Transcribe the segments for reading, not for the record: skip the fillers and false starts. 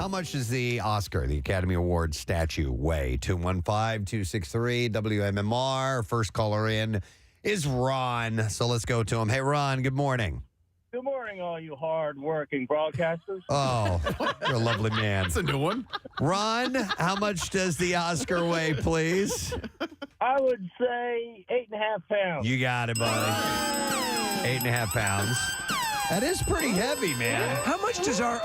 How much does the Oscar, the Academy Award statue, weigh? 215-263 WMMR. First caller in is Ron. So let's go to him. Hey, Ron, good morning. Good morning, all you hard-working broadcasters. Oh, you're a lovely man. That's a new one. Ron, how much does the Oscar weigh, please? I would say 8.5 pounds. You got it, buddy. 8.5 pounds. That is pretty heavy, man. How much does our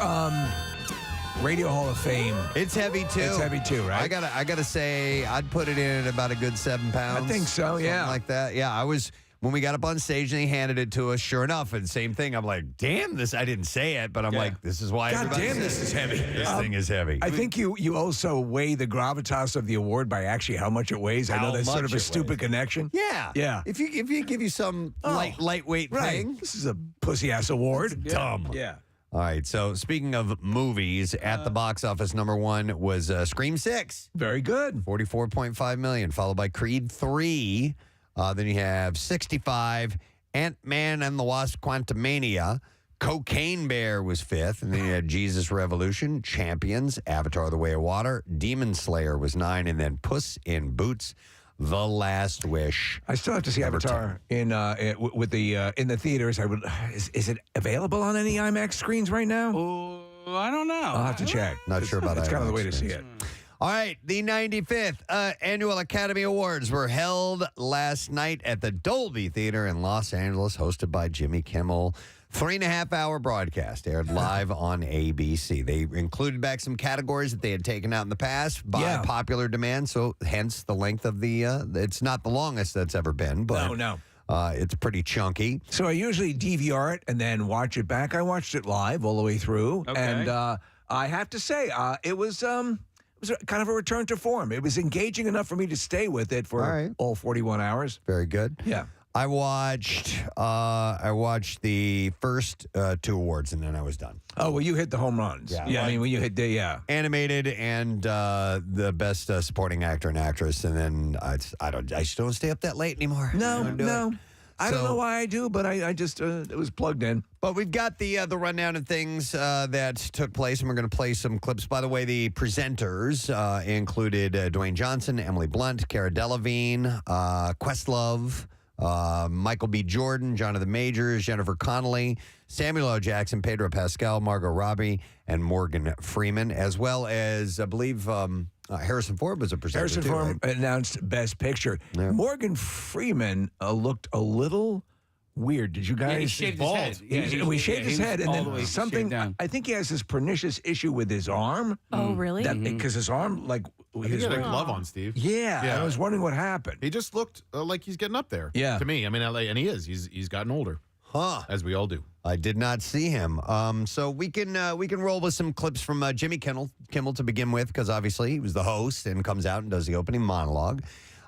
Radio Hall of Fame? It's heavy, too. It's heavy, too, right? I gotta say, I'd put it in at about a good 7 pounds. I think so, yeah. Something like that. Yeah, I was... When we got up on stage and he handed it to us, sure enough, and same thing. I'm like, damn, this. I didn't say it, but I'm like, this is why. God damn, this is heavy. This thing is heavy. I think you also weigh the gravitas of the award by actually how much it weighs. I know that's sort of a stupid connection. Yeah. Yeah. If you give you some lightweight thing. This is a pussy-ass award. Dumb. Yeah. All right, so speaking of movies, at the box office, number one was Scream 6. Very good. $44.5 million, followed by Creed 3. Then you have 65, Ant-Man and the Wasp: Quantumania. Cocaine Bear was 5th. And then you had Jesus Revolution, Champions, Avatar: The Way of Water. Demon Slayer was 9. And then Puss in Boots: The Last Wish. I still have to see Avatar in the theaters. Is it available on any IMAX screens right now? Oh, I don't know. I'll have to check. Not sure about that. It's kind of the way to see it. All right, the 95th Annual Academy Awards were held last night at the Dolby Theater in Los Angeles, hosted by Jimmy Kimmel. 3.5-hour broadcast aired live on ABC. They included back some categories that they had taken out in the past by popular demand, so hence the length of the, it's not the longest that's ever been, but No. It's pretty chunky. So I usually DVR it and then watch it back. I watched it live all the way through, and I have to say it was kind of a return to form. It was engaging enough for me to stay with it for all 41 hours. Very good. Yeah. I watched the first 2 awards, and then I was done. Oh, well, you hit the home runs. Yeah, I mean, when you hit the, Animated and the best supporting actor and actress, and then I just don't stay up that late anymore. No. I don't know why I do, but I just, it was plugged in. But we've got the rundown of things that took place, and we're going to play some clips. By the way, the presenters included Dwayne Johnson, Emily Blunt, Cara Delevingne, Questlove, Michael B. Jordan, Jonathan Majors, Jennifer Connelly, Samuel L. Jackson, Pedro Pascal, Margot Robbie, and Morgan Freeman, as well as, I believe, Harrison Ford was a presenter. Harrison Ford announced Best Picture. Yeah. Morgan Freeman looked a little weird. Did you guys? Yeah, he shaved his head. He shaved his head, and then something. I think he has this pernicious issue with his arm. Oh, really? Because his arm, like, he had a glove on, Steve. Yeah, I was wondering what happened. He just looked like he's getting up there. Yeah, to me, I mean, and he is. He's gotten older. As we all do. I did not see him. So we can roll with some clips from Jimmy Kimmel to begin with, because obviously he was the host and comes out and does the opening monologue.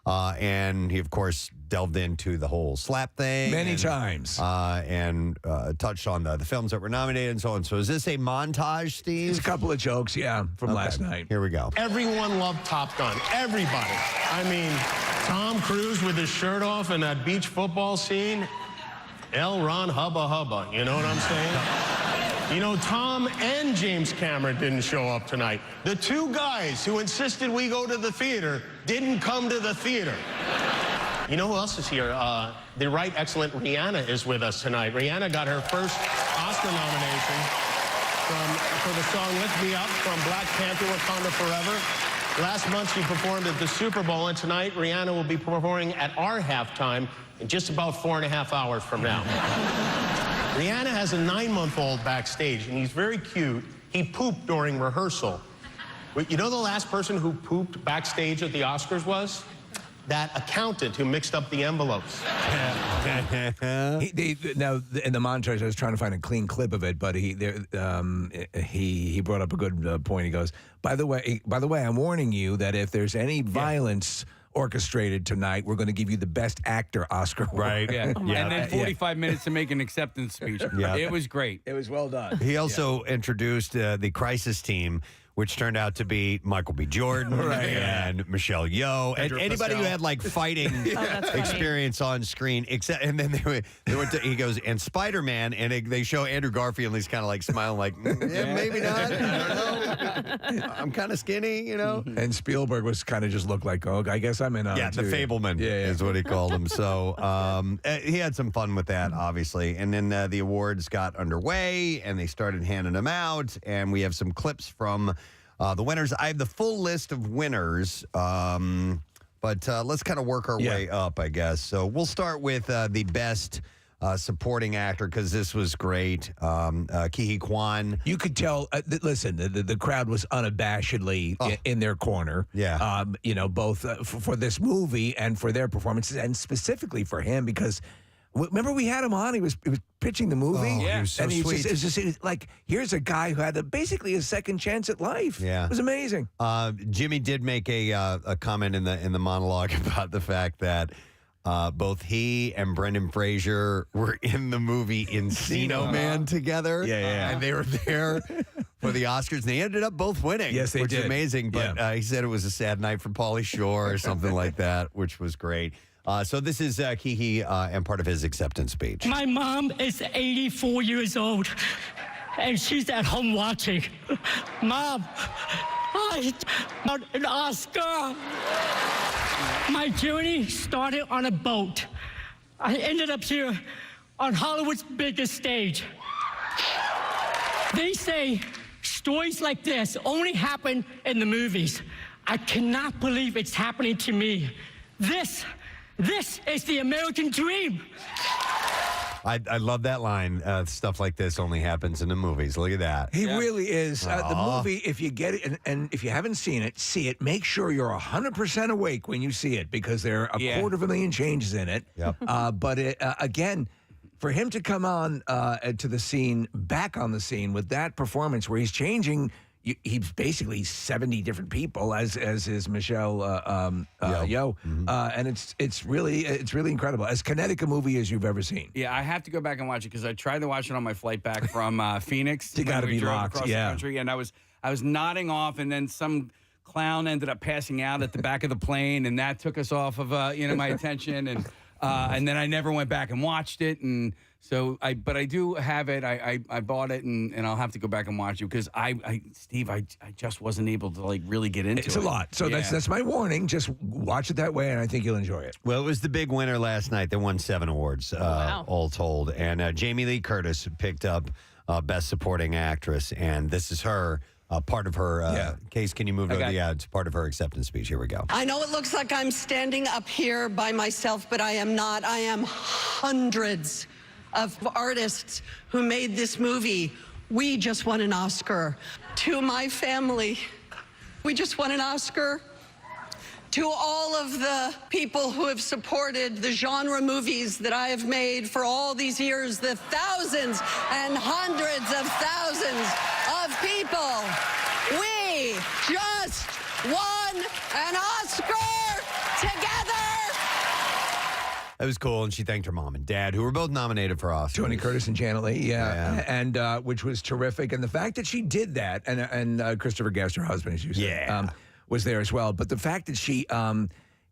And he, of course, delved into the whole slap thing. Many times. And touched on the films that were nominated and so on. So is this a montage, Steve? It's a couple of jokes, from last night. Here we go. Everyone loved Top Gun. Everybody. I mean, Tom Cruise with his shirt off in that beach football scene. L. Ron Hubba Hubba, you know what I'm saying? You know, Tom and James Cameron didn't show up tonight. The 2 guys who insisted we go to the theater didn't come to the theater. You know who else is here? The right excellent Rihanna is with us tonight. Rihanna got her first Oscar nomination for the song Lift Me Up from Black Panther: Wakanda Forever. Last month she performed at the Super Bowl, and tonight Rihanna will be performing at our halftime in just about 4.5 hours from now. Rihanna has a 9-month-old backstage, and he's very cute. He pooped during rehearsal. You know the last person who pooped backstage at the Oscars was? That accountant who mixed up the envelopes. Now, in the montage, I was trying to find a clean clip of it, but he brought up a good point. He goes, by the way, I'm warning you that if there's any violence orchestrated tonight, we're going to give you the Best Actor Oscar. Right. Yeah. And then 45 minutes to make an acceptance speech. Yeah. It was great. It was well done. He also introduced the crisis team, which turned out to be Michael B. Jordan and Michelle Yeoh, and anybody who had like fighting experience on screen. And then they went to, he goes, and Spider-Man, and they show Andrew Garfield, and he's kind of like smiling, like, maybe not. I don't know. I'm kind of skinny, you know? And Spielberg was kind of just looked like, oh, I guess I'm in on it the too. Fableman is what he called him. So he had some fun with that, obviously. And then the awards got underway, and they started handing them out. And we have some clips from the winners. I have the full list of winners, but let's kind of work our way up, I guess. So we'll start with the best supporting actor, because this was great. Ke Kwan. You could tell, listen, the crowd was unabashedly in their corner. Yeah. Both for this movie and for their performances, and specifically for him, because remember we had him on, he was pitching the movie. He was so and sweet. It was just like, here's a guy who had basically a second chance at life. Yeah. It was amazing. Jimmy did make a comment in the monologue about the fact that both he and Brendan Fraser were in the movie Encino Man together. Yeah. And they were there for the Oscars. And they ended up both winning. Yes, they which did. is amazing. But he said it was a sad night for Pauly Shore or something like that, which was great. So this is Kiki and part of his acceptance speech. My mom is 84 years old, and she's at home watching. Mom, I got an Oscar. My journey started on a boat. I ended up here on Hollywood's biggest stage. They say stories like this only happen in the movies. I cannot believe it's happening to me. This is the American dream. I love that line. Stuff like this only happens in the movies. Look at that. He really is. The movie, if you get it, and if you haven't seen it, see it. Make sure you're 100% awake when you see it, because there are 250,000 changes in it. Yep. But again, for him to come on to the scene, back on the scene with that performance where he's changing, he's basically 70 different people as is Michelle Yeoh. And it's really incredible. As kinetic a movie as you've ever seen. Yeah, I have to go back and watch it, because I tried to watch it on my flight back from Phoenix. You gotta when we be drove locked, across yeah. the country, and I was nodding off, and then some clown ended up passing out at the back of the plane, and that took us off of my attention, and then I never went back and watched it, and so but I do have it. I bought it, and I'll have to go back and watch it, because Steve, I just wasn't able to really get into it. It's a lot. So that's my warning. Just watch it that way, and I think you'll enjoy it. Well, it was the big winner last night. They won 7 awards, all told. And Jamie Lee Curtis picked up Best Supporting Actress, and this is her. Part of her case. Can you move over? It's part of her acceptance speech. Here we go. I know it looks like I'm standing up here by myself, but I am not. I am hundreds of artists who made this movie. We just won an Oscar. To my family, we just won an Oscar. To all of the people who have supported the genre movies that I have made for all these years, the thousands and hundreds of thousands of people, we just won an Oscar together. That was cool, and she thanked her mom and dad, who were both nominated for Oscars. Tony Curtis and Janet Leigh, and which was terrific. And the fact that she did that, and Christopher Guest, her husband, as you said, was there as well. But the fact that she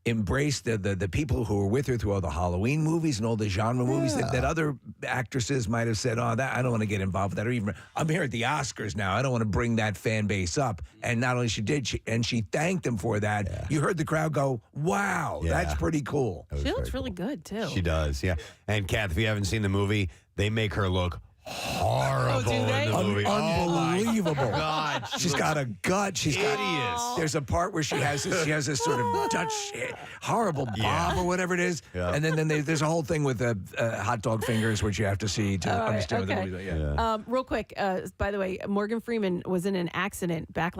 embraced the people who were with her through all the Halloween movies and all the genre movies that other actresses might have said, that I don't want to get involved with that, or even I'm here at the Oscars now, I don't want to bring that fan base up. And not only she did, she thanked them for that. Yeah. You heard the crowd go, wow, that's pretty cool. She looks really good too. She does, yeah. And Kath, if you haven't seen the movie, they make her look horrible in the movie. Unbelievable. God, she's got a gut. She's hideous. There's a part where she has this sort of Dutch horrible bob or whatever it is, and then there's a whole thing with hot dog fingers, which you have to see to understand what the movie's like. Real quick, by the way, Morgan Freeman was in an accident back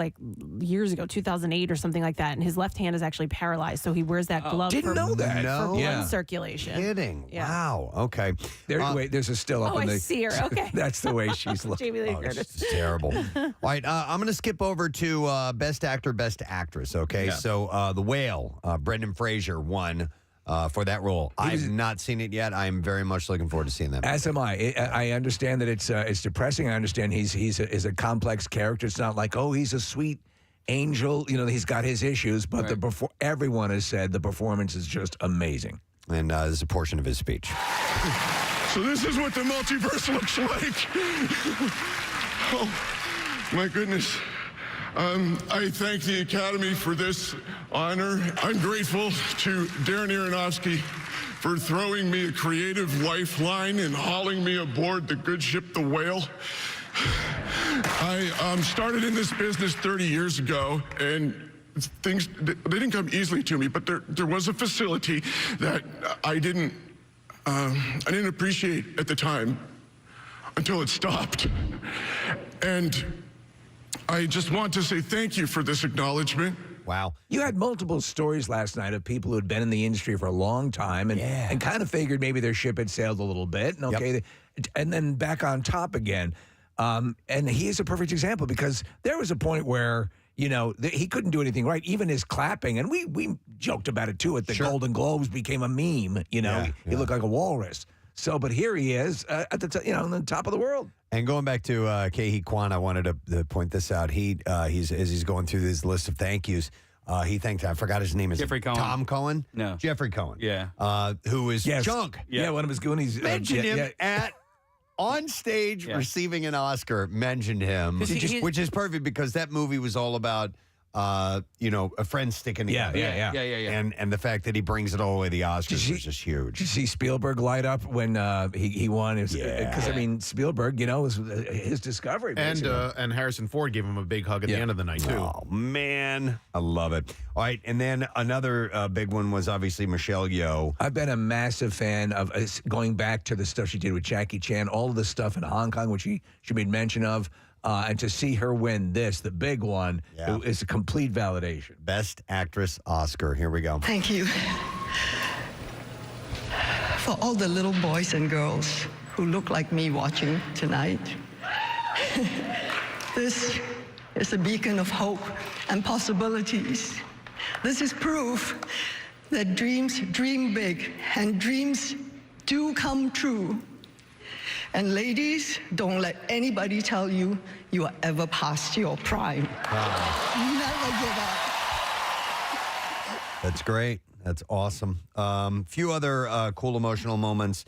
years ago, 2008 or something like that, and his left hand is actually paralyzed, so he wears that glove for blood circulation. Kidding. Yeah. Wow. Okay. Wait, there's a still up in I see her. Okay. That's the way she's looking. Jamie Lee Curtis. It's terrible. All right, I'm going to skip over to Best Actor, Best Actress, okay? Yeah. So The Whale, Brendan Fraser won for that role. I've not seen it yet. I'm very much looking forward to seeing that. As am I. I understand that it's depressing. I understand he's a complex character. It's not like, he's a sweet angel. He's got his issues, but everyone has said the performance is just amazing. And this is a portion of his speech. So this is what the multiverse looks like. Oh, my goodness. I thank the Academy for this honor. I'm grateful to Darren Aronofsky for throwing me a creative lifeline and hauling me aboard the good ship, the Whale. I started in this business 30 years ago, and things, they didn't come easily to me, but there was a facility that I didn't appreciate at the time until it stopped. And I just want to say thank you for this acknowledgement. Wow. You had multiple stories last night of people who had been in the industry for a long time and kind of figured maybe their ship had sailed a little bit, and and then back on top again. And he is a perfect example because there was a point where, he couldn't do anything right, even his clapping. And we joked about it too at the Golden Globes became a meme, He looked like a walrus. So, but here he is at the on the top of the world. And going back to Kehi Kwan, I wanted to point this out. He's as he's going through this list of thank yous. He thanked, I forgot his name. Is Jeffrey Cohen. Tom Cohen? No. Jeffrey Cohen. Yeah. Who is Chunk. Yeah, one of his Goonies. Mentioned him on stage receiving an Oscar, mentioned him, which is perfect because that movie was all about, a friend sticking together. Yeah. And the fact that he brings it all the way to the Oscars was just huge. Did you see Spielberg light up when he won? Because, Spielberg, was his discovery. And Harrison Ford gave him a big hug at the end of the night, too. Oh, man. I love it. All right. And then another big one was obviously Michelle Yeoh. I've been a massive fan of going back to the stuff she did with Jackie Chan, all of the stuff in Hong Kong, which she made mention of. And to see her win the big one, is a complete validation. Best Actress Oscar. Here we go. Thank you. For all the little boys and girls who look like me watching tonight, this is a beacon of hope and possibilities. This is proof that dreams dream big and dreams do come true. And ladies, don't let anybody tell you you are ever past your prime. Never give up. That's great. That's awesome. Few other cool emotional moments.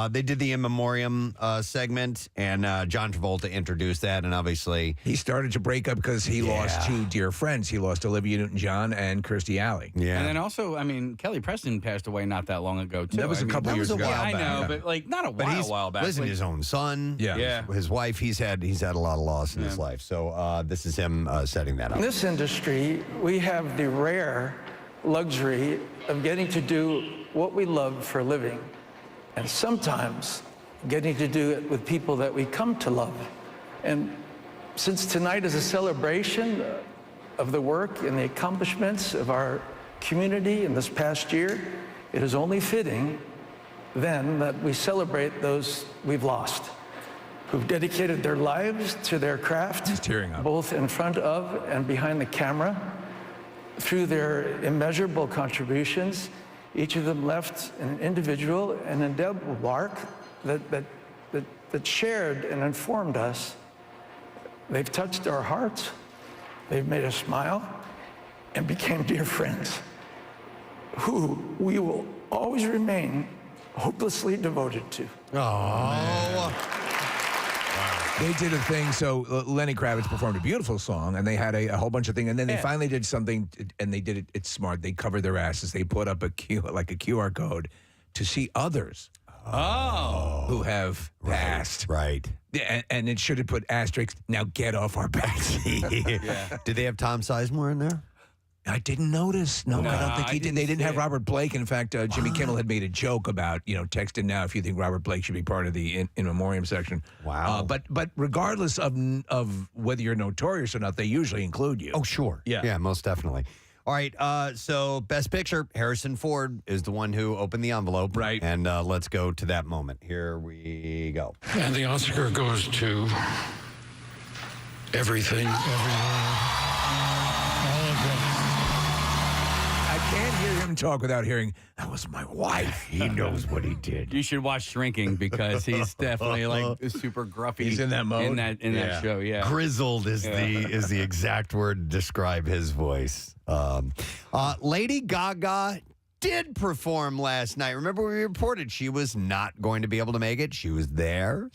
They did the In Memoriam segment, and John Travolta introduced that, and obviously... He started to break up because he lost two dear friends. He lost Olivia Newton-John and Kirstie Alley. Yeah. And then also, Kelly Preston passed away not that long ago, too. That was a couple years ago. Yeah, I know, but not a while back. Losing his own son. Yeah. His wife, he's had a lot of loss in his life. So this is him setting that up. In this industry, we have the rare luxury of getting to do what we love for a living. And sometimes getting to do it with people that we come to love. And since tonight is a celebration of the work and the accomplishments of our community in this past year, it is only fitting then that we celebrate those we've lost, who've dedicated their lives to their craft, both in front of and behind the camera. Through their immeasurable contributions, each of them left an individual and indelible mark that shared and informed us. They've touched our hearts, they've made us smile, and became dear friends, who we will always remain hopelessly devoted to. They did a thing, so Lenny Kravitz performed a beautiful song, and they had a whole bunch of things, and then they finally did something, and they did it, it's smart. They covered their asses. They put up a QR code to see others who have passed. Right. And it should have put asterisks, now get off our backs. Did they have Tom Sizemore in there? I didn't notice. No, I don't think he did. They didn't have Robert Blake. In fact, Jimmy Kimmel had made a joke about, text in now if you think Robert Blake should be part of the in memoriam section. Wow. But regardless of whether you're notorious or not, they usually include you. Oh, sure. Yeah, most definitely. All right, so Best Picture, Harrison Ford is the one who opened the envelope. Right. And let's go to that moment. Here we go. And the Oscar goes to Everything, Everywhere, all of it. I can't hear him talk without hearing, that was my wife. He knows what he did. You should watch Shrinking because he's definitely like super gruffy. He's in that mode? In that show, yeah. Grizzled is the exact word to describe his voice. Lady Gaga did perform last night. Remember we reported she was not going to be able to make it. She was there.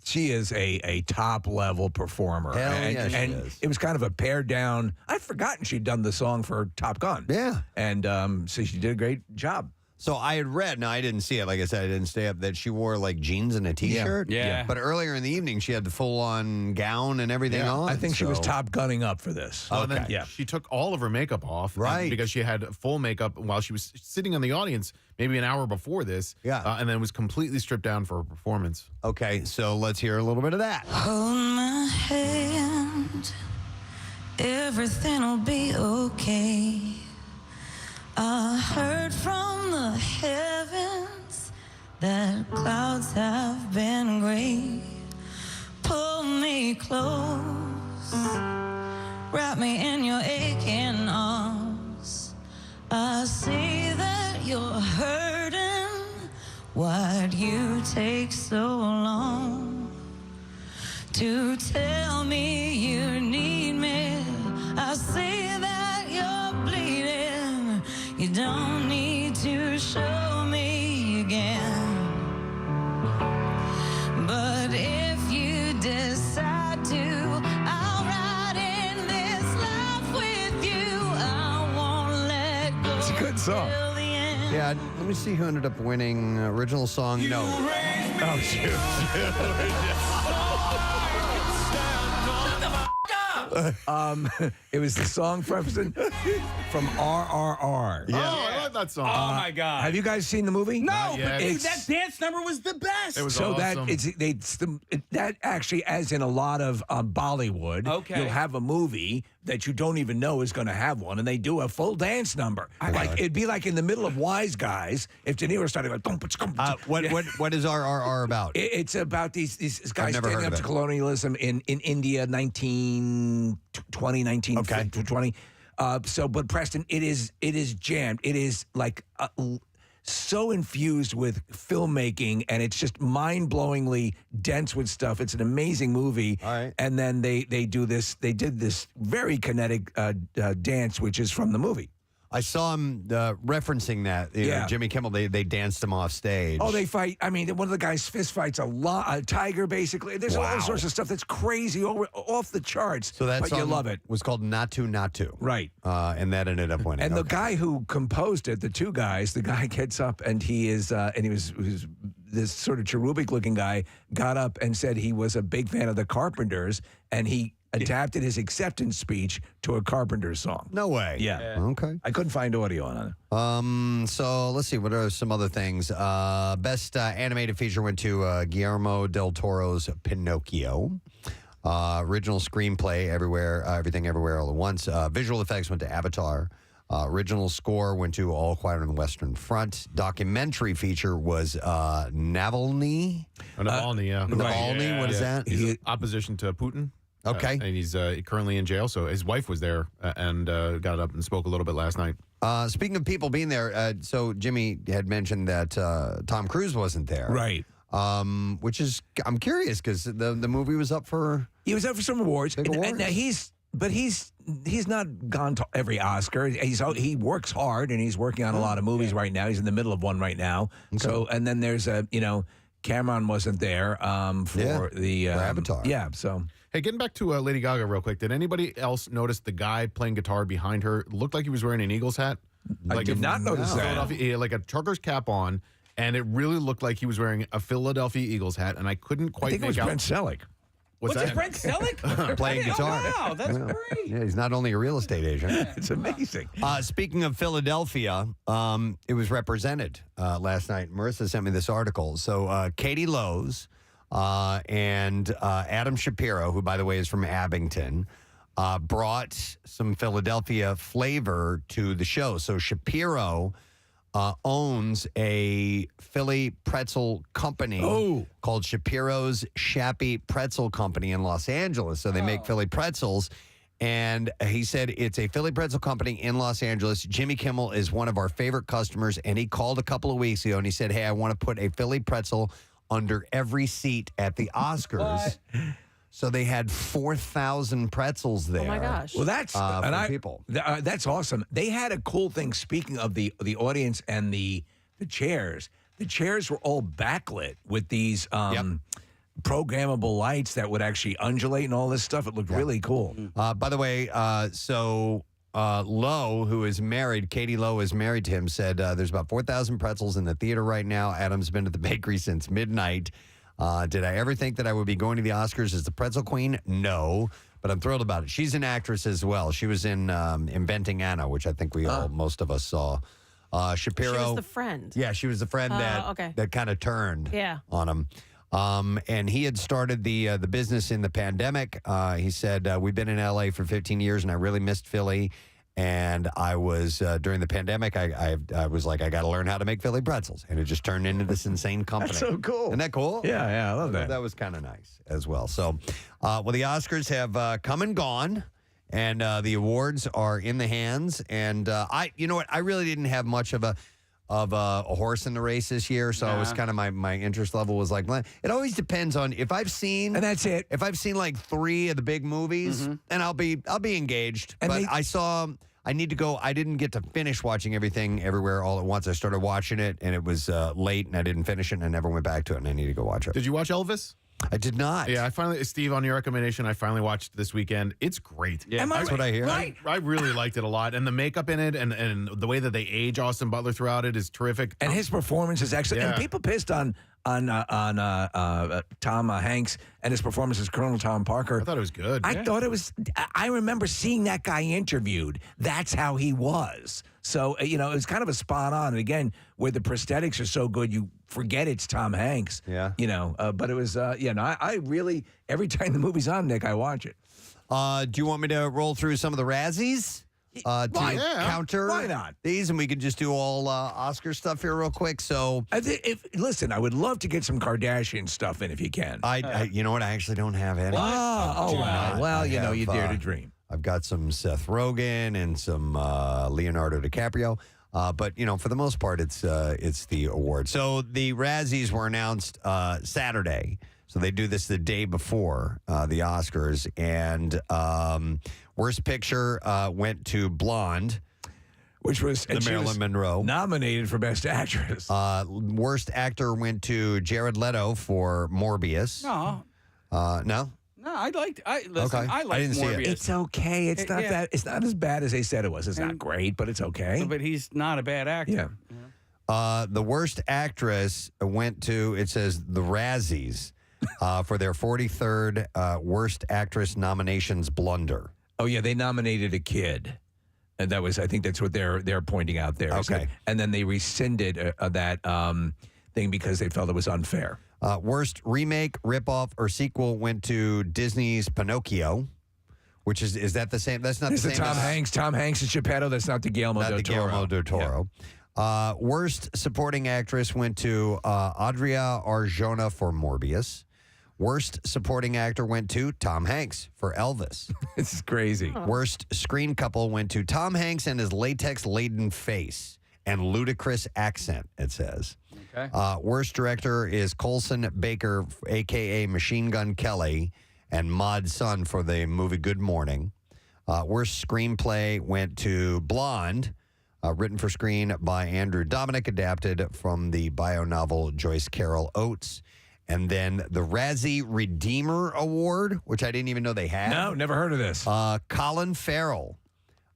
She is a top level performer. Hell and, yeah, she and is. it was kind of a pared down. I'd forgotten she'd done the song for Top Gun. Yeah. And so she did a great job. So I had read, now I didn't see it, like I said, I didn't stay up, that she wore like jeans and a t-shirt. Yeah. But earlier in the evening, she had the full-on gown and everything on. I think she was so- Top Gunning up for this. Well, and then Yeah. she took all of her makeup off. Right. Because she had full makeup while she was sitting in the audience maybe an hour before this. Yeah. And then was completely stripped down for her performance. Okay, so let's hear a little bit of that. Hold my hand, everything'll be okay. I heard from the heavens that clouds have been gray. Pull me close, wrap me in your aching arms. I see that you're hurting. Why'd you take so long to tell me you need me? I see that you're bleeding. You don't need to show me again. But if you decide to, I'll ride in this life with you. I won't let go. It's a good song. till the end. Yeah, let me see who ended up winning original song. No. Oh, shoot. It was the song Preston from RRR. Yeah. Oh, I love that song. Oh my God! Have you guys seen the movie? No, yet. but dude, It's- that dance number was the best. It was So awesome. that actually, as in a lot of Bollywood, Okay. you'll have a movie that you don't even know is going to have one, and they do a full dance number. Like it'd be like in the middle of Wise Guys if De Niro started going. What is RRR about? It's about these guys never standing heard up of to it. colonialism in India, 1920, 1920. But Preston, it is jammed. It is like so infused with filmmaking, and it's just mind-blowingly dense with stuff. It's an amazing movie. All right. And then they do this. They did this very kinetic dance, which is from the movie. I saw him referencing that. You know, Yeah. Jimmy Kimmel, they danced him off stage. Oh, they fight. I mean, one of the guys fist fights a tiger, basically. There's Wow. all sorts of stuff that's crazy, off the charts. So that but song you love it. was called Not To, Not To. Right. And that ended up winning. And the Okay. guy who composed it, the two guys, the guy gets up and he is, and he was this sort of cherubic looking guy, got up and said he was a big fan of the Carpenters, and he adapted his acceptance speech to a Carpenters song. No way. Yeah. Okay. I couldn't find audio on it. So let's see. What are some other things? Best animated feature went to Guillermo del Toro's Pinocchio. Original screenplay, Everything Everywhere All at Once. Visual effects went to Avatar. Original score went to All Quiet on the Western Front. Documentary feature was Navalny. Navalny, yeah. Navalny, what is that? He's opposition to Putin. Okay. And he's currently in jail. So his wife was there and got up and spoke a little bit last night. Speaking of people being there, so Jimmy had mentioned that Tom Cruise wasn't there. Right. Which is, I'm curious because the movie was up for. He was up for some awards. Big awards. And he's not gone to every Oscar. He works hard, and he's working on a lot of movies right now. He's in the middle of one right now. Okay. So, and then there's Cameron wasn't there for the Avatar. Yeah. So. Hey, getting back to Lady Gaga real quick. Did anybody else notice the guy playing guitar behind her looked like he was wearing an Eagles hat? I did not notice that. He had like a trucker's cap on, and it really looked like he was wearing a Philadelphia Eagles hat, and I couldn't quite I think it was make out. Brent Selleck. What's What's that? Brent Selleck? Playing guitar. Oh, wow, that's Yeah. great. Yeah, he's not only a real estate agent. It's amazing. Speaking of Philadelphia, it was represented last night. Marissa sent me this article. So Katie Lowe's and Adam Shapiro, who, by the way, is from Abington, brought some Philadelphia flavor to the show. So Shapiro owns a Philly pretzel company called Shapiro's Shappy Pretzel Company in Los Angeles. So they make Philly pretzels. And he said it's a Philly pretzel company in Los Angeles. Jimmy Kimmel is one of our favorite customers. And he called a couple of weeks ago and he said, hey, I want to put a Philly pretzel under every seat at the Oscars. So they had 4,000 pretzels there. Oh my gosh. Well, that's for people. That's awesome. They had a cool thing. Speaking of the audience and the chairs, the chairs were all backlit with these programmable lights that would actually undulate and all this stuff. It looked really cool. By the way, Lowe, who is married, Katie Lowe is married to him, said there's about 4,000 pretzels in the theater right now. Adam's been at the bakery since midnight. Did I ever think that I would be going to the Oscars as the pretzel queen? No, but I'm thrilled about it. She's an actress as well. She was in Inventing Anna, which I think most of us saw. Shapiro. She was the friend. Yeah, she was the friend that kind of turned on him. And he had started the business in the pandemic. He said, we've been in LA for 15 years and I really missed Philly. And I was, during the pandemic, I was like, I got to learn how to make Philly pretzels. And it just turned into this insane company. That's so cool. Isn't that cool? Yeah, I love that. That was kind of nice as well. So, well, the Oscars have come and gone. And the awards are in the hands. And you know what? I really didn't have much of a horse in the race this year, so it was kind of my interest level was like, well, it always depends on if I've seen, and that's it. If I've seen like 3 of the big movies, then I'll be engaged. And but I need to go. I didn't get to finish watching everything everywhere all at once. I started watching it, and it was late, and I didn't finish it, and I never went back to it, and I need to go watch it. Did you watch Elvis? I did not. Yeah, Steve, on your recommendation, I finally watched this weekend. It's great. Yeah, that's what I hear. I really liked it a lot. And the makeup in it and the way that they age Austin Butler throughout it is terrific. And his performance is excellent. Yeah. And people pissed on Tom Hanks and his performance as Colonel Tom Parker. I thought it was good. I thought it was. I remember seeing that guy interviewed. That's how he was. So, it was kind of a spot on. And again, where the prosthetics are so good, you forget it's Tom Hanks. Yeah. But it was, I really, every time the movie's on, Nick, I watch it. Do you want me to roll through some of the Razzies? Counter Why not? these, and we could just do all Oscar stuff here real quick. So, listen, I would love to get some Kardashian stuff in if you can. I you know what? I actually don't have any. Well, you dare to dream. I've got some Seth Rogen and some Leonardo DiCaprio. But, for the most part, it's the award. So the Razzies were announced Saturday. So they do this the day before the Oscars. And Worst Picture went to Blonde. Which was Marilyn Monroe. Nominated for Best Actress. Worst Actor went to Jared Leto for Morbius. No. No? No, I liked Okay. I liked I didn't see Morbius. it. It's okay. It's not that. It's not as bad as they said it was. It's not great, but it's okay. But he's not a bad actor. Yeah. The Worst Actress went to, it says, the Razzies for their 43rd Worst Actress nominations blunder. Oh yeah, they nominated a kid, and that was. I think that's what they're pointing out there. Okay. And then they rescinded that thing because they felt it was unfair. Worst remake, ripoff, or sequel went to Disney's Pinocchio, which is that the same? That's not the same. Tom Hanks and Geppetto. That's not the Guillermo del Toro. Guillermo del Toro. Yeah. Worst supporting actress went to Adria Arjona for Morbius. Worst supporting actor went to Tom Hanks for Elvis. This is crazy. Worst screen couple went to Tom Hanks and his latex-laden face and ludicrous accent, it says. Okay. Worst director is Colson Baker, a.k.a. Machine Gun Kelly, and Maud Sun for the movie Good Morning. Worst screenplay went to Blonde, written for screen by Andrew Dominic, adapted from the bio novel Joyce Carol Oates. And then the Razzie Redeemer Award, which I didn't even know they had. No, never heard of this. Colin Farrell.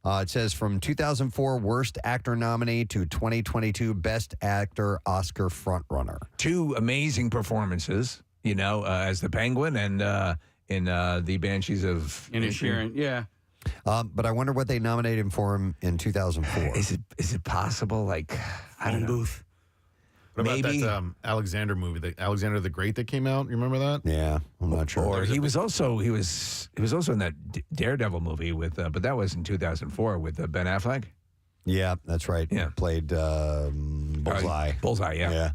It says from 2004 Worst Actor nominee to 2022 Best Actor Oscar frontrunner. 2 amazing performances, as the Penguin and in the Banshees of Inisherin. Yeah. But I wonder what they nominated him for him in 2004. Is it possible? Like, I don't know. Booth. What about Maybe. that Alexander movie, the Alexander the Great that came out? You remember that? Yeah, I'm not sure. Or he was also in that Daredevil movie with, but that was in 2004 with Ben Affleck. Yeah, that's right. Yeah, played Bullseye. Bullseye, yeah.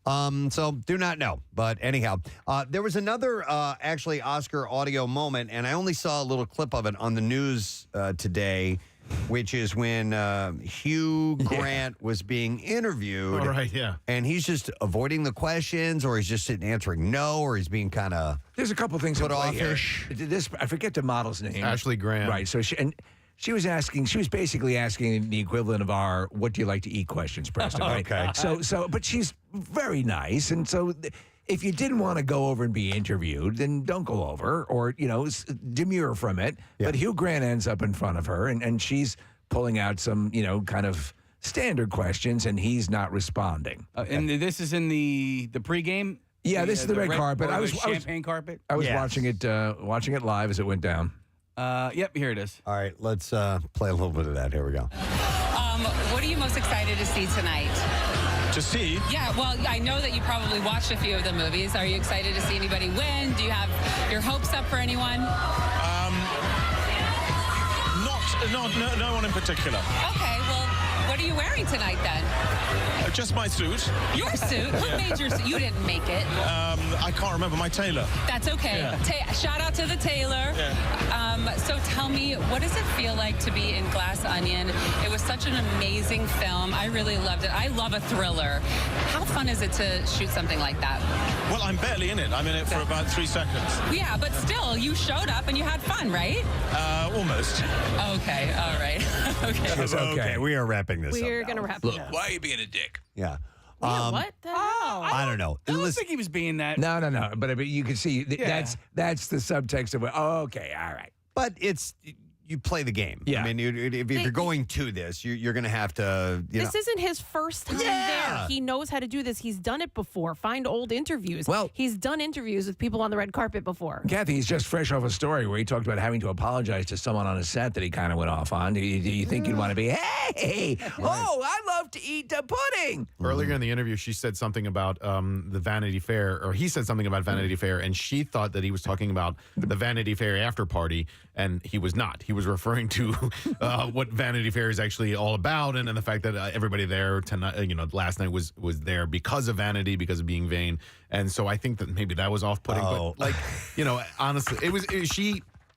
So do not know, but anyhow, there was another actually Oscar audio moment, and I only saw a little clip of it on the news today. Which is when Hugh Grant was being interviewed. All right, yeah. And he's just avoiding the questions, or he's just sitting answering no, or he's being kind of There's a couple things put at play here. offish. I forget the model's name. Ashley Graham. Right. So she was basically asking the equivalent of our "What do you like to eat?" questions, Preston. Right? Okay. So, but she's very nice, and so if you didn't want to go over and be interviewed, then don't go over or, demur from it. Yeah. But Hugh Grant ends up in front of her, and she's pulling out some, kind of standard questions, and he's not responding. And this is in the pregame? Yeah, this is the red carpet. I was champagne carpet. I was watching it live as it went down. Yep, here it is. All right, let's play a little bit of that. Here we go. What are you most excited to see tonight? To see? Yeah, well, I know that you probably watched a few of the movies. Are you excited to see anybody win? Do you have your hopes up for anyone? No one in particular. Okay, well, what are you wearing tonight then? Just my suit. Your suit? Who made your suit? You didn't make it. I can't remember, my tailor. That's okay. Yeah. Shout out to the tailor. Yeah. So tell me, what does it feel like to be in Glass Onion? It was such an amazing film. I really loved it. I love a thriller. How fun is it to shoot something like that? Well, I'm barely in it. I'm in it for about 3 seconds. Yeah, but still, you showed up and you had fun, right? Almost. Okay, all right. Okay. Okay, we are wrapping this up. We're going to wrap Look, it up. why are you being a dick? Yeah. What the hell? I don't know. I don't think he was being that. No. But you can see that's the subtext of it. Oh, okay, all right. But you play the game. Yeah. I mean, if you're going to this, you're going to have to. This isn't his first time there. He knows how to do this. He's done it before. Find old interviews. Well, he's done interviews with people on the red carpet before. Kathy, he's just fresh off a story where he talked about having to apologize to someone on a set that he kind of went off on. Do you think you'd want to be, hey, I love to eat the pudding? Earlier in the interview, she said something about the Vanity Fair, or he said something about Vanity Fair, and she thought that he was talking about the Vanity Fair after party, and he was not. He was referring to what Vanity Fair is actually all about, and the fact that everybody there tonight, last night was there because of vanity, because of being vain, and so I think that maybe that was off-putting. Oh. But honestly,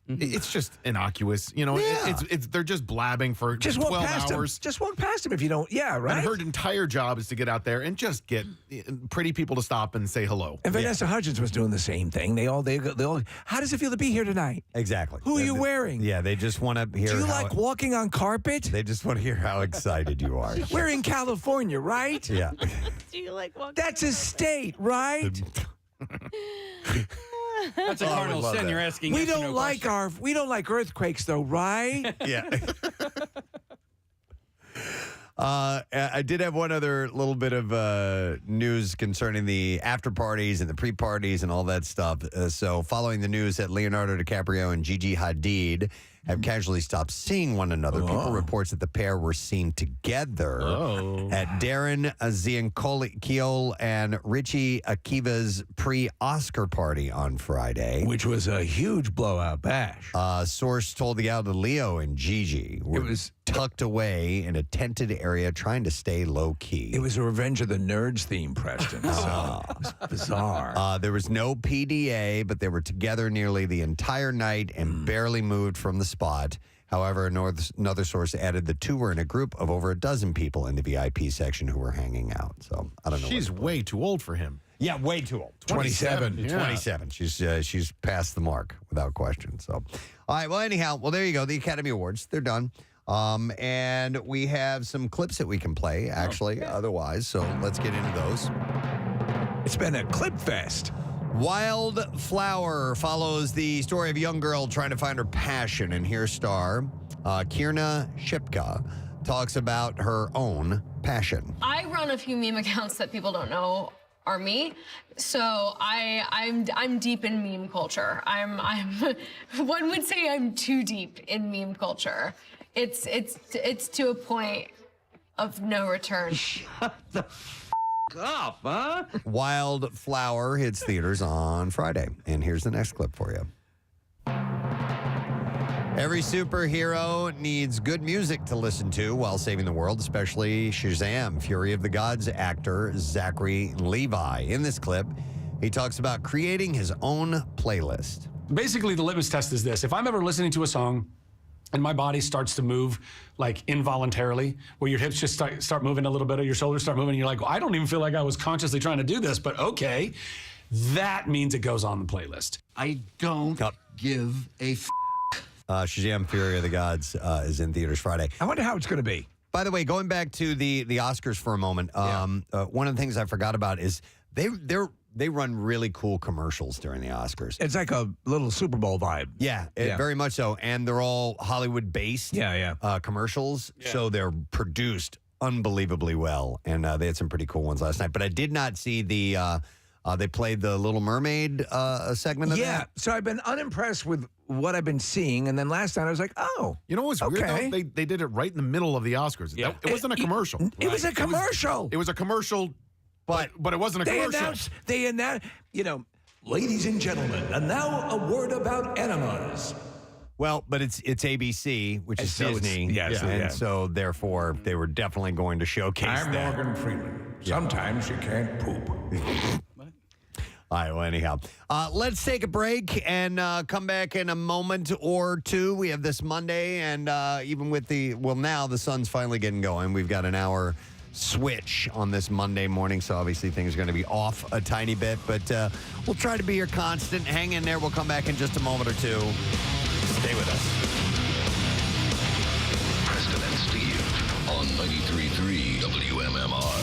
it's just innocuous. It's they're just blabbing for Just 12 walk past hours. him. Just walk past him if you don't. Yeah, right. And her entire job is to get out there and just get pretty people to stop and say hello. And Vanessa Hudgens was doing the same thing. They all. How does it feel to be here tonight? Exactly. Who are you wearing? Yeah, they just want to hear. Do you like walking on carpet? They just want to hear how excited you are. We're in California, right? Yeah. Do you like walking? That's a state, right? That's a cardinal sin. You're asking. We yes or don't no like questions. we don't like earthquakes, though, right? Yeah. I did have one other little bit of news concerning the after parties and the pre-parties and all that stuff. So following the news that Leonardo DiCaprio and Gigi Hadid have casually stopped seeing one another, people reports that the pair were seen together at Darren Ziancolekiol and Richie Akiva's pre-Oscar party on Friday. Which was a huge blowout bash. Source told the Aldo Leo and Gigi were tucked away in a tented area trying to stay low-key. It was a Revenge of the Nerds theme, Preston. So it was bizarre. There was no PDA, but they were together nearly the entire night and barely moved from the spot. However, another source added the two were in a group of over a dozen people in the VIP section who were hanging out. So I don't know. She's way too old for him. Yeah, way too old. 27. Yeah. 27. She's past the mark without question. So, all right. Well, anyhow, there you go. The Academy Awards, they're done. And we have some clips that we can play, actually, otherwise. So let's get into those. It's been a clip fest. Wildflower follows the story of a young girl trying to find her passion, and here star Kierna Shipka talks about her own passion. I run a few meme accounts that people don't know are me, so I'm deep in meme culture. I'm one would say I'm too deep in meme culture. It's to a point of no return. Shut the up, huh? Wildflower hits theaters on Friday. And here's the next clip for you. Every superhero needs good music to listen to while saving the world, especially Shazam, Fury of the Gods actor Zachary Levi. In this clip, he talks about creating his own playlist. Basically, the litmus test is this. If I'm ever listening to a song and my body starts to move like involuntarily, where your hips just start moving a little bit, or your shoulders start moving, and you're like, well, I don't even feel like I was consciously trying to do this, but okay, that means it goes on the playlist. I don't give a Shazam, Fury of the Gods is in theaters Friday. I wonder how it's going to be. By the way, going back to the Oscars for a moment, one of the things I forgot about is they're they run really cool commercials during the Oscars. It's like a little Super Bowl vibe. Yeah, very much so. And they're all Hollywood-based commercials, so they're produced unbelievably well. And they had some pretty cool ones last night. But I did not see the they played the Little Mermaid segment of that. So I've been unimpressed with what I've been seeing. And then last night I was like, oh. You know what's weird, though? They did it right in the middle of the Oscars. Yeah. It wasn't a commercial. It was a commercial. It was a commercial, but it wasn't a commercial. They announced, ladies and gentlemen, and now a word about enemas. Well, but it's ABC, which is so it's- Disney. yes, and yeah. so therefore they were definitely going to showcase I'm that. Morgan Freeman. Sometimes you can't poop. All right, well, anyhow, let's take a break and come back in a moment or two. We have this Monday, and even with now the sun's finally getting going. We've got an hour switch on this Monday morning, so obviously things are going to be off a tiny bit, but we'll try to be your constant. Hang in there. We'll come back in just a moment or two. Stay with us. Preston and Steve on 93.3 WMMR.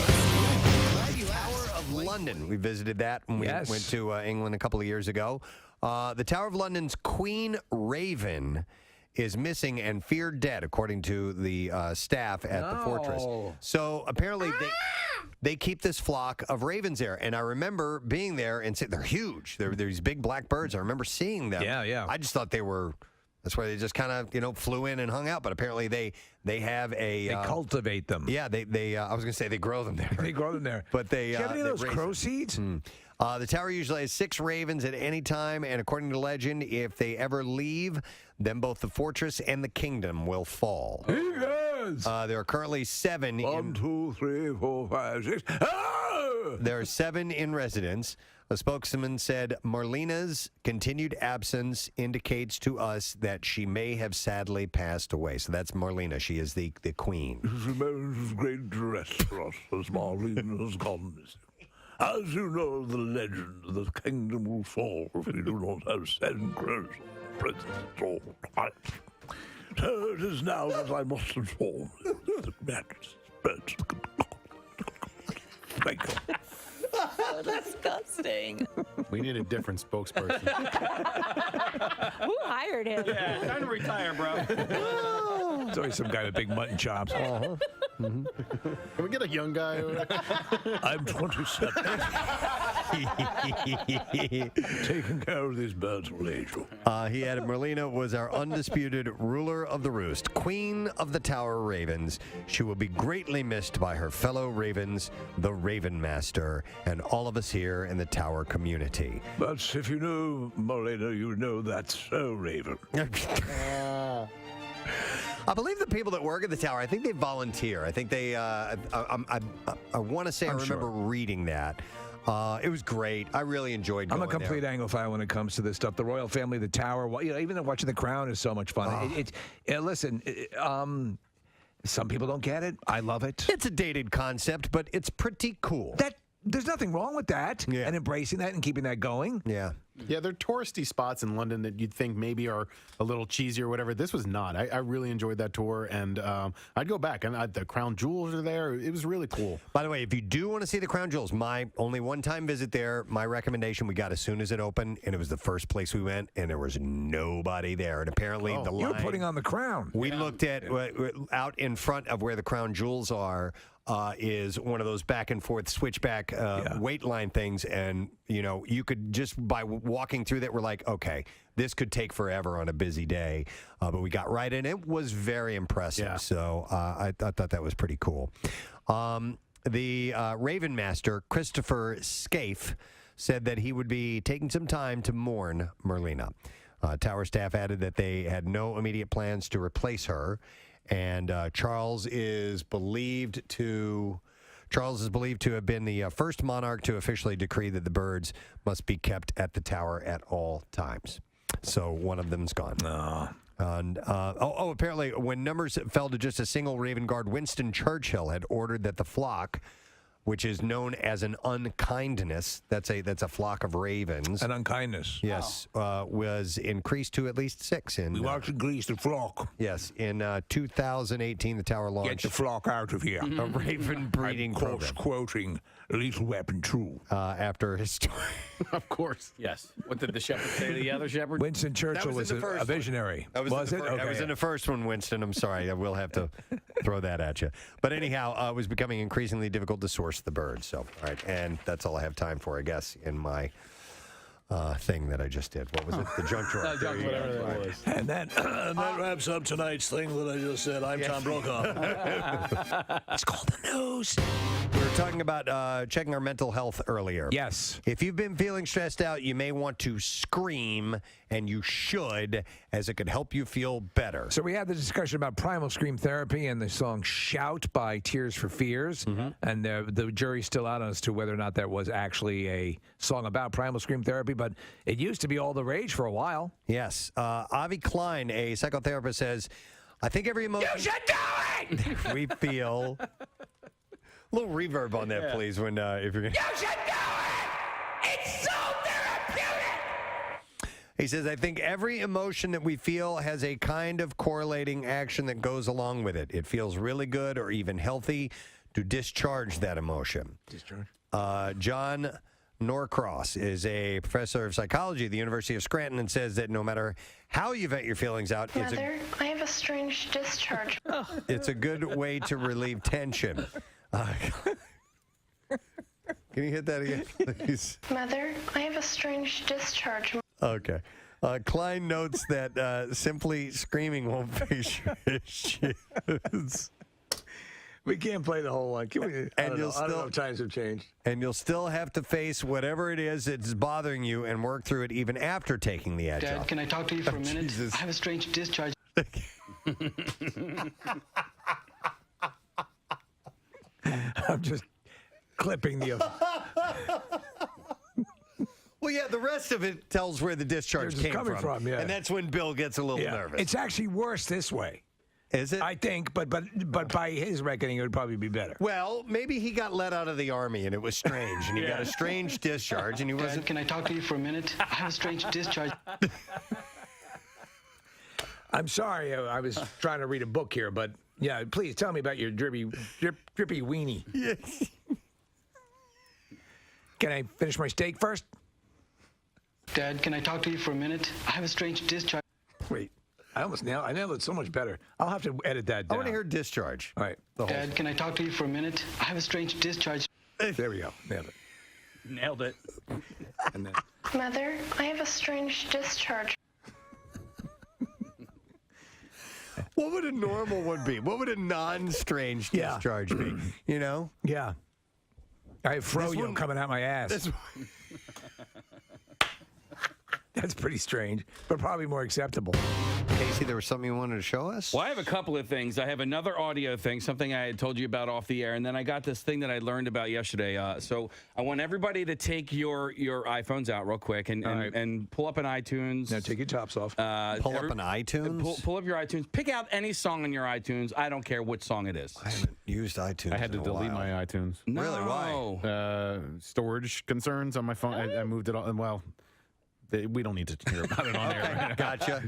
Tower of London. We visited that when we went to England a couple of years ago. The Tower of London's Queen Raven is missing and feared dead, according to the staff at the fortress. So apparently they keep this flock of ravens there. And I remember being there and they're huge. They're these big black birds. I remember seeing them. Yeah. I just thought they were... That's why they just kind of, flew in and hung out. But apparently they have a... They cultivate them. Yeah, they I was going to say they grow them there. They grow them there. But they... Do you have any of those raise crow them. seeds? The tower usually has 6 ravens at any time, and according to legend, if they ever leave, then both the fortress and the kingdom will fall. There are currently 7 1, 2, 3, 4, 5, 6. There are 7 in residence. A spokesman said Marlena's continued absence indicates to us that she may have sadly passed away. So that's Marlena. She is the queen. It is a matter of great distress for us as Marlena has gone missing. As you know, the legend, the kingdom will fall if we do not have 7 crows on presents at all times. So it is now that I must inform the matters. Thank you. So disgusting. We need a different spokesperson. Who hired him? Yeah, time to retire, bro. It's always some guy with big mutton chops. Can we get a young guy? I'm 27. Taking care of these birds will age you. He added, Marlena was our undisputed ruler of the roost, queen of the Tower Ravens. She will be greatly missed by her fellow ravens, the Raven Master, and all of us here in the Tower community. But if you know Marlena, you know that's so Raven. I believe the people that work at the tower, I think they volunteer. I think they, I want to say I remember reading that. It was great. I really enjoyed going I'm a complete there. Anglophile when it comes to this stuff. The royal family, the tower, even watching The Crown is so much fun. Listen, some people don't get it. I love it. It's a dated concept, but it's pretty cool. There's nothing wrong with that. Yeah. And embracing that and keeping that going. Yeah. Yeah, they're touristy spots in London that you'd think maybe are a little cheesy or whatever. This was not. I really enjoyed that tour, and I'd go back. And the Crown Jewels are there. It was really cool. By the way, if you do want to see the Crown Jewels, my only one-time visit there, my recommendation we got as soon as it opened, and it was the first place we went, and there was nobody there. And apparently the line... You're putting on the crown. We looked at out in front of where the Crown Jewels are. Is one of those back and forth switchback wait line things, and you could just by walking through that, we're like, okay, this could take forever on a busy day, but we got right in. It was very impressive, so I thought that was pretty cool. The Raven Master Christopher Scaife said that he would be taking some time to mourn Marlena. Tower staff added that they had no immediate plans to replace her. And Charles is believed to have been the first monarch to officially decree that the birds must be kept at the tower at all times. So one of them's gone. And apparently when numbers fell to just a single Raven Guard, Winston Churchill had ordered that the flock which is known as an unkindness. That's a flock of ravens. An unkindness. Yes, was increased to at least 6 in. We watch and grease the flock. Yes, in 2018, the tower launched. Get the flock out of here. A raven breeding program. Quoting Lethal Weapon 2. After his story. Of course. Yes. What did the shepherd say to the other shepherd? Winston Churchill was a visionary. That was it? That was in the first one, Winston. I'm sorry. I will have to throw that at you. But anyhow, it was becoming increasingly difficult to source the birds. So, all right. And that's all I have time for, I guess, in my thing that I just did. What was it? The junk drawer. Whatever that was. And that wraps up tonight's thing that I just said. I'm Tom Brokaw. It's called the news. We were talking about checking our mental health earlier. Yes. If you've been feeling stressed out, you may want to scream, and you should, as it could help you feel better. So we had the discussion about primal scream therapy and the song Shout by Tears for Fears. And the jury's still out as to whether or not that was actually a song about primal scream therapy, but it used to be all the rage for a while. Yes. Avi Klein, a psychotherapist, says, I think every emotion... You should do it! we feel... A little reverb on that, please, when if you're going to... You should do it! It's so therapeutic! He says, I think every emotion that we feel has a kind of correlating action that goes along with it. It feels really good or even healthy to discharge that emotion. John Norcross is a professor of psychology at the University of Scranton and says that no matter how you vent your feelings out, Mother, I have a strange discharge. it's a good way to relieve tension. Can you hit that again, please? Mother, I have a strange discharge. Okay. Klein notes that simply screaming won't face your issues. We can't play the whole one. Can we? I don't know if times have changed. And you'll still have to face whatever it is that's bothering you and work through it even after taking the edge off. Can I talk to you for a minute? I have a strange discharge. I'm just clipping the... Well, yeah, the rest of it tells where the discharge came from. Yeah. And that's when Bill gets a little nervous. It's actually worse this way. Is it? I think, but by his reckoning, it would probably be better. Well, maybe he got let out of the army and it was strange, and he got a strange discharge, and he wasn't... Can I talk to you for a minute? I have a strange discharge. I'm sorry, I was trying to read a book here, but yeah, please tell me about your drippy weenie. Yes. Can I finish my steak first? Dad, can I talk to you for a minute? I have a strange discharge. Wait, I nailed it so much better. I'll have to edit that down. I want to hear discharge. All right. Dad, can I talk to you for a minute? I have a strange discharge. There we go. Nailed it. Nailed it. And then... Mother, I have a strange discharge. What would a normal one be? What would a non-strange discharge be? You know? Yeah. I have froyo coming out my ass. That's pretty strange, but probably more acceptable. Casey, there was something you wanted to show us? Well, I have a couple of things. I have another audio thing, something I had told you about off the air, and then I got this thing that I learned about yesterday. So I want everybody to take your iPhones out real quick and pull up an iTunes. Now take your tops off. Pull up an iTunes? Pull up your iTunes. Pick out any song on your iTunes. I don't care which song it is. I haven't used iTunes. I had to delete my iTunes. No. Really? Why? Storage concerns on my phone. I moved it all. Well, we don't need to hear about it on there. Right? Gotcha.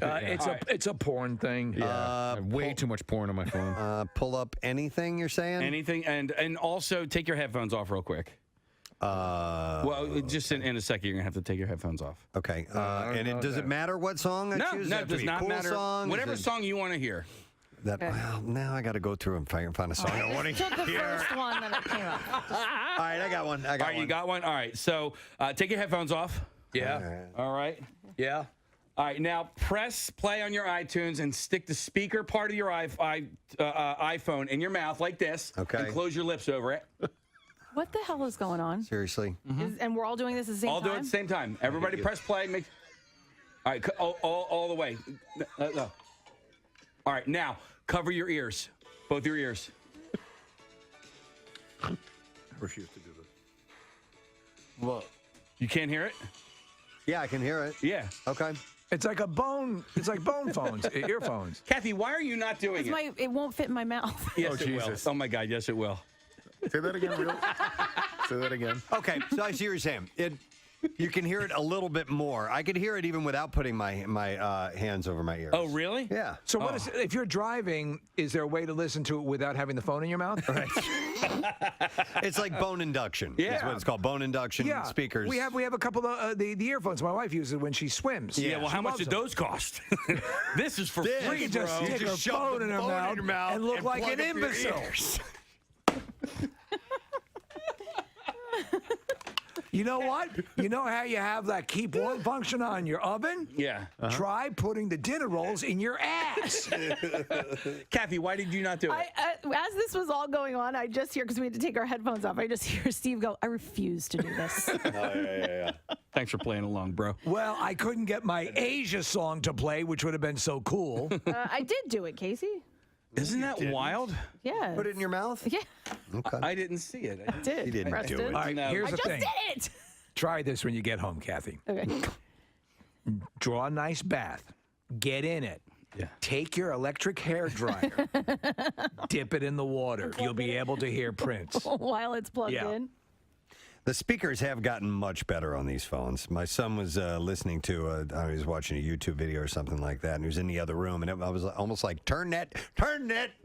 It's a porn thing. Yeah, way too much porn on my phone. Pull up anything you're saying? Anything, and also take your headphones off real quick. Well, just in a second, you're gonna have to take your headphones off. Okay. And does it matter what song I choose? No, it does not matter. Song? Whatever song you want to hear. Well, now I got to go through and find a song I want to Took the hear. first one that it came up. All right, I got one. All right, you got one. All right, so take your headphones off. Yeah. All right. Yeah. All right, now press play on your iTunes and stick the speaker part of your iPhone in your mouth like this. Okay. And close your lips over it. What the hell is going on? Seriously. And we're all doing this at the same All time? do it at the same time. Everybody press play. All right, all the way. No. All right, now cover your ears, both your ears. I refuse to do this. Well, you can't hear it? Yeah, I can hear it. Yeah. Okay. It's like bone phones, earphones. Kathy, why are you not doing it? It won't fit in my mouth. Yes, it will. Oh my God, yes, it will. Say that again, real. Say that again. Okay, so I see what you're saying. You can hear it a little bit more. I could hear it even without putting my hands over my ears. Oh, really? Yeah. So what is if you're driving? Is there a way to listen to it without having the phone in your mouth? Right. It's like bone induction. Yeah. That's what it's called. Bone induction speakers. We have a couple of the earphones my wife uses when she swims. Yeah, well, She how much loves did them. those cost? This is for This, free, You can just bro. stick You her just shove phone the in her phone mouth, in your mouth and look and like plug an up your imbecile. ears. You know what? You know how you have that keep warm function on your oven? Yeah. Try putting the dinner rolls in your ass. Kathy, why did you not do it? As this was all going on, I just hear, because we had to take our headphones off, I just hear Steve go, I refuse to do this. Yeah. Thanks for playing along, bro. Well, I couldn't get my Asia song to play, which would have been so cool. I did do it, Casey. Isn't that wild? Yeah. Put it in your mouth? Yeah. Okay. I didn't see it. I did. He didn't Preston. do it. All right, here's I the just thing. did it. Try this when you get home, Kathy. Okay. Draw a nice bath. Get in it. Yeah. Take your electric hair dryer. Dip it in the water. You'll be able to hear Prince. While it's plugged in. The speakers have gotten much better on these phones. My son was listening to, he was watching a YouTube video or something like that, and he was in the other room, and I was almost like, turn that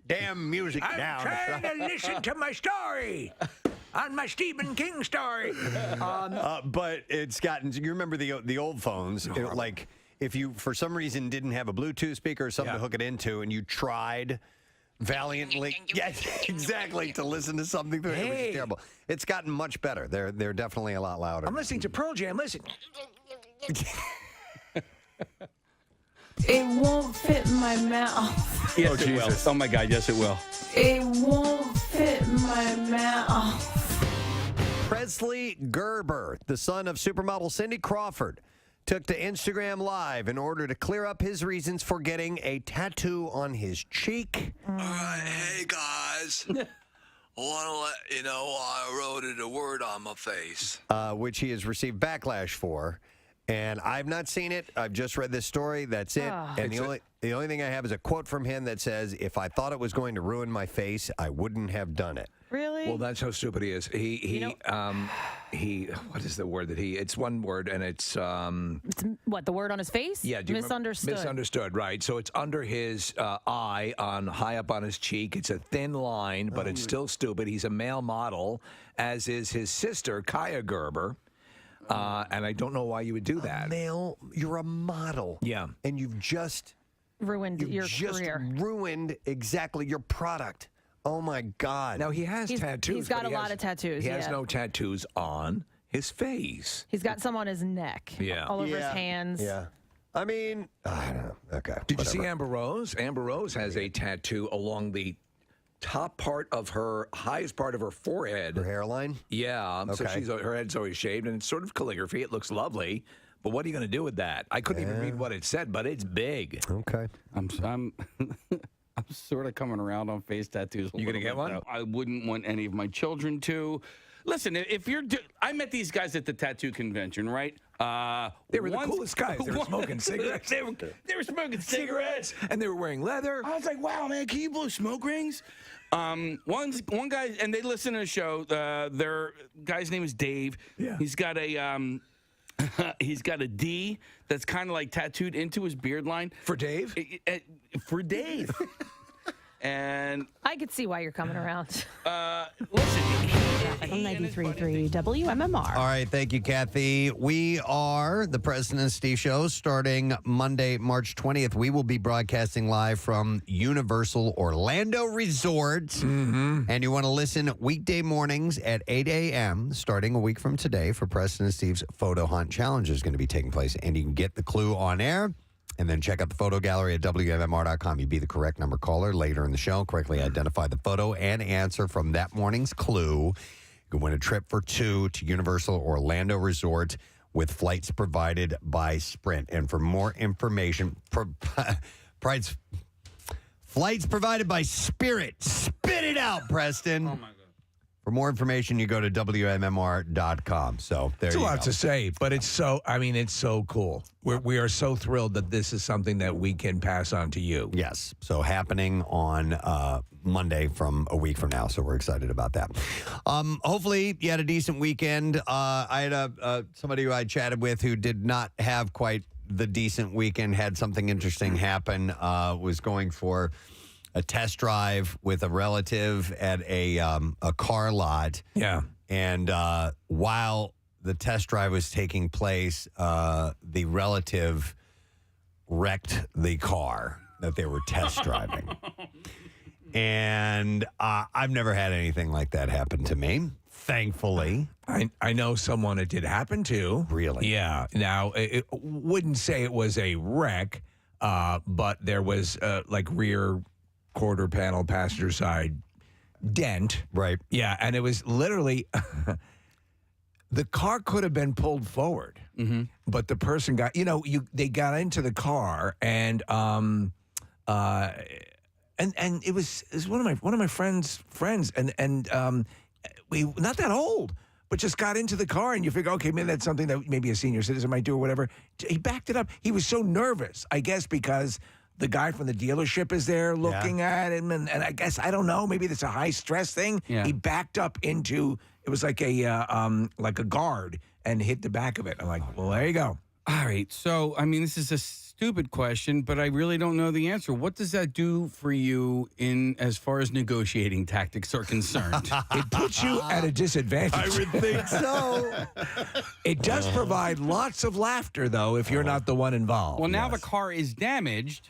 damn music down. I'm trying to listen to my story on my Stephen King story. But it's gotten, you remember the old phones, like if you, for some reason, didn't have a Bluetooth speaker or something to hook it into, and you tried valiantly, yes, exactly, to listen to something through it, it was terrible. It's gotten much better. They're definitely a lot louder. I'm listening to Pearl Jam. Listen. It won't fit my mouth. Yes, it will. Oh, my God, yes, it will. It won't fit my mouth. Presley Gerber, the son of supermodel Cindy Crawford, took to Instagram Live in order to clear up his reasons for getting a tattoo on his cheek. All right, hey guys. I want to let you know I wrote it a word on my face. Which he has received backlash for. And I've not seen it. I've just read this story. That's it. And the only thing I have is a quote from him that says, if I thought it was going to ruin my face, I wouldn't have done it. Really? Well, that's how stupid he is. He what is the word that it's one word, and it's what, the word on his face? Yeah, do you remember? Misunderstood. Misunderstood, right. So it's under his eye, high up on his cheek. It's a thin line, but it's still stupid. He's a male model, as is his sister, Kaya Gerber. And I don't know why you would do that. Male, you're a model. Yeah. And you've just ruined your career. Ruined exactly your product. Oh, my God. Now, he has tattoos. He's got a lot of tattoos. He has no tattoos on his face. He's got some on his neck. Yeah. All over his hands. Yeah. I mean, I don't know. Okay. Did you see Amber Rose? Amber Rose has a tattoo along the top part of her, highest part of her forehead. Her hairline? Yeah. Okay. So her head's always shaved, and it's sort of calligraphy. It looks lovely. But what are you going to do with that? I couldn't even read what it said, but it's big. Okay. I'm sort of coming around on face tattoos. You gonna get one? Though. I wouldn't want any of my children to. Listen, if you're, I met these guys at the tattoo convention, right? They were the coolest guys. They were smoking cigarettes. they were smoking cigarettes, and they were wearing leather. I was like, wow, man, can you blow smoke rings? One guy, and they listen to the show. Their guy's name is Dave. Yeah. He's got a he's got a D that's kind of like tattooed into his beard line. For Dave? For Dave. And I could see why you're coming around. Listen. On 93.3 WMMR. All right, thank you, Kathy. We are the Preston and Steve Show starting Monday, March 20th. We will be broadcasting live from Universal Orlando Resort. Mm-hmm. And you want to listen weekday mornings at 8 a.m. starting a week from today for Preston and Steve's Photo Hunt Challenge is going to be taking place. And you can get the clue on air. And then check out the photo gallery at WMMR.com. You be the correct number caller later in the show. Correctly identify the photo and answer from that morning's clue. You can win a trip for two to Universal Orlando Resort with flights provided by Sprint. And for more information, flights provided by Spirit. Spit it out, Preston. Oh, my God. For more information, you go to WMMR.com. So there It's you a go. lot to say, but it's so cool. We are so thrilled that this is something that we can pass on to you. Yes. So happening on Monday from a week from now. So we're excited about that. Hopefully you had a decent weekend. I had somebody who I chatted with who did not have quite the decent weekend, had something interesting happen, was going for a test drive with a relative at a car lot. Yeah. And while the test drive was taking place, the relative wrecked the car that they were test driving. And I've never had anything like that happen to me, thankfully. I know someone it did happen to. Really? Yeah. Now, it wouldn't say it was a wreck, but there was like rear quarter panel passenger side dent. Right. Yeah, and it was literally the car could have been pulled forward, but the person got they got into the car and it was one of my friends and we not that old. But just got into the car, and you figure, okay, maybe that's something that maybe a senior citizen might do or whatever. He backed it up. He was so nervous, I guess, because the guy from the dealership is there looking at him, and I guess, I don't know, maybe that's a high-stress thing. Yeah. He backed up into, it was like a guard, and hit the back of it. I'm like, well, there you go. All right. So, I mean, this is a stupid question, but I really don't know the answer. What does that do for you in as far as negotiating tactics are concerned? It puts you at a disadvantage. I would think so. It does provide lots of laughter, though, if you're not the one involved. Well, now the car is damaged,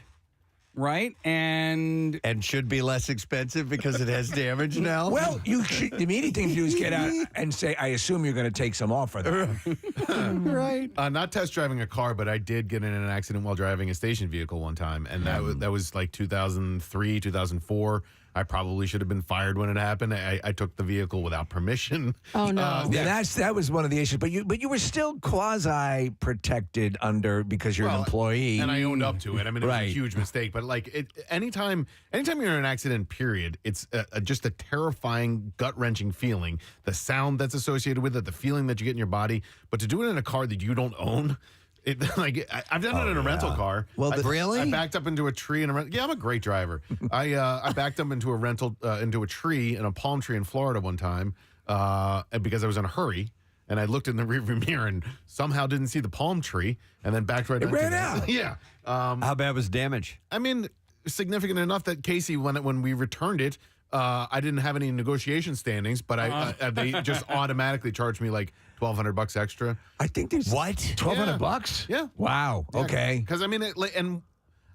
right? And should be less expensive because it has damage now. Well, the immediate thing to do is get out and say, I assume you're going to take some off for that. Right. Not test driving a car, but I did get in an accident while driving a station vehicle one time, and that was like 2003, 2004. I probably should have been fired when it happened. I took the vehicle without permission. Oh no! That was one of the issues. But you were still quasi protected because you're an employee, and I owned up to it. I mean, it was Right. a huge mistake. But like, anytime you're in an accident, period, it's just a terrifying, gut wrenching feeling. The sound that's associated with it, the feeling that you get in your body. But to do it in a car that you don't own. I've done it in a rental car. Well, really? I backed up into a tree in a rental. Yeah, I'm a great driver. I backed up into a tree in a palm tree in Florida one time because I was in a hurry, and I looked in the rearview mirror and somehow didn't see the palm tree, and then backed right. It ran out. Yeah. How bad was damage? I mean, significant enough that Casey, when we returned it, I didn't have any negotiation standings, but they just automatically charged me like $1,200 extra. I think there's what $1,200. Yeah. Wow. Yeah, Okay. Because I mean, and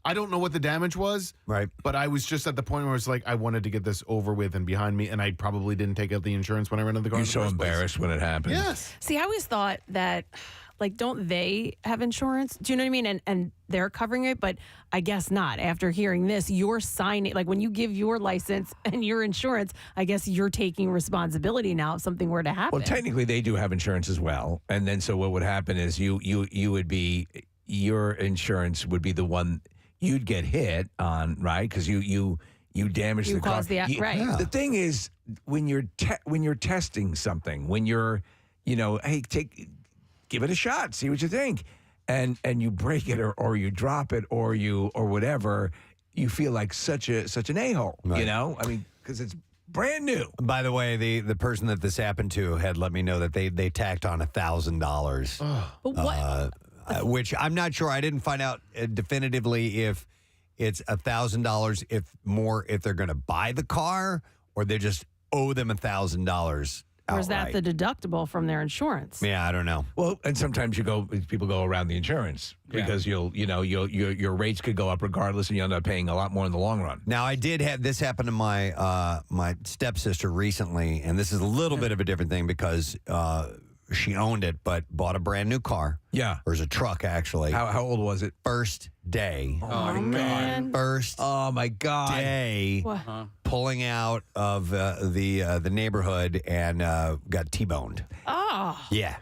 I don't know what the damage was, right? But I was just at the point where it's like I wanted to get this over with and behind me, and I probably didn't take out the insurance when I rented the car. You're so embarrassed when it happens. Yes. See, I always thought that, like, don't they have insurance? Do you know what I mean? And they're covering it, but I guess not. After hearing this, you're signing, like when you give your license and your insurance, I guess you're taking responsibility now if something were to happen. Well, technically, they do have insurance as well, and then so what would happen is you would be, your insurance would be the one you'd get hit on, right? Because you damaged You the car. caused the right. Yeah. The thing is, when you're testing something, when you're, hey, give it a shot, see what you think, and you break it or you drop it or whatever, you feel like such an a-hole, Right. I mean, because it's brand new. By the way, the person that this happened to had let me know that they tacked on $1,000. But what? Which I'm not sure. I didn't find out definitively if it's $1,000 if they're going to buy the car or they just owe them $1,000. Or is that the deductible from their insurance? Yeah, I don't know. Well, and sometimes people go around the insurance because your rates could go up regardless, and you end up paying a lot more in the long run. Now, I did have this happen to my my stepsister recently, and this is a little bit of a different thing because she owned it, but bought a brand new car. Yeah, or it was a truck actually. How old was it? First day. Oh man! First. Oh my God! Day. Pulling out of the neighborhood and got T-boned. Oh. Yeah.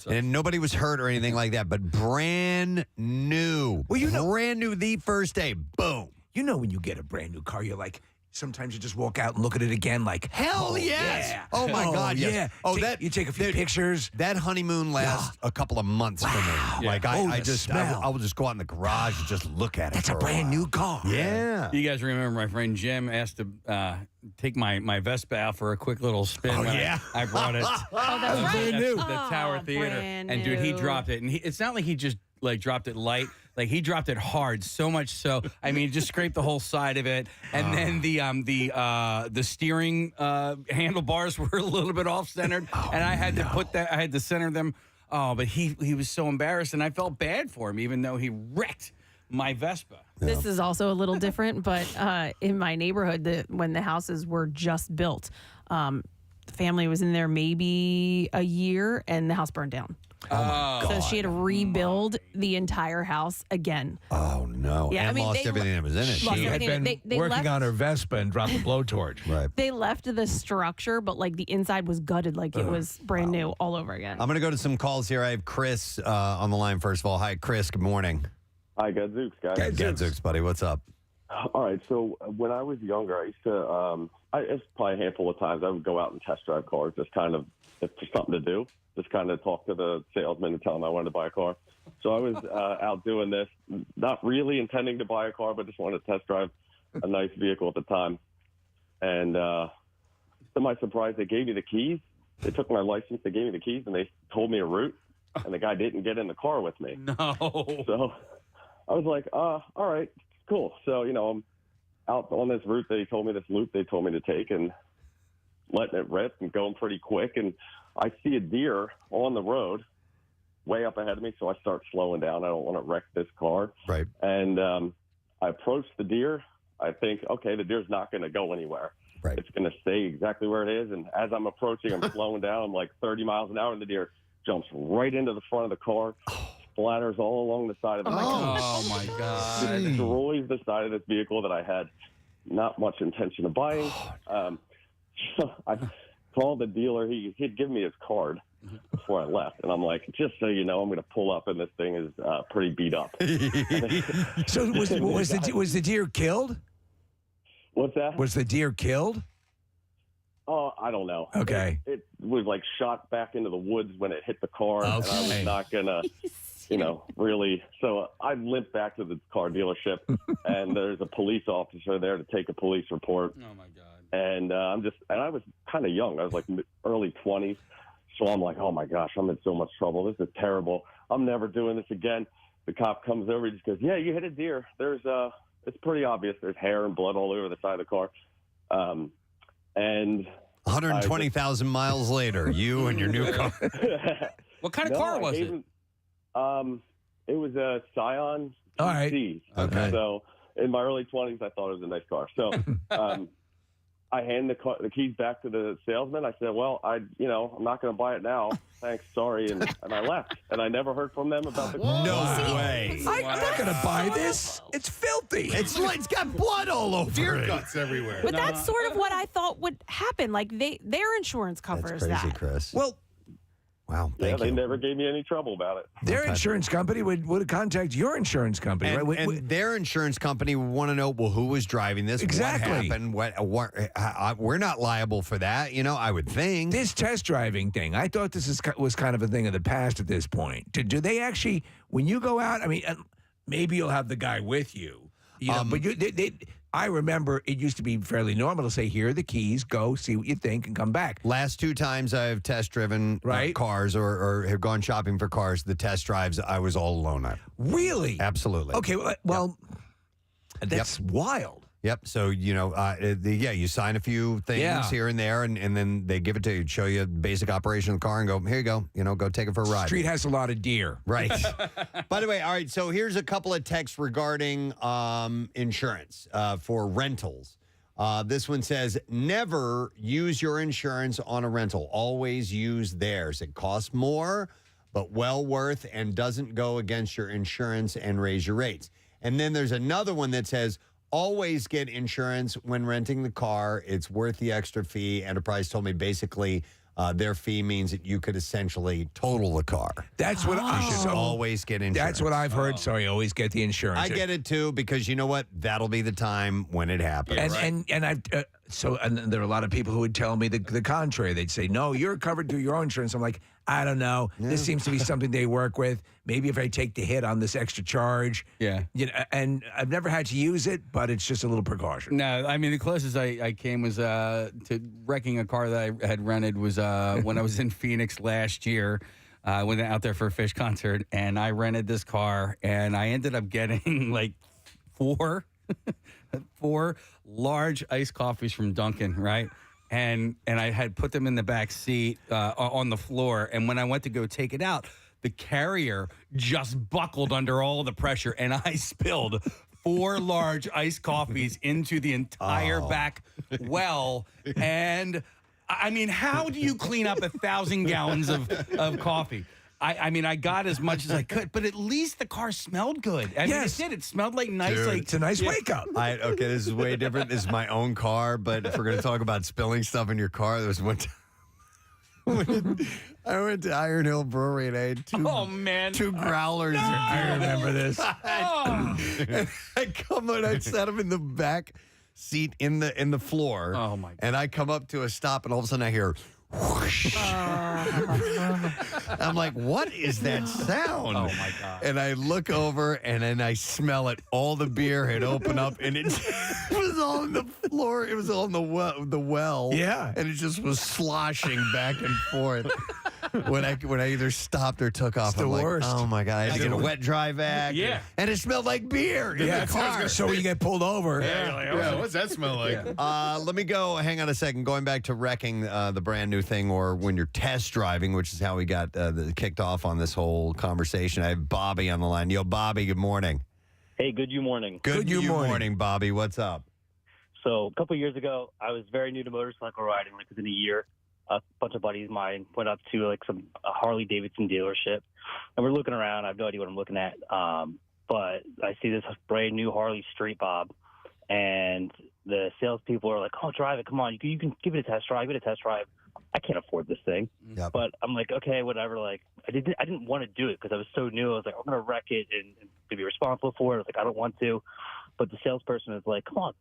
And nobody was hurt or anything like that, but brand new. Well, brand new the first day. Boom. When you get a brand new car, you're like, sometimes you just walk out and look at it again like, Hell yes. yeah. Oh, my God, yes. Yeah. Oh, that you take a few pictures. That honeymoon lasts a couple of months for me. Like, I will just go out in the garage and just look at it. That's a brand new car. Yeah. You guys remember my friend Jim asked to take my Vespa out for a quick little spin when I brought it. Oh, that's right. That's new. the Tower Theater. brand And dude, he new. dropped it. And it's not like he just like dropped it light. Like he dropped it hard, so much so. I mean, just scraped the whole side of it. And then the steering handlebars were a little bit off centered, and I had to center them. Oh, but he was so embarrassed, and I felt bad for him, even though he wrecked my Vespa. This is also a little different, but in my neighborhood, when the houses were just built, the family was in there maybe a year, and the house burned down. So she had to rebuild the entire house again. Oh, no. Yeah, and I mean, lost they everything that was in it. She had been They working left- on her Vespa and dropped the blowtorch. Right. They left the structure, but like the inside was gutted, like it was brand new all over again. I'm going to go to some calls here. I have Chris on the line, first of all. Hi, Chris. Good morning. Hi, Gadzooks, guys. Gadzooks, buddy. What's up? All right, so when I was younger, I used to, it's probably a handful of times, I would go out and test drive cars, just kind of, for something to do, just kind of talk to the salesman and tell him I wanted to buy a car. So I was out doing this, not really intending to buy a car, but just wanted to test drive a nice vehicle at the time. And to my surprise, they gave me the keys. They took my license, they gave me the keys, and they told me a route, and the guy didn't get in the car with me. No. So I was like, all right, cool. So, I'm out on this route. They told me this loop they told me to take and letting it rip and going pretty quick. And I see a deer on the road way up ahead of me. So I start slowing down. I don't want to wreck this car. Right. And I approach the deer. I think, okay, the deer's not going to go anywhere. Right. It's going to stay exactly where it is. And as I'm approaching, I'm slowing down. I'm like 30 miles an hour, and the deer jumps right into the front of the car. Splatters all along the side of the car. Oh my God. Destroys the side of this vehicle that I had not much intention of buying. So I called the dealer. He'd given me his card before I left. And I'm like, just so you know, I'm going to pull up and this thing is pretty beat up. So was the deer killed? What's that? Was the deer killed? Oh, I don't know. Okay. It was like shot back into the woods when it hit the car. And I was not going to... really. So I limped back to the car dealership, and there's a police officer there to take a police report. Oh my God. And I was kind of young. I was like early 20s. So I'm like, oh my gosh, I'm in so much trouble. This is terrible. I'm never doing this again. The cop comes over. He just goes, yeah, you hit a deer. It's pretty obvious. There's hair and blood all over the side of the car. And 120,000 miles later, you and your new car. What kind of car was it? It was a Scion GC. All right. Okay. So in my early 20s, I thought it was a nice car. So I hand the keys back to the salesman. I said, well, I'm not going to buy it now. Thanks, sorry. And I left. And I never heard from them about the car. No way. I'm not going to buy this. It's filthy. It's got blood all over Deer it. guts everywhere. But that's sort of what I thought would happen. Like their insurance covers That's crazy, that. Chris. Well, wow. Yeah, Thank they you. never gave me any trouble about it. their insurance company would contact your insurance company, And, right? and their insurance company would want to know, well, who was driving this? Exactly. What happened? We're not liable for that, I would think. This test driving thing, I thought this was kind of a thing of the past at this point. Do they actually, when you go out, I mean, maybe you'll have the guy with you, but I remember it used to be fairly normal to say, here are the keys, go see what you think and come back. Last two times I've test driven cars or have gone shopping for cars, the test drives, I was all alone on. Really? Absolutely. Okay, well, that's wild. Yep. So, you sign a few things here and there, and then they give it to you, show you basic operation of the car, and go, here you go, go take it for a ride. Street has a lot of deer. Right. By the way, all right, so here's a couple of texts regarding insurance for rentals. This one says, never use your insurance on a rental. Always use theirs. It costs more, but well worth and doesn't go against your insurance and raise your rates. And then there's another one that says, always get insurance when renting the car. It's worth the extra fee. Enterprise told me basically their fee means that you could essentially total the car. That's what You should always get insurance. That's what I've heard. So you always get the insurance. I get it too because you know what? That'll be the time when it happens. And I've and there are a lot of people who would tell me the contrary. They'd say, "No, you're covered through your own insurance." I'm like, I don't know. This seems to be something they work with. Maybe if I take the hit on this extra charge. Yeah. You know, and I've never had to use it, but it's just a little precaution. No, I mean, the closest I came was to wrecking a car that I had rented was when I was in Phoenix last year. I went out there for a Fish concert, and I rented this car, and I ended up getting like four large iced coffees from Dunkin', right? And I had put them in the back seat on the floor, and when I went to go take it out, the carrier just buckled under all the pressure, and I spilled 4 large iced coffees into the entire back well. And I mean, how do you clean up 1,000 gallons of coffee? I mean, I got as much as I could, but at least the car smelled good. I mean, it did. It smelled like nice. Dude, like it's a nice wake up. Okay, this is way different. This is my own car, but if we're going to talk about spilling stuff in your car, there was one time I went to Iron Hill Brewery and I had two growlers. I remember this. And I come and I sat him in the back seat in the floor. Oh my God. And I come up to a stop and all of a sudden I hear whoosh. I'm like, what is that sound? Oh my God. And I look over and then I smell it. All the beer had opened up and it was all on the floor. It was all in the well. Yeah. And it just was sloshing back and forth. When I either stopped or took off, It's the I'm like, worst. oh my God, I had to get a wet dry vac. Yeah. And it smelled like beer in the car. So you get pulled over. Yeah, what's that smell like? Let me go. Hang on a second. Going back to wrecking the brand new thing, or when you're test driving, which is how we got kicked off on this whole conversation. I have Bobby on the line. Yo, Bobby. Good morning. Hey, good you morning. Good you morning, Bobby. What's up? So a couple of years ago, I was very new to motorcycle riding. Like within a year, a bunch of buddies of mine went up to like a Harley Davidson dealership, and we're looking around. I have no idea what I'm looking at, but I see this brand new Harley Street Bob, and the salespeople are like, "Oh, drive it! Come on, you can give it a test drive. Give it a test drive." I can't afford this thing, but I'm like, okay, whatever. Like, I didn't want to do it because I was so new. I was like, I'm gonna wreck it and be responsible for it. I was like, I don't want to, but the salesperson is like, come on,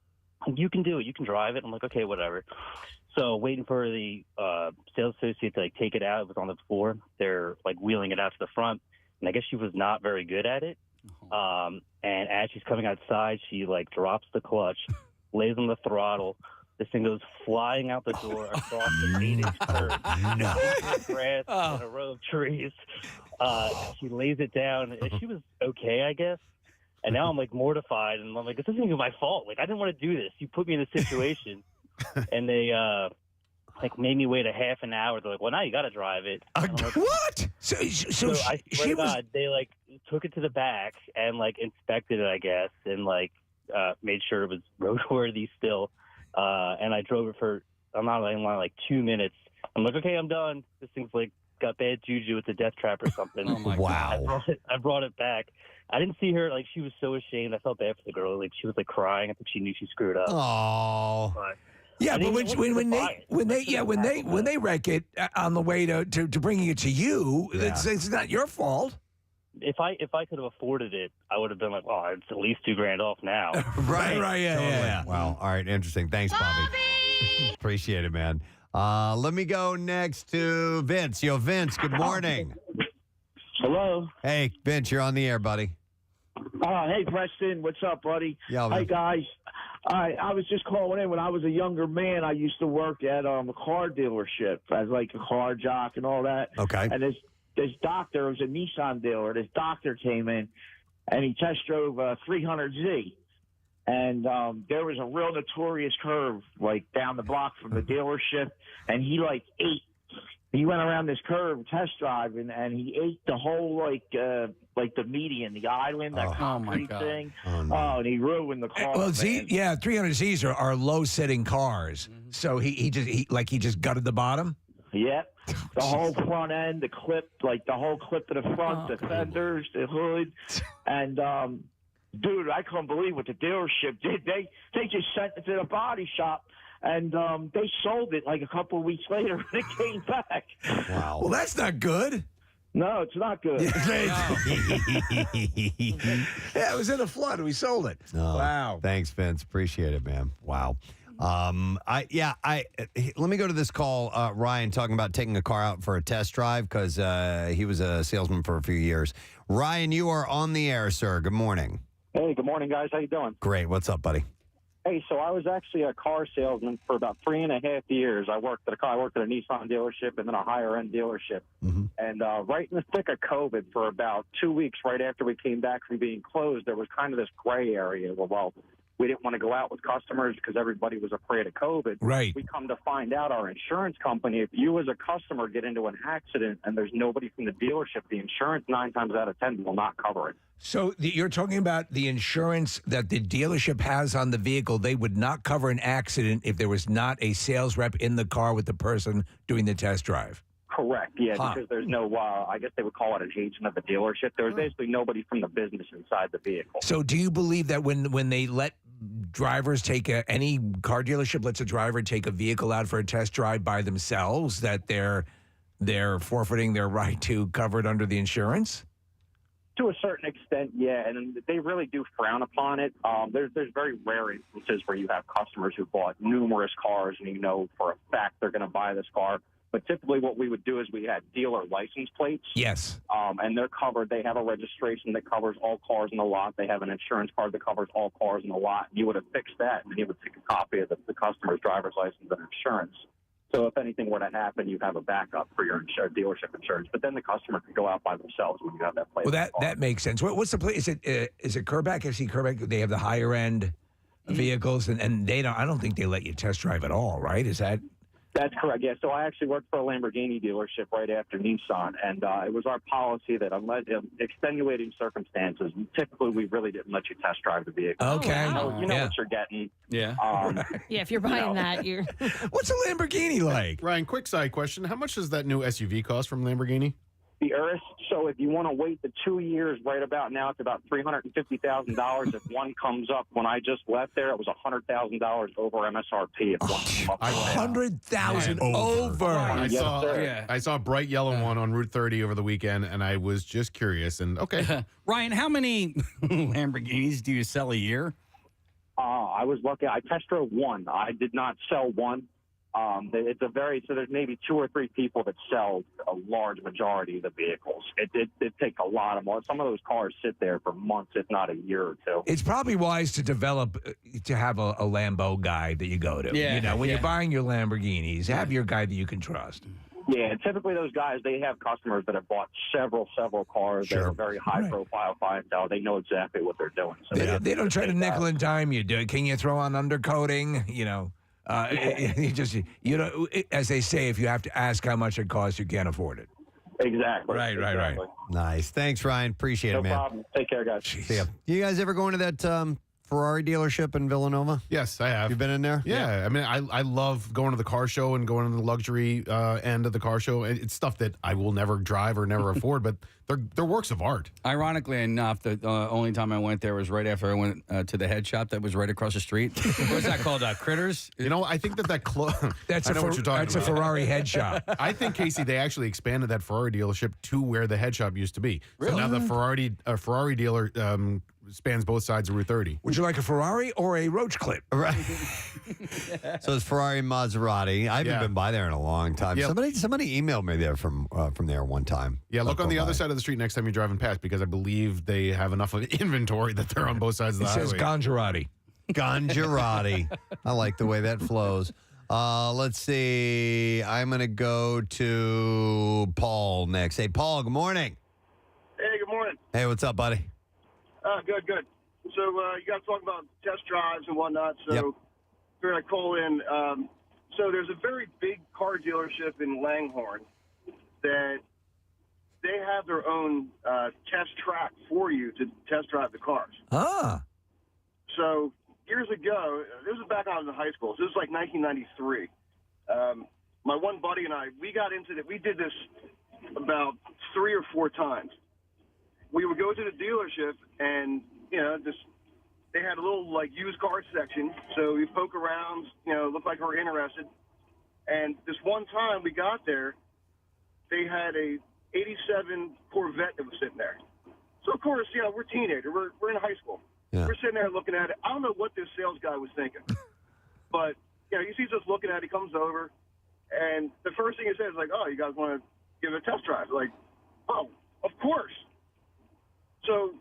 you can do it. You can drive it. I'm like, okay, whatever. So waiting for the sales associate to like take it out. It was on the floor. They're like wheeling it out to the front, and I guess she was not very good at it. And as she's coming outside, she like drops the clutch, lays on the throttle. This thing goes flying out the door across the 8-inch curb. No. Grass and a row of trees. She lays it down, and she was okay, I guess. And now I'm like mortified, and I'm like, this isn't even my fault. Like, I didn't want to do this. You put me in this situation, and they like made me wait a half an hour. They're like, well, now you got to drive it. What? So I swear to God, they like took it to the back and like inspected it, I guess, and like made sure it was roadworthy still. And I drove it for, I'm not lying, like 2 minutes. I'm like, okay, I'm done. This thing's like got bad juju. It's a death trap or something. Oh my Wow. I brought it back. I didn't see her. Like, she was so ashamed. I felt bad for the girl. Like, she was like crying. I think she knew she screwed up. Oh. Yeah, but when they wreck it on the way to bringing it to you, it's not your fault. If I could have afforded it, I would have been like, oh, it's at least $2,000 off now. Right, yeah. Wow. All right. Interesting. Thanks, Bobby. Appreciate it, man. Let me go next to Vince. Yo, Vince, good morning. Hello. Hey, Vince, you're on the air, buddy. Hey, Preston. What's up, buddy? Yeah, hey, guys. I was just calling in. When I was a younger man, I used to work at a car dealership as like a car jock and all that. Okay. And this doctor, it was a Nissan dealer. This doctor came in, and he test drove a 300Z. And there was a real notorious curve, like, down the block from the dealership, and he, like, he went around this curve test driving, and he ate the whole, like the median, the island, that concrete thing. Oh, and he ruined the car. Well, 300Zs are low-sitting cars, so he just gutted the bottom? Yep. The whole front end, the clip, like the whole clip of the front, the fenders, the hood. And, dude, I couldn't believe what the dealership did. They just sent it to the body shop, And they sold it like a couple of weeks later when it came back. Wow. Well, that's not good. No, it's not good. Yeah, it was in a flood. We sold it. Oh, Wow. Thanks, Vince. Appreciate it, man. Wow. Let me go to this call. Ryan talking about taking a car out for a test drive because he was a salesman for a few years. Ryan, you are on the air, sir. Good morning. Hey, good morning, guys. How you doing? Great. What's up, buddy? Hey, so I was actually a car salesman for about 3.5 years. I worked at a Nissan dealership and then a higher end dealership. And right in the thick of COVID, for about 2 weeks, right after we came back from being closed, there was kind of this gray area where, well, we didn't want to go out with customers because everybody was afraid of COVID. Right. We come to find out our insurance company, if you as a customer get into an accident and there's nobody from the dealership, the insurance 9 times out of 10 will not cover it. So you're talking about the insurance that the dealership has on the vehicle. They would not cover an accident if there was not a sales rep in the car with the person doing the test drive. Correct, yeah, because there's no, I guess they would call it an agent of the dealership. There was basically nobody from the business inside the vehicle. So do you believe that when they let drivers take any car dealership lets a driver take a vehicle out for a test drive by themselves, that they're forfeiting their right to cover it under the insurance? To a certain extent, yeah, and they really do frown upon it. There's very rare instances where you have customers who bought numerous cars and you know for a fact they're going to buy this car. But typically what we would do is we had dealer license plates. Yes. And they're covered. They have a registration that covers all cars in the lot. They have an insurance card that covers all cars in the lot. You would have fixed that, and then you would take a copy of the customer's driver's license and insurance. So if anything were to happen, you have a backup for your dealership insurance. But then the customer can go out by themselves when you have that plate. Well, that makes sense. What's the place? Is it Kerbeck? FC Kerbeck? They have the higher end vehicles, and they don't. I don't think they let you test drive at all, right? Is that? That's correct, yeah. So I actually worked for a Lamborghini dealership right after Nissan, and it was our policy that unless extenuating circumstances, typically we really didn't let you test drive the vehicle. Okay. You know what you're getting. Yeah. Yeah, if you're buying that, you're. What's a Lamborghini like? Ryan, quick side question. How much does that new SUV cost from Lamborghini? The Urus. So if you want to wait the 2 years, right about now, it's about $350,000. If one comes up, when I just left there, it was $100,000 over MSRP. If one came up, $100,000 over. I saw a bright yellow one on Route 30 over the weekend, and I was just curious. And okay, Ryan, how many Lamborghinis do you sell a year? I was lucky. I test drove one. I did not sell one. It's so there's maybe 2 or 3 people that sell a large majority of the vehicles. It takes a lot of months. Some of those cars sit there for months, if not a year or two. It's probably wise to have a Lambo guy that you go to. Yeah, when you're buying your Lamborghinis, have your guy that you can trust. Yeah, and typically those guys, they have customers that have bought several cars. Sure. They're a very high-profile clientele. They know exactly what they're doing. So They don't try to nickel and dime you. Can you throw on undercoating? As they say, if you have to ask how much it costs, you can't afford it. Exactly. Right. Nice. Thanks, Ryan. Appreciate it, man. No problem. Take care, guys. See ya. You guys ever go into that Ferrari dealership in Villanova? Yes, I have. You've been in there? Yeah. I mean, I love going to the car show and going to the luxury end of the car show. It's stuff that I will never drive or never afford, but they're works of art. Ironically enough, the only time I went there was right after I went to the head shop that was right across the street. What was that called? Critters? You know, I think that That's I know what you're talking that's about. a Ferrari head shop. I think, Casey, they actually expanded that Ferrari dealership to where the head shop used to be. Really? So now the Ferrari dealer spans both sides of Route 30. Would you like a Ferrari or a roach clip? Right. So it's Ferrari and Maserati. I haven't been by there in a long time. Yeah. Somebody emailed me there from there one time. Yeah, look on the other by. side of the street next time you're driving past, because I believe they have enough of inventory that they're on both sides of the It says highway. Ganjarati. Ganjarati. I like the way that flows. Let's see. I'm going to go to Paul next. Hey, Paul, good morning. Hey, good morning. Hey, what's up, buddy? Good. So you guys talking about test drives and whatnot. So here I call in. So there's a very big car dealership in Langhorne that they have their own test track for you to test drive the cars. So years ago, this was back when I was in high school. So this was like 1993. My one buddy and I, we got into it. We did this about 3 or 4 times. We would go to the dealership and, just they had a little like used car section. So we poke around, looked like we were interested. And this one time we got there, they had a 87 Corvette that was sitting there. So of course, we're teenagers. We're in high school. Yeah. We're sitting there looking at it. I don't know what this sales guy was thinking, but he sees us looking at it. He comes over, and the first thing he says is like, "Oh, you guys want to give it a test drive?" Like, "Oh, of course." So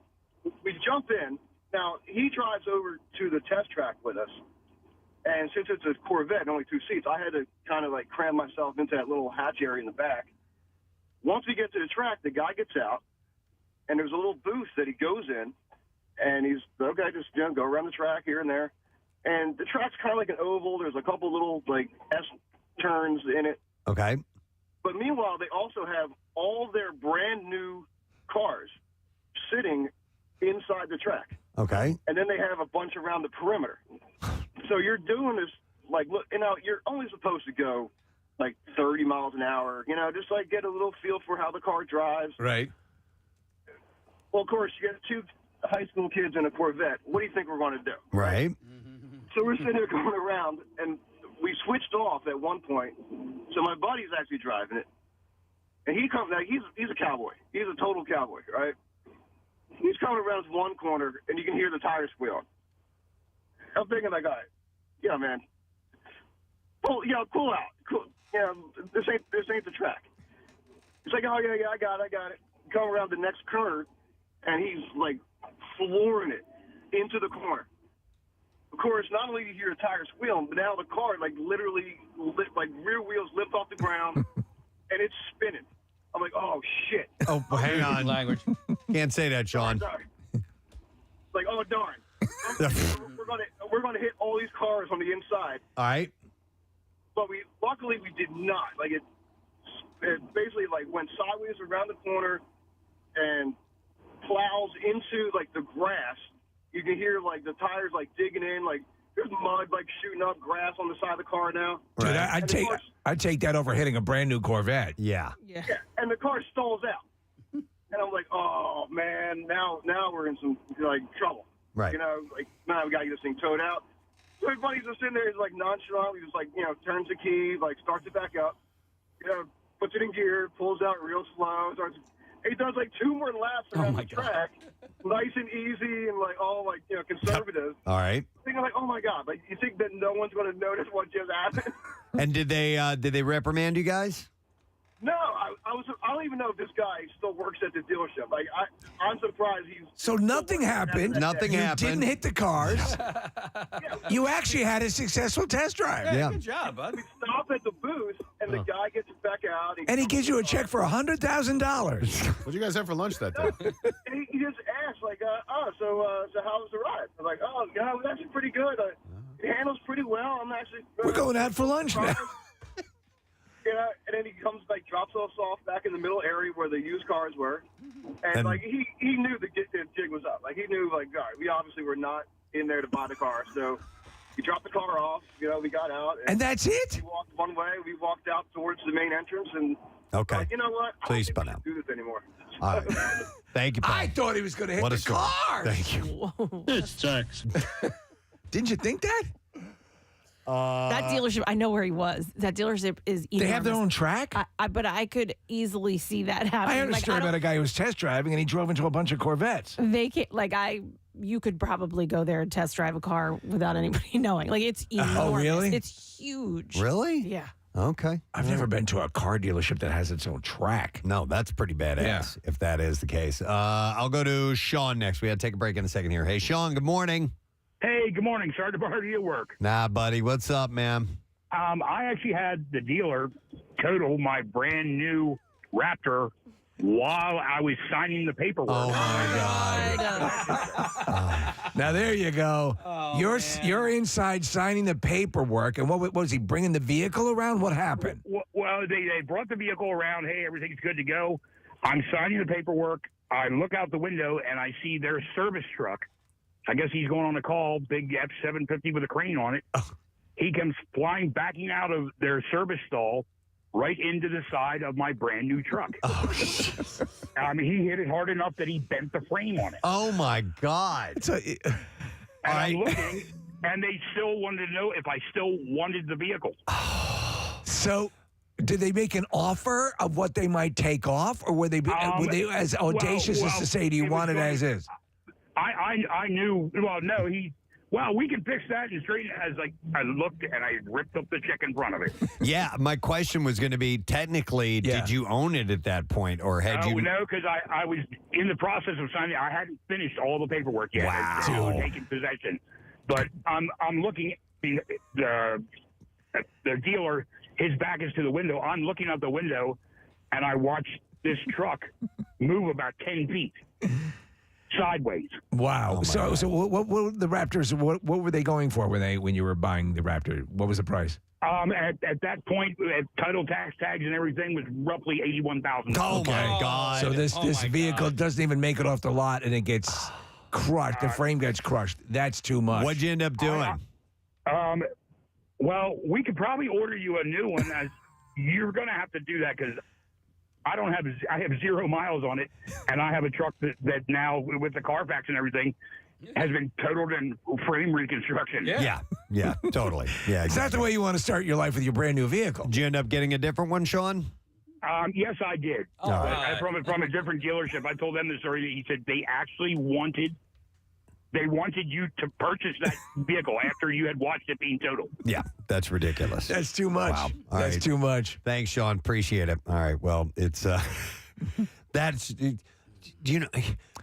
we jump in. Now he drives over to the test track with us, and since it's a Corvette, only 2 seats, I had to kind of like cram myself into that little hatch area in the back. Once we get to the track, the guy gets out, and there's a little booth that he goes in, and he's, okay, just go around the track here and there. And the track's kind of like an oval. There's a couple little, like, S-turns in it. Okay. But meanwhile, they also have all their brand-new cars sitting inside the track. Okay. And then they have a bunch around the perimeter. So you're doing this, like, look, you're only supposed to go, like, 30 miles an hour, just, like, get a little feel for how the car drives. Right. Well, of course, you got 2 high school kids in a Corvette. What do you think we're going to do? Right. So we're sitting there going around, and we switched off at one point. So my buddy's actually driving it, and he comes. Now he's a cowboy. He's a total cowboy, right? He's coming around this one corner, and you can hear the tires squeal. I'm thinking, like, all right, yeah, man, cool out, cool. This ain't the track. He's like, oh yeah, I got it. Come around the next curve, and he's like flooring it into the corner. Of course, not only do you hear the tires squeal, but now the car literally rear wheels lift off the ground, and it's spinning. I'm like, oh shit. Oh, well, hang on. Language. Can't say that, Sean. Sorry. Like, oh darn. we're gonna hit all these cars on the inside. All right. But luckily we did not. Like it basically like went sideways around the corner and plows into like the grass. You can hear like the tires like digging in, like there's mud like shooting up, grass on the side of the car now. Dude, I'd take that over hitting a brand new Corvette. Yeah. Yeah. And the car stalls out. And I'm like, oh man, now we're in some like trouble. Right. Like now we gotta get this thing towed out. So everybody's just in there, he's like nonchalantly just like, turns the key, like starts it back up, puts it in gear, pulls out real slow, he does like 2 more laps around the track, nice and easy and like all like, conservative. All right. Thinking like, oh my God, like you think that no one's going to notice what just happened? And did they reprimand you guys? No, I don't even know if this guy still works at the dealership. Like I'm surprised he's. So nothing happened. Nothing happened. You didn't hit the cars. You actually had a successful test drive. Yeah. Good job, bud. We stop at the booth, and the guy gets back out. And he gives you a check for $100,000. What'd you guys have for lunch that day? And he just asked, like, so how was the ride? I'm like, oh, it was actually pretty good. It handles pretty well. I'm actually. We're going out for lunch now. And then he comes, like, drops us off back in the middle area where the used cars were. And like, he knew the jig was up. Like, he knew, like, all right, we obviously were not in there to buy the car. So he dropped the car off. We got out. And that's it? We walked one way. We walked out towards the main entrance. And, okay. like, you know what? So I you don't think spun we out. can do this anymore. All right. Thank you, Paul. I thought he was going to hit What the a story. car. Thank you. It sucks. Didn't you think that? That dealership, I know where he was. That dealership is enormous. They have their own track? But I could easily see that happening. I heard a story about a guy who was test driving and he drove into a bunch of Corvettes. They can't, you could probably go there and test drive a car without anybody knowing. Like, it's enormous. Oh, really? It's huge. Really? Yeah. Okay. I've never been to a car dealership that has its own track. No, that's pretty badass if that is the case. I'll go to Sean next. We got to take a break in a second here. Hey, Sean, good morning. Hey, good morning. Sorry to bother you at work. Nah, buddy. What's up, man? I actually had the dealer total my brand new Raptor while I was signing the paperwork. Oh, my God. Now, there you go. You're inside signing the paperwork. And what was he, bringing the vehicle around? What happened? Well, they brought the vehicle around. Hey, everything's good to go. I'm signing the paperwork. I look out the window, and I see their service truck. I guess he's going on a call, big F-750 with a crane on it. He comes flying, backing out of their service stall right into the side of my brand new truck. I mean, he hit it hard enough that he bent the frame on it. Oh, my God. And I'm looking, and they still wanted to know if I still wanted the vehicle. So, did they make an offer of what they might take off, or were they as audacious as to say, "Do you want it as is"? I knew. Well, no, we can fix that and straighten it. As like I looked and I ripped up the check in front of it. Yeah, my question was going to be, technically, did you own it at that point, or had you? No, because I was in the process of signing. I hadn't finished all the paperwork yet. Wow. Taking possession, but I'm looking. The dealer, his back is to the window. I'm looking out the window, and I watch this truck move about 10 feet. Sideways. Wow. So what were the Raptors? What were they going for when you were buying the Raptor? What was the price? At that point, title tags and everything was roughly $81,000. Oh my God! So this vehicle doesn't even make it off the lot, and it gets crushed. The frame gets crushed. That's too much. What'd you end up doing? Well, we could probably order you a new one. As you're going to have to do that because I have 0 miles on it, and I have a truck that now, with the Carfax and everything, has been totaled in frame reconstruction. Yeah, totally. Yeah, Is that the way you want to start your life with your brand new vehicle? Did you end up getting a different one, Sean? Yes, I did. From a different dealership. I told them the story. He said they actually wanted you to purchase that vehicle after you had watched it being totaled. Yeah, that's ridiculous. That's too much. Wow. That's too much. Thanks, Sean. Appreciate it. All right. Well, it's do you know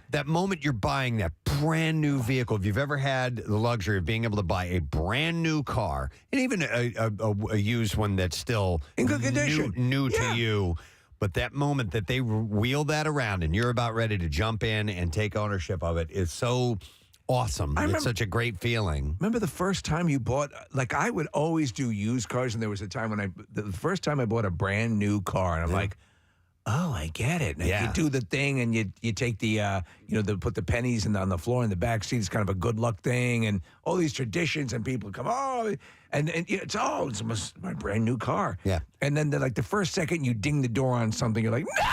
that moment you're buying that brand new vehicle? If you've ever had the luxury of being able to buy a brand new car, and even a used one that's still in good condition, new to you. But that moment that they wheel that around and you're about ready to jump in and take ownership of it is so awesome. It's such a great feeling. Remember the first time you bought, like I would always do used cars, and there was a time when the first time I bought a brand new car, and I'm like, oh, I get it. And you do the thing, and you take the, put the pennies on the floor in the back seat. It's kind of a good luck thing, and all these traditions, and people come, and it's my brand new car. Yeah. And then the first second you ding the door on something, you're like, no!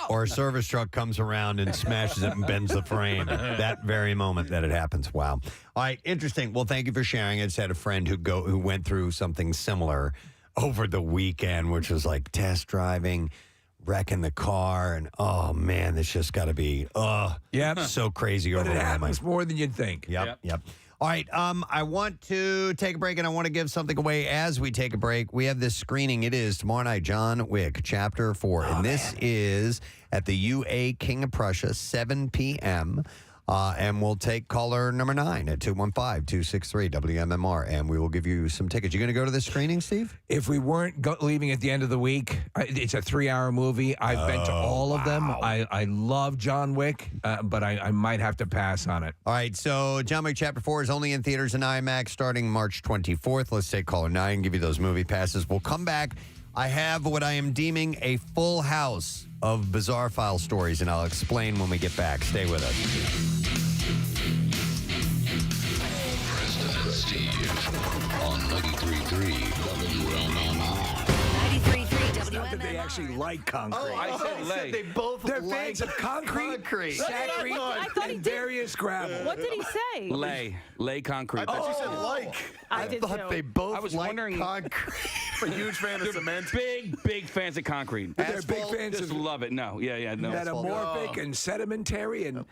Or a service truck comes around and smashes it and bends the frame. That very moment that it happens. Wow. All right, interesting. Well, thank you for sharing. I just had a friend who went through something similar over the weekend, which was like test driving, wrecking the car, and oh man, this just got to be so crazy But overwhelming. it happens more than you'd think. Yep. All right, I want to take a break, and I want to give something away as we take a break. We have this screening. It is tomorrow night, John Wick, Chapter 4, and this is at the UA King of Prussia, 7 p.m., and we'll take caller number 9 at 215-263-WMMR, and we will give you some tickets. You going to go to this screening, Steve? If we weren't leaving at the end of the week, it's a 3-hour movie. I've been to all of them. I love John Wick, but I might have to pass on it. All right, so John Wick Chapter 4 is only in theaters and IMAX starting March 24th. Let's take caller 9, give you those movie passes. We'll come back. I have what I am deeming a full house of bizarre file stories, and I'll explain when we get back. Stay with us. Preston and Steve on 93.3 WMMR. 93.3 WMMR. That they actually like concrete. I said lay. They both They're fans of concrete, sacrete, I thought he and did. various gravel. What did he say? Lay concrete. I thought you said like. I did thought too. they both I was like wondering- concrete. I'm a huge fan of cement. Big fans of concrete. They're big fans Just of love it. No. No. metamorphic and sedimentary and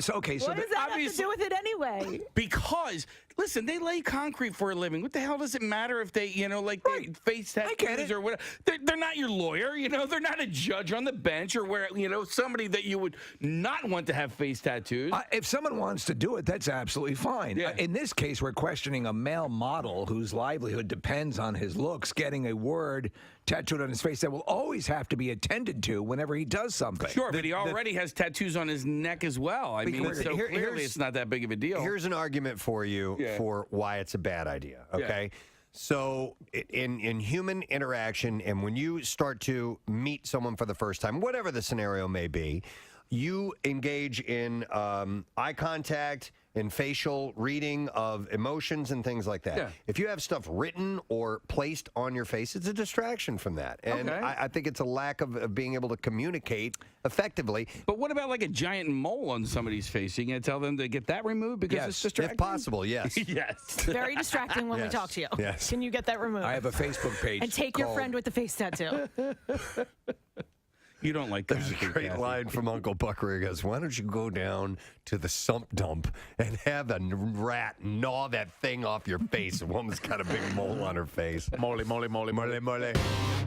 so okay. So What does that have to do with it anyway? Because listen, they lay concrete for a living. What the hell does it matter if they, they face tattoos or whatever? They're not your lawyer, They're not a judge on the bench or where, somebody that you would not want to have face tattoos. if someone wants to do it, that's absolutely fine. Yeah. In this case, we're questioning a male model whose livelihood depends on his looks getting a word tattooed on his face that will always have to be attended to whenever he does something. Sure, but he already has tattoos on his neck as well. I mean, so here's- clearly it's not that big of a deal. Here's an argument for you for why it's a bad idea, okay? So in human interaction, and when you start to meet someone for the first time, whatever the scenario may be, you engage in eye contact, in facial reading of emotions and things like that. Yeah. If you have stuff written or placed on your face, it's a distraction from that. And Okay. I think it's a lack of being able to communicate effectively. But what about like a giant mole on somebody's face? You gonna tell them to get that removed because it's distracting? If possible, yes. Yes. Very distracting when we Yes. talk to you. Yes. Can you get that removed? I have a Facebook page. And take your called- friend with the face tattoo. You don't like There's a Kathy, great Kathy. line from Uncle Buck where he goes, why don't you go down to the sump dump and have a rat gnaw that thing off your face? The woman's got a big mole on her face. Mole. Mole.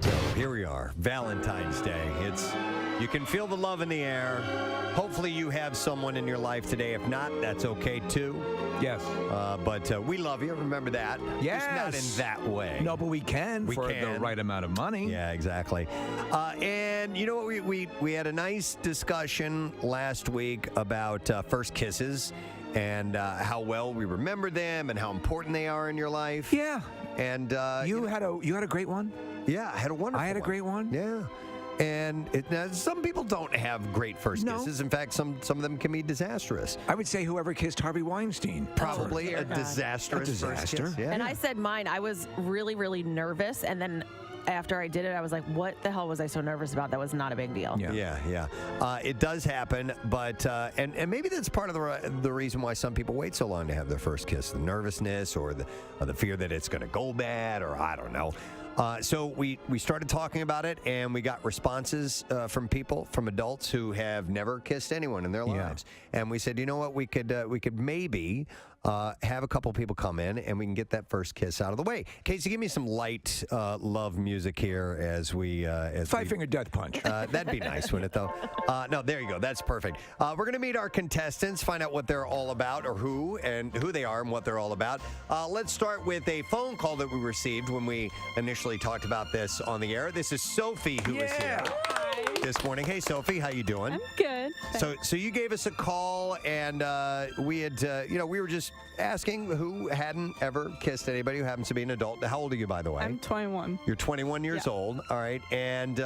So here we are, Valentine's Day. You can feel the love in the air. Hopefully you have someone in your life today. If not, that's okay too. Yes. But we love you. Remember that. Yes. Just not in that way. No, but we can for the right amount of money. Yeah, exactly. And you know what? We had a nice discussion last week about first kisses and how well we remember them and how important they are in your life. Yeah. And you had a great one. Yeah, I had a wonderful. I had a one. great one. Yeah. And now, some people don't have great first kisses. In fact, some of them can be disastrous. I would say whoever kissed Harvey Weinstein. Probably dear a God. disastrous first kiss. Yeah. And I said mine. I was really, really nervous. And then after I did it, I was like, what the hell was I so nervous about? That was not a big deal. Yeah. It does happen, but and maybe that's part of the reason why some people wait so long to have their first kiss: the nervousness or the fear that it's going to go bad, or I don't know. So we started talking about it, and we got responses from people, from adults who have never kissed anyone in their lives. And we said, you know what, we could maybe have a couple people come in, and we can get that first kiss out of the way. Casey, give me some light love music here as we Five-finger death punch. That'd be nice, wouldn't it, though? No, there you go. That's perfect. We're going to meet our contestants, find out what they're all about, or who they are and what they're all about. Let's start with a phone call that we received when we initially talked about this on the air. This is Sophie who is here this morning. Hey, Sophie, how you doing? I'm good. So you gave us a call, and we had, we were just asking who hadn't ever kissed anybody who happens to be an adult. How old are you, by the way? I'm 21. You're 21 years old. All right. And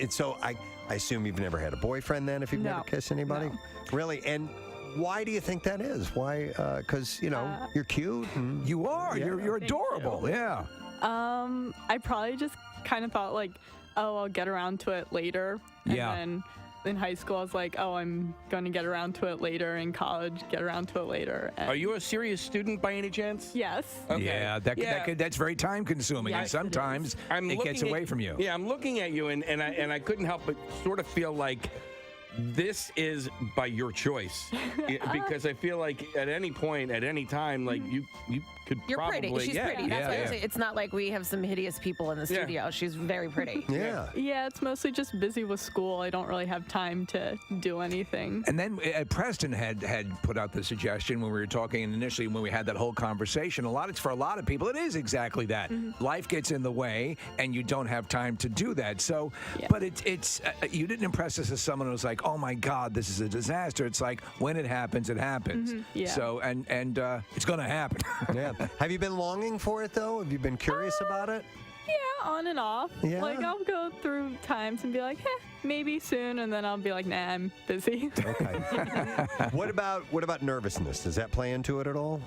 so I assume you've never had a boyfriend then if you've never kissed anybody? No. Really? And why do you think that is? Why? Because, you're cute. And you are. Yeah. You're adorable. Yeah. I probably just kind of thought like, oh, I'll get around to it later. And then in high school, I was like, oh, I'm going to get around to it later. In college, get around to it later. And Are you a serious student by any chance? Yes. Okay. Yeah, that's very time consuming, and sometimes it gets away from you. Yeah, I'm looking at you, and I couldn't help but sort of feel like this is by your choice, because I feel like at any point, at any time, like you could You're probably. pretty. She's pretty. That's why I say it's not like we have some hideous people in the studio. She's very pretty. Yeah, it's mostly just busy with school. I don't really have time to do anything. And then Preston had put out the suggestion when we were talking, and initially when we had that whole conversation, for a lot of people, it is exactly that. Life gets in the way, and you don't have time to do that. So, but it's you didn't impress us as someone who was like, oh my God, this is a disaster. It's like when it happens, it happens. Yeah. So and it's going to happen. Yeah. Have you been longing for it though? Have you been curious about it? Yeah, on and off. Yeah. Like I'll go through times and be like, maybe soon, and then I'll be like, nah, I'm busy. Okay. What about nervousness? Does that play into it at all?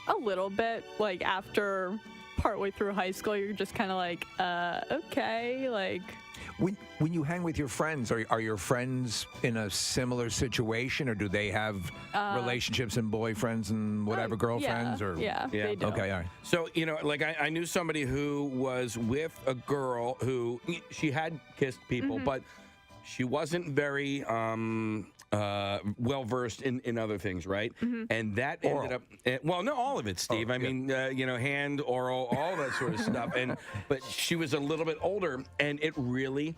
A little bit. Like after partway through high school, you're just kind of like, okay, like. When you hang with your friends, are your friends in a similar situation, or do they have relationships and boyfriends and whatever, girlfriends? Yeah, they do. Okay, all right. So, like I knew somebody who was with a girl who she had kissed people, but she wasn't very well versed in other things, right? And that ended up no, all of it, Steve. I mean, hand, oral, all that sort of stuff. But she was a little bit older, and it really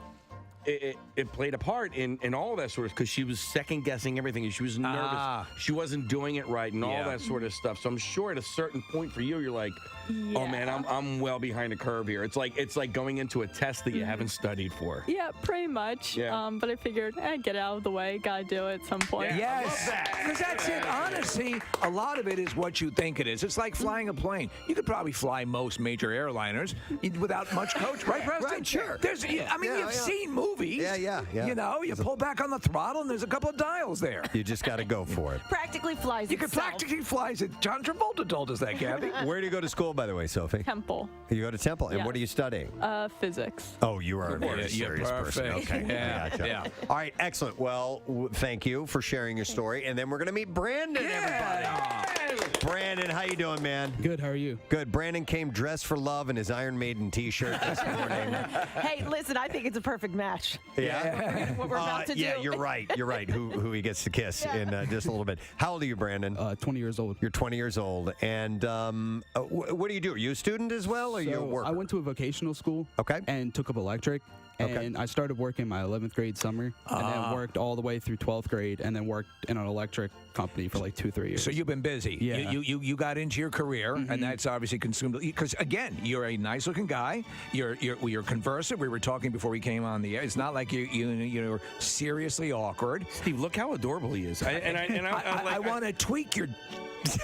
it played a part in all that sort of, because she was second guessing everything, and she was nervous. She wasn't doing it right, and all that sort of stuff. So I'm sure at a certain point for you, you're like, Oh man, I'm well behind the curve here. It's like going into a test that you haven't studied for. Yeah, pretty much. Yeah. But I figured, get it out of the way. Gotta do it at some point. Yes, because that's it. Honestly, a lot of it is what you think it is. It's like flying a plane. You could probably fly most major airliners without much coach, right, Preston? Right, sure. You've seen movies. Yeah. You know, you pull back on the throttle, and there's a couple of dials there. You just got to go for it. Practically flies You can itself. practically fly it. John Travolta told us that, Kathy. Where do you go to school, by the way, Sophie? Temple. You go to Temple, and Yes. what are you studying? Physics. Oh, you are a very Yeah, serious person. perfect. Okay. Yeah, Gotcha. yeah. All right, excellent. Well, thank you for sharing your story, and then we're going to meet Brandon, everybody. Brandon, how you doing, man? Good, how are you? Good. Brandon came dressed for love in his Iron Maiden T-shirt this morning. Hey, listen, I think it's a perfect match. Yeah? What we're about to do. Yeah, you're right. You're right. Who he gets to kiss in just a little bit. How old are you, Brandon? 20 years old. You're 20 years old. And what do you do? Are you a student as well, or you a worker? I went to a vocational school. Okay. And took up electric. Okay. And I started working my 11th grade summer, and then worked all the way through 12th grade, and then worked in an electric company for like 2-3 years. So you've been busy. Yeah. You got into your career, and that's obviously consumed. Because again, you're a nice-looking guy. You're conversive. We were talking before we came on the air. It's not like you're seriously awkward. Steve, look how adorable he is. I want to tweak your.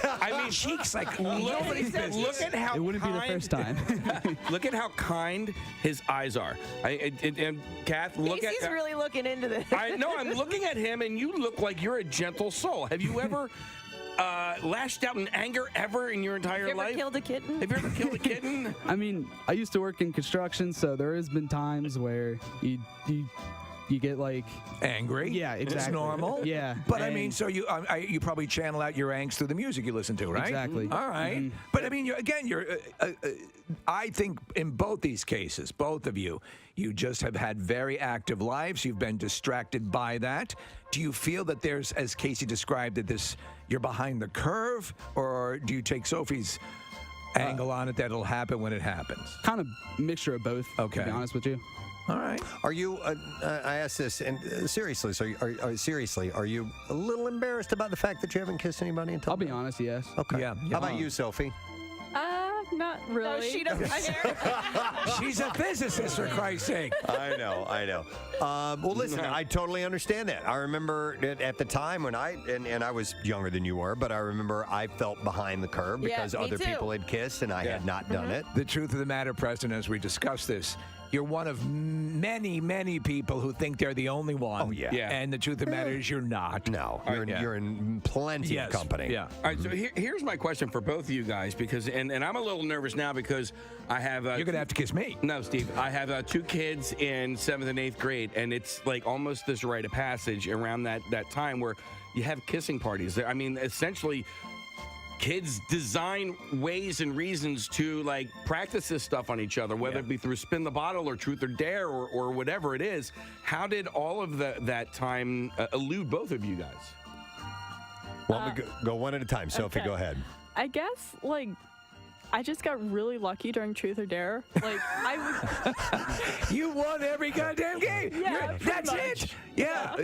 I mean, cheeks like nobody's business. Look at how it wouldn't be the first time. Look at how kind his eyes are. And Kath, look Casey's at. really looking into this. I know. I'm looking at him, and you look like you're a gentle soul. Have you ever lashed out in anger ever in your entire Have you ever life? killed a kitten? Have you ever killed a kitten? I mean, I used to work in construction, so there has been times where you get like angry. Yeah, exactly. It's normal. Yeah, But I mean, so you probably channel out your angst through the music you listen to, right? Exactly. All right. But I mean, you're. I think in both these cases, both of you just have had very active lives. You've been distracted by that. Do you feel that there's, as Casey described it, you're behind the curve, or do you take Sophie's angle on it that it'll happen when it happens? Kind of mixture of both. Okay. To be honest with you. All right. Are you? I asked this, and seriously. So, are you a little embarrassed about the fact that you haven't kissed anybody until? I'll be honest. Yes. Okay. Yeah. How about you, Sophie? Not really. No, she doesn't care. She's a physicist, for Christ's sake. I know. Well, listen, I totally understand that. I remember at the time when and I was younger than you were, but I remember I felt behind the curve because me other too. people had kissed and I had not done it. The truth of the matter, Preston, as we discuss this, you're one of many, many people who think they're the only one. Oh, yeah. And the truth of the matter is you're not. No, you're in plenty of company. Yeah. All right, so here's my question for both of you guys, because and I'm a little nervous now because I have. You're gonna have to kiss me. No, Steve. I have 2 kids in 7th and 8th grade, and it's like almost this rite of passage around that time where you have kissing parties. I mean, essentially, kids design ways and reasons to like practice this stuff on each other, whether it be through spin the bottle or truth or dare or whatever it is. How did all of that time elude both of you guys? Well, we go one at a time. Sophie, okay. go ahead. I guess I just got really lucky during Truth or Dare. You won every goddamn game. Yeah, That's it. Yeah.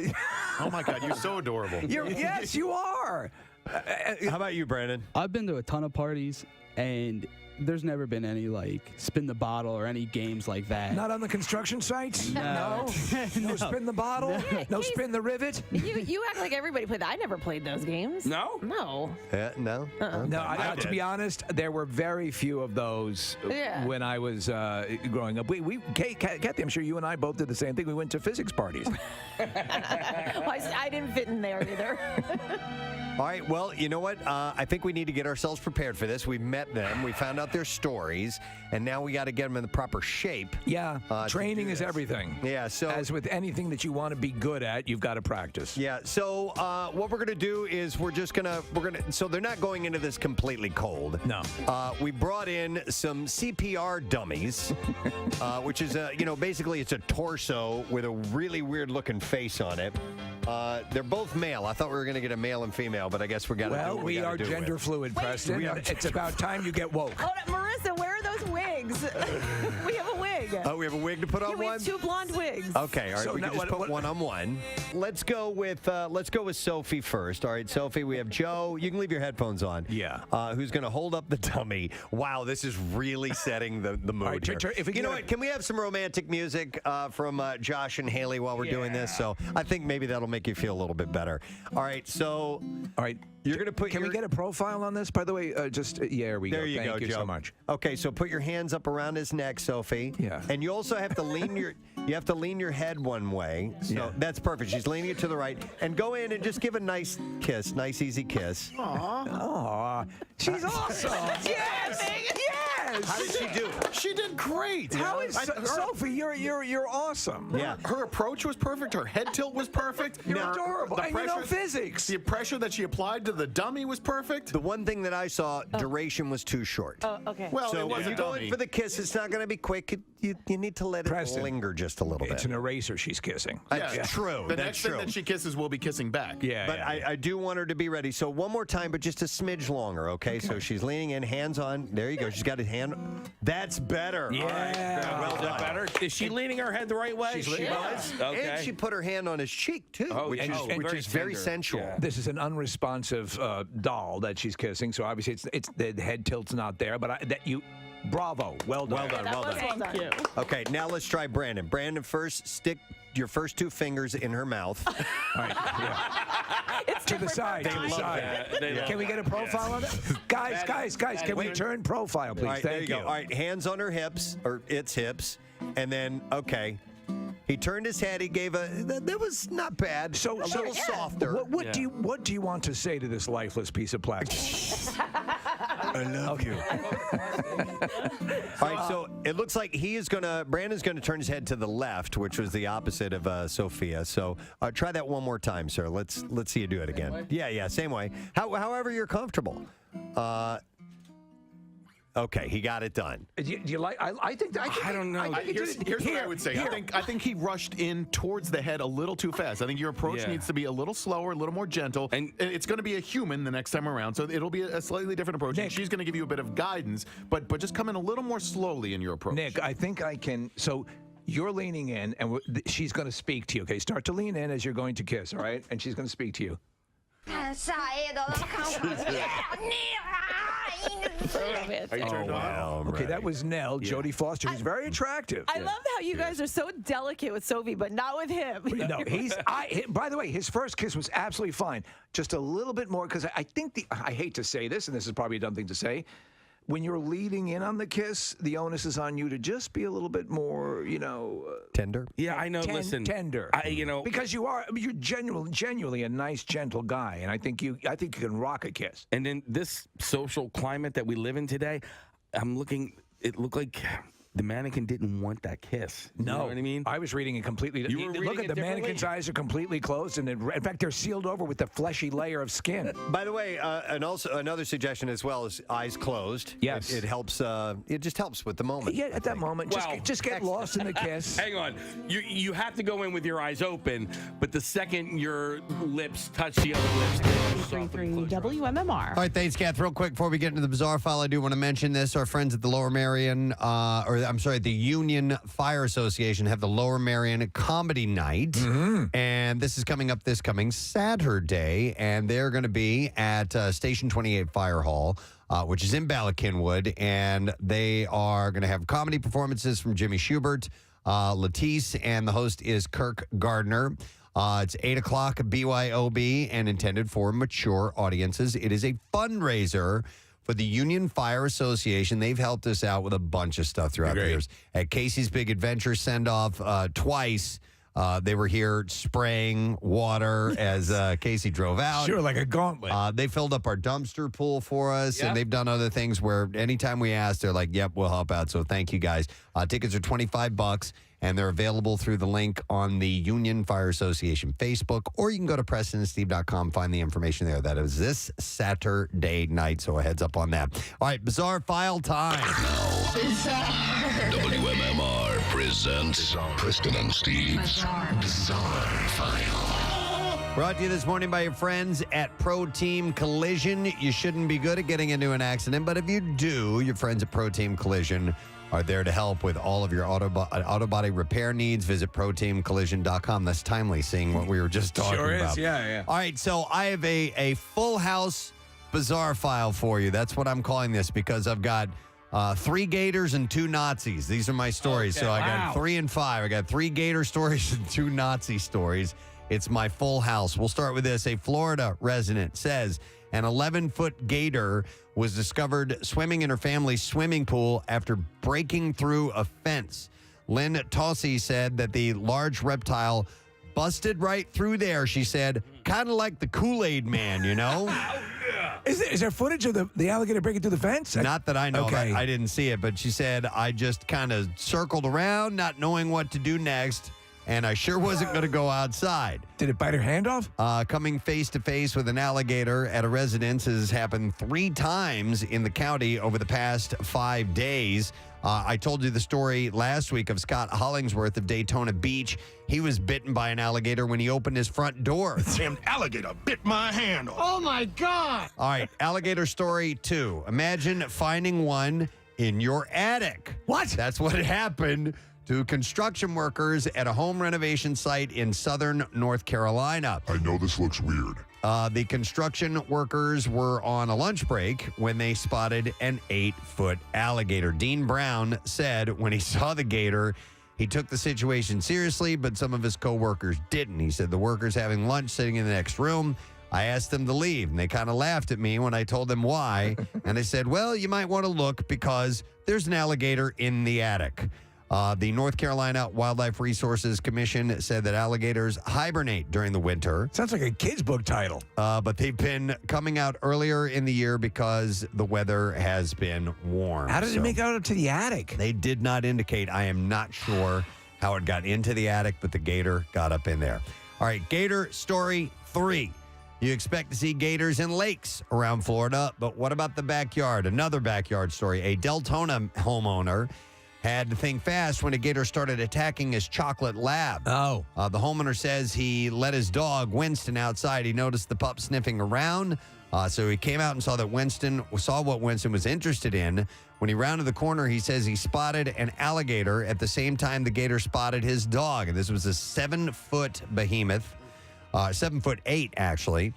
Oh my God, you're so adorable. Yes, you are. How about you, Brandon? I've been to a ton of parties, and there's never been any like spin the bottle or any games like that. Not on the construction sites? No. No spin the bottle? No spin the rivet? You act like everybody played that. I never played those games. No? No. No. No, to be honest, there were very few of those when I was growing up. Kathy, I'm sure you and I both did the same thing. We went to physics parties. Well, I didn't fit in there either. All right, well, you know what? I think we need to get ourselves prepared for this. We've met them. We found out their stories, and now we got to get them in the proper shape. Yeah, training is everything. Yeah, so as with anything that you want to be good at, you've got to practice. Yeah, so what we're going to do is we're going to, so they're not going into this completely cold. No. We brought in some CPR dummies, which is, basically it's a torso with a really weird looking face on it. They're both male. I thought we were going to get a male and female, but I guess we got to do what we are gender fluid, Preston. It's about time you get woke. Hold on, Marissa, where are those wigs? We have a wig. We have a wig to put on Yeah, we one? have 2 blonde wigs. Okay, all right. So we now can just what- put one on one. Let's go with Sophie first. All right, Sophie. We have Joe. You can leave your headphones on. Yeah. Who's going to hold up the dummy? Wow, this is really setting the mood. All right, here. if we You know get what? Can we have some romantic music from Josh and Haley while we're doing this? So I think maybe that'll make you feel a little bit better. All right. So. All right. You're going to put. Can we get a profile on this? By the way, there we go. There you Thank go, you Joe. so much. Okay, so put your hands up around his neck, Sophie. Yeah. And you also have to lean your head one way. So that's perfect. She's leaning it to the right. And go in and just give a nice kiss, nice easy kiss. Aw, she's awesome. Yes. How did she do? She did great. How is Sophie? You're awesome. Yeah. Her approach was perfect. Her head tilt was perfect. You're adorable. And you know physics. The pressure that she applied to the dummy was perfect. The one thing that I saw, duration was too short. Oh, okay. Well, So it was if a you go dummy. in for the kiss, it's not going to be quick. You need to let it Preston, linger just a little It's bit. an eraser she's kissing. That's true. The That's next true. thing that she kisses will be kissing back. Yeah. But I do want her to be ready. So one more time, but just a smidge longer, okay? So she's leaning in, hands on. There you go. She's got a hand. That's better. Yeah. All right. Well Is that done. better? Is she leaning her head the right way? She was. Okay. And she put her hand on his cheek, too, Oh, which and is, very which is very tender. sensual. Yeah. This is an unresponsive doll that she's kissing, so obviously it's the head tilt's not there. But bravo, well done. Well done, well done. Thank you. Okay, now let's try Brandon. Brandon, first stick your first 2 fingers in her mouth. All right, yeah. To the side, to the side. Can we get a profile on it? Guys, can we turn profile, please? All right, Thank there you go. All right, hands on her hips, or its hips, and then, okay. He turned his head. He gave that was not bad. So a little softer. What do you want to say to this lifeless piece of plastic? I love you. All right, so it looks like Brandon's gonna turn his head to the left, which was the opposite of Sophia. So try that one more time, sir. Let's see you do it again. Yeah, same way. However you're comfortable. Okay, he got it done. Do you like? I think. I don't know. Here's what I would say. I think he rushed in towards the head a little too fast. I think your approach needs to be a little slower, a little more gentle. And it's going to be a human the next time around, so it'll be a slightly different approach. And she's going to give you a bit of guidance, but just come in a little more slowly in your approach. Nick, I think I can. So you're leaning in, and she's going to speak to you. Okay, start to lean in as you're going to kiss. All right, and she's going to speak to you. Are you turned on? Okay, that was Nell, Jodie Foster, who's very attractive. I love how you guys are so delicate with Sophie, but not with him. No, by the way, his first kiss was absolutely fine. Just a little bit more, because I think I hate to say this, and this is probably a dumb thing to say, when you're leading in on the kiss, the onus is on you to just be a little bit more, tender. Yeah, I know. Listen, tender. Because you're genuinely a nice, gentle guy, and I think you can rock a kiss. And in this social climate that we live in today, I'm looking. It looked like the mannequin didn't want that kiss. You know what I mean? I was reading it completely. You were Look reading at it the differently? mannequin's eyes are completely closed, and in fact, they're sealed over with the fleshy layer of skin. By the way, and also another suggestion as well is eyes closed. Yes. It helps. It just helps with the moment. Yeah, at that moment, just get lost in the kiss. Hang on. You have to go in with your eyes open, but the second your lips touch the other lips, they soften and close. WMMR. All right, thanks, Kath. Real quick before we get into the bizarre file, I do want to mention this. Our friends at the Lower Merion, the Union Fire Association have the Lower Merion Comedy Night. And this is coming up this coming Saturday. And they're going to be at Station 28 Fire Hall, which is in Ballackinwood. And they are going to have comedy performances from Jimmy Schubert, Latisse, and the host is Kirk Gardner. It's 8 o'clock, BYOB, and intended for mature audiences. It is a fundraiser for the Union Fire Association. They've helped us out with a bunch of stuff throughout the years. At Casey's Big Adventure send-off twice, they were here spraying water as Casey drove out. Sure, like a gauntlet. They filled up our dumpster pool for us, and they've done other things where anytime we ask, they're like, yep, we'll help out. So thank you, guys. Tickets are $25, and they're available through the link on the Union Fire Association Facebook, or you can go to PrestonandSteve.com, find the information there. That is this Saturday night, so a heads up on that. All right, bizarre file time. WMMR presents Preston and Steve's Bizarre File. Brought to you this morning by your friends at Pro Team Collision. You shouldn't be good at getting into an accident, but if you do, your friends at Pro Team Collision are there to help with all of your auto body repair needs. Visit ProTeamCollision.com. That's timely, seeing what we were just talking Sure is, about. yeah. All right, so I have a full house bizarre file for you. That's what I'm calling this, because I've got 3 gators and 2 Nazis. These are my stories. Okay, so I got 3 and 5. I got 3 gator stories and 2 Nazi stories. It's my full house. We'll start with this. A Florida resident says an 11-foot gator was discovered swimming in her family's swimming pool after breaking through a fence. Lynn Tossi said that the large reptile busted right through there, she said, kind of like the Kool-Aid man, you know? Is there footage of the alligator breaking through the fence? Not that I know. Okay. I didn't see it, but she said, I just kind of circled around, not knowing what to do next, and I sure wasn't going to go outside. Did it bite her hand off? Coming face-to-face with an alligator at a residence has happened 3 times in the county over the past 5 days. I told you the story last week of Scott Hollingsworth of Daytona Beach. He was bitten by an alligator when he opened his front door. Damn alligator bit my hand off. Oh, my God. All right, alligator story 2. Imagine finding one in your attic. What? That's what happened to construction workers at a home renovation site in southern North Carolina. I know this looks weird. The construction workers were on a lunch break when they spotted an 8-foot alligator. Dean Brown said when he saw the gator, he took the situation seriously, but some of his co-workers didn't. He said the workers having lunch sitting in the next room, I asked them to leave, and they kind of laughed at me when I told them why. And they said, well, you might want to look because there's an alligator in the attic. The North Carolina Wildlife Resources Commission said that alligators hibernate during the winter. Sounds like a kid's book title. But they've been coming out earlier in the year because the weather has been warm. How did it make it out to the attic? They did not indicate. I am not sure how it got into the attic, but the gator got up in there. All right, gator story 3. You expect to see gators in lakes around Florida, but what about the backyard? Another backyard story. A Deltona homeowner had to think fast when a gator started attacking his chocolate lab. Oh. The homeowner says he let his dog, Winston, outside. He noticed the pup sniffing around, so he came out and saw what Winston was interested in. When he rounded the corner, he says he spotted an alligator at the same time the gator spotted his dog. And this was a 7-foot behemoth, 7'8", actually.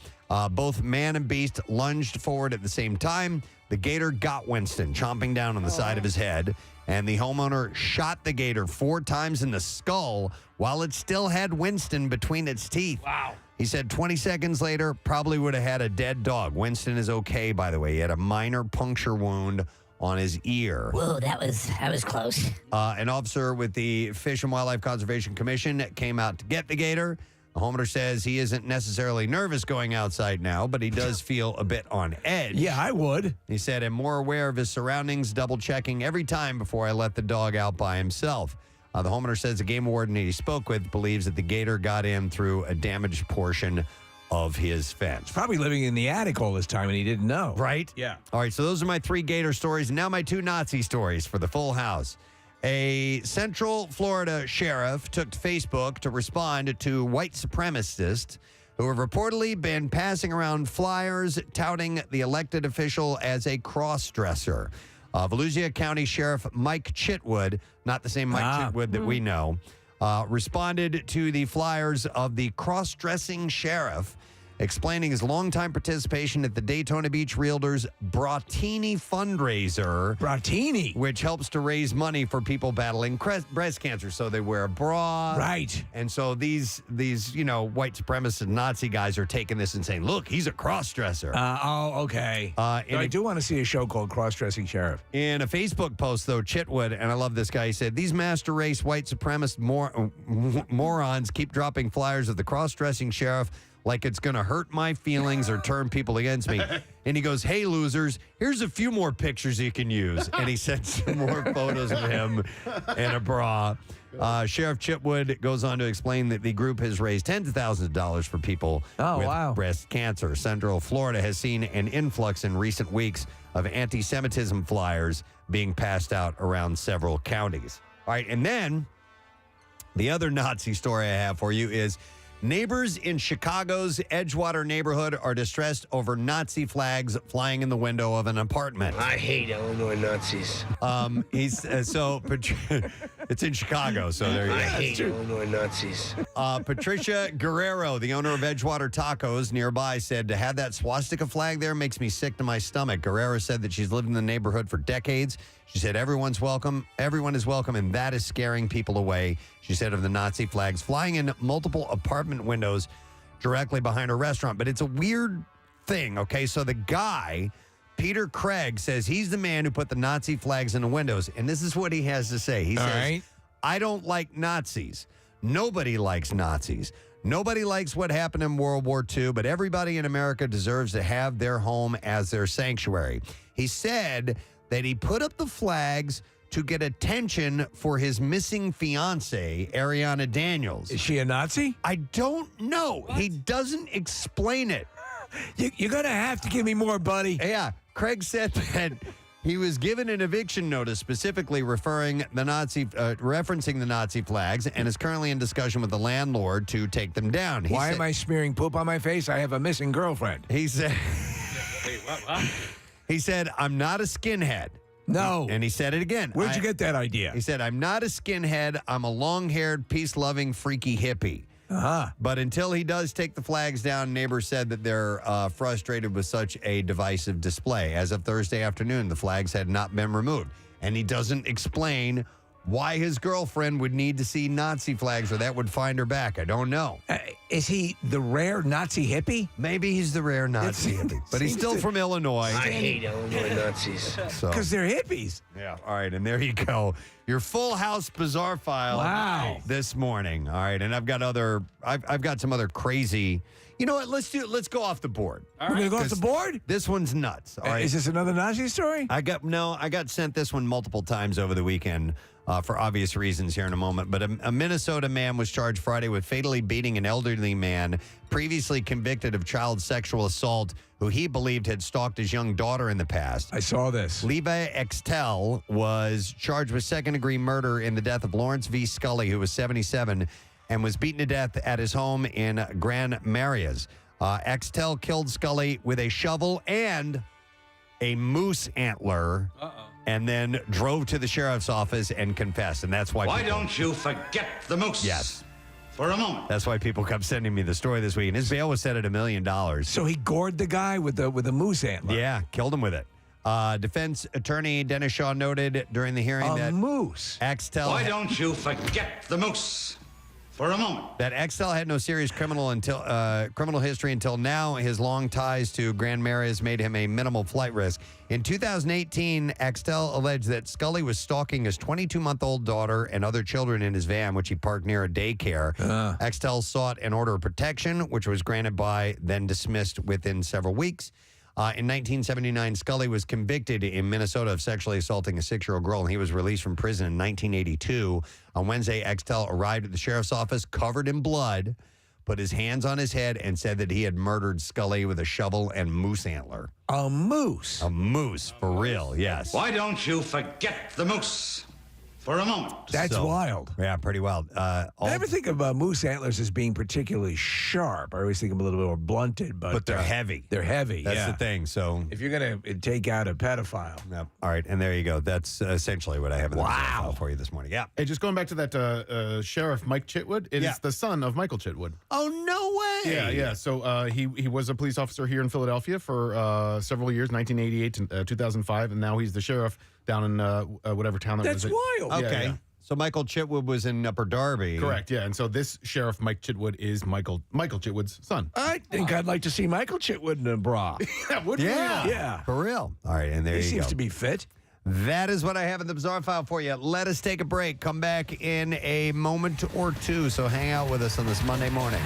Both man and beast lunged forward at the same time. The gator got Winston, chomping down on the side of his head. And the homeowner shot the gator 4 times in the skull while it still had Winston between its teeth. Wow. He said 20 seconds later, probably would have had a dead dog. Winston is okay, by the way. He had a minor puncture wound on his ear. Whoa, that was close. An officer with the Fish and Wildlife Conservation Commission came out to get the gator. The homeowner says he isn't necessarily nervous going outside now, but he does feel a bit on edge. Yeah, I would. He said, I'm more aware of his surroundings, double-checking every time before I let the dog out by himself. The homeowner says the game warden he spoke with believes that the gator got in through a damaged portion of his fence. Probably living in the attic all this time and he didn't know. Right? Yeah. All right, so those are my 3 gator stories, and now my 2 Nazi stories for the full house. A Central Florida sheriff took to Facebook to respond to white supremacists who have reportedly been passing around flyers touting the elected official as a cross-dresser. Volusia County Sheriff Mike Chitwood, not the same Mike Chitwood that we know, responded to the flyers of the cross-dressing sheriff, explaining his longtime participation at the Daytona Beach Realtors Bratini fundraiser. Bratini? Which helps to raise money for people battling breast cancer. So they wear a bra. Right. And so these white supremacist Nazi guys are taking this and saying, look, he's a cross-dresser. Okay. I do want to see a show called Cross-Dressing Sheriff. In a Facebook post, though, Chitwood, and I love this guy, he said, these master race white supremacist morons keep dropping flyers of the cross-dressing sheriff like it's going to hurt my feelings or turn people against me. And he goes, hey, losers, here's a few more pictures you can use. And he sent some more photos of him in a bra. Sheriff Chitwood goes on to explain that the group has raised tens of thousands of dollars for people with breast cancer. Central Florida has seen an influx in recent weeks of anti-Semitism flyers being passed out around several counties. All right, and then the other Nazi story I have for you is Neighbors in Chicago's Edgewater neighborhood are distressed over Nazi flags flying in the window of an apartment. I hate Illinois Nazis. It's in Chicago, so there you go. I hate Illinois Nazis. Patricia Guerrero, the owner of Edgewater Tacos nearby, said to have that swastika flag there makes me sick to my stomach. Guerrero said that she's lived in the neighborhood for decades. She said everyone is welcome, and that is scaring people away. She said of the Nazi flags flying in multiple apartment windows directly behind her restaurant. But it's a weird thing, okay? So the guy, Peter Craig, says he's the man who put the Nazi flags in the windows. And this is what he has to say. He says, I don't like Nazis. Nobody likes Nazis. Nobody likes what happened in World War II, but everybody in America deserves to have their home as their sanctuary. He said that he put up the flags to get attention for his missing fiancée, Ariana Daniels. Is she a Nazi? I don't know. What? He doesn't explain it. You're going to have to give me more, buddy. Yeah. Craig said that he was given an eviction notice specifically referencing the Nazi flags and is currently in discussion with the landlord to take them down. Why am I smearing poop on my face? I have a missing girlfriend. He said... Wait, what? He said, I'm not a skinhead. No. And he said it again. Where'd you get that idea? He said, I'm not a skinhead. I'm a long-haired, peace-loving, freaky hippie. Uh-huh. But until he does take the flags down, neighbors said that they're frustrated with such a divisive display. As of Thursday afternoon, the flags had not been removed. And he doesn't explain why his girlfriend would need to see Nazi flags or that would find her back. I don't know. Is he the rare Nazi hippie? Maybe he's the rare Nazi hippie. But he's still from Illinois. I hate Illinois Nazis. Because they're hippies. Yeah. All right. And there you go. Your Full House Bizarre File this morning. All right. And I've got some other crazy. You know what? Let's go off the board. We're going to go off the board? This one's nuts. All right. Is this another Nazi story? I got sent this one multiple times over the weekend for obvious reasons here in a moment. But a Minnesota man was charged Friday with fatally beating an elderly man previously convicted of child sexual assault who he believed had stalked his young daughter in the past. I saw this. Levi Extel was charged with second-degree murder in the death of Lawrence V. Scully, who was 77, and was beaten to death at his home in Grand Marias. Extel killed Scully with a shovel and a moose antler, and then drove to the sheriff's office and confessed. And that's why. Why don't you forget the moose? Yes. For a moment. That's why people kept sending me the story this week. And his bail was set at $1 million. So he gored the guy with the moose antler. Yeah, killed him with it. Defense attorney Dennis Shaw noted during the hearing that moose. Extel. Why don't you forget the moose? For a moment. That Extel had no serious criminal history until now. His long ties to Grand Marias made him a minimal flight risk. In 2018, Extel alleged that Scully was stalking his 22-month-old daughter and other children in his van, which he parked near a daycare. Extel sought an order of protection, which was granted by, then dismissed within several weeks. In 1979, Scully was convicted in Minnesota of sexually assaulting a 6-year-old girl, and he was released from prison in 1982. On Wednesday, Extel arrived at the sheriff's office covered in blood, put his hands on his head, and said that he had murdered Scully with a shovel and moose antler. A moose? A moose, for real, yes. Why don't you forget the moose? For a moment. That's wild. Yeah, pretty wild. I never think of moose antlers as being particularly sharp. I always think of them a little bit more blunted, but they're heavy. They're heavy. That's the thing. So if you're going to take out a pedophile. Yep. All right, and there you go. That's essentially what I have in the file for you this morning. Yeah. Hey, just going back to that Sheriff Mike Chitwood. It is the son of Michael Chitwood. Oh, no way. Yeah. So he was a police officer here in Philadelphia for several years, 1988 to 2005, and now he's the sheriff down in whatever town that was. That's wild. Okay. Yeah. So Michael Chitwood was in Upper Darby. Correct, yeah. And so this Sheriff Mike Chitwood is Michael Chitwood's son. I think I'd like to see Michael Chitwood in a bra. Yeah, would Yeah. For real. All right, and there He you go. seems to be fit. That is what I have in the Bizarre File for you. Let us take a break. Come back in a moment or two. So hang out with us on this Monday morning.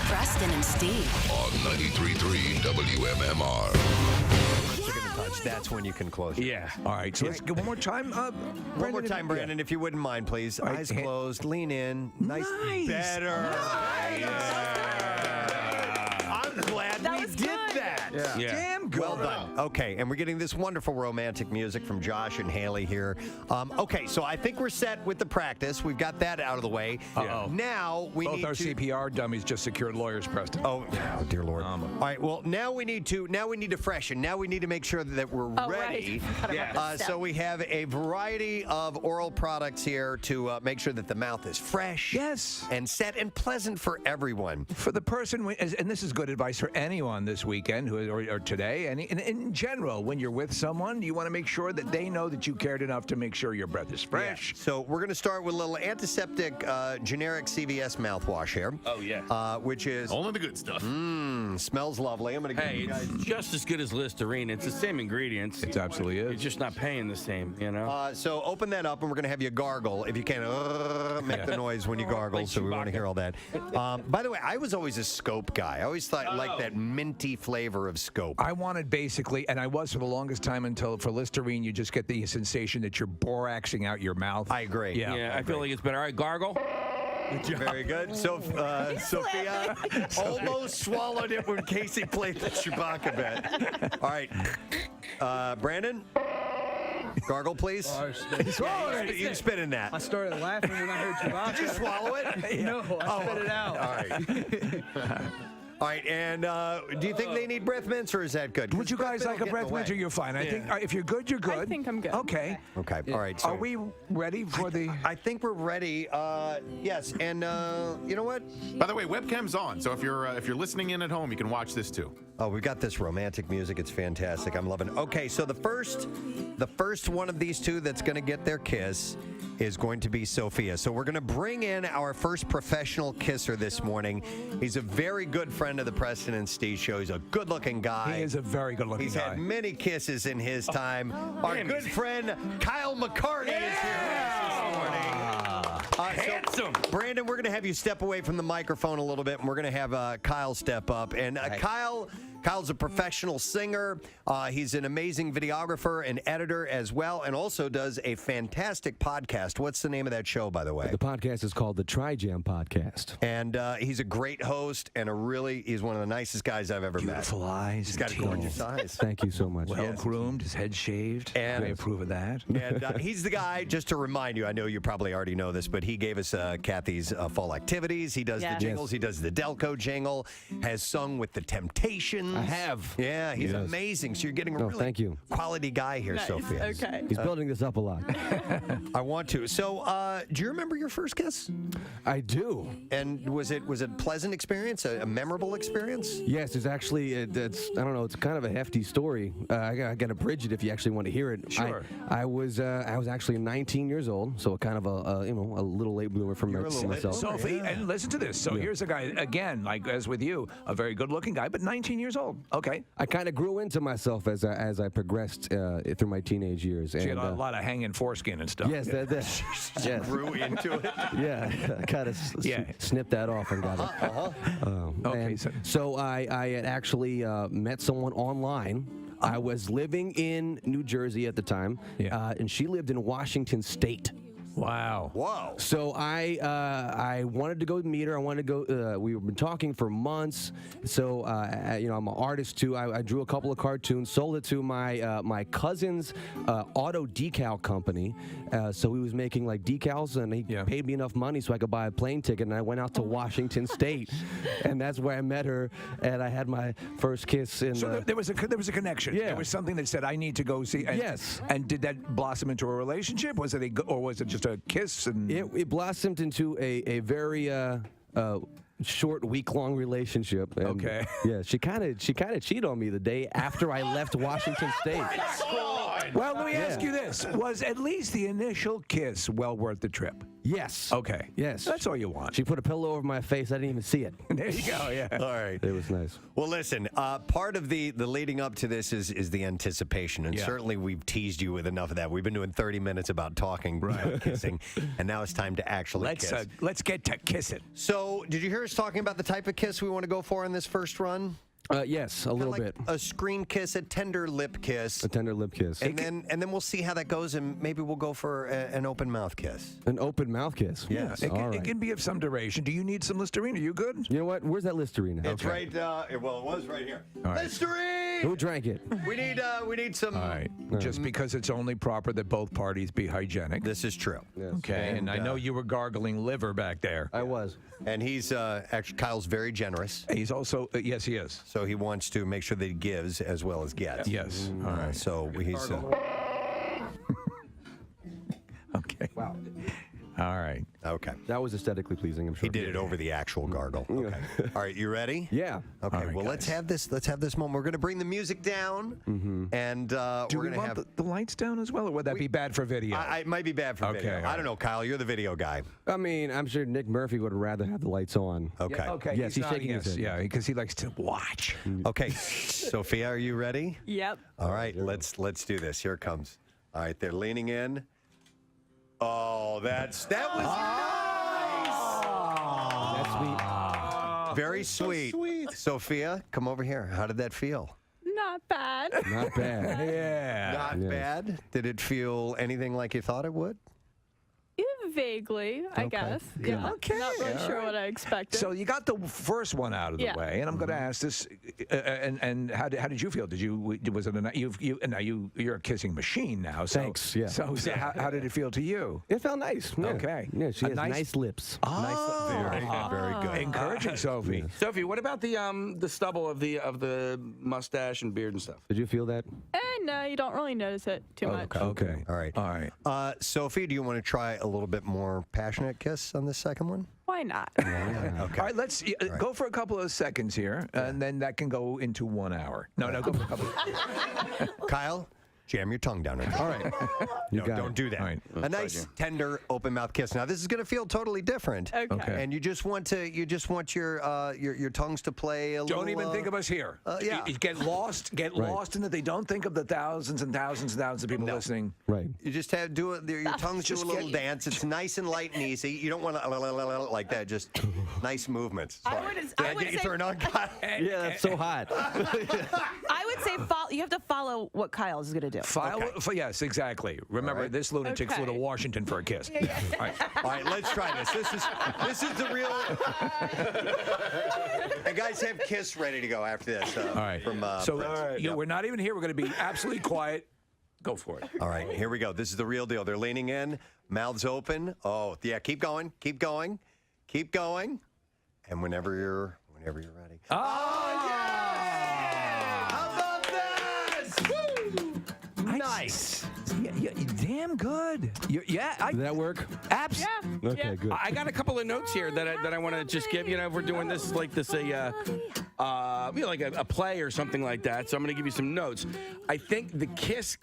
Preston and Steve. On 93.3 WMMR. That's when you can close it. Yeah. All right, so let's go one more time. One more time, Brandon, if you wouldn't mind, please. All right, Eyes closed, lean in. Nice. Better. That I'm glad we did that. Yeah. Damn good. Well done. Okay, and we're getting this wonderful romantic music from Josh and Haley here. Okay, so I think we're set with the practice. We've got that out of the way. Uh-oh. Now we Both need our to. CPR dummies just secured lawyers, Preston. Oh, dear Lord. All right. Well, now we need to freshen. Now we need to make sure that we're ready. Right. So we have a variety of oral products here to make sure that the mouth is fresh. Yes. And set and pleasant for everyone. For the person, and this is good advice for anyone this weekend or today, and in general, when you're with someone, you want to make sure that they know that you cared enough to make sure your breath is fresh. Yeah. So we're going to start with a little antiseptic generic CVS mouthwash here. Oh, yeah. Which is only the good stuff. Smells lovely. I'm going to give you guys. It's just as good as Listerine. It's the same ingredients. It absolutely is. You're just not paying the same, you know? So open that up, and we're going to have you gargle. If you can, make the noise when you gargle, Like so we want to Chewbacca. hear all that. By the way, I was always a Scope guy. I always thought like that minty flavor of Scope. I wanted basically, and I was for the longest time until for Listerine, you just get the sensation that you're boraxing out your mouth. I agree. Yeah, I feel like it's better. All right, gargle. Very good. So, Sophia almost swallowed it when Casey played the Chewbacca bit. All right. Brandon? Gargle, please. You spit in that. I started laughing when I heard Chewbacca. Did you swallow it? No, I spit it out. All right. All right, and do you think they need breath mints, or is that good? Would you guys like a breath mint, or you're fine? I think if you're good, you're good. I think I'm good. Okay. Okay. All right. So Are we ready for the? I think we're ready. Yes, and you know what? By the way, webcam's on, so if you're listening in at home, you can watch this too. Oh, we've got this romantic music. It's fantastic. I'm loving it. Okay, so the first one of these two that's going to get their kiss is going to be Sophia. So we're going to bring in our first professional kisser this morning. He's a very good friend of the Preston and Steve show. He's a good-looking guy. He is a very good-looking He's guy. had many kisses in his time. Our good friend Kyle McCarty is here with us this morning. Handsome. So, Brandon, we're going to have you step away from the microphone a little bit, and we're going to have Kyle step up. And Kyle's a professional singer. He's an amazing videographer and editor as well, and also does a fantastic podcast. What's the name of that show, by the way? The podcast is called the Tri-Jam Podcast. And he's a great host and he's one of the nicest guys I've ever met. Beautiful eyes. He's got gorgeous eyes. Thank you so much. Well groomed, his head shaved. And I approve of that. And he's the guy, just to remind you, I know you probably already know this, but he gave us Kathy's fall activities. He does the jingles. He does the Delco jingle, has sung with the Temptations. I have. Yeah, he's amazing. So you're getting a really thank you. quality guy here, Nice. Sophia. Okay. He's building this up a lot. I want to. So, do you remember your first kiss? I do. And was it a pleasant experience, a memorable experience? Yes, it's actually, I don't know, it's kind of a hefty story. I got to bridge it if you actually want to hear it. Sure. I was actually 19 years old, so kind of a little late bloomer for myself. Sophie, and listen to this. So here's a guy, again, like as with you, a very good-looking guy, but 19 years old. Okay. I kind of grew into myself as I progressed through my teenage years. So you had a lot of hanging foreskin and stuff. Yes, yes. Grew into it. Yeah, I kind of snipped that off and got it. Okay, so I had actually met someone online. I was living in New Jersey at the time, and she lived in Washington State. Wow. Whoa. So I wanted to go meet her. I wanted to go. We've been talking for months. So I'm an artist too. I drew a couple of cartoons, sold it to my cousin's auto decal company. So he was making like decals, and he paid me enough money so I could buy a plane ticket. And I went out to Washington State, and that's where I met her. And I had my first kiss. So there was a connection. Yeah. There was something that said I need to go see. And, yes. And did that blossom into a relationship? Was it or was it just a kiss? And it blossomed into a very short week-long relationship. And okay. Yeah, she kind of cheated on me the day after I left Washington State. Well, let me ask you this: was at least the initial kiss well worth the trip? Yes. Okay. Yes. That's all you want. She put a pillow over my face. I didn't even see it. There you go. Yeah. All right. It was nice. Well, listen, part of the leading up to this is the anticipation, and certainly we've teased you with enough of that. We've been doing 30 minutes about talking, kissing, and now it's time to actually kiss. Let's get to kiss it. So, did you hear us talking about the type of kiss we want to go for in this first run? Yes, a little like bit. A screen kiss, a tender lip kiss. A tender lip kiss. And then we'll see how that goes, and maybe we'll go for an open mouth kiss. An open mouth kiss. Yes. It can be of some duration. Do you need some Listerine? Are you good? You know what? Where's that Listerine? It's right. Well, it was right here. All right. Listerine. Who drank it? We need some. All right. Just because it's only proper that both parties be hygienic. This is true. Yes. Okay. And I know you were gargling liver back there. I was. And he's actually Kyle's very generous. He's also yes, he is. So he wants to make sure that he gives as well as gets. Yes. All right. So he's. Okay. Wow. All right. Okay. That was aesthetically pleasing, I'm sure. He did it over the actual gargle. Okay. All right, you ready? Yeah. Okay. All right, well, let's have this moment. We're going to bring the music down, and Do we're we going to want have. the lights down as well, or would that be bad for video? It might be bad for Okay, video. all I right. don't know, Kyle. You're the video guy. I mean, I'm sure Nick Murphy would rather have the lights on. Okay. Okay. Yes, he's not- shaking his head. Yeah, because he likes to watch. Okay. Sophia, are you ready? Yep. All right. Let's do this. Here it comes. All right. They're leaning in. Oh, that was That's sweet. nice. Very sweet. Sophia, come over here. How did that feel? Not bad. Not bad. Yeah. Not Yes. bad. Did it feel anything like you thought it would? Vaguely, I guess. Yeah. Okay, Not really all sure right. what I expected. So you got the first one out of the Yeah. way, and I'm going to ask this. And how did you feel? Was it now you're a kissing machine now? So, Thanks, yeah. So how did it feel to you? It felt nice. Yeah. Okay. Yeah, she A has nice lips. Oh, Very good. encouraging, Sophie. Sophie, what about the stubble of the mustache and beard and stuff? Did you feel that? No, you don't really notice it too much. Okay. All right. All right. Sophie, do you want to try a little bit more passionate kiss on this second one? Why not? Okay. All right, let's go for a couple of seconds here, and then that can go into 1 hour. No, go for a couple. Kyle, jam your tongue down. All right. You got don't it. do that. All right. A nice, tender, open mouth kiss. Now, this is going to feel totally different. Okay. And you just want your tongues to play a little. Don't even think of us here. Yeah. You get lost in that they don't think of the thousands and thousands and thousands of people listening. Right. You just have your tongues do a little dance. It's nice and light and easy. You don't want to like that. Just nice movements. I Sorry. would Did I get you say- turned on, Kyle? Yeah, that's so hot. I would say you have to follow what Kyle is going to do. Yes, exactly. Remember, this lunatic flew to Washington for a kiss. All right. All right, let's try this. This is the real. And guys, have Kiss ready to go after this. All right. From we're not even here. We're going to be absolutely quiet. Go for it. All right, here we go. This is the real deal. They're leaning in, mouths open. Oh, yeah, keep going, keep going, keep going. And whenever you're ready. Oh, yeah! How about that? Woo! Nice. Yeah, damn good. Did that work? Abs. Yeah. Okay, good. I got a couple of notes here that I want to just give. If we're doing this like this like a play or something like that. So I'm going to give you some notes. I think the kiss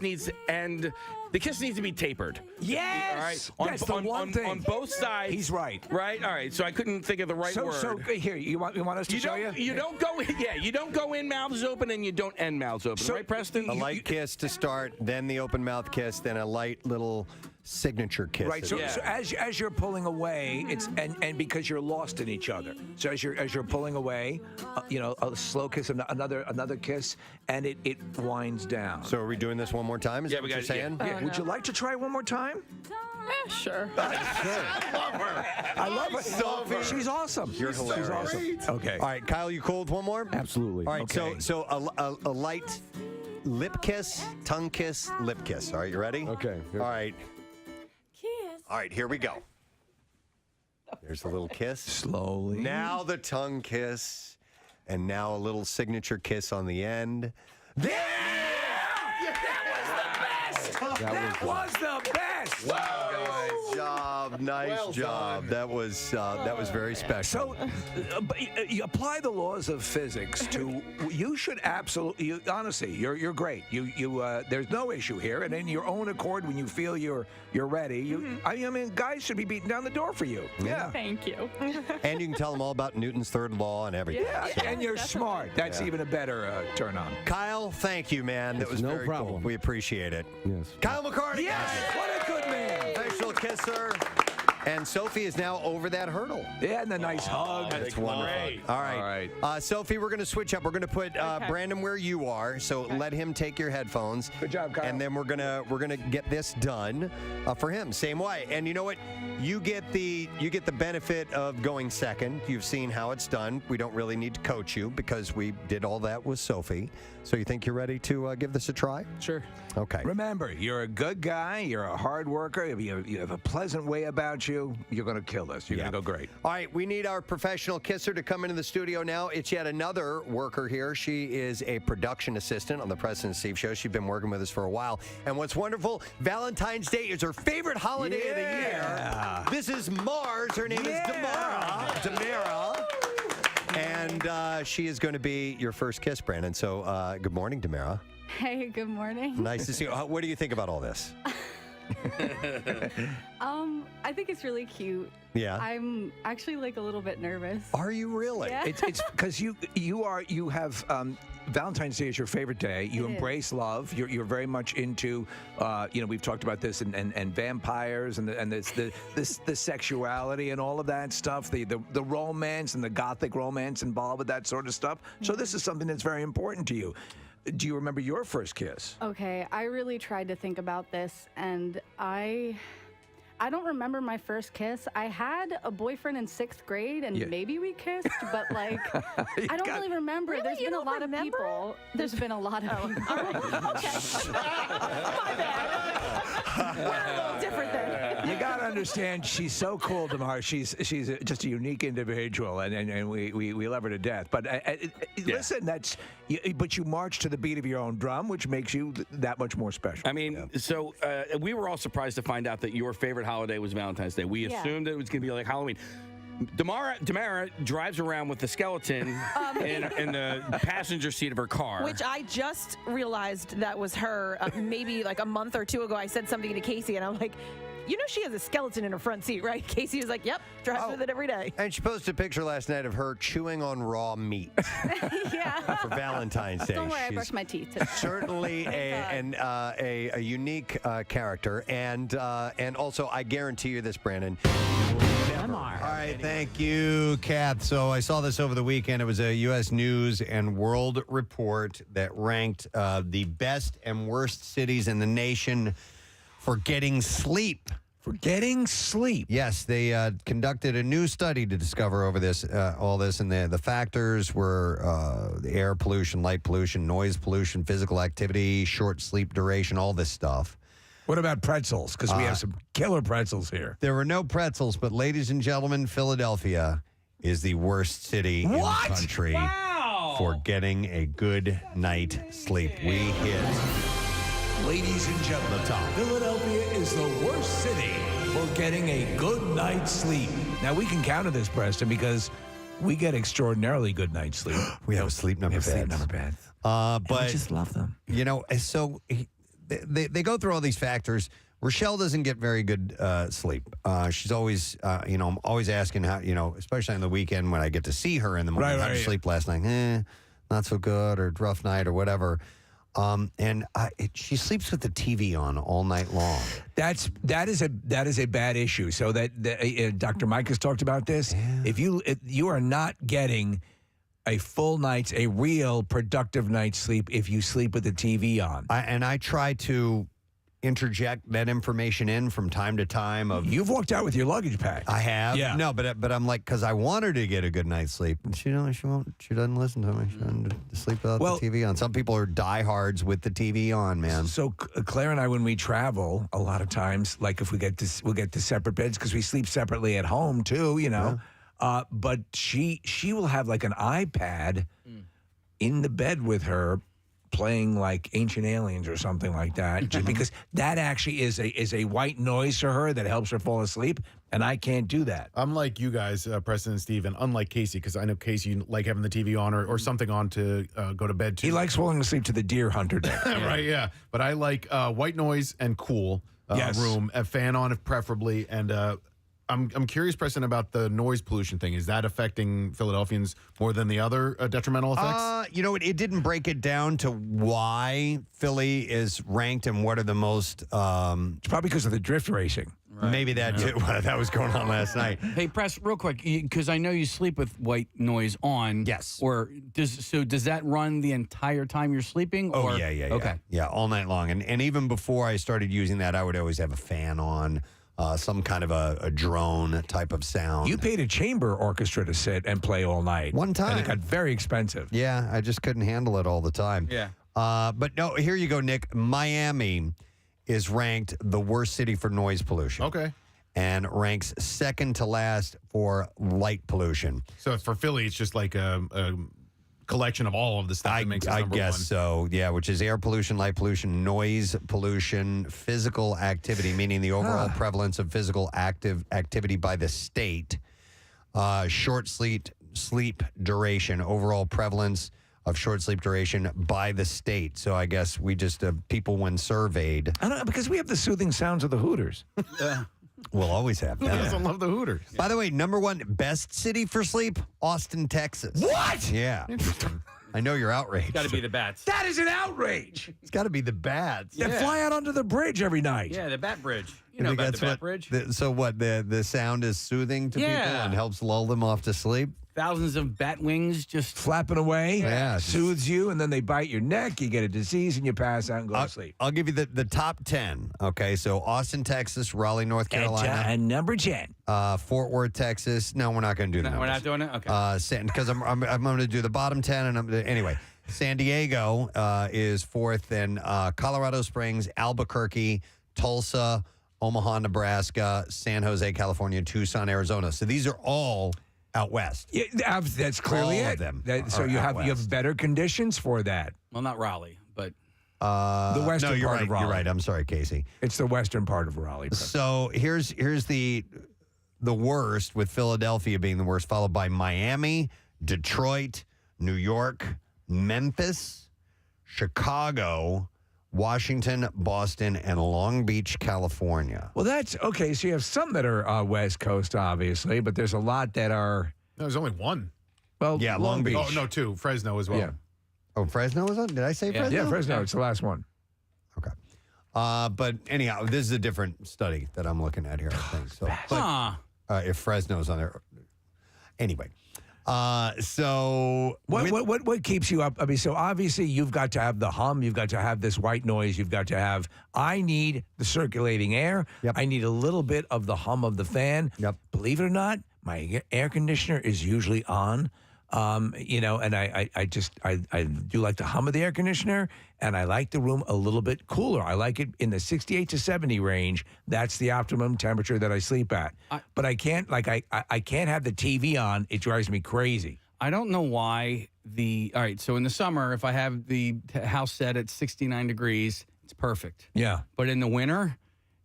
needs to end. The kiss needs to be tapered. Yes. All right. That's the one thing. On both sides. He's right. Right. All right. So I couldn't think of the right word. So here, you want us to show you? You don't go. Yeah. You don't go in mouths open and you don't end mouths open. So- right, Preston? A light kiss to start, then the open mouth kiss, then a light little signature kiss. Right. So as you're pulling away, it's and because you're lost in each other. So as you're pulling away, a slow kiss, another kiss, and it winds down. So are we doing this one more time? Is that what you're saying? Yeah. Would you like to try one more time? Sure. I love her. Sophie. She's awesome. You're hilarious. She's awesome. Okay. All right, Kyle, you cool with one more? Absolutely. All right, Okay. so a light lip kiss, tongue kiss, lip kiss. All right, you ready? Okay. All right. All right, here we go. There's a little kiss. Slowly. Now the tongue kiss, and now a little signature kiss on the end. That was the best. Wow, nice job. Nice job. That was very special. So, you apply the laws of physics to. You should absolutely. Honestly, you're great. There's no issue here, and in your own accord, when you feel you're ready, I mean, guys should be beating down the door for you. Yeah. Thank you. And you can tell them all about Newton's third law and everything. Yeah, and you're smart. That's even a better turn on. Kyle, thank you, man. That was no very problem. cool. We appreciate it. Yes. Kyle McCarty. Yes, what a good man. Facial kisser. And Sophie is now over that hurdle. Yeah, and a nice hug. That's wonderful. All right. Sophie, we're going to switch up. We're going to put Brandon where you are. So let him take your headphones. Good job, Kyle. And then we're gonna get this done for him. Same way. And you know what? You get the benefit of going second. You've seen how it's done. We don't really need to coach you because we did all that with Sophie. So you think you're ready to give this a try? Sure. Okay. Remember, you're a good guy. You're a hard worker. You have a pleasant way about you. You're going to kill this. You're going to go great. All right, we need our professional kisser to come into the studio now. It's yet another worker here. She is a production assistant on the Preston and Steve Show. She's been working with us for a while. And what's wonderful, Valentine's Day is her favorite holiday of the year. This is Mars. Her name is Damara. And she is going to be your first kiss, Brandon. So good morning, Damara. Hey, good morning. Nice to see you. What do you think about all this? I think it's really cute. Yeah. I'm actually like a little bit nervous. Are you really? Yeah. It's because you have Valentine's Day is your favorite day. You embrace love. You're very much into we've talked about this and vampires and the sexuality and all of that stuff. The romance and the gothic romance involved with that sort of stuff. So this is something that's very important to you. Do you remember your first kiss? Okay, I really tried to think about this, and I don't remember my first kiss. I had a boyfriend in 6th grade, and maybe we kissed, but like, I don't really remember. Really? There's been a lot of people. There's been a lot of people. All right. Okay. My bad. We're a little different then. You gotta understand, she's so cool, Damar. She's just a unique individual, and we love her to death. But listen, but you march to the beat of your own drum, which makes you that much more special. I mean, so we were all surprised to find out that your favorite holiday was Valentine's Day. We assumed it was going to be like Halloween. Damara drives around with the skeleton in the passenger seat of her car. Which I just realized that was her maybe like a month or two ago. I said something to Casey, and I'm like, you know she has a skeleton in her front seat, right? Casey was like, yep, drives with it every day. And she posted a picture last night of her chewing on raw meat for Valentine's Day. Don't worry, I brushed my teeth today. Certainly a unique character. And also, I guarantee you this, Brandon. All right, thank you, Kath. So I saw this over the weekend. It was a U.S. News and World Report that ranked the best and worst cities in the nation for getting sleep. For getting sleep? Yes, they conducted a new study to discover over this, all this, and the factors were the air pollution, light pollution, noise pollution, physical activity, short sleep duration, all this stuff. What about pretzels? Because we have some killer pretzels here. There were no pretzels, but ladies and gentlemen, Philadelphia is the worst city in the country for getting a good night sleep. We hit. Ladies and gentlemen, Philadelphia is the worst city for getting a good night's sleep. Now, we can counter this, Preston, because we get extraordinarily good night's sleep. We have sleep number beds. But I just love them. You know, so they go through all these factors. Rochelle doesn't get very good sleep. She's always, I'm always asking how, especially on the weekend when I get to see her in the morning. How did you sleep last night? Not so good, or rough night, or whatever. She sleeps with the TV on all night long. That is a bad issue. So that Dr. Mike has talked about this. Yeah. If you are not getting a real productive night's sleep if you sleep with the TV on. I try to interject that information in from time to time. You've walked out with your luggage packed. I have. Yeah. No, but I'm like, because I want her to get a good night's sleep. And she won't. She doesn't listen to me. She doesn't sleep without the TV on. Some people are diehards with the TV on, man. So Claire and I, when we travel, a lot of times, like if we'll get to separate beds because we sleep separately at home too, Yeah. But she will have like an iPad in the bed with her, playing like Ancient Aliens or something like that, just because that actually is a white noise to her that helps her fall asleep, and I can't do that. I'm like you guys, Preston and Steve, and unlike Casey, because I know Casey like having the TV on or something on to go to bed too. He likes falling asleep to the Deer Hunter day. Right, yeah. But I like white noise and cool room, a fan on if preferably, and I'm curious, Preston, about the noise pollution thing. Is that affecting Philadelphians more than the other detrimental effects? It didn't break it down to why Philly is ranked and what are the most... it's probably because of the drift racing. Maybe that too. That was going on last night. Hey, Press, real quick, because I know you sleep with white noise on. Yes. Or does that run the entire time you're sleeping? Oh, or? yeah. Okay. Yeah, all night long. And even before I started using that, I would always have a fan on, some kind of a drone type of sound. You paid a chamber orchestra to sit and play all night. One time. And it got very expensive. Yeah, I just couldn't handle it all the time. Yeah. But no, here you go, Nick. Miami is ranked the worst city for noise pollution. Okay. And ranks second to last for light pollution. So for Philly, it's just like a collection of all of the stuff that makes us I number guess one. so, yeah, which is air pollution, light pollution, noise pollution, physical activity, meaning the overall prevalence of physical activity by the state, short sleep duration, overall prevalence of short sleep duration by the state. So I guess we just, people when surveyed. I don't know, because we have the soothing sounds of the Hooters. We'll always have Who that. doesn't love the Hooters? By the way, number one best city for sleep, Austin, Texas. What? Yeah. I know you're outraged. Got to be the bats. That is an outrage. It's got to be the bats. They fly out onto the bridge every night. Yeah, the bat bridge. You I know think about that's the bat what- bridge? So what? The sound is soothing to people Yeah. and helps lull them off to sleep. Thousands of bat wings just Flapping away, Yeah. soothes you, and then they bite your neck, you get a disease, and you pass out and go to sleep. I'll give you the top 10. Okay, so Austin, Texas, Raleigh, North Carolina, And number 10. Fort Worth, Texas. No, we're not going to do that. No, we're not doing it? Okay. Because I'm going to do the bottom 10, and anyway. San Diego is fourth, then Colorado Springs, Albuquerque, Tulsa, Omaha, Nebraska, San Jose, California, Tucson, Arizona. So these are all out west. Yeah, that's clearly All it. of them So are you out have west. better conditions for that. Well, not Raleigh, but The western no, you're part right. of Raleigh. You're right. I'm sorry, Casey. It's the western part of Raleigh. So here's the worst, with Philadelphia being the worst, followed by Miami, Detroit, New York, Memphis, Chicago, Washington, Boston, and Long Beach, California. Well, that's okay. So you have some that are West Coast, obviously, but there's a lot that are. No, there's only one. Well, Yeah, Long Beach. Oh, no, two. Fresno as well. Yeah. Oh, Fresno was on? Did I say Fresno? Yeah, Fresno. It's the last one. Okay. But anyhow, this is a different study that I'm looking at here, I think. So, but, if Fresno's on there. Anyway. So What keeps you up? I mean, so obviously you've got to have the hum, you've got to have this white noise, you've got to have. I need the circulating air. Yep. I need a little bit of the hum of the fan. Yep. Believe it or not, my air conditioner is usually on. And I do like the hum of the air conditioner, and I like the room a little bit cooler. I like it in the 68 to 70 range. That's the optimum temperature that I sleep at. But I can't, I can't have the TV on. It drives me crazy. I don't know why all right, so in the summer, if I have the house set at 69 degrees, it's perfect. Yeah. But in the winter,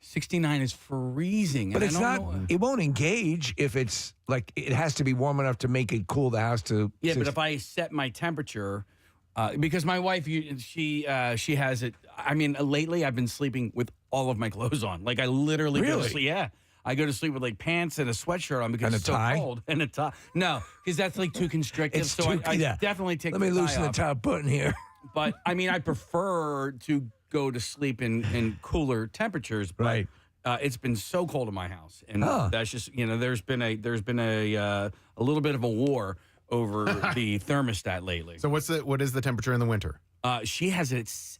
69 is freezing. But and it's I not, don't know. it won't engage if it's like, it has to be warm enough to make it cool the house to. Yeah, but if I set my temperature, because my wife, she has it. I mean, lately I've been sleeping with all of my clothes on. Like I literally go to Really? sleep. Yeah, I go to sleep with like pants and a sweatshirt on because And a it's so tie? cold. And a tie. No, because that's like too constrictive. It's so too- I yeah. definitely take. Let me the tie loosen the off. top button here. But I mean, I prefer to go to sleep in cooler temperatures. But, Right. it's been so cold in my house, and Huh. that's just there's been a little bit of a war over the thermostat lately. So what is the temperature in the winter? She has it at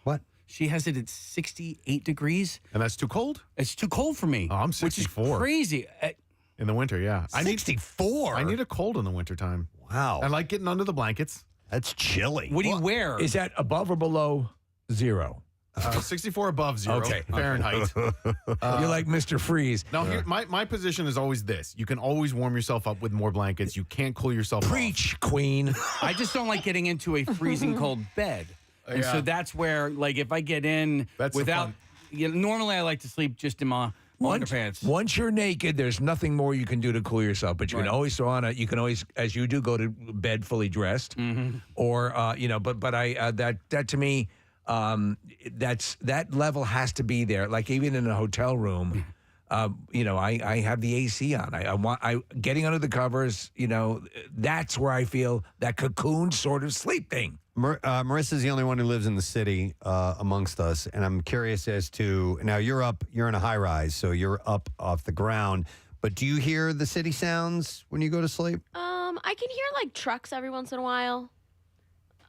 What? She has it at 68 degrees. And that's too cold? It's too cold for me. Oh, I'm Which is 64. crazy. In the winter, yeah. 64? I need a cold in the wintertime. Wow. I like getting under the blankets. That's chilly. What do you wear? Is that above or below zero? 64 above zero Okay. Fahrenheit. You're like Mr. Freeze. Now, here, my position is always this. You can always warm yourself up with more blankets. You can't cool yourself Preach, Queen. I just don't like getting into a freezing cold bed. And Yeah. so that's where, like, if I get in That's the without, fun. normally I like to sleep just in my underpants. Once you're naked, there's nothing more you can do to cool yourself. But you can always throw on you can always, as you do, go to bed fully dressed. Mm-hmm. Or but I that to me, that level has to be there. Like even in a hotel room, I have the AC on. I getting under the covers. That's where I feel that cocoon sort of sleep thing. Marissa's the only one who lives in the city amongst us, and I'm curious as to now you're in a high rise, so you're up off the ground. But do you hear the city sounds when you go to sleep? I can hear like trucks every once in a while.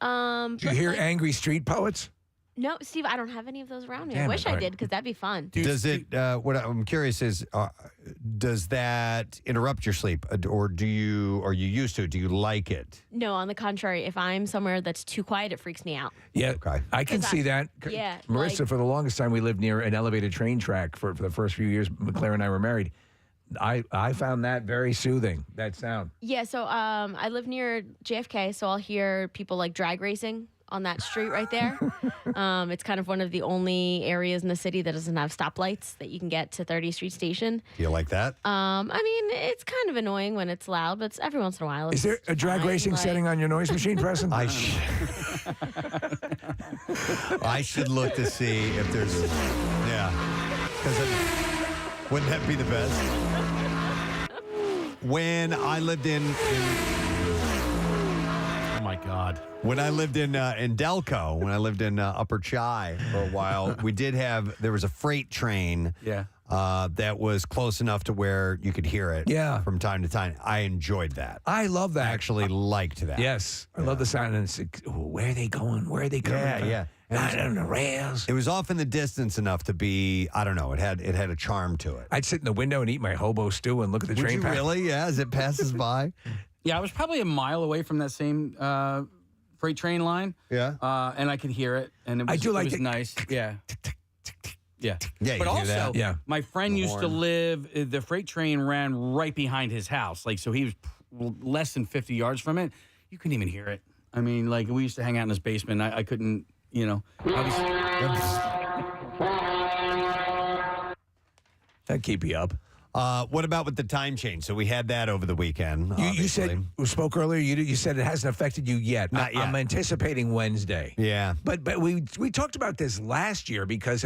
Do you hear angry street poets? No, Steve, I don't have any of those around me. Damn I it, wish I all right. did because that'd be fun. Does it? What I'm curious is, does that interrupt your sleep, or are you used to it? Do you like it? No, on the contrary, if I'm somewhere that's too quiet, it freaks me out. Yeah, okay. I can 'Cause see that. Yeah, Marissa, like- for the longest time, we lived near an elevated train track for the first few years Claire and I were married. I found that very soothing, that sound. Yeah, so I live near JFK, so I'll hear people like drag racing on that street right there. It's kind of one of the only areas in the city that doesn't have stoplights that you can get to 30th Street Station. Do you like that? I mean, it's kind of annoying when it's loud, but every once in a while. Is there a drag racing setting on your noise machine, Preston? I should look to see if there's, because wouldn't that be the best? When I lived in oh my God. When I lived in Delco, when I lived in Upper Chi for a while, there was a freight train that was close enough to where you could hear it from time to time. I enjoyed that. I love that. I actually liked that. Yes. I love the sound. And it's like, where are they going? Where are they coming from? Yeah. Not on the rails. It was off in the distance enough to be, I don't know, it had a charm to it. I'd sit in the window and eat my hobo stew and look at the Would train you pass. really? Yeah, as it passes by? Yeah, I was probably a mile away from that same freight train line. Yeah. And I could hear it, and it was, I do like it was it. nice. Yeah. Yeah. Yeah, But you hear also, that? Yeah. my friend The used to horn. live, the freight train ran right behind his house. Like, so he was less than 50 yards from it. You couldn't even hear it. I mean, like, we used to hang out in his basement. I couldn't, That'd keep you up. What about with the time change? So we had that over the weekend. You said, we spoke earlier, you said it hasn't affected you yet. Not yet. I'm anticipating Wednesday. Yeah. But we talked about this last year because,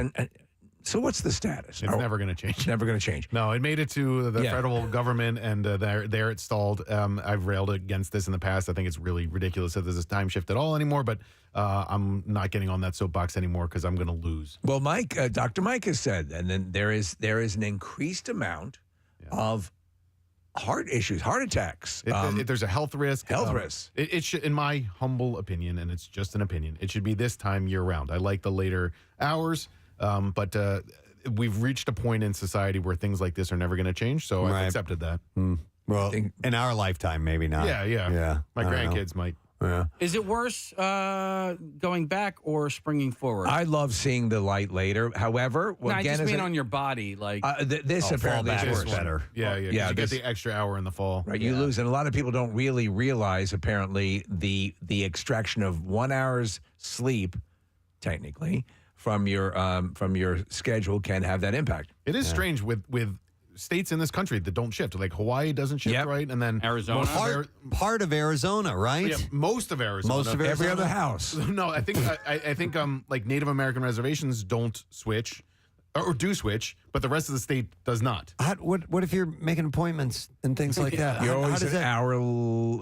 so what's the status? It's never going to change. It's never going to change. No, it made it to the federal government, and there it stalled. I've railed against this in the past. I think it's really ridiculous that there's a time shift at all anymore, but I'm not getting on that soapbox anymore because I'm going to lose. Well, Mike, Dr. Mike has said, and then there is an increased amount of heart issues, heart attacks. There's a health risk. Health risk. It should, in my humble opinion, and it's just an opinion, it should be this time year round. I like the later hours. But we've reached a point in society where things like this are never going to change, so I've accepted that. Well, in our lifetime, maybe not. Yeah. My I don't know. grandkids might. Yeah. Is it worse going back or springing forward? I love seeing the light later. However, No, I again, just mean on your body. Like this apparently is fallback is worse. better. Yeah. Yeah, You get this- the extra hour in the fall. Right, you lose, and a lot of people don't really realize apparently the extraction of 1 hour's sleep, technically, from your schedule can have that impact. It is strange with states in this country that don't shift. Like Hawaii doesn't shift right, and then Arizona. Part of Arizona, right? Yeah, most of Arizona. Most of Every Arizona? other house. No, I think like Native American reservations don't switch or do switch, but the rest of the state does not. What if you're making appointments and things like that? You're How always does an that, hour.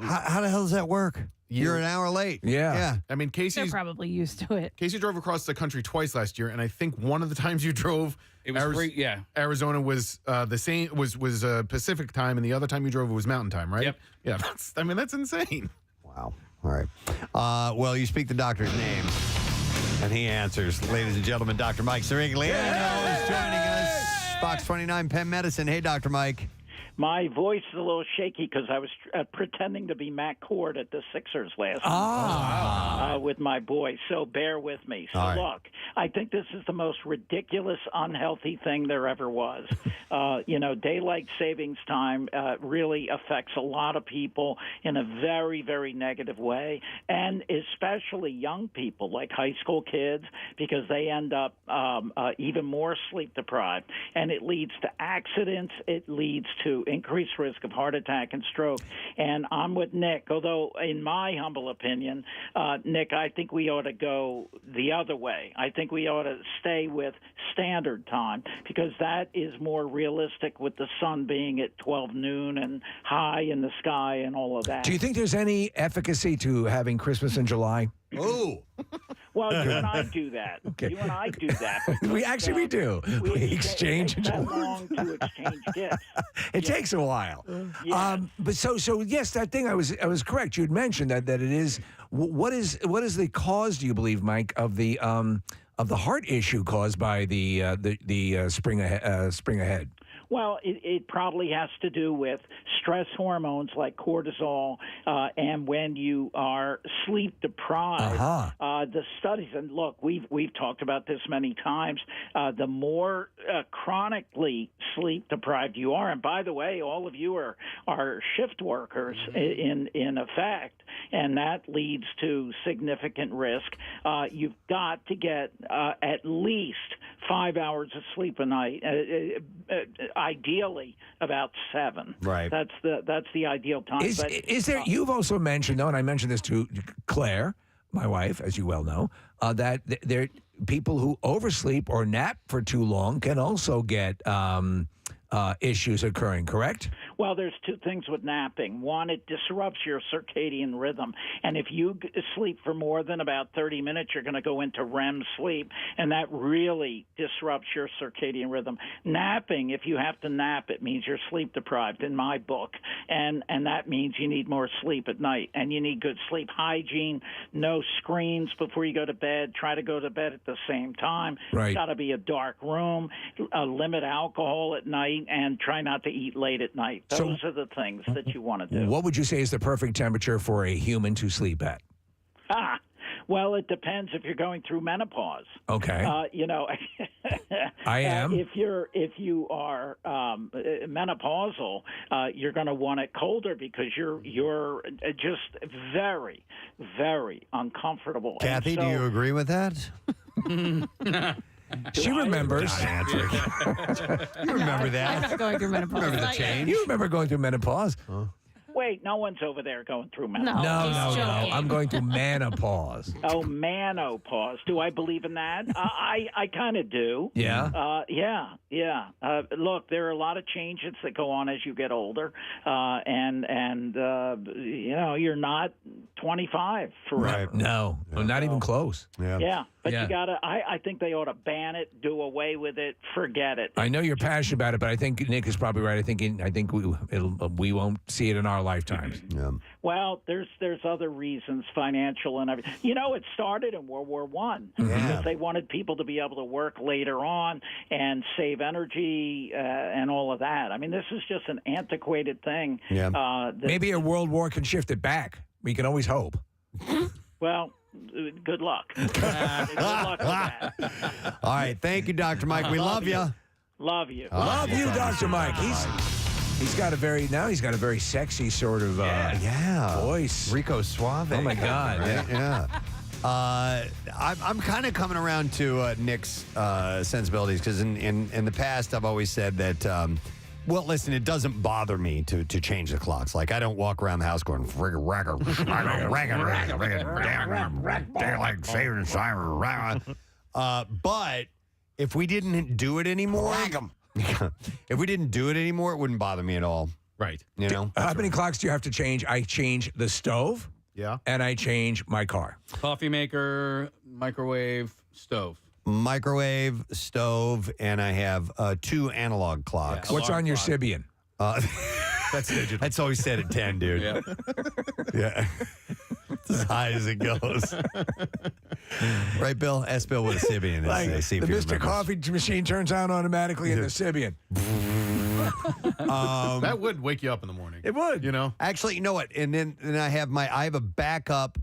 how the hell does that work? You're an hour late. Yeah. I mean, They're Casey probably used to it. drove across the country twice last year, and I think one of the times you drove, It was free, yeah. Arizona was the same was Pacific time, and the other time you drove it was Mountain time, right? Yep. Yeah, that's insane. Wow. All right. Well, you speak the doctor's name, and he answers. Ladies and gentlemen, Dr. Mike Sirigliano is joining us. Fox 29 Penn Medicine. Hey, Dr. Mike. My voice is a little shaky because I was pretending to be Matt Cord at the Sixers last night with my voice, so bear with me. So look, I think this is the most ridiculous, unhealthy thing there ever was. Daylight savings time really affects a lot of people in a very, very negative way, and especially young people like high school kids because they end up even more sleep deprived, and it leads to accidents. It leads to increased risk of heart attack and stroke. And I'm with Nick, although in my humble opinion, Nick, I think we ought to go the other way. I think we ought to stay with standard time because that is more realistic with the sun being at 12 noon and high in the sky and all of that. Do you think there's any efficacy to having Christmas in July? Oh. Well, you and I do that. Okay. You and I do that. We do. We exchange. It takes that long to exchange gifts. It takes a while. But so yes, that thing I was correct. You'd mentioned that it is. What is the cause? Do you believe, Mike, of the heart issue caused by the spring ahead? Well, it probably has to do with stress hormones like cortisol, and when you are sleep deprived. The studies, and look, we've talked about this many times. The more chronically sleep deprived you are, and by the way, all of you are shift workers in effect, and that leads to significant risk. You've got to get at least 5 hours of sleep a night. Ideally, about 7. Right. That's the ideal time. Is there? You've also mentioned, though, and I mentioned this to Claire, my wife, as you well know, that there people who oversleep or nap for too long can also get issues occurring. Correct? Well, there's two things with napping. One, it disrupts your circadian rhythm. And if you sleep for more than about 30 minutes, you're going to go into REM sleep, and that really disrupts your circadian rhythm. Napping, if you have to nap, it means you're sleep deprived in my book, and that means you need more sleep at night, and you need good sleep hygiene, no screens before you go to bed. Try to go to bed at the same time. Right. It's got to be a dark room. Limit alcohol at night, and try not to eat late at night. Those are the things that you want to do. What would you say is the perfect temperature for a human to sleep at? Well, it depends if you're going through menopause. Okay. I am. If you are menopausal, you're going to want it colder because you're just very, very uncomfortable. Kathy, do you agree with that? She remembers. You remember that? I'm going through menopause. Remember the change? You remember going through menopause? Wait, no one's over there going through menopause. No. I'm going through menopause. Oh, menopause. Do I believe in that? I kind of do. Yeah? Yeah. Look, there are a lot of changes that go on as you get older, and you're not 25 forever. Right. No, not even close. Yeah, but you gotta. I think they ought to ban it, do away with it, forget it. I know you're passionate about it, but I think Nick is probably right. I think we won't see it in our lifetimes. Yeah. Well, there's other reasons, financial and everything. It started in World War I because they wanted people to be able to work later on and save energy and all of that. I mean, this is just an antiquated thing. Yeah. Maybe a world war can shift it back. We can always hope. Well, good luck. Good luck with that. All right. Thank you, Dr. Mike. We love you. Love you. Love you, Dr. Mike. He's got a very sexy sort of voice. Rico Suave. Oh my God. Yeah. I'm kind of coming around to Nick's sensibilities because in the past I've always said that. Well, listen, it doesn't bother me to change the clocks. Like, I don't walk around the house going, daylight savings time. But if we didn't do it anymore, it wouldn't bother me at all. Right. How many clocks do you have to change? I change the stove. Yeah. And I change my car. Coffee maker, microwave, stove. Microwave, stove, and I have 2 analog clocks. What's on your Sibian? That's digital. That's always set at 10, dude. Yeah. It's as high as it goes. Right, Bill? Ask Bill what a Sibian is. Like See the if he Mr. remembers. Coffee machine turns on automatically in the Sibian. That would wake you up in the morning. It would. Actually, you know what? And then I have a backup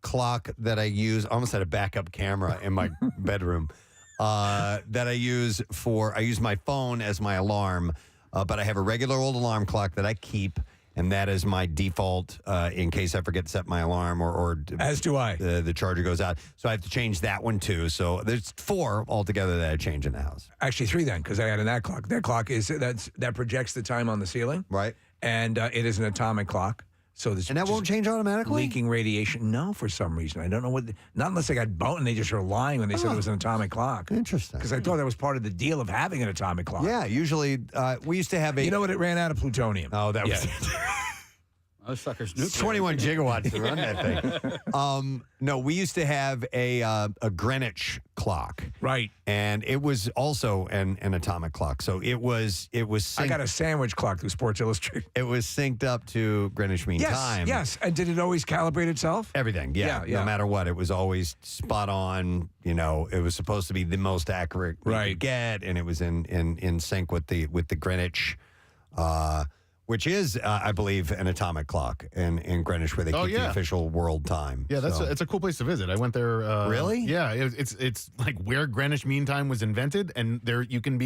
clock that I use. I almost had a backup camera in my bedroom that I use my phone as my alarm, but I have a regular old alarm clock that I keep, and that is my default in case I forget to set my alarm or as do I. The charger goes out, so I have to change that one too. So there's 4 altogether that I change in the house. Actually 3 then, because I added that clock. That clock that projects the time on the ceiling, right? And it is an atomic clock. So and that won't change automatically? Leaking radiation? No, for some reason. I don't know what. Not unless they got boned and they just were lying when they said it was an atomic clock. Interesting. Because I thought that was part of the deal of having an atomic clock. Yeah, usually we used to have You know what? It ran out of plutonium. Oh, that was it. Those suckers. It's 21 gigawatts to run that thing. No, we used to have a Greenwich clock. Right. And it was also an atomic clock. So it was I got a sandwich clock through Sports Illustrated. It was synced up to Greenwich Mean Time. Yes. And did it always calibrate itself? Everything, yeah. No matter what, it was always spot on. You know, it was supposed to be the most accurate you could get, and it was in sync with the Greenwich, which is, I believe, an atomic clock in Greenwich, where they keep the official world time. Yeah, it's a cool place to visit. I went there. Really? Yeah, it's like where Greenwich Mean Time was invented, and there you can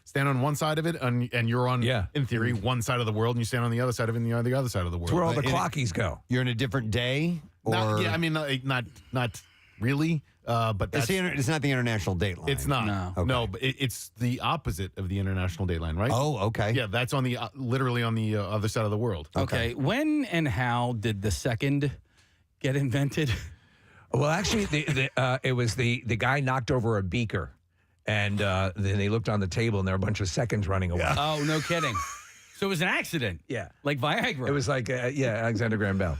stand on one side of it, and you're on, in theory, one side of the world, and you stand on the other side of it, and you're on the other side of the world. It's where all the clockies go. You're in a different day? Or? I mean, not really. But that's, it's not the international dateline. It's not. No, but it's the opposite of the international dateline, right? Oh, okay. Yeah, that's on the literally on the other side of the world. Okay. When and how did the second get invented? Well, actually, it was the guy knocked over a beaker, and then they looked on the table, and there were a bunch of seconds running away. Oh, no kidding. So it was an accident. Yeah. Like Viagra. It was like, Alexander Graham Bell.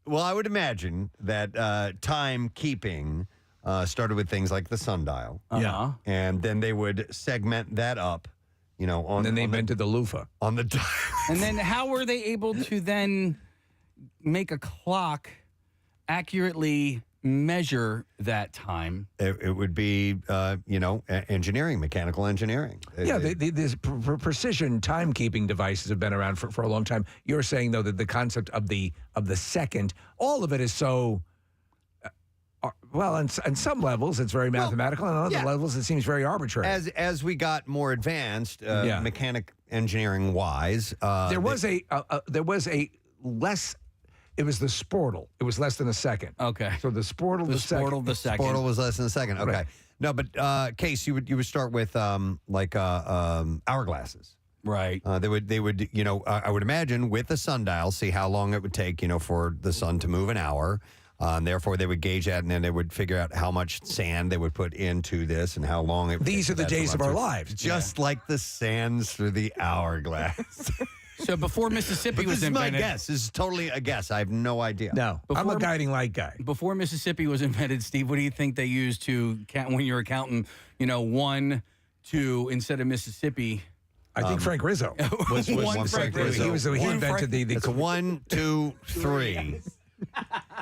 Well, I would imagine that timekeeping started with things like the sundial. Uh-huh. And then they would segment that up, and then they invented the loofah. On the And then how were they able to then make a clock accurately measure that time? It would be, engineering, mechanical engineering. These precision timekeeping devices have been around for a long time. You're saying, though, that the concept of the second, all of it is so, on some levels, it's very mathematical, and on other levels, it seems very arbitrary. As we got more advanced, mechanic engineering-wise. There was a less... It was the sportle. It was less than a second. Okay. So the sportle, the second. Sportle was less than a second. Okay. Right. No, but Case, you would start with hourglasses. Right. They would I would imagine with a sundial, see how long it would take for the sun to move an hour. Therefore, they would gauge that, and then they would figure out how much sand they would put into this and how long it would These take are the that to days run of our through. lives. Just like the sands through the hourglass. So before Mississippi was invented. This is my guess. This is totally a guess. I have no idea. No, I'm a guiding light guy. Before Mississippi was invented, Steve, what do you think they used to count when you're counting, 1, 2 instead of Mississippi? I think Frank Rizzo was one Frank Rizzo. He invented the It's 1, 2, 3.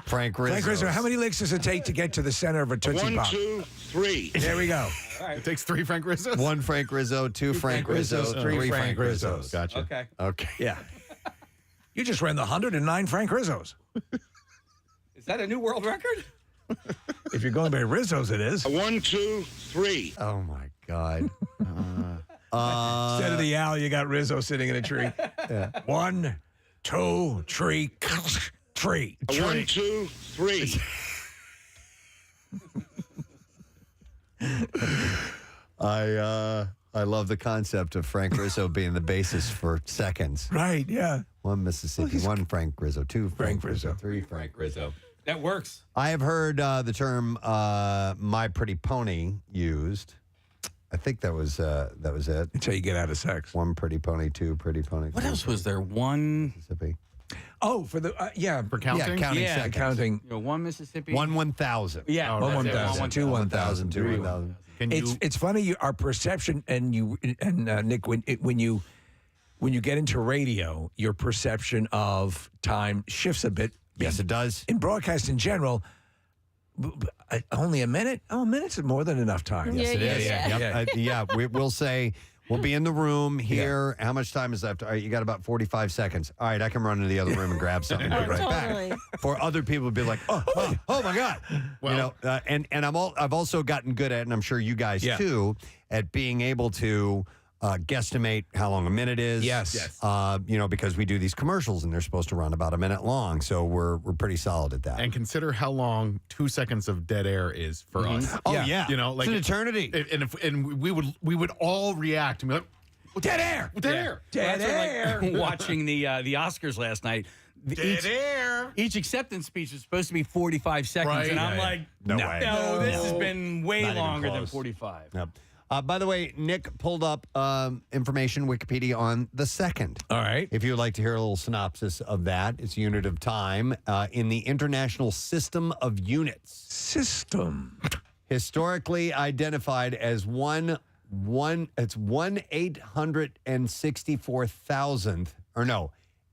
Frank Rizzo. Frank Rizzo. How many licks does it take to get to the center of a Tootsie Pop? 1, 2, 3. There we go. It takes 3 Frank Rizzos. 1 Frank Rizzo, 2 Frank Rizzos, 3 Frank Rizzos. Gotcha. Okay. Yeah. You just ran the 109 Frank Rizzos. Is that a new world record? If you're going by Rizzos, it is. 1, 2, 3. Oh, my God. Instead of the owl, you got Rizzo sitting in a tree. 1, 2, 3, tree. 1, 2, 3. I love the concept of Frank Rizzo being the basis for seconds. Right, yeah. 1 Mississippi, 1 Frank Rizzo, 2 Frank Rizzo, 3 Frank Rizzo. That works. I have heard the term "My Pretty Pony" used. I think that was it. Until you get out of sex. 1 pretty pony, 2 pretty pony. What else was there? 1 Mississippi. Oh, for the for counting. Yeah, counting Yeah, seconds. counting. 1 Mississippi. 1 1,000. Yeah. 1 1,000, 2 1,000, 2 3 1,000. It's funny. Our perception and Nick, when you get into radio, your perception of time shifts a bit. Yes, it does. In broadcast in general, only a minute. Oh, a minute's more than enough time. Yes, it is. Yeah. We'll say we'll be in the room here. How much time is left? All right, you got about 45 seconds. All right, I can run into the other room and grab something and be right back. For other people to be like, oh my God. Well, and I've also gotten good at, and I'm sure you guys too, at being able to guesstimate how long a minute is. Yes. Because we do these commercials and they're supposed to run about a minute long. So we're pretty solid at that. And consider how long 2 seconds of dead air is for us. Oh, yeah. Like it's an eternity. And we would all react and be like, dead air. Dead air. Dead air. Like, watching the Oscars last night. Each acceptance speech is supposed to be 45 seconds. Right. And I'm like, No way. No, this has been way Not even longer than close. 45. Yep. By the way, Nick pulled up information, Wikipedia, on the second. All right. If you would like to hear a little synopsis of that, it's a unit of time in the International System of Units. System. Historically identified as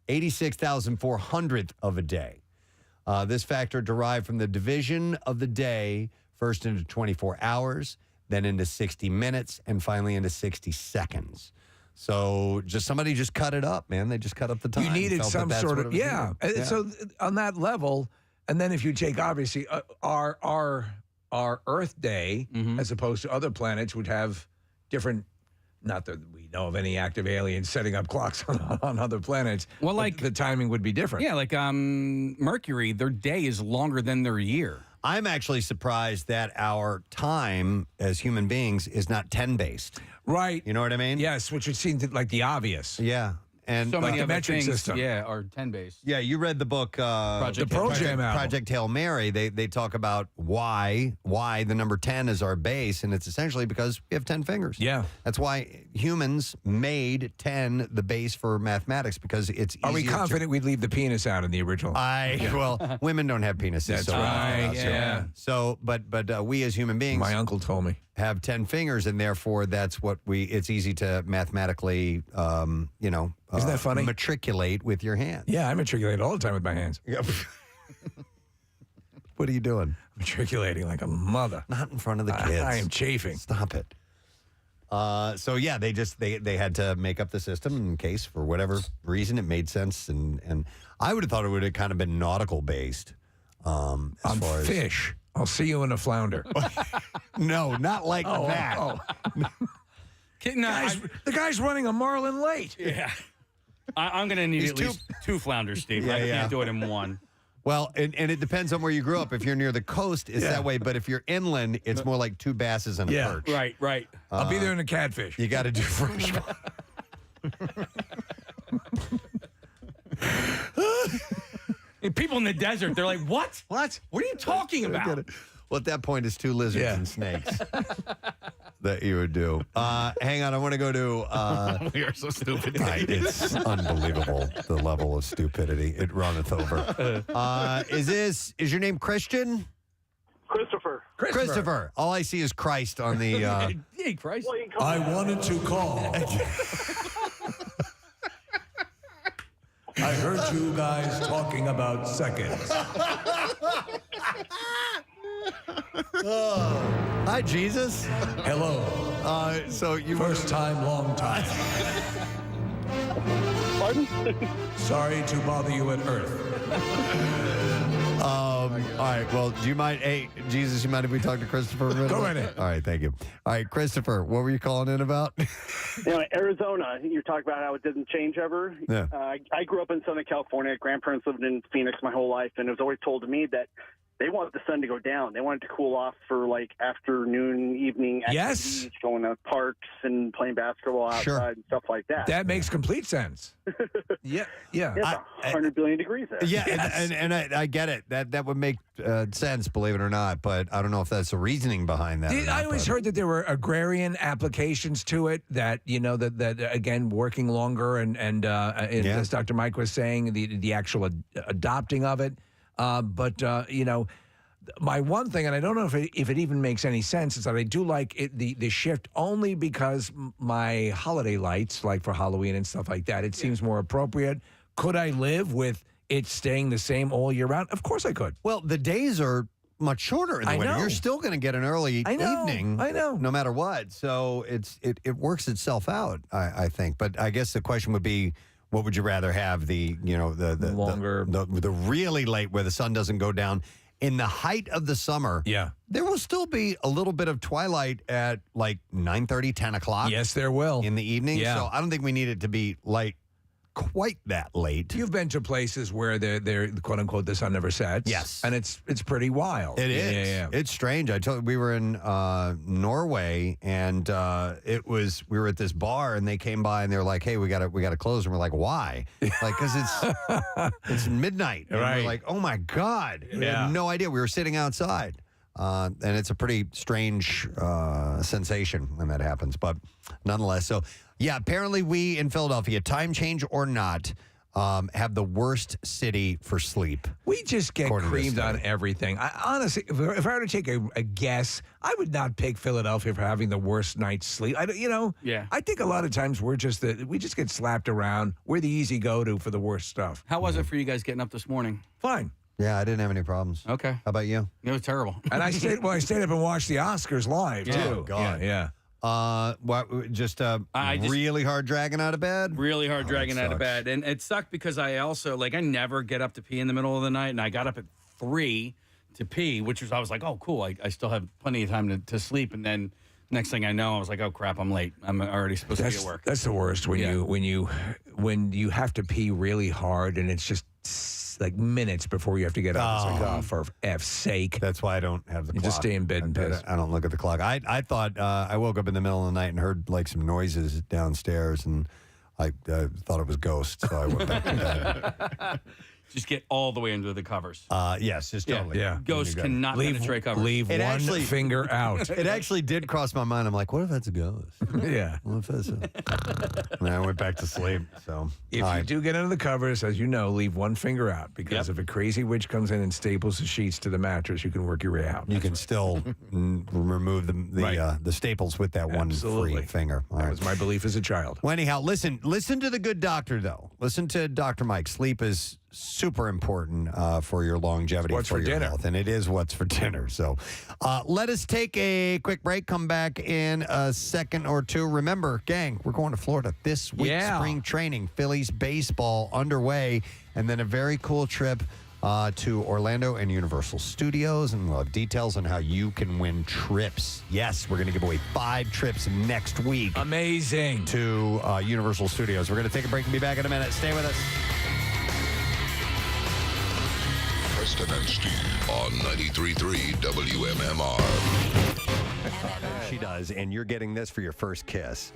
86,400th of a day. This factor derived from the division of the day first into 24 hours, then into 60 minutes, and finally into 60 seconds. So somebody just cut it up, man. They just cut up the time. You needed Felt some that that's sort what of, it was yeah. needed. So on that level, and then if you take, obviously, our Earth Day, as opposed to other planets, would have different, not that we know of any active aliens setting up clocks on other planets. Well, like the timing would be different. Yeah, like Mercury, their day is longer than their year. I'm actually surprised that our time as human beings is not 10-based. Right. You know what I mean? Yes, which would seem like the obvious. Yeah. And So like many the other metric things, system. yeah, are 10-based. Yeah, you read the book Project Project Hail Mary. They talk about why the number 10 is our base, and it's essentially because we have 10 fingers. Yeah. That's why humans made 10 the base for mathematics, because it's easier. Are we confident we'd leave the penis out in the original? Well, women don't have penises. That's so right. yeah. So, but we as human beings, My uncle told me, have 10 fingers, and therefore that's what it's easy to mathematically, Isn't that funny? Matriculate with your hands. Yeah, I matriculate all the time with my hands. Yep. What are you doing? Matriculating like a mother. Not in front of the kids. I am chafing. Stop it. So yeah, they had to make up the system in case for whatever reason it made sense, and I would have thought it would have kind of been nautical based. On far as fish. I'll see you in a flounder. No, not like that. Oh. The guy's running a marlin late. Yeah. I'm going to need He's at least two flounders, Steve. Yeah, I yeah. can't do it in one. Well, and it depends on where you grew up. If you're near the coast, it's that way. But if you're inland, it's more like two basses and a perch. Right. I'll be there in a catfish. You got to do fresh. And people in the desert, they're like, what? What are you talking about? Well, at that point, it's two lizards and snakes that you would do. Hang on, I want to go to... We are so stupid. It's unbelievable, the level of stupidity. It runneth over. Is your name Christian? Christopher. All I see is Christ on the... Hey, Christ. I wanted to call. I heard you guys talking about seconds. Hi, Jesus. Hello. So you First time, long time. Pardon? Sorry to bother you at Earth. All right. Well, do you mind? Hey, Jesus, you mind if we talk to Christopher a minute? Go right ahead. All right. Thank you. All right, Christopher, what were you calling in about? Arizona, you're talking about how it didn't change ever. Yeah. I grew up in Southern California. Grandparents lived in Phoenix my whole life, and it was always told to me that they wanted the sun to go down. They wanted to cool off for like afternoon, evening activities, going to parks and playing basketball outside and stuff like that. That makes complete sense. Yeah. It's 100 billion degrees there. Yeah, and I get it. That would make sense, believe it or not. But I don't know if that's the reasoning behind that. I always heard that there were agrarian applications to it. That that again, working longer and as Dr. Mike was saying, the actual adopting of it. But my one thing, and I don't know if it even makes any sense, is that I do like the shift only because my holiday lights, like for Halloween and stuff like that, it seems more appropriate. Could I live with it staying the same all year round? Of course I could. Well, the days are much shorter in the winter. know. You're still going to get an early evening. I know. No matter what. So it works itself out, I think. But I guess the question would be, what would you rather have? The longer, the really late where the sun doesn't go down in the height of the summer. Yeah, there will still be a little bit of twilight at like 9:30, 10 o'clock. Yes, there will in the evening. Yeah. So I don't think we need it to be light quite that late. You've been to places where they're quote unquote the sun never sets. Yes, and it's pretty wild. It is. Yeah. It's strange. I told you, we were in Norway, and we were at this bar, and they came by and they were like, "Hey, we got to close." And we're like, "Why?" Like, because it's midnight. And Right. we're like, "Oh my God!" We had no idea. We were sitting outside. And it's a pretty strange sensation when that happens. But nonetheless, so yeah, apparently we in Philadelphia, time change or not, have the worst city for sleep. We just get creamed on everything. Honestly, if I were to take a guess, I would not pick Philadelphia for having the worst night's sleep. Yeah. I think a lot of times we just get slapped around. We're the easy go-to for the worst stuff. How was it for you guys getting up this morning? Fine. Yeah, I didn't have any problems. Okay. How about you? It was terrible. And I stayed up and watched the Oscars live, too. Oh, God. Yeah. Just really hard dragging out of bed? Really hard dragging out of bed. And it sucked because I also, I never get up to pee in the middle of the night. And I got up at 3 to pee, I was like, oh, cool. I still have plenty of time to sleep. And then next thing I know, I was like, oh, crap, I'm late. I'm already supposed to be at work. That's the worst when you have to pee really hard and it's just like minutes before you have to get up. It's like, oh, for F's sake. That's why I don't have the clock. Just stay in bed and piss. I don't look at the clock. I thought I woke up in the middle of the night and heard some noises downstairs, and I thought it was ghosts, so I went back to bed. Just get all the way into the covers. Yes, just totally. Yeah. Ghosts cannot penetrate covers. Leave one finger out. It actually did cross my mind. I'm like, what if that's a ghost? Yeah. What if that's and I went back to sleep. So if you do get under the covers, as you know, leave one finger out, because if a crazy witch comes in and staples the sheets to the mattress, you can work your way out. You can still remove the staples with that one free finger. That was my belief as a child. Well, anyhow, listen to the good doctor, though. Listen to Dr. Mike. Sleep is super important for your longevity, what's for your dinner? health, and it is what's for dinner. So let us take a quick break, come back in a second or two. Remember, gang, we're going to Florida this week. Spring training, Phillies baseball underway, and then a very cool trip to Orlando and Universal Studios, and we'll have details on how you can win trips. Yes, we're going to give away 5 trips next week. Amazing. To Universal Studios. We're going to take a break and be back in a minute. Stay with us. Preston and Steve on 93.3 WMMR. She does, and you're getting this for your first kiss.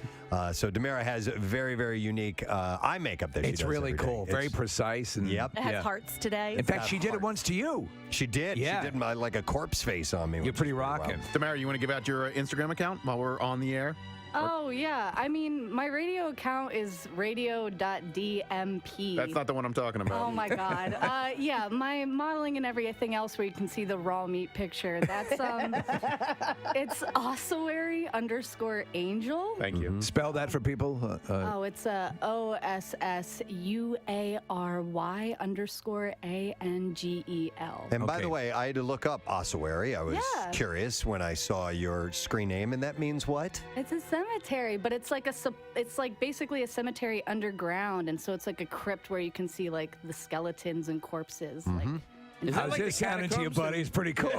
So Demara has very, very unique eye makeup that she does. It's really every day. cool, very precise. And Yep. It has hearts today. In fact, she did it once to you. She did. Yeah. She did like a corpse face on me. You're pretty rocking. Tamara, you want to give out your Instagram account while we're on the air? Oh, yeah. I mean, my radio account is radio.dmp. That's not the one I'm talking about. Oh, my God. Yeah, my modeling and everything else where you can see the raw meat picture. That's, it's ossuary_angel. Thank you. Spell that for people. It's OSSUARY_ANGEL. And by the way, I had to look up ossuary. I was curious when I saw your screen name, and that means what? It's a cemetery, but it's like basically a cemetery underground, and so it's like a crypt where you can see like the skeletons and corpses. How's this sounding to you, buddy? It's pretty cool.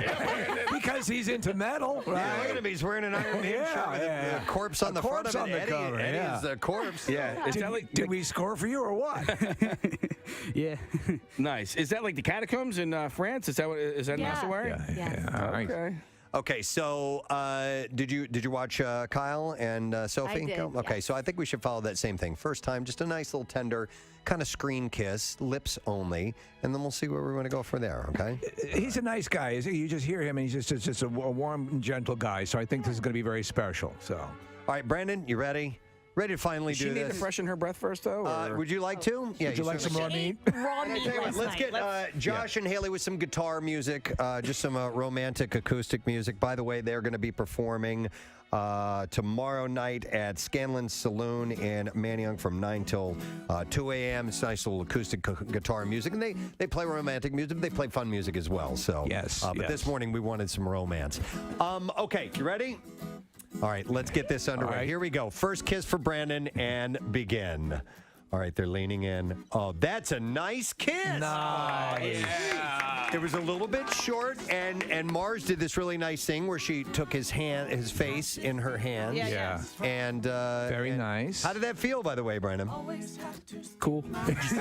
Because he's into metal, right? Yeah, look at him. He's wearing an Iron Man shirt with a corpse on the front of it. On the cover, Eddie's a corpse. Yeah. Did we score for you or what? Yeah. Nice. Is that like the catacombs in France? Is that an ossuary? Yeah. All right. Okay. Okay, so did you watch Kyle and Sophie? I did, Okay, so I think we should follow that same thing. First time, just a nice little tender kind of screen kiss, lips only, and then we'll see where we want to go from there, okay? He's a nice guy, isn't he? You just hear him, and he's just a warm and gentle guy, so I think this is going to be very special. So, all right, Brandon, you ready? Ready to finally Does she do need this? to freshen her breath first, though? Would you like to? Yeah, would you like some raw meat? Raw meat last Let's night. get Josh and Haley with some guitar music, just some romantic acoustic music. By the way, they're going to be performing tomorrow night at Scanlon's Saloon in Manayunk from 9 till 2 a.m. It's nice little acoustic guitar music, and they play romantic music. They play fun music as well. So but this morning we wanted some romance. Okay, you ready? All right, let's get this underway. Right. Here we go. First kiss for Brandon and begin. All right, they're leaning in. Oh, that's a nice kiss. Nice. Yeah. It was a little bit short, and Mars did this really nice thing where she took his face in her hand. Yeah. And very nice. How did that feel, by the way, Brandon? Cool. This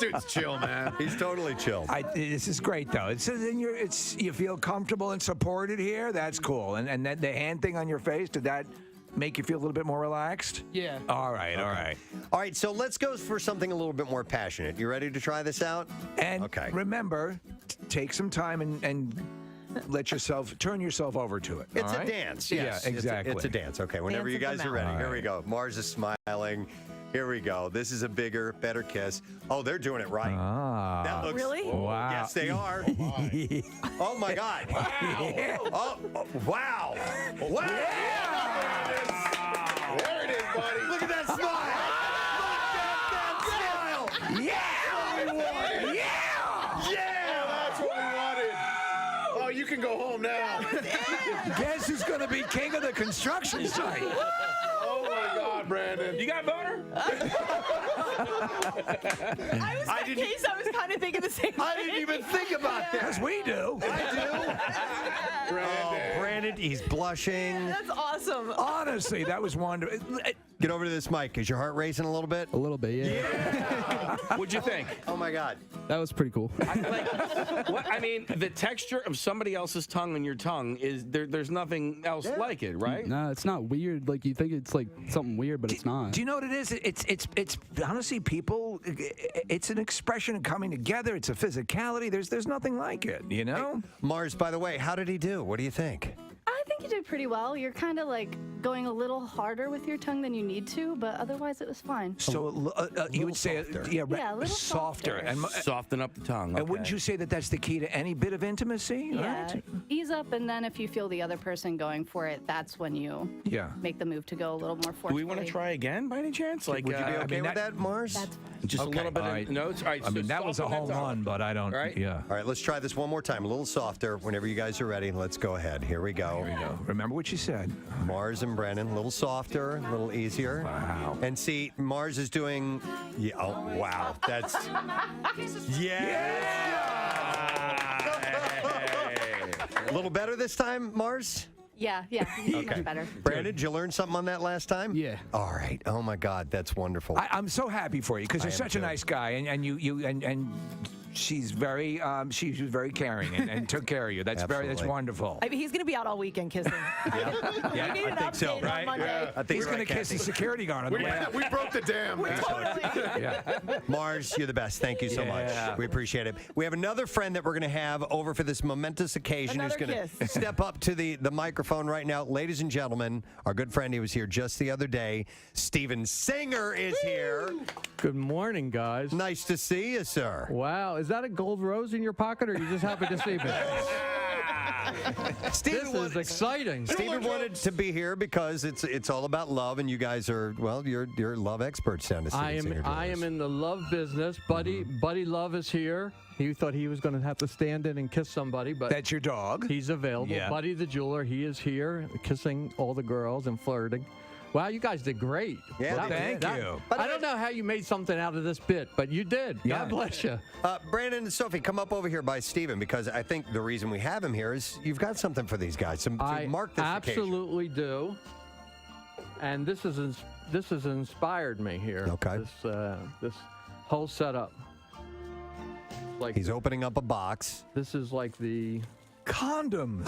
dude's chill, man. He's totally chill. This is great, though. You feel comfortable and supported here. That's cool. And that, the hand thing on your face, did that make you feel a little bit more relaxed? Yeah. All right, all right. All right, so let's go for something a little bit more passionate. You ready to try this out? And remember, take some time and turn yourself over to it. It's all a right? dance. Yes. Yeah, exactly. It's a dance. Okay, whenever Dance you of the guys are ready. mouth. Here we go. Mars is smiling. Here we go. This is a bigger, better kiss. Oh, they're doing it right. Ah. That looks. Really? Wow. Yes, they are. Oh my God. Wow. Oh, wow. Wow. There it is, buddy. Look at that smile. Look at that smile. Yeah! Yeah, that's what we wanted. Oh, you can go home now. Guess who's going to be king of the construction site? Oh my God, Brandon. You got boner? I was kind of thinking the same thing. I didn't even think about that. Because we do. I do. Oh, Brandon, he's blushing. That's awesome. Honestly, that was wonderful. Get over to this mic. Is your heart racing a little bit? A little bit, yeah. What'd you think? Oh my God. That was pretty cool. I mean, the texture of somebody else's tongue on your tongue is there's nothing else like it, right? No, it's not weird. Like you think it's like something weird, but it's not. Do you know what it is? It's honestly, people. It's an expression of coming together. It's a physicality. There's nothing like it. You know. Mars, by the way, how did he do? What do you think? I think you did pretty well. You're kind of like going a little harder with your tongue than you need to, but otherwise it was fine. So you would say, Yeah, a little softer. And Soften up the tongue. and wouldn't you say that that's the key to any bit of intimacy? Yeah, Right? ease up, and then if you feel the other person going for it, that's when you make the move to go a little more forcefully. Do we want to try again by any chance? Like, Would you be okay with that, Mars? That's just Okay. a little bit All of right. notes? All right, I mean, that was a home run, but I don't. Right? Yeah. All right, let's try this one more time. A little softer. Whenever you guys are ready, let's go ahead. Here we go. Here we go. Remember what you said. Mars and Brennan, a little softer, a little easier. Wow. And see, Mars is doing. Yeah. Oh, wow. That's. A little better this time, Mars? Yeah, much better. Brandon, did you learn something on that last time? Yeah. All right. Oh my God, that's wonderful. I'm so happy for you because I you're am such a too. nice guy, and she's very she was very caring and took care of you. That's Absolutely. wonderful. I mean, he's going to be out all weekend kissing. Yeah, We need an I think so. update on Monday. I think He's you're going right, to kiss Kathy. the security guard on the way out. We broke the dam. man. Yeah. Mars, you're the best. Thank you so Yeah. much. We appreciate it. We have another friend that we're going to have over for this momentous occasion who's Another going to kiss. step up to the microphone right now. Ladies and gentlemen, our good friend, he was here just the other day. Steven Singer is here. Good morning, guys. Nice to see you, sir. Wow, is that a gold rose in your pocket, or you just happen to see me? Steven This is exciting. Steven wanted to be here because it's all about love, and you guys are, well, you're love experts down to Steven Singer I am in the love business. Buddy Love is here. He thought he was going to have to stand in and kiss somebody, but That's your dog. he's available. Yeah. Buddy the jeweler, he is here, kissing all the girls and flirting. Wow, you guys did great. Yeah, Well, thank you. I don't know how you made something out of this bit, but you did. Yeah. God bless you. Brandon and Sophie, come up over here by Steven, because I think the reason we have him here is you've got something for these guys to mark this occasion. absolutely do. And this has inspired me here. Okay. This whole setup. Like He's opening up a box. this is like the Condoms.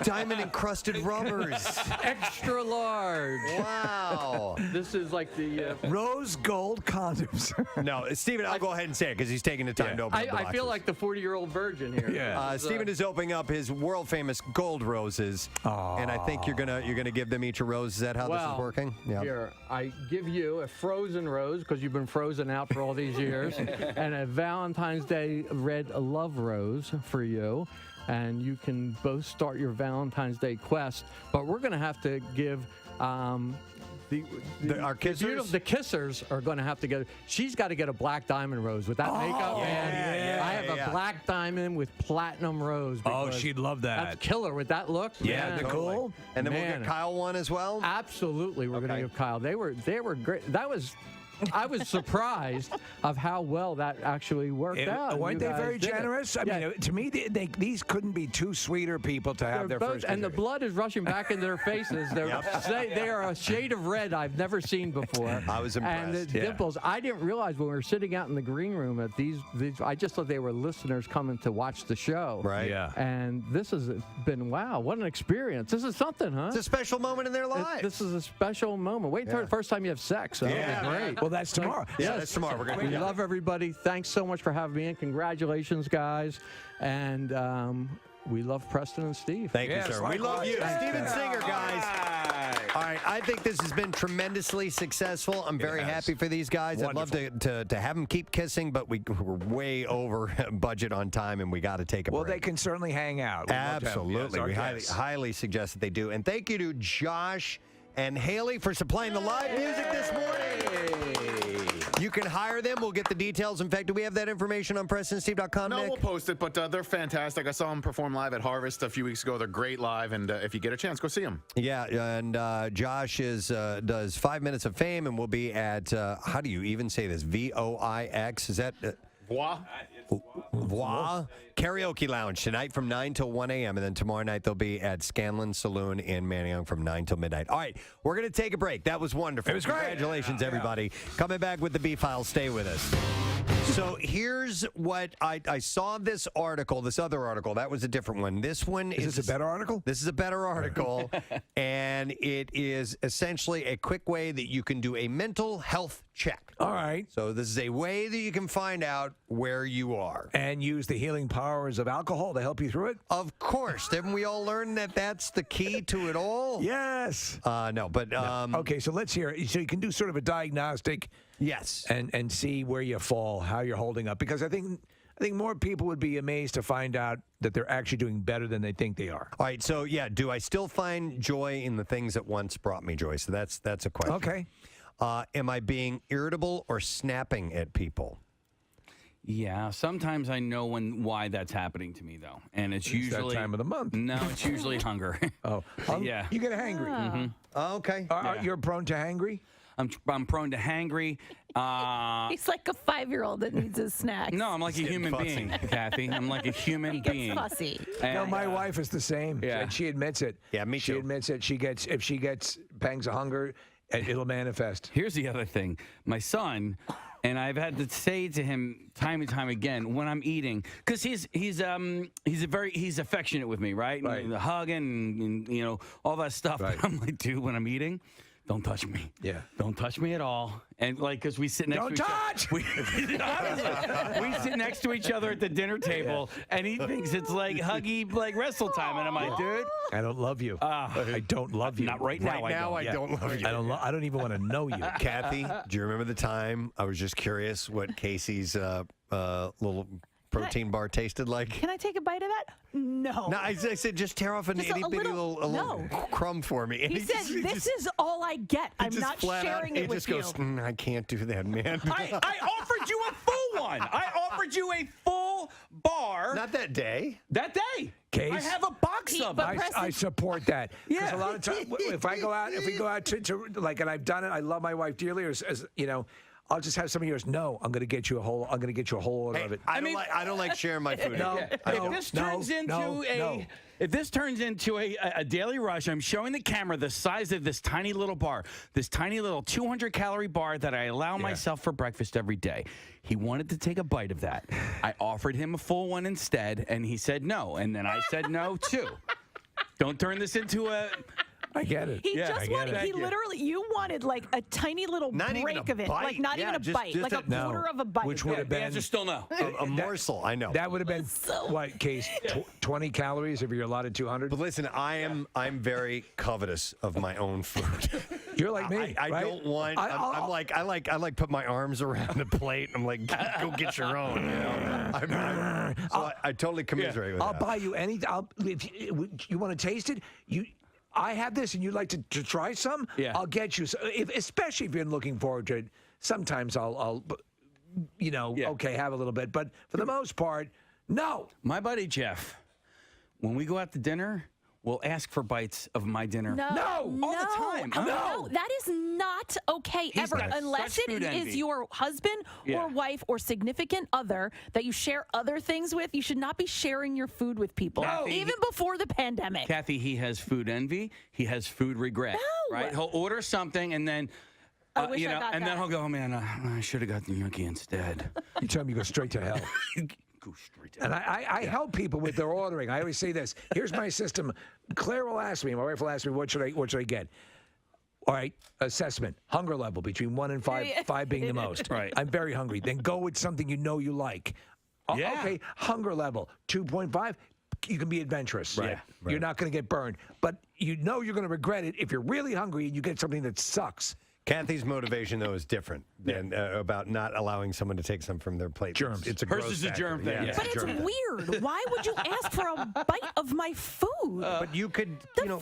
Diamond encrusted rubbers. extra large. Wow. This is like the. Rose gold condoms. No, Steven, I'll go ahead and say it because he's taking the time to open up the I feel boxes. like the 40-year-old virgin here. Yeah. Steven is opening up his world famous gold roses, and I think you're gonna give them each a rose. Is that how this is working? Yeah. Here, I give you a frozen rose because you've been frozen out for all these years, and a Valentine's Day red love rose for you. And you can both start your Valentine's Day quest, but we're going to have to give Our kissers? the kissers are going to have to get. She's got to get a black diamond rose with that makeup. And I have a black diamond with platinum rose. Oh, because she'd love that. That's killer with that look. Yeah, Man. Nicole. And then we'll Man. get Kyle one as well. Absolutely, we're going Okay. to give Kyle. They were great. I was surprised of how well that actually worked out. Weren't You they guys very did it. generous? I Yeah. mean, to me, these couldn't be two sweeter people to have They're their both- first. and the visit. blood is rushing back into their faces. They are a shade of red I've never seen before. I was And the impressed. dimples, I didn't realize when we were sitting out in the green room at these I just thought they were listeners coming to watch the show. Right. Yeah. And this has been, wow, what an experience. This is something, huh? It's a special moment in their lives. This is a special moment. Wait until the first time you have sex. That'll be great. Well, that's tomorrow. Yeah, that's tomorrow. We're We love everybody. Thanks so much for having me in. Congratulations, guys. And we love Preston and Steve. Thank you, sir. We love you. Steven Singer, guys. All right. I think this has been tremendously successful. I'm very happy for these guys. Wonderful. I'd love to have them keep kissing, but we're way over budget on time, and we got to take a break. Well, they can certainly hang out. We'd love to have them. Absolutely. Yes, We highly suggest that they do. And thank you to Josh and Haley for supplying the live music this morning. You can hire them. We'll get the details. In fact, do we have that information on PrestonandSteve.com, No, Nick? we'll post it, but they're fantastic. I saw them perform live at Harvest a few weeks ago. They're great live, and if you get a chance, go see them. Yeah, and Josh does 5 Minutes of Fame, and we'll be at, how do you even say this, VOIX? Is that... Voix Karaoke Lounge tonight from 9 till 1 a.m. And then tomorrow night they'll be at Scanlon Saloon in Manayunk from 9 till midnight. All right, we're going to take a break. That was wonderful. It was great. Congratulations, everybody. Coming back with the B-File. Stay with us. So here's what I saw this article, this other article. That was a different one. This one is this a better article? This is a better article. And it is essentially a quick way that you can do a mental health check. All right. So this is a way that you can find out where you are. And use the healing powers of alcohol to help you through it? Of course. Didn't we all learn that that's the key to it all? Yes. No, but... okay, so let's hear it. So you can do sort of a diagnostic... Yes. And see where you fall, how you're holding up. Because I think more people would be amazed to find out that they're actually doing better than they think they are. All right, so yeah, do I still find joy in the things that once brought me joy? So that's a question. Okay. Am I being irritable or snapping at people? Yeah, sometimes I know why that's happening to me, though. And it's usually... that time of the month. No, it's usually hunger. Oh. Yeah. You get hangry. Mm-hmm. Oh, okay. You're prone to hangry? I'm prone to hangry. He's like a 5-year-old that needs his snacks. No, I'm like a human being, Kathy. I'm like a human He being. gets fussy. No, my wife is the same. Yeah. And she admits it. Yeah, me too. She admits it. If she gets pangs of hunger, it'll manifest. Here's the other thing. My son, and I've had to say to him time and time again when I'm eating, because he's affectionate with me, right? Right. And hugging and all that stuff. Right. But I'm like, dude, when I'm eating, don't touch me. Yeah. Don't touch me at all. And because we sit next Don't to each touch! other. We sit next to each other at the dinner table, and he thinks it's like huggy, like wrestle time. And I'm like, dude, I don't love you. I don't love you. not right now. Right now, I don't love you. I don't even want to know you. Kathy, do you remember the time I was just curious what Casey's little protein bar tasted like? Can I take a bite of that? No. No, I said just tear off an Just itty a bitty little- little crumb for me. And He said, "This is all I get. I'm just not flat out- sharing he it with just you." goes, I can't do that, man. I offered you a full one. I offered you a full bar. Not that day. That day. Case? I have a box of them. I support that. Because Yeah. a lot of times, if we go out to like, and I've done it, I love my wife dearly, as you know, I'll just have some of yours. No, I'm going to get you a whole order of it. I don't like sharing my food. No, If this turns into a daily rush, I'm showing the camera the size of this tiny little bar, this tiny little 200-calorie bar that I allow myself for breakfast every day. He wanted to take a bite of that. I offered him a full one instead, and he said no. And then I said no, too. Don't turn this into a... I get it. He just wanted, you wanted like a tiny little Not even break a of it. bite. Like not Yeah, even a just- bite, just like a a- quarter of a bite. Which would have The been answer's still no. A morsel, I know. That would have been what, Case? 20 calories if you're allotted 200. But listen, I'm very covetous of my own food. You're like me. I right? don't want. I like put my arms around the plate. I'm like, go get your own. You know? I totally commiserate with I'll that. buy you any. If you want to taste it, I have this, and you'd like to try some. Yeah. I'll get you. Especially if you're looking forward to it. Sometimes I'll okay, have a little bit, but for the most part, no. My buddy Jeff, when we go out to dinner, we'll ask for bites of my dinner. No, all the time. No, that is not okay He's ever, got unless such it food envy. is your husband or wife or significant other that you share other things with. You should not be sharing your food with people, even before the pandemic. Kathy, he has food envy. He has food regret. No. Right? He'll order something and then. I wish I got and that. then he'll go, oh, man, I should have got the Yucky instead. You tell me you go straight to hell. Go straight to And I help people with their ordering. I always say this. Here's my system. Claire will ask me, my wife will ask me, what should I get? All right, assessment, hunger level between 1 and 5, 5 being the most. Right. I'm very hungry. Then go with something you know you like. Yeah. Okay, hunger level, 2.5. You can be adventurous. Right. You're not going to get burned. But you know you're going to regret it if you're really hungry and you get something that sucks. Kathy's motivation, though, is different than about not allowing someone to take some from their plate. Germs. It's a Hers gross is a factor. germ thing. Yeah, But it's weird. Why would you ask for a bite of my food? But you could, the frig out of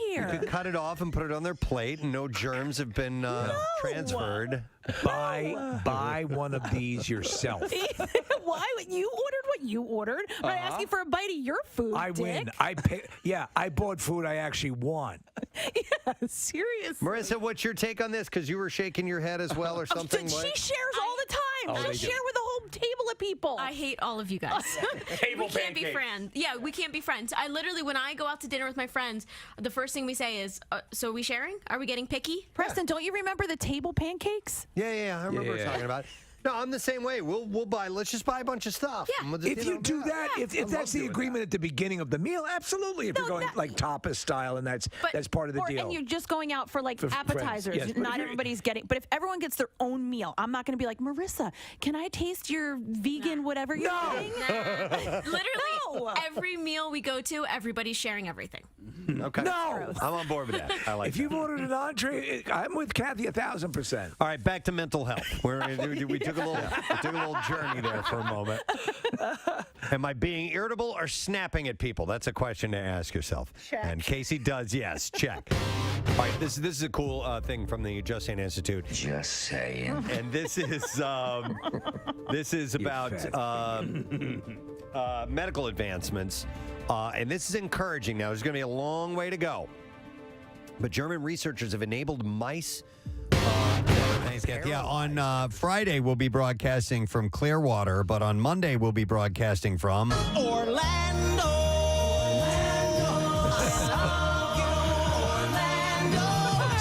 here. You could cut it off and put it on their plate, and no germs have been transferred. Buy one of these yourself. Why? You ordered what you ordered. I'm not asking for a bite of your food, I Dick. win. I bought food I actually want. Yeah, seriously. Marissa, what's your take on this? Because you were shaking your head as well or something. She shares all the time. Oh, I they do. share with a whole table of people. I hate all of you guys. Table we can't be pancakes. friends. Yeah, we can't be friends. I literally, when I go out to dinner with my friends, the first thing we say is, so are we sharing? Are we getting picky? Preston, don't you remember the table pancakes? Yeah, I remember talking about it. No, I'm the same way. We'll buy. Let's just buy a bunch of stuff. Yeah. And If you do that, if that's the agreement at the beginning of the meal, absolutely. If you're going like tapas style, and that's part of the deal. And you're just going out for like For friends, appetizers. yes. But if Not you're- everybody's getting. But if everyone gets their own meal, I'm not going to be like, Marissa, can I taste your vegan whatever you're eating? Literally, every meal we go to, everybody's sharing everything. Okay. No. I'm on board with that. I like If that. you've ordered an entree, I'm with Kathy 1,000%. All right, back to mental health. We took a little journey there for a moment. Am I being irritable or snapping at people? That's a question to ask yourself. Check. And Casey does, yes. Check. All right, this is a cool thing from the Just Saying Institute. Just saying. And this is about medical advancements, and this is encouraging. Now, there's going to be a long way to go, but German researchers have enabled mice. Thanks, Kathy. Yeah, on Friday we'll be broadcasting from Clearwater, but on Monday we'll be broadcasting from Orlando.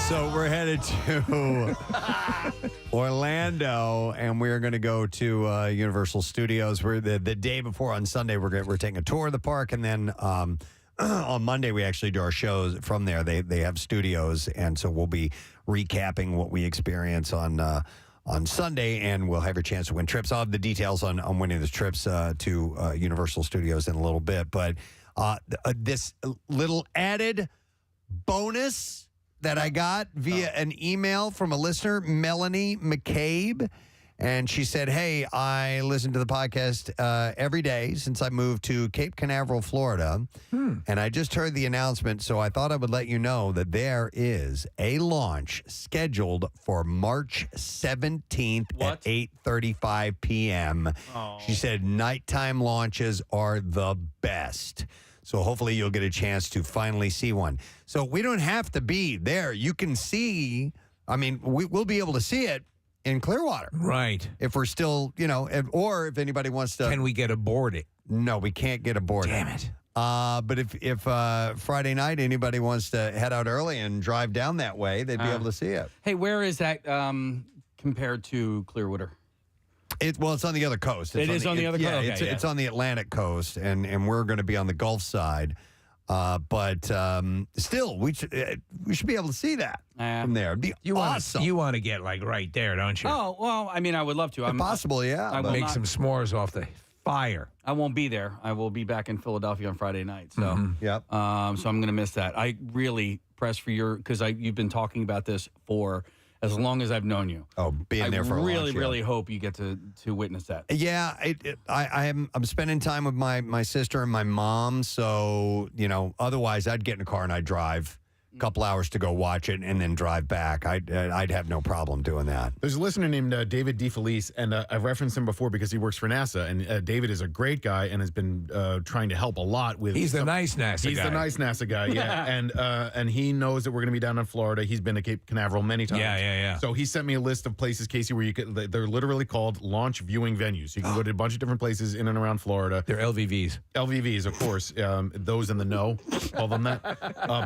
So we're headed to Orlando, and we're going to go to Universal Studios. We're the day before on Sunday. We're taking a tour of the park, and then on Monday we actually do our shows from there. They have studios, and so we'll be recapping what we experience on Sunday, and we'll have a chance to win trips. I'll have the details on winning the trips to Universal Studios in a little bit, but this little added bonus that I got via an email from a listener, Melanie McCabe. And she said, hey, I listen to the podcast every day since I moved to Cape Canaveral, Florida. And I just heard the announcement, so I thought I would let you know that there is a launch scheduled for March 17th at 8:35 p.m. She said nighttime launches are the best. So hopefully you'll get a chance to finally see one. So we don't have to be there. You can see, I mean, we'll be able to see it in Clearwater. Right. If we're still, or if anybody wants to. Can we get aboard it? No, we can't get aboard it. Damn it. But if Friday night anybody wants to head out early and drive down that way, they'd be able to see it. Hey, where is that compared to Clearwater? It's on the other coast. It is on the other coast. Yeah, Okay, it's on the Atlantic coast, and we're going to be on the Gulf side. But still, we should be able to see that from there. It'd be awesome. You want to get like right there, don't you? Oh, well, I mean, I would love to. If possible, yeah. I will Make not- some s'mores off the fire. I won't be there. I will be back in Philadelphia on Friday night. So, Yep. So I'm going to miss that. I really press for because you've been talking about this for as long as I've known you. Oh, being there for a really, launch, yeah. really hope you get to witness that. Yeah, I'm spending time with my sister and my mom. So otherwise I'd get in a car and I'd drive a couple hours to go watch it and then drive back. I'd have no problem doing that. There's a listener named David DeFelice, and I've referenced him before because he works for NASA. And David is a great guy and has been trying to help a lot with. He's the nice NASA guy. He's the nice NASA guy, yeah. and he knows that we're going to be down in Florida. He's been to Cape Canaveral many times. Yeah. So he sent me a list of places, Casey, where you could. They're literally called launch viewing venues. You can go to a bunch of different places in and around Florida. They're LVVs. LVVs, of course. Those in the know call them that.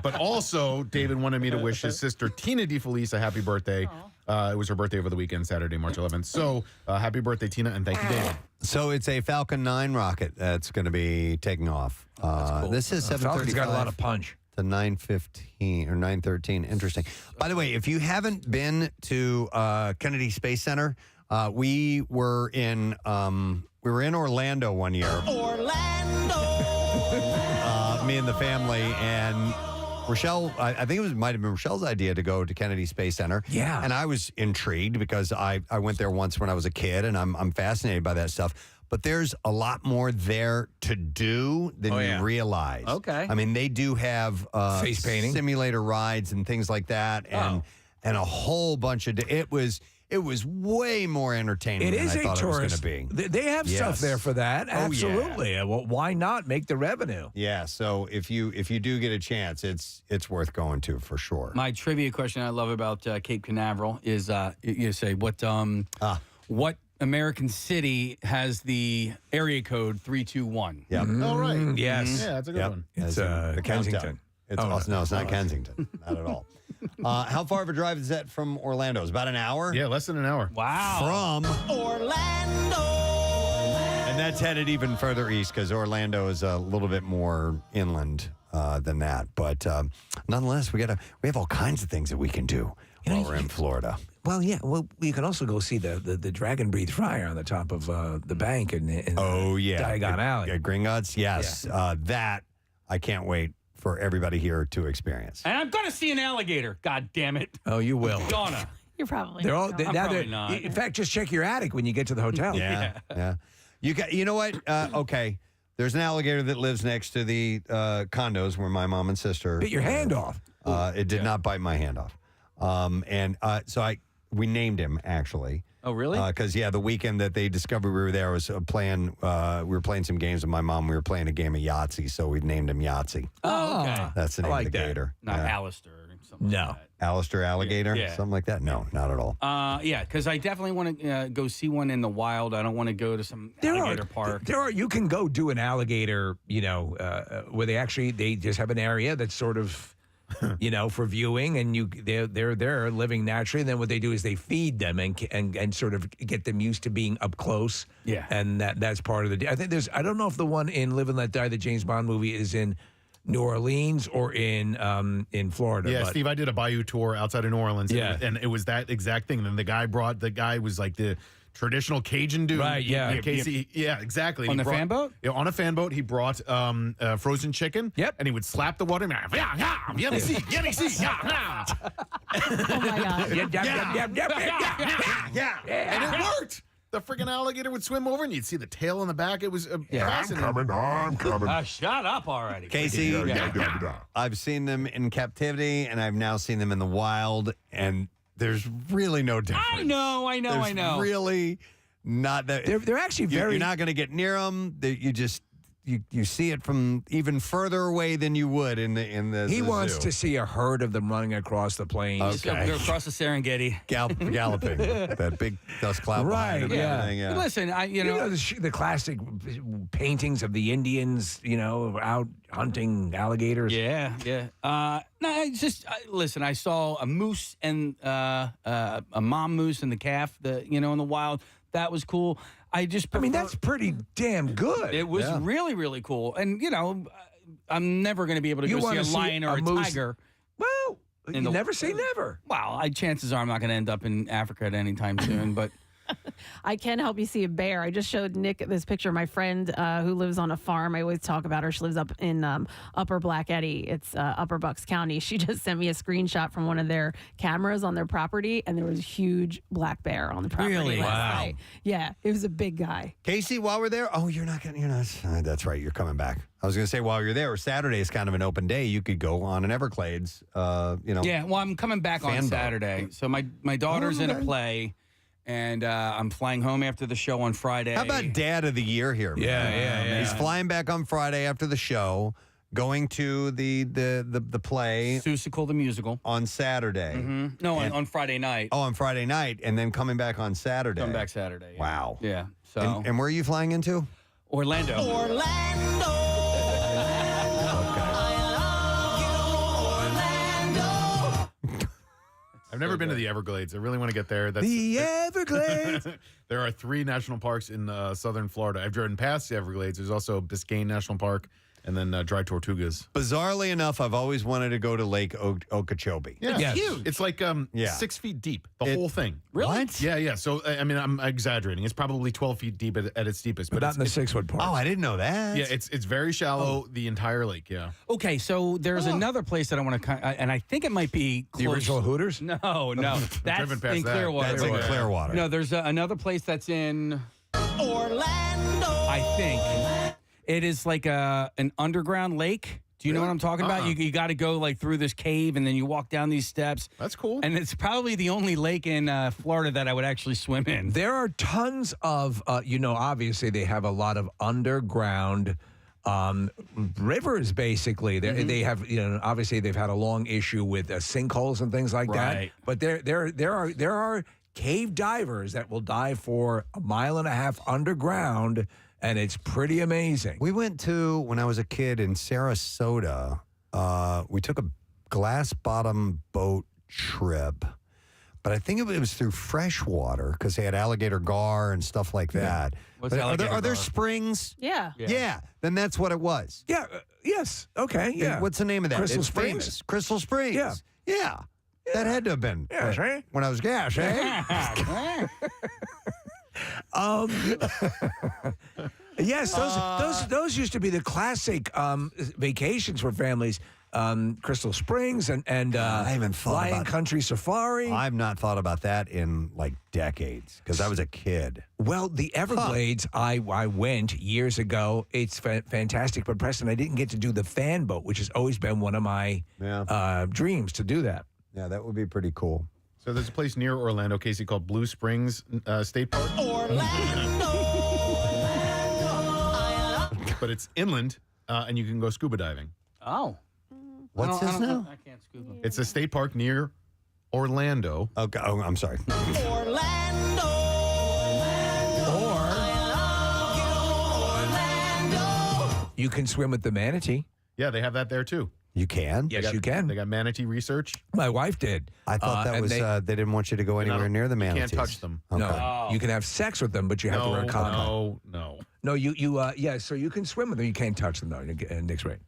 But also, David wanted me to wish his sister Tina DeFelice a happy birthday. It was her birthday over the weekend, Saturday, March 11th. So happy birthday, Tina, and thank you, David. So it's a Falcon 9 rocket that's going to be taking off. That's cool. This is 7:35. Falcon's got a lot of punch. to 9:15 or 9:13. Interesting. By the way, if you haven't been to Kennedy Space Center, we were in Orlando one year. Me and the family, and Rochelle, I think might have been Rochelle's idea to go to Kennedy Space Center. Yeah. And I was intrigued because I went there once when I was a kid, and I'm fascinated by that stuff. But there's a lot more there to do than you realize. Okay. I mean, they do have face painting, simulator rides, and things like that, and a whole bunch of. It was way more entertaining It than is I a thought tourist. it was going to be. They have stuff there for that. Oh, yeah. Absolutely. Well, why not make the revenue? Yeah. So if you do get a chance, it's worth going to for sure. My trivia question I love about Cape Canaveral is you say what American city has the area code 321? Yeah. All right. Yes. Yeah, that's a good one. It's the Kensington. It's no, it's not Kensington. Not at all. How far of a drive is that from Orlando? It's about an hour? Yeah, less than an hour. Wow. From Orlando. And that's headed even further east because Orlando is a little bit more inland than that. But nonetheless, we have all kinds of things that we can do while we're in Florida. Well, yeah. Well, you can also go see the Dragon Breathe Fryer on the top of the bank in Diagon Alley. At Gringotts, yes. Yeah. That I can't wait for everybody here to experience. And I'm going to see an alligator. God damn it. Oh, you will. Gonna. You're probably. They're all not. now. probably not. In fact, just check your attic when you get to the hotel. Yeah. You know what? Okay. There's an alligator that lives next to the condos where my mom and sister Bit your hand off. It did not bite my hand off. So we named him actually. Oh, really? Because the weekend that they discovered we were there, I was playing. We were playing some games with my mom. We were playing a game of Yahtzee, so we named him Yahtzee. Oh, okay. That's the name of the gator. Not Alistair or something like that. Alistair Alligator, Yeah. something like that. No, not at all. Yeah, because I definitely want to go see one in the wild. I don't want to go to some alligator park. You can go do an alligator, where they just have an area that's sort of, for viewing, and they're there living naturally. And then what they do is they feed them and sort of get them used to being up close. Yeah, and that's part of the. I think I don't know if the one in Live and Let Die, the James Bond movie, is in New Orleans or in Florida. Yeah, but Steve, I did a bayou tour outside of New Orleans. Yeah. And it was that exact thing. And then the guy was like the traditional Cajun dude. Right, yeah. Casey, yeah, exactly. On the fan boat? Yeah, on a fan boat. He brought frozen chicken. Yep. And he would slap the water. Yummy see, yeah. Oh my God. Yeah. And it worked. The freaking alligator would swim over, and you'd see the tail in the back. It was fascinating. I'm coming. Shut up already. Casey, I've seen them in captivity, and I've now seen them in the wild, and there's really no difference. I know. There's really not that. They're actually very. You're not going to get near them. You just you see it from even further away than you would in the. He the wants zoo. to see a herd of them running across the plains. Okay. Go across the Serengeti. Galloping that big dust cloud behind them and everything. Yeah. Listen, the classic paintings of the Indians, out hunting alligators. Yeah. No, listen. I saw a moose and a mom moose and the calf, in the wild. That was cool. I mean, that's pretty damn good. It was really, really cool. And, I'm never going to be able to go see a lion or a tiger. Well, you never say never. Well, chances are I'm not going to end up in Africa at any time soon, but... I can help you see a bear. I just showed Nick this picture of my friend who lives on a farm. I always talk about her. She lives up in Upper Black Eddy. It's Upper Bucks County. She just sent me a screenshot from one of their cameras on their property, and there was a huge black bear on the property. Really? Last night. Yeah, it was a big guy. Casey, while we're there, you're not. That's right. You're coming back. I was going to say while you're there, Saturday is kind of an open day. You could go on an Everglades. Yeah. Well, I'm coming back on Saturday. So my daughter's in a play. And I'm flying home after the show on Friday. How about Dad of the Year here? Man? Yeah. He's flying back on Friday after the show, going to the play Seussical the musical on Saturday. Mm-hmm. No, on Friday night. Oh, on Friday night, and then coming back on Saturday. Come back Saturday. Yeah. Wow. Yeah. So. And where are you flying into? Orlando. I've never been to the Everglades. I really want to get there. The Everglades. There are 3 national parks in southern Florida. I've driven past the Everglades. There's also Biscayne National Park. and then dry tortugas. Bizarrely enough, I've always wanted to go to Lake Okeechobee. Yeah, Yes. huge. It's like 6 feet deep, the whole thing. Really? What? Yeah. So I mean, I'm exaggerating. It's probably 12 feet deep at its deepest, But not in the 6-foot part. Oh, I didn't know that. Yeah, it's very shallow. The entire lake. Yeah. Okay, so there's another place that I want to, and I think it might be The close. original Hooters? No, that's Driven past in that. Clearwater. That's in Clearwater. No, there's another place that's in Orlando. I think it is like an underground lake. Do you know what I'm talking about? You got to go like through this cave and then you walk down these steps. That's cool. And it's probably the only lake in Florida that I would actually swim in. There are tons of, obviously they have a lot of underground rivers, basically. They have, obviously they've had a long issue with sinkholes and things like that. Right. But there are cave divers that will dive for 1.5 miles underground, and it's pretty amazing. We went to, when I was a kid in Sarasota, we took a glass bottom boat trip, but I think it was through freshwater because they had alligator gar and stuff like that. What's But alligator are there gar? springs? Yeah. Yeah. Then that's what it was. Yeah. Yes. Okay. Yeah. What's the name of that? Crystal It's Springs? famous. Crystal Springs. Yeah. Yeah. That had to have been. Yes, eh? When I was gas, eh? Yes, those used to be the classic vacations for families. Crystal Springs and I haven't thought Lion about Country Safari. I've not thought about that in like decades because I was a kid. Well, the Everglades, I went years ago. It's fantastic. But Preston, I didn't get to do the fan boat, which has always been one of my dreams to do that. Yeah, that would be pretty cool. So there's a place near Orlando, Casey, called Blue Springs State Park. But it's inland, and you can go scuba diving. Oh. What's this now? I can't scuba. It's a state park near Orlando. Okay. Oh, I'm sorry. You can swim with the manatee. Yeah, they have that there too. You can? Yes, you can. They got manatee research. My wife did. I thought that and was, they didn't want you to go anywhere near the You manatees. can't touch them. Okay. No, you can have sex with them, but you have to wear a condom. No. No, yeah. So you can swim with them. You can't touch them though. Nick's right.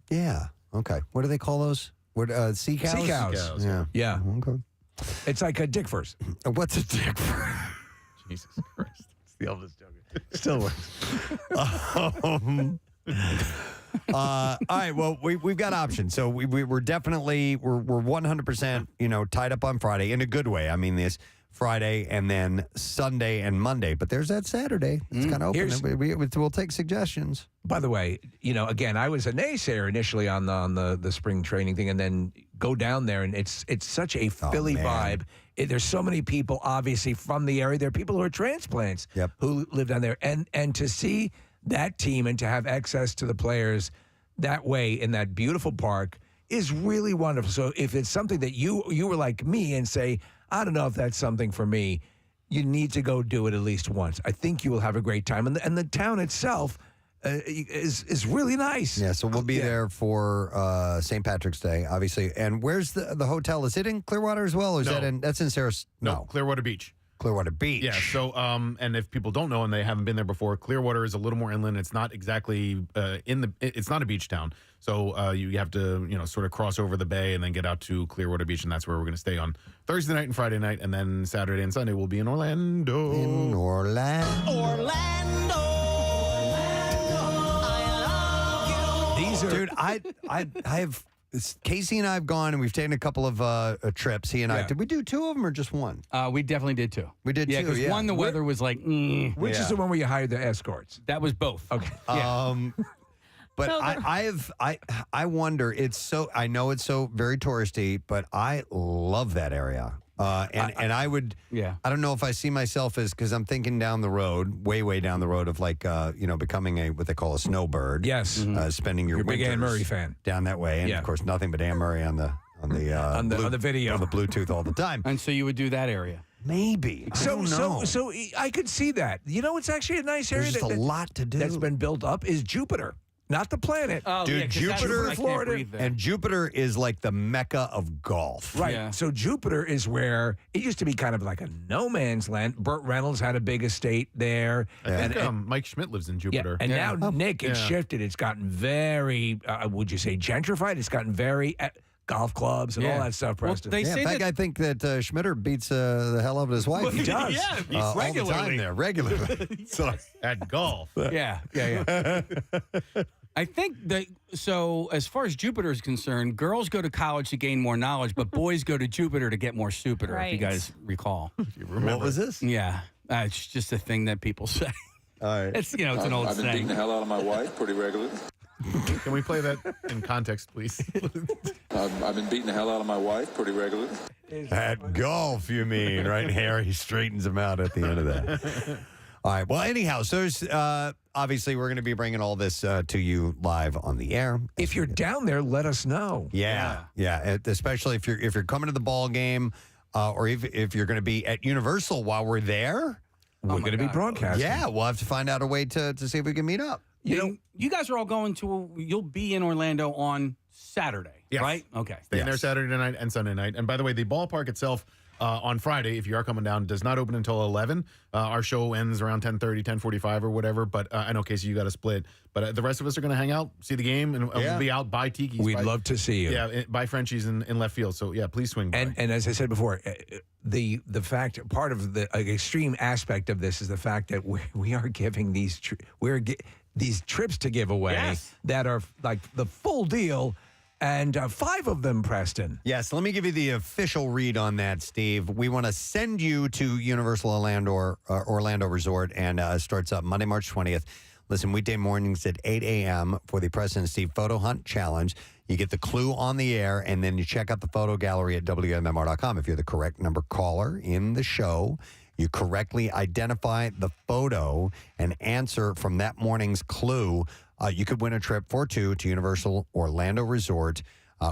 Yeah. Okay. What do they call those? What sea cows? Sea cows. Yeah. Yeah. Okay. It's like a dick first. What's a dick first? Jesus Christ. It's the oldest joke. Still works. All right. Well, we've got options. So we're definitely we're 100% tied up on Friday in a good way. I mean this Friday and then Sunday and Monday. But there's that Saturday. It's kind of open. We'll take suggestions. By the way, again, I was a naysayer initially on the spring training thing, and then go down there, and it's such a Philly vibe. There's so many people, obviously, from the area. There are people who are transplants who live down there, and to see that team and to have access to the players that way in that beautiful park is really wonderful. So if it's something that you were like me and say, I don't know if that's something for me, you need to go do it at least once. I think you will have a great time, and the town itself is really nice. Yeah, so we'll be there for St. Patrick's Day, obviously. And where's the hotel? Is it in Clearwater as well, or is that's in Sarasota? No, Clearwater Beach. Clearwater Beach. Yeah. So, and if people don't know and they haven't been there before, Clearwater is a little more inland. It's not exactly it's not a beach town. So you have to sort of cross over the bay and then get out to Clearwater Beach, and that's where we're going to stay on Thursday night and Friday night, and then Saturday and Sunday we'll be in Orlando. These are, dude. I have. Casey and I have gone and we've taken a couple of trips. He and I. Did we do two of them or just one? We definitely did two. We did two. Yeah, because one, the weather was like. Which is the one where you hired the escorts? That was both. Okay. But I wonder. It's so. I know it's so very touristy, but I love that area. And I would. Yeah. I don't know if I see myself as, because I'm thinking down the road, way down the road of like becoming what they call a snowbird. Yes. Spending your You're a big Anne winters Murray fan down that way, and of course nothing but Anne Murray on the video on the Bluetooth all the time. And so you would do that area. Maybe. So I could see that. It's actually a nice area. There's just a lot to do. That's been built up is Jupiter. not the planet. Oh, Dude, yeah, 'cause that's- Jupiter, I can't Florida. breathe there. And Jupiter is like the mecca of golf. Right. Yeah. So Jupiter is where it used to be kind of like a no man's land. Burt Reynolds had a big estate there. I think Mike Schmidt lives in Jupiter. And now, Nick, it's Yeah. shifted. It's gotten very, would you say gentrified? It's gotten very golf clubs and all that stuff, Preston. In fact, I think that Schmitter beats the hell out of his wife. He does. All the time there, regularly. So at golf. Yeah. I think that, so as far as Jupiter is concerned, girls go to college to gain more knowledge, but boys go to Jupiter to get more stupider, if you Right. guys recall. What was this? Yeah. It's just a thing that people say. All right. It's, it's an old I've been beating saying. the hell out of my wife pretty regularly. Can we play that in context, please? I've been beating the hell out of my wife pretty regularly. At golf, you mean, right? Harry straightens him out at the end of that. All right. Well, anyhow, so there's, obviously we're going to be bringing all this to you live on the air. If you're down there, let us know. Yeah. Especially if you're coming to the ball game, or if you're going to be at Universal while we're there. We're going to be broadcasting. Yeah, we'll have to find out a way to see if we can meet up. You guys are all going to, you'll be in Orlando on Saturday, Yes. right? Okay. Staying there Saturday night and Sunday night. And by the way, the ballpark itself on Friday, if you are coming down, does not open until 11. Our show ends around 10:30, 10:45 or whatever. But I know, Casey, you got to split. But the rest of us are going to hang out, see the game, and we'll be out by Tiki's. We'd love to see you. Yeah, by Frenchie's in left field. So, yeah, please swing by. And as I said before, the fact, part of the extreme aspect of this is the fact that we are giving these these trips to give away that are like the full deal. And 5 of them, Preston. Yes, let me give you the official read on that, Steve. We want to send you to Universal Orlando Resort, and starts up Monday, March 20th. Listen, weekday mornings at 8 a.m. for the Preston and Steve Photo Hunt Challenge. You get the clue on the air, and then you check out the photo gallery at WMMR.com. If you're the correct number caller in the show, you correctly identify the photo and answer from that morning's clue. You could win a trip for 2 to Universal Orlando Resort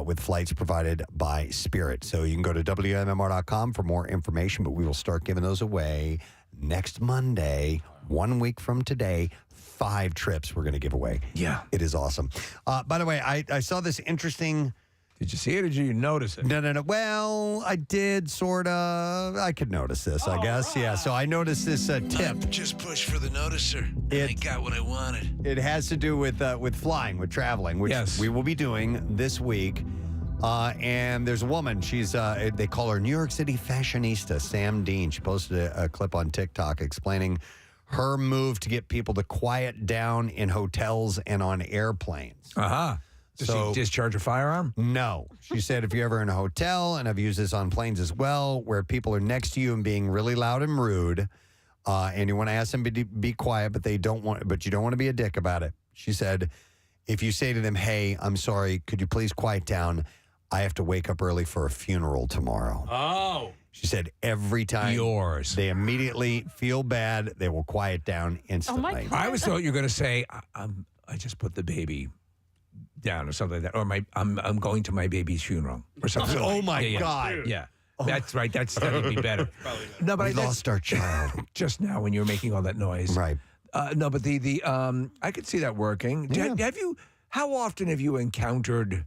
with flights provided by Spirit. So you can go to WMMR.com for more information, but we will start giving those away next Monday, 1 week from today. 5 trips we're going to give away. Yeah. It is awesome. By the way, I saw this interesting... Did you see it or did you notice it? No. Well, I did sort of. I could notice this, I guess. Yeah, so I noticed this tip. Just push for the noticer. I got what I wanted. It has to do with flying, with traveling, which we will be doing this week. And there's a woman. She's they call her New York City fashionista, Sam Dean. She posted a clip on TikTok explaining her move to get people to quiet down in hotels and on airplanes. Does she discharge a firearm? No. She said if you're ever in a hotel, and I've used this on planes as well, where people are next to you and being really loud and rude, and you want to ask them to be quiet, but you don't want to be a dick about it. She said, if you say to them, "Hey, I'm sorry, could you please quiet down? I have to wake up early for a funeral tomorrow." Oh. She said every time they immediately feel bad, they will quiet down instantly. I always thought you were going to say, I just put the baby down or something like that, or I'm going to my baby's funeral or something. Oh my God! Yeah, that's right. That's going to be better. No, but we lost our child just now when you were making all that noise. Right. No, but the I could see that working. Have you? How often have you encountered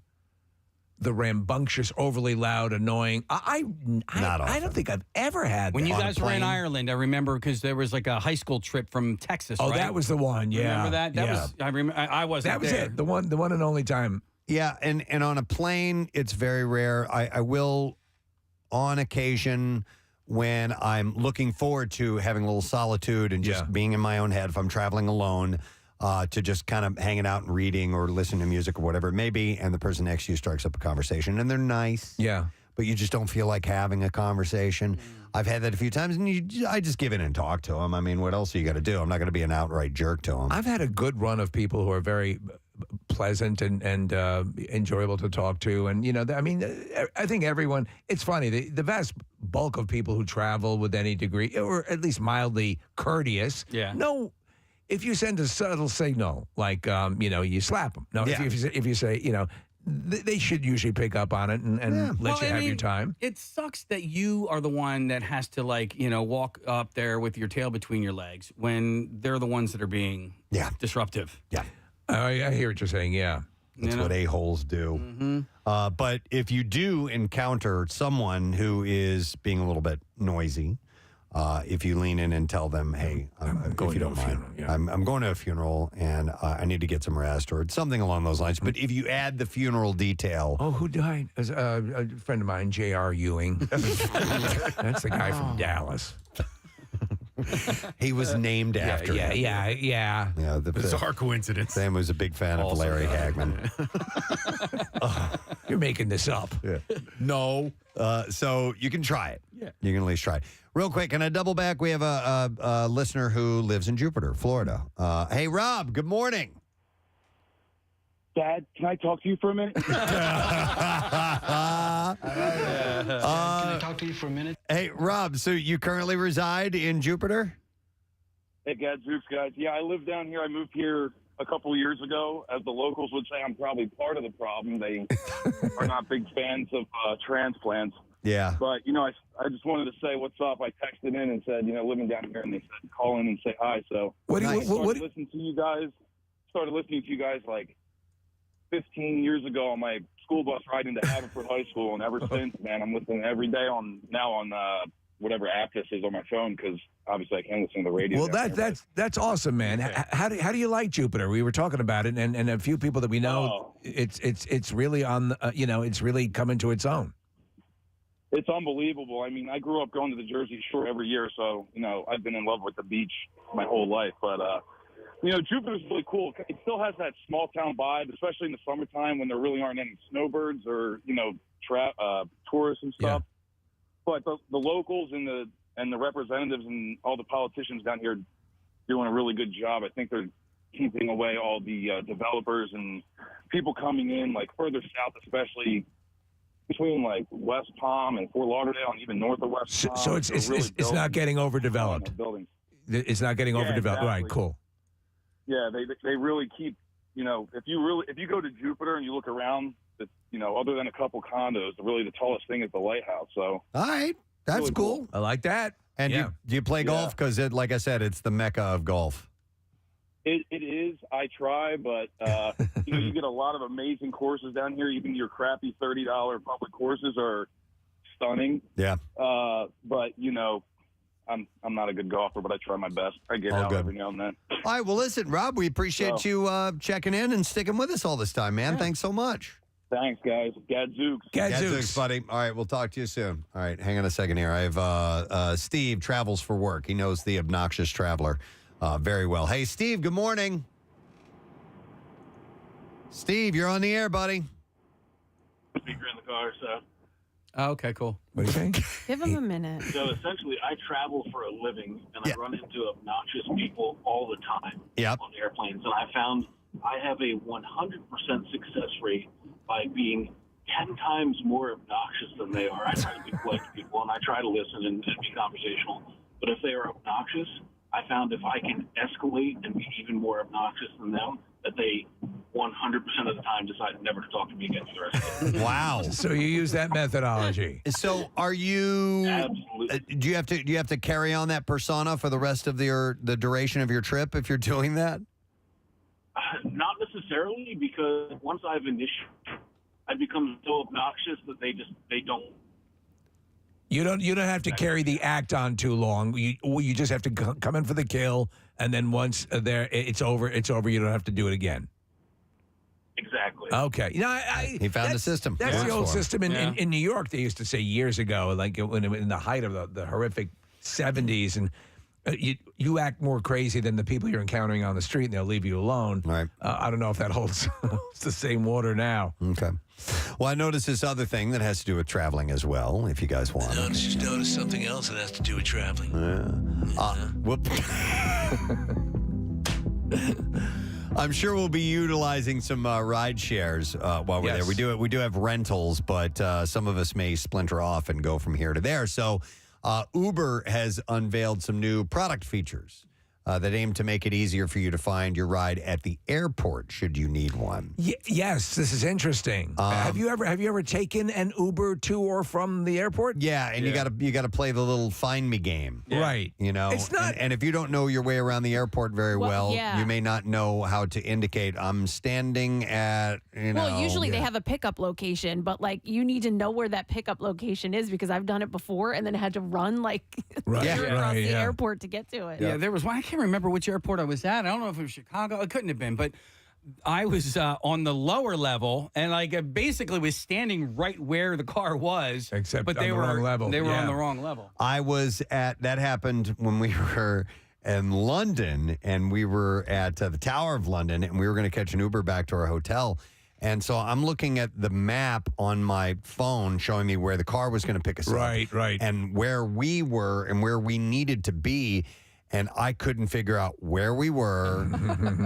the rambunctious, overly loud, annoying? I don't think I've ever had When that. you On a guys were in plane. Ireland, I remember because there was like a high school trip from Texas. Oh, right? that was the one. Yeah, Remember that? That was. I remember. I wasn't. That was there. it. The one and only time. Yeah, and on a plane, it's very rare. I will, on occasion, when I'm looking forward to having a little solitude and just being in my own head, if I'm traveling alone, to just kind of hanging out and reading or listening to music or whatever it may be, and the person next to you strikes up a conversation, and they're nice. Yeah. But you just don't feel like having a conversation. I've had that a few times, and I just give in and talk to them. I mean, what else are you going to do? I'm not going to be an outright jerk to them. I've had a good run of people who are very pleasant and enjoyable to talk to. And, you know, I mean, I think everyone, it's funny, the vast bulk of people who travel with any degree, or at least mildly courteous, no, if you send a subtle signal, like, you know, you slap them. No, if you say, you know, they should usually pick up on it and let you have your time. It sucks that you are the one that has to, like, you know, walk up there with your tail between your legs when they're the ones that are being disruptive. Yeah. I hear what you're saying, yeah. That's what a-holes do. But if you do encounter someone who is being a little bit noisy, if you lean in and tell them, hey, if you don't mind, I'm going to a funeral and I need to get some rest or something along those lines. But if you add the funeral detail. Oh, who died? It was, a friend of mine, J.R. Ewing. That's the guy from Dallas. He was named after him. Yeah. The Bizarre coincidence. Sam was a big fan of Larry Hagman. You're making this up. Yeah. No. So you can try it. Yeah. You can at least try it. Real quick, can I double back? We have a listener who lives in Jupiter, Florida. Hey, Rob, good morning. Dad, can I talk to you for a minute? Can I talk to you for a minute? Hey, Rob, so you currently reside in Jupiter? Hey, Gadzooks, guys. Yeah, I live down here. I moved here a couple of years ago. As the locals would say, I'm probably part of the problem. They are not big fans of transplants. Yeah. But, I just wanted to say what's up. I texted in and said, living down here, and they said call in and say hi. So started listening to you guys like 15 years ago on my school bus ride into Haverford High School, and ever since, man, I'm listening every day on whatever app this is on my phone, because obviously I can't listen to the radio. Well, that's awesome, man. How do you like Jupiter? We were talking about it, and a few people that we know, it's really on. It's really coming to its own. It's unbelievable. I mean, I grew up going to the Jersey Shore every year, so I've been in love with the beach my whole life. But Jupiter's really cool. It still has that small town vibe, especially in the summertime when there really aren't any snowbirds or tourists and stuff. Yeah. But the locals and the representatives and all the politicians down here doing a really good job. I think they're keeping away all the developers and people coming in, like further south, especially between like West Palm and Fort Lauderdale and even north of West Palm. So it's not getting overdeveloped. It's not getting overdeveloped. Exactly. Right, cool. Yeah, they really keep, if you go to Jupiter and you look around, other than a couple condos, really the tallest thing is the lighthouse. So all right, that's really cool. I like that. And do you play golf? Because like I said, it's the mecca of golf. It is. I try, but you get a lot of amazing courses down here. Even your crappy $30 public courses are stunning. Yeah. But I'm not a good golfer, but I try my best. I get out every now and then. All right. Well, listen, Rob, we appreciate you checking in and sticking with us all this time, man. Thanks so much. Thanks, guys. Gadzooks. Gadzooks, buddy. All right, we'll talk to you soon. All right, hang on a second here. I have Steve travels for work. He knows the obnoxious traveler very well. Hey, Steve, good morning. Steve, you're on the air, buddy. Speaker in the car, so. Oh, okay, cool. What do you think? Give him a minute. So essentially, I travel for a living, and I run into obnoxious people all the time on airplanes. And I found I have a 100% success rate by being 10 times more obnoxious than they are. I try to be polite to people, and I try to listen and be conversational. But if they are obnoxious, I found if I can escalate and be even more obnoxious than them, that they 100% of the time decide never to talk to me again for the rest of the day. Wow. So you use that methodology. So are you do you have to carry on that persona for the rest of the duration of your trip if you're doing that? Not necessarily, because once I've I become so obnoxious that they don't. You don't have to carry the act on too long. You just have to come in for the kill, and then once it's over. It's over. You don't have to do it again. Exactly. Okay. He found the system. That's the old system in New York. They used to say years ago, like when in the height of the horrific 70s, and you act more crazy than the people you're encountering on the street, and they'll leave you alone. Right. I don't know if that holds the same water now. Okay. Well, I noticed this other thing that has to do with traveling as well, if you guys want. Just noticed something else that has to do with traveling. Whoop. I'm sure we'll be utilizing some ride shares while we're there. We do have rentals, but some of us may splinter off and go from here to there. So Uber has unveiled some new product features that aim to make it easier for you to find your ride at the airport should you need one. Yes, this is interesting. Have you ever taken an Uber to or from the airport? Yeah, and you got to play the little find me game. Right. You know, It's not- and if you don't know your way around the airport very well, yeah. you may not know how to indicate I'm standing at, Well, usually they have a pickup location, but like you need to know where that pickup location is because I've done it before and then had to run like across the airport to get to it. Yeah, there was one. I can't remember which airport I was at. I don't know if it was Chicago. It couldn't have been, but I was on the lower level and like I basically was standing right where the car was. Except but on they the were wrong level. They were Yeah. on the wrong level. I was that happened when we were in London and we were at the Tower of London and we were going to catch an Uber back to our hotel. And so I'm looking at the map on my phone showing me where the car was going to pick us up. Right. And where we were and where we needed to be. And I couldn't figure out where we were.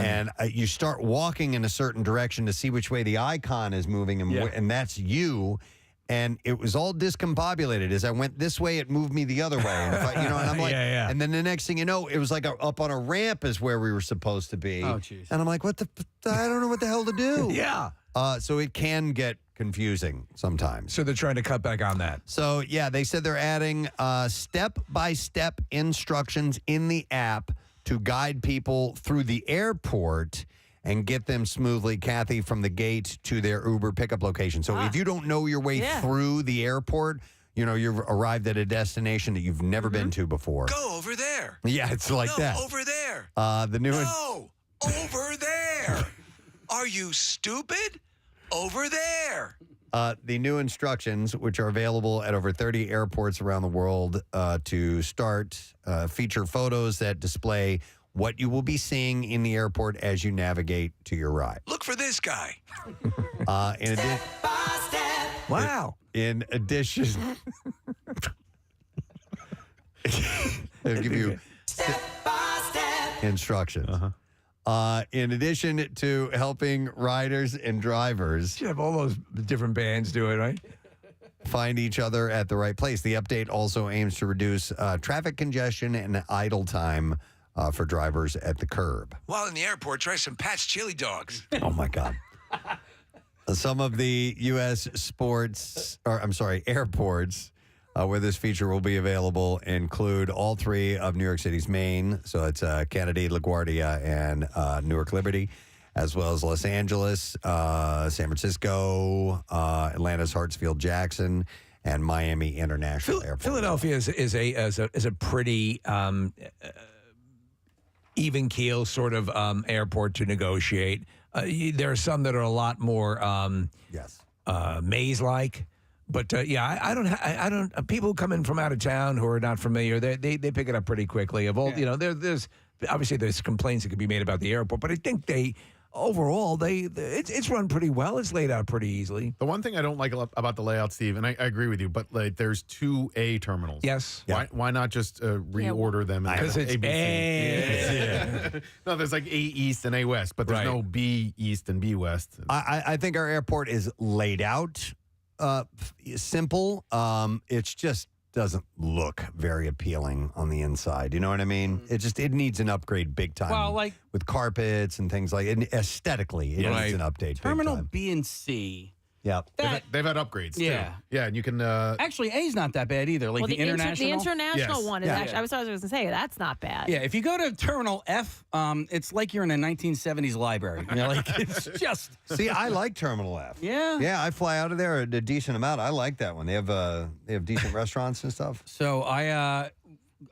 And you start walking in a certain direction to see which way the icon is moving, and that's you. And it was all discombobulated. As I went this way, it moved me the other way. And, and I'm like, and then the next thing you know, it was like up on a ramp is where we were supposed to be. Oh, jeez. And I'm like, I don't know what the hell to do. Yeah. So it can get confusing sometimes. So they're trying to cut back on that. So, yeah, they said they're adding step-by-step instructions in the app to guide people through the airport and get them smoothly, Kathy, from the gate to their Uber pickup location. So if you don't know your way through the airport, you've arrived at a destination that you've never been to before. Go over there. Yeah, it's like that. Over there. The new No, over there. Are you stupid? Over there. The new instructions, which are available at over 30 airports around the world to start, feature photos that display what you will be seeing in the airport as you navigate to your ride. Look for this guy. Wow. In addition, they'll give you instructions. In addition to helping riders and drivers, You have all those different bands do it, right? find each other at the right place. The update also aims to reduce traffic congestion and idle time for drivers at the curb. While in the airport, try some Pat's chili dogs. Oh, my God. Some of the U.S. airports where this feature will be available include all three of New York City's main. So it's Kennedy, LaGuardia, and Newark Liberty, as well as Los Angeles, San Francisco, Atlanta's Hartsfield-Jackson, and Miami International Airport. Philadelphia is a pretty even keel sort of airport to negotiate. There are some that are a lot more maze-like. But I don't. People who come in from out of town who are not familiar, they pick it up pretty quickly. There's obviously there's complaints that could be made about the airport, but I think it's run pretty well. It's laid out pretty easily. The one thing I don't like about the layout, Steve, and I agree with you, but like there's 2 A terminals. Yes. Why not just reorder them? Because it's A. No, there's like A East and A West, but there's no B East and B West. I think our airport is laid out simple. It's just doesn't look very appealing on the inside. You know what I mean? It needs an upgrade big time. Well, like with carpets and things like it. Aesthetically, it needs an update. Terminal big time. B and C. Yeah, they've had upgrades. Yeah. too. Yeah, and you can. Actually, A's not that bad either. Like the international. The international one is Yeah. actually. I was going to say that's not bad. Yeah, if you go to Terminal F, it's like you're in a 1970s library. It's just. See, I like Terminal F. Yeah. Yeah, I fly out of there a decent amount. I like that one. They have decent restaurants and stuff. So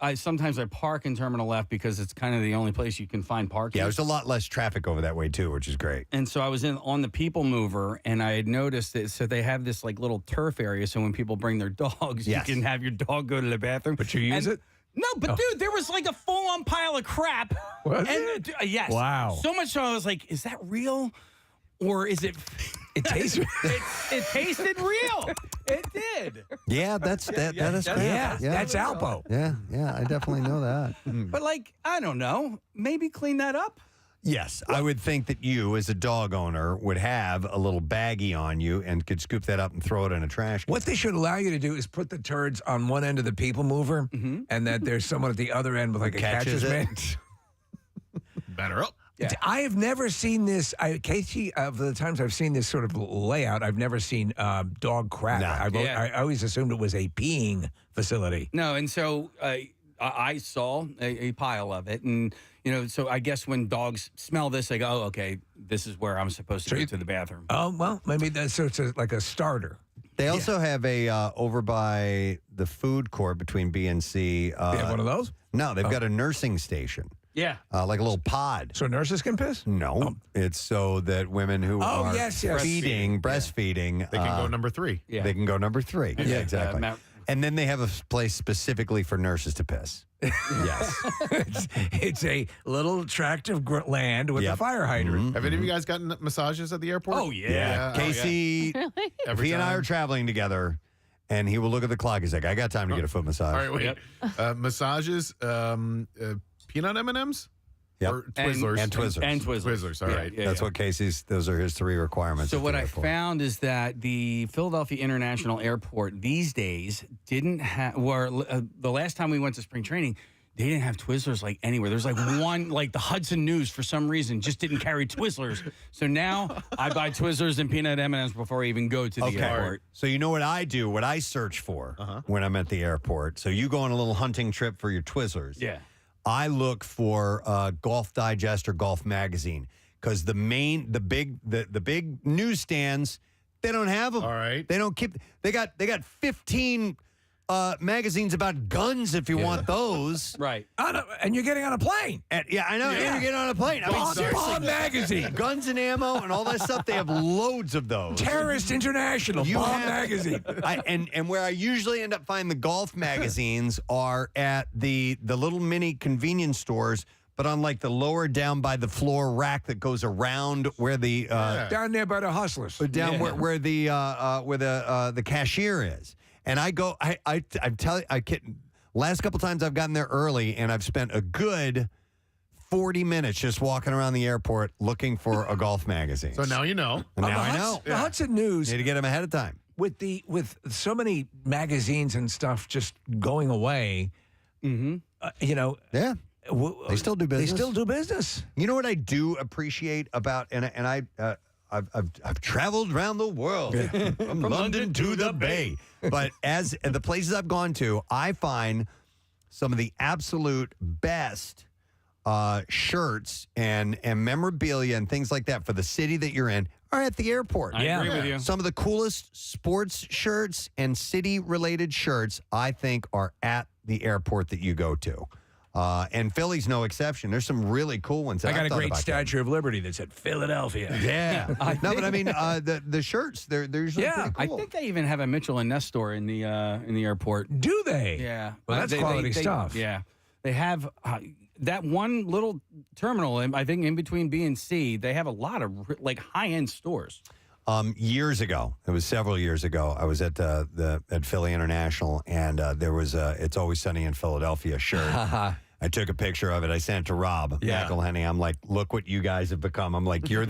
I sometimes park in Terminal F because it's kind of the only place you can find parking. Yeah, there's a lot less traffic over that way too, which is great. And so I was on the People Mover, and I had noticed that. So they have this like little turf area. So when people bring their dogs, Yes. you can have your dog go to the bathroom. But you use it? No, but dude, there was like a full-on pile of crap. Was and, it? Yes. Wow. So much so I was like, is that real? Or is it? It tastes. it tasted real. It did. Yeah, that is correct. Yeah, that's Alpo. Yeah, I definitely know that. But like, I don't know. Maybe clean that up. Yes, I would think that you, as a dog owner, would have a little baggie on you and could scoop that up and throw it in a trash can. What they should allow you to do is put the turds on one end of the People Mover, and that there's someone at the other end with like a catcher's mitt. Batter up. Yeah. I have never seen this. Casey, of the times I've seen this sort of layout, I've never seen dog crap. I always assumed it was a peeing facility. No, and so I saw a pile of it, and so I guess when dogs smell this, they go, "Oh, okay, this is where I'm supposed to go to the bathroom." Oh, well, maybe that's like a starter. They also have a over by the food court between B and C. They have one of those? No, they've got a nursing station. Yeah. Like a little pod. So nurses can piss? No. It's so that women who are breastfeeding, they can go number 3. They can go number 3. Yeah, exactly. And then they have a place specifically for nurses to piss. Yes. It's a little tract of land with a fire hydrant. Have any of you guys gotten massages at the airport? Oh, yeah. Casey, if he and I are traveling together, and he will look at the clock. He's like, I got time to get a foot massage. All right, wait. Massages, peanut M&Ms? Yep. Or Twizzlers. And Twizzlers. And Twizzlers. Twizzlers, all right. That's what Casey's, those are his 3 requirements. So at what the I airport. found is that the Philadelphia International Airport these days didn't have, the last time we went to spring training, they didn't have Twizzlers like anywhere. There's like one, like the Hudson News for some reason just didn't carry Twizzlers. So now I buy Twizzlers and peanut M&Ms before I even go to the airport. So you know what I do, what I search for when I'm at the airport. So you go on a little hunting trip for your Twizzlers. Yeah. I look for Golf Digest or Golf Magazine because the big newsstands, they don't have them. All right. They don't keep. They got 15 magazines about guns if you want those. Right. And you're getting on a plane. Yeah, I know. And you're getting on a plane. I mean, seriously. Bomb magazine. Guns and ammo and all that stuff. They have loads of those. Terrorist International. Bomb magazine. And where I usually end up finding the golf magazines are at the little mini convenience stores, but on like the lower down by the floor rack that goes around where the down there by the hustlers. Down where the cashier is. And I go, I tell you, last couple times I've gotten there early and I've spent a good 40 minutes just walking around the airport looking for a golf magazine. So now you know. Now I know. The Hudson News. Need to get them ahead of time. With so many magazines and stuff just going away, Yeah. They still do business. They still do business. You know what I do appreciate about, and I've traveled around the world from London to the Bay. But as the places I've gone to, I find some of the absolute best shirts and memorabilia and things like that for the city that you're in are at the airport. I agree with you. Some of the coolest sports shirts and city-related shirts, I think, are at the airport that you go to. And Philly's no exception. There's some really cool ones. I got a great Statue of Liberty that said Philadelphia. Yeah. But I mean, the shirts, they're usually pretty I cool. think they even have a Mitchell and Ness store in the airport. Do they? Yeah. Well, that's quality stuff. Yeah. They have that one little terminal, I think, in between B and C, they have a lot of like high-end stores. Years ago, it was several years ago, I was at at Philly International, and there was a It's Always Sunny in Philadelphia shirt. I took a picture of it. I sent it to Rob McElhenney. I'm like, look what you guys have become. I'm like, you're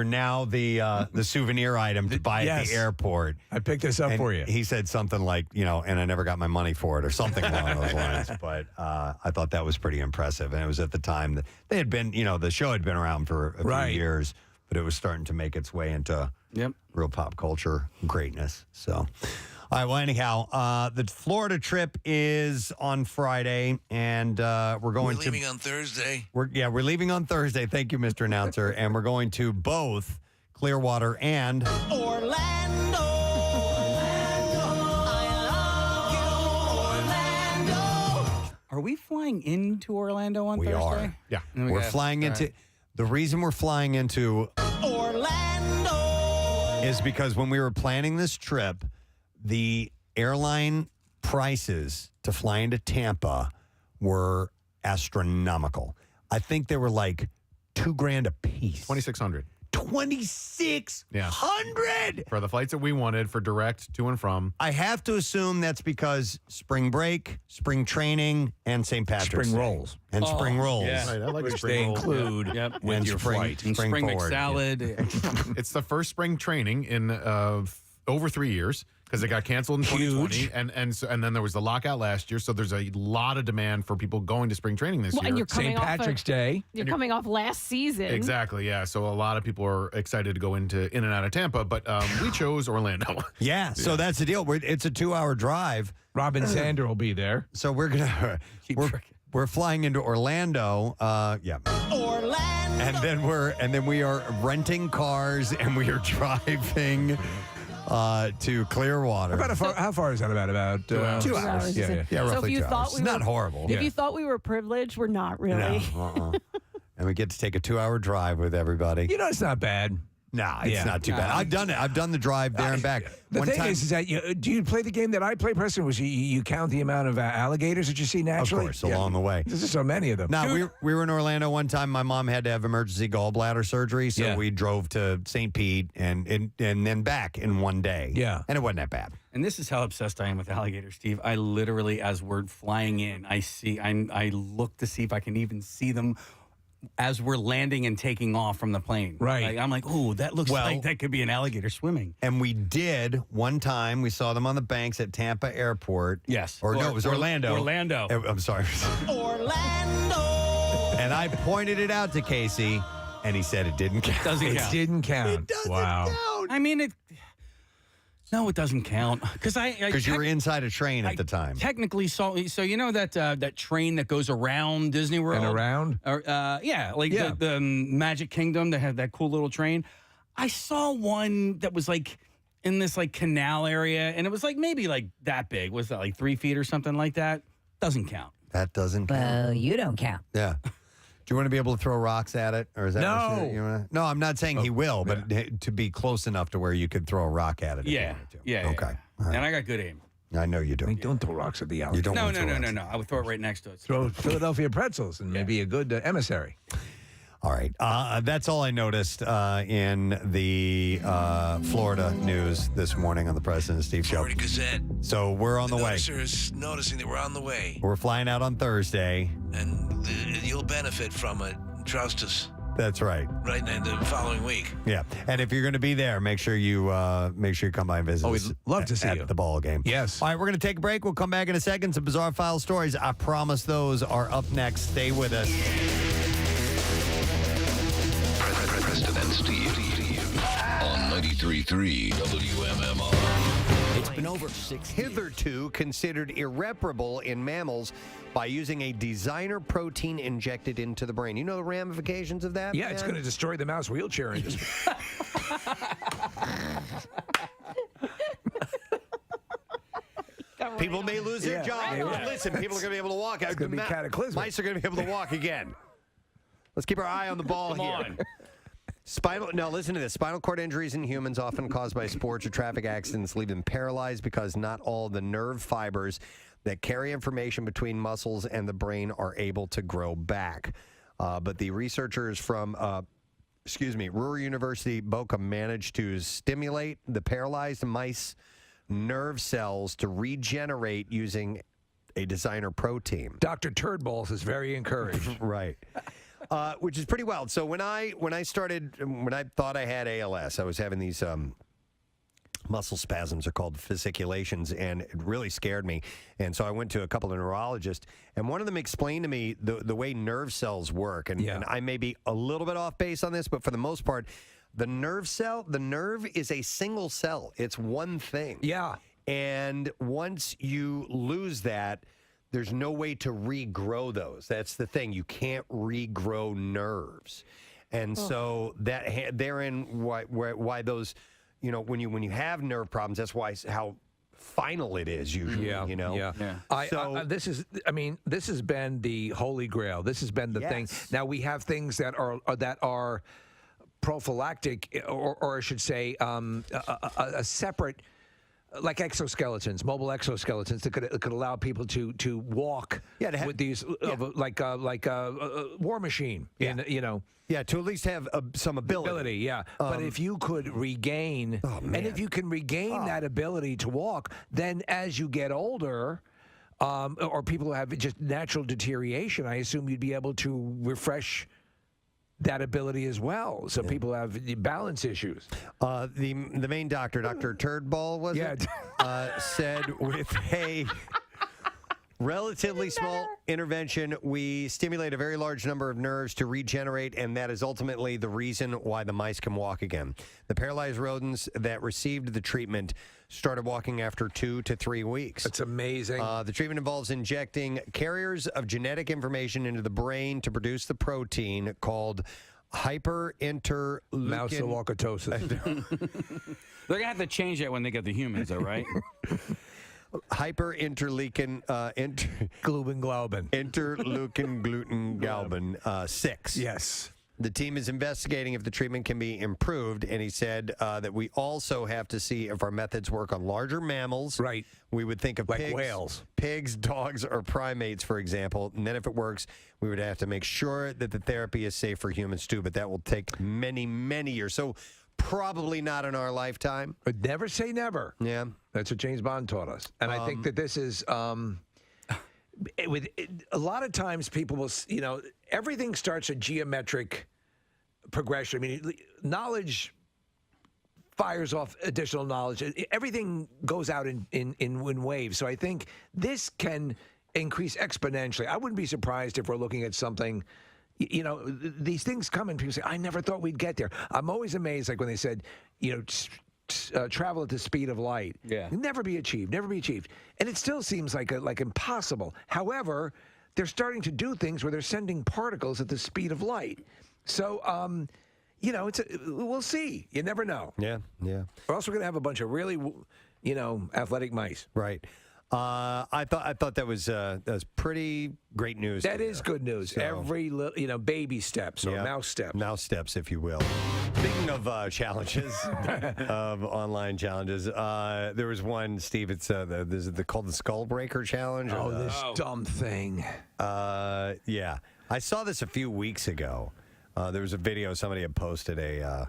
now the souvenir item to buy at the airport. I picked this up for you. He said something like, and I never got my money for it or something along those lines. But I thought that was pretty impressive. And it was at the time that they had been, the show had been around for a few years, but it was starting to make its way into real pop culture greatness. So, all right, well, anyhow, the Florida trip is on Friday, and we're leaving on Thursday. We're leaving on Thursday. Thank you, Mr. Announcer. And we're going to both Clearwater and Orlando. Are we flying into Orlando on Thursday? We are. Yeah. We're flying into... The reason we're flying into Orlando is because when we were planning this trip, the airline prices to fly into Tampa were astronomical. I think they were like $2,000 a piece. $2,600. $2,600 for the flights that we wanted for direct to and from. I have to assume that's because spring break, spring training, and St. Patrick's spring Day. rolls And spring rolls. Yeah. Right, I like Which spring they rolls. include with your flight. And spring forward. McSalad. It's the first spring training in over 3 years. because it got canceled in 2020, and then there was the lockout last year. So there's a lot of demand for people going to spring training this year. And you're coming St. Patrick's Day. You're coming off last season. Exactly, yeah. So a lot of people are excited to go in and out of Tampa, but we chose Orlando. Yeah, so that's the deal. It's a 2-hour drive. Robin Zander will be there. So we're we're flying into Orlando. Orlando. And then we are renting cars and we are driving to Clearwater. How far is that about 2 hours. 2 hours. Yeah, So roughly if you 2 thought hours. we Not were, horrible. If you thought we were privileged, we're not really. No, and we get to take a 2-hour drive with everybody. You know, it's not bad. Nah, it's not too bad. I've done it. I've done the drive there and back. The One thing time, is that do you play the game that I play, Preston? Was you count the amount of alligators that you see naturally? Of course, along the way. There's so many of them. No, we were in Orlando one time. My mom had to have emergency gallbladder surgery, so we drove to St. Pete and then back in one day. Yeah, and it wasn't that bad. And this is how obsessed I am with alligators, Steve. I literally, as we're flying in, I look to see if I can even see them as we're landing and taking off from the plane. Right. I'm like, oh, that looks like that could be an alligator swimming. And we did one time. We saw them on the banks at Tampa Airport. Yes. Or no, it was Orlando. Orlando. I'm sorry. Orlando. And I pointed it out to Casey, and he said it didn't count. Doesn't count. It didn't count. It doesn't count. I mean, no, it doesn't count because you were inside a train at the time. Technically, so you know that train that goes around Disney World and around, or the Magic Kingdom that had that cool little train. I saw one that was like in this like canal area, and it was like maybe like that big. Was that like 3 feet or something like that? Doesn't count. That doesn't count. Well, you don't count. Yeah. Do you want to be able to throw rocks at it, or is that no? No, I'm not saying he will, but to be close enough to where you could throw a rock at it. Yeah. Okay. Yeah. And I got good aim. I know you do. Don't throw rocks at the alligator. No. I would throw it right next to it. Throw Philadelphia pretzels and maybe a good emissary. All right. That's all I noticed in the Florida news this morning on the Preston and Steve Show. Florida Gazette. So we're on the way. Noticer is noticing that we're on the way. We're flying out on Thursday. And you'll benefit from it. Trust us. That's right. Right in the following week. Yeah. And if you're going to be there, make sure you come by and visit us. We'd love to see you at the ball game. Yes. All right, we're going to take a break. We'll come back in a second. Some bizarre file stories. I promise those are up next. Stay with us. Preston and Steve on 93.3 WMMR. It's been over 6 hitherto considered irreparable in mammals by using a designer protein injected into the brain. You know the ramifications of that? Yeah, it's going to destroy the mouse wheelchair industry. People may lose their job. Listen, people are going to be able to walk. It's going to be cataclysmic. Mice are going to be able to walk again. Let's keep our eye on the ball here. Now listen to this. Spinal cord injuries in humans often caused by sports or traffic accidents leave them paralyzed because not all the nerve fibers that carry information between muscles and the brain are able to grow back. But the researchers from Ruhr University Bochum managed to stimulate the paralyzed mice nerve cells to regenerate using a designer protein. Dr. Turdballs is very encouraged. Right. Which is pretty wild. So when I thought I had ALS, I was having these muscle spasms, are called fasciculations, and it really scared me. And so I went to a couple of neurologists, and one of them explained to me the way nerve cells work. And I may be a little bit off base on this, but for the most part, the nerve is a single cell. It's one thing. Yeah. And once you lose that, there's no way to regrow those. That's the thing. You can't regrow nerves. And so therein why those, when you have nerve problems, that's why how final it is usually, This has been the holy grail. This has been the thing. Now we have things that are prophylactic, or I should say a separate, like exoskeletons, mobile exoskeletons that could allow people to walk with these like a war machine. To at least have some ability. But if you could regain, and if you can regain that ability to walk, then as you get older, or people who have just natural deterioration, I assume you'd be able to refresh that ability as well. So people have balance issues. The main doctor, Dr. Turdball, was it? Said with a relatively small intervention, we stimulate a very large number of nerves to regenerate, and that is ultimately the reason why the mice can walk again. The paralyzed rodents that received the treatment started walking after 2 to 3 weeks. That's amazing. The treatment involves injecting carriers of genetic information into the brain to produce the protein called hyperinterleukin. Mouse-walkatosis. They're going to have to change that when they get the humans, though, right? Hyperinterleukin globin. Interleukin gluten galban 6. Yes. The team is investigating if the treatment can be improved, and he said that we also have to see if our methods work on larger mammals. Right. We would think of Like pigs, whales. pigs, dogs, or primates, for example. And then if it works, we would have to make sure that the therapy is safe for humans too. But that will take many, many years. So probably not in our lifetime. But never say never. Yeah. That's what James Bond taught us. And I think that this is a lot of times people will, everything starts a geometric progression. I mean, knowledge fires off additional knowledge. Everything goes out in waves. So I think this can increase exponentially. I wouldn't be surprised if we're looking at something. These things come and people say, I never thought we'd get there. I'm always amazed, like when they said, travel at the speed of light. Yeah. Never be achieved. And it still seems like impossible. However, they're starting to do things where they're sending particles at the speed of light. So, we'll see. You never know. Yeah. We're also going to have a bunch of really, athletic mice. Right. I thought that was pretty great news. That is good news. So, Every little, baby steps or mouse steps. Mouse steps, if you will. Speaking of challenges, of online challenges, there was one, Steve. It's called the Skull Breaker Challenge. This dumb thing. Yeah, I saw this a few weeks ago. There was a video somebody had posted a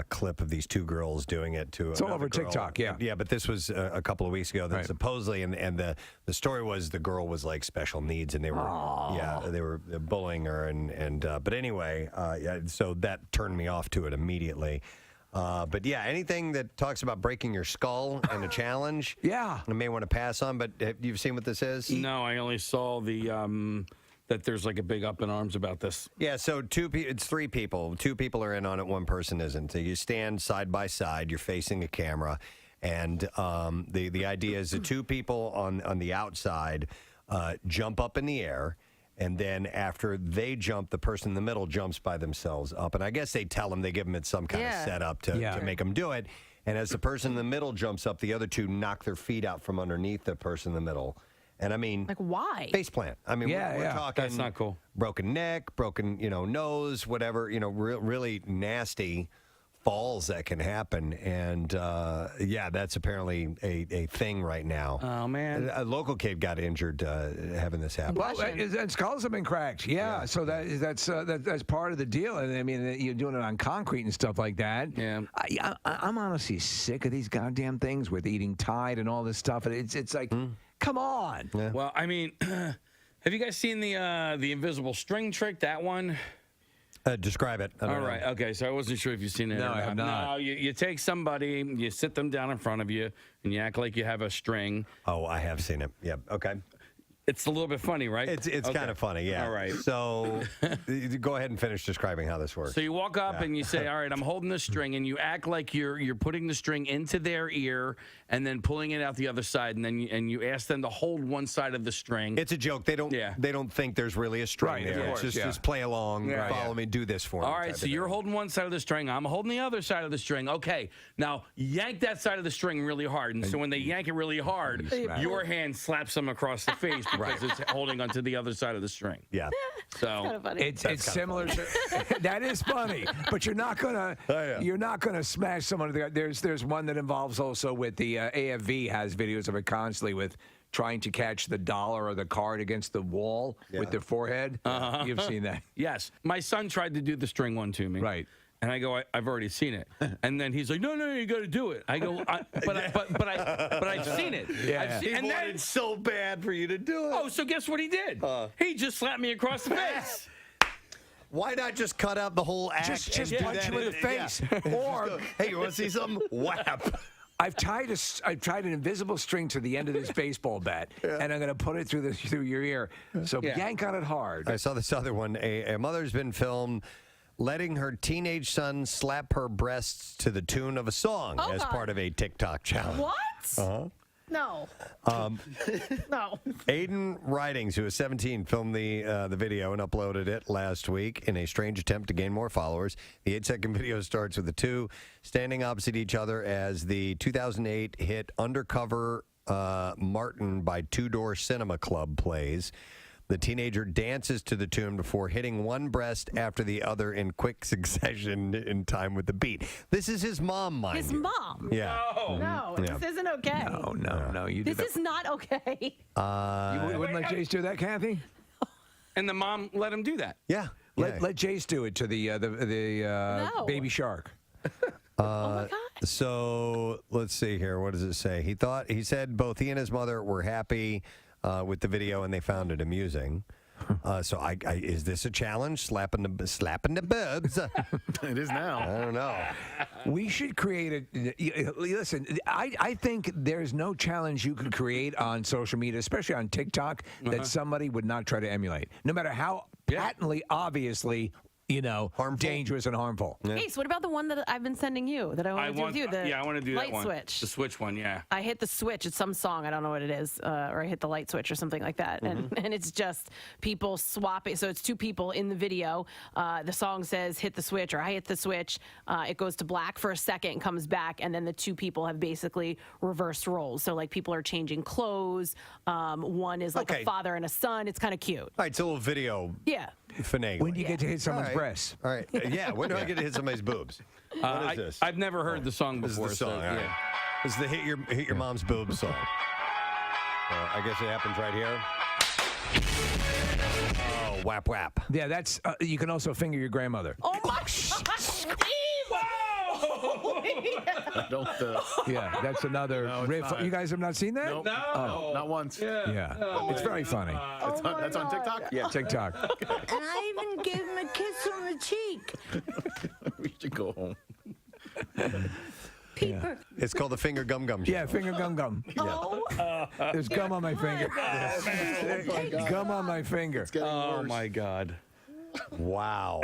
clip of these two girls doing it to. It's all over TikTok. Yeah, yeah. But this was a couple of weeks ago. That supposedly, and the story was the girl was like special needs, and they were bullying her, and but anyway, so that turned me off to it immediately. But yeah, anything that talks about breaking your skull and a challenge, I may want to pass on. But you've seen what this is? No, I only saw the. That there's like a big up in arms about this. Yeah, so it's 3 people. 2 people are in on it, 1 person isn't. So you stand side by side, you're facing a camera, and the idea is the 2 people on the outside jump up in the air, and then after they jump, the person in the middle jumps by themselves up. And I guess they tell them, they give them some kind of setup to make them do it. And as the person in the middle jumps up, the other 2 knock their feet out from underneath the person in the middle. And I mean, like why? Face plant. I mean, we're talking. That's not cool. Broken neck, broken, nose, whatever. Really nasty falls that can happen. And that's apparently a thing right now. Oh man, a local kid got injured having this happen. Well, and skulls have been cracked. Yeah. So that's part of the deal. And I mean, you're doing it on concrete and stuff like that. Yeah. I'm honestly sick of these goddamn things with eating Tide and all this stuff. And it's like. Come on. Yeah. Well, I mean, have you guys seen the invisible string trick? That one? Describe it. All right. Okay. So I wasn't sure if you've seen it. No, I have not. No, you take somebody, you sit them down in front of you, and you act like you have a string. Oh, I have seen it. Yep. Okay. It's a little bit funny, right? It's kind of funny, yeah. All right. So go ahead and finish describing how this works. So you walk up and you say, all right, I'm holding the string, and you act like you're putting the string into their ear and then pulling it out the other side, and then you ask them to hold one side of the string. It's a joke. They don't think there's really a string there. It's just play along, follow me, do this for me. All right, so you're holding one side of the string, I'm holding the other side of the string. Okay, now yank that side of the string really hard, and so when they yank it really hard, your hand slaps them across the face because it's holding onto the other side of the string. Yeah. So kind of funny. It's similar to that is funny, but you're not gonna smash someone. There's one that involves also with the AFV has videos of it constantly with trying to catch the dollar or the card against the wall with their forehead. You've seen that? Yes. My son tried to do the string one to me. Right. And I go, I've already seen it. And then he's like, no, you got to do it. I go, but I've seen it. Yeah. He wanted so bad for you to do it. Oh, so guess what he did? He just slapped me across the face. Why not just cut out the whole act? Just and do punch that him in the face. Or, hey, you want to see something? Whap. I've tied an invisible string to the end of this baseball bat, and I'm going to put it through your ear. So yank on it hard. I saw this other one. A mother's been filmed letting her teenage son slap her breasts to the tune of a song as part of a TikTok challenge. What? Uh-huh. No. No. Aiden Ridings, who is 17, filmed the video and uploaded it last week in a strange attempt to gain more followers. The 8-second video starts with the two standing opposite each other as the 2008 hit Undercover Martin by Two Door Cinema Club plays. The teenager dances to the tune before hitting one breast after the other in quick succession in time with the beat. This is his mom, mind His you. mom? Yeah. No, Yeah. this isn't okay. No. You did This is not okay. You wouldn't let Jace do that, Kathy? And the mom let him do that. Yeah. Let Jace do it to the No. baby shark. So let's see here. What does it say? He said both he and his mother were happy with the video and they found it amusing. So is this a challenge? Slapping the bubs? It is now. I don't know. We should create listen, I think there's no challenge you could create on social media, especially on TikTok, that somebody would not try to emulate. No matter how patently, obviously, harmful. Dangerous and harmful. Ace, what about the one that I've been sending you that I want to do with you? The I want to do light that one. switch. The switch one, yeah. I hit the switch. It's some song. I don't know what it is. Or I hit the light switch or something like that. And it's just people swapping. So it's two people in the video. The song says hit the switch or I hit the switch. It goes to black for a second, comes back. And then the two people have basically reversed roles. So like people are changing clothes. One is like a father and a son. It's kind of cute. All right, it's a little video. Yeah. Finagling. When do you get to hit someone's breasts? All right. Yeah, when do I get to hit somebody's boobs? What is this? I've never heard the song This is before. the song. So, all right. This is the hit your mom's boobs song. I guess it happens right here. Oh, whap whap. Yeah, that's you can also finger your grandmother. Oh my God, Steve! Don't. Yeah, that's another riff. not. You guys have not seen that? Nope. No. Oh, not once. Yeah, it's very funny. That's on TikTok? Yeah, TikTok. And I even gave him a kiss on the cheek. We should go home. Yeah. It's called the finger gum gum show. Yeah, finger gum gum. Oh. There's gum on my finger. Gum on my finger. Oh my God. Wow.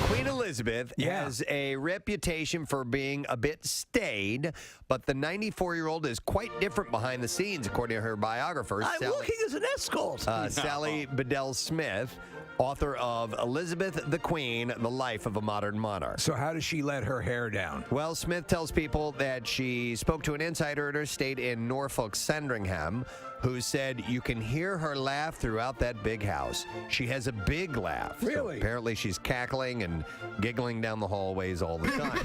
Queen Elizabeth has a reputation for being a bit staid, but the 94-year-old is quite different behind the scenes, according to her biographer. I'm working as an escort. Sally Bedell Smith, author of Elizabeth the Queen, The Life of a Modern Monarch. So how does she let her hair down? Well, Smith tells people that she spoke to an insider at her estate in Norfolk, Sandringham, who said you can hear her laugh throughout that big house. She has a big laugh. Really? So apparently she's cackling and giggling down the hallways all the time.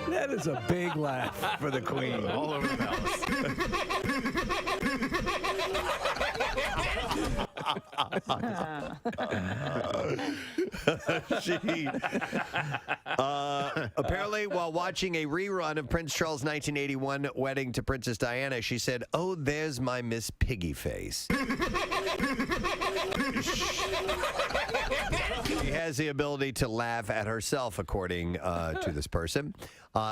That is a big laugh for the Queen. All over the palace. Apparently, while watching a rerun of Prince Charles' 1981 wedding to Princess Diana, she said, "Oh, there's my Miss Piggy face." She has the ability to laugh at herself, according to this person.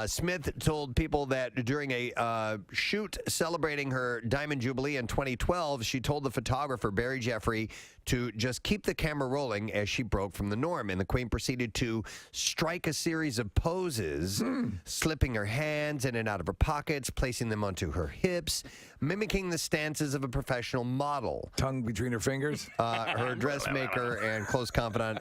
Smith told people that during a shoot celebrating her Diamond Jubilee in 2012, she told the photographer, Barry Jeffrey, to just keep the camera rolling as she broke from the norm. And the Queen proceeded to strike a series of poses, slipping her hands in and out of her pockets, placing them onto her hips, mimicking the stances of a professional model. Tongue between her fingers? Her dressmaker and close confidant,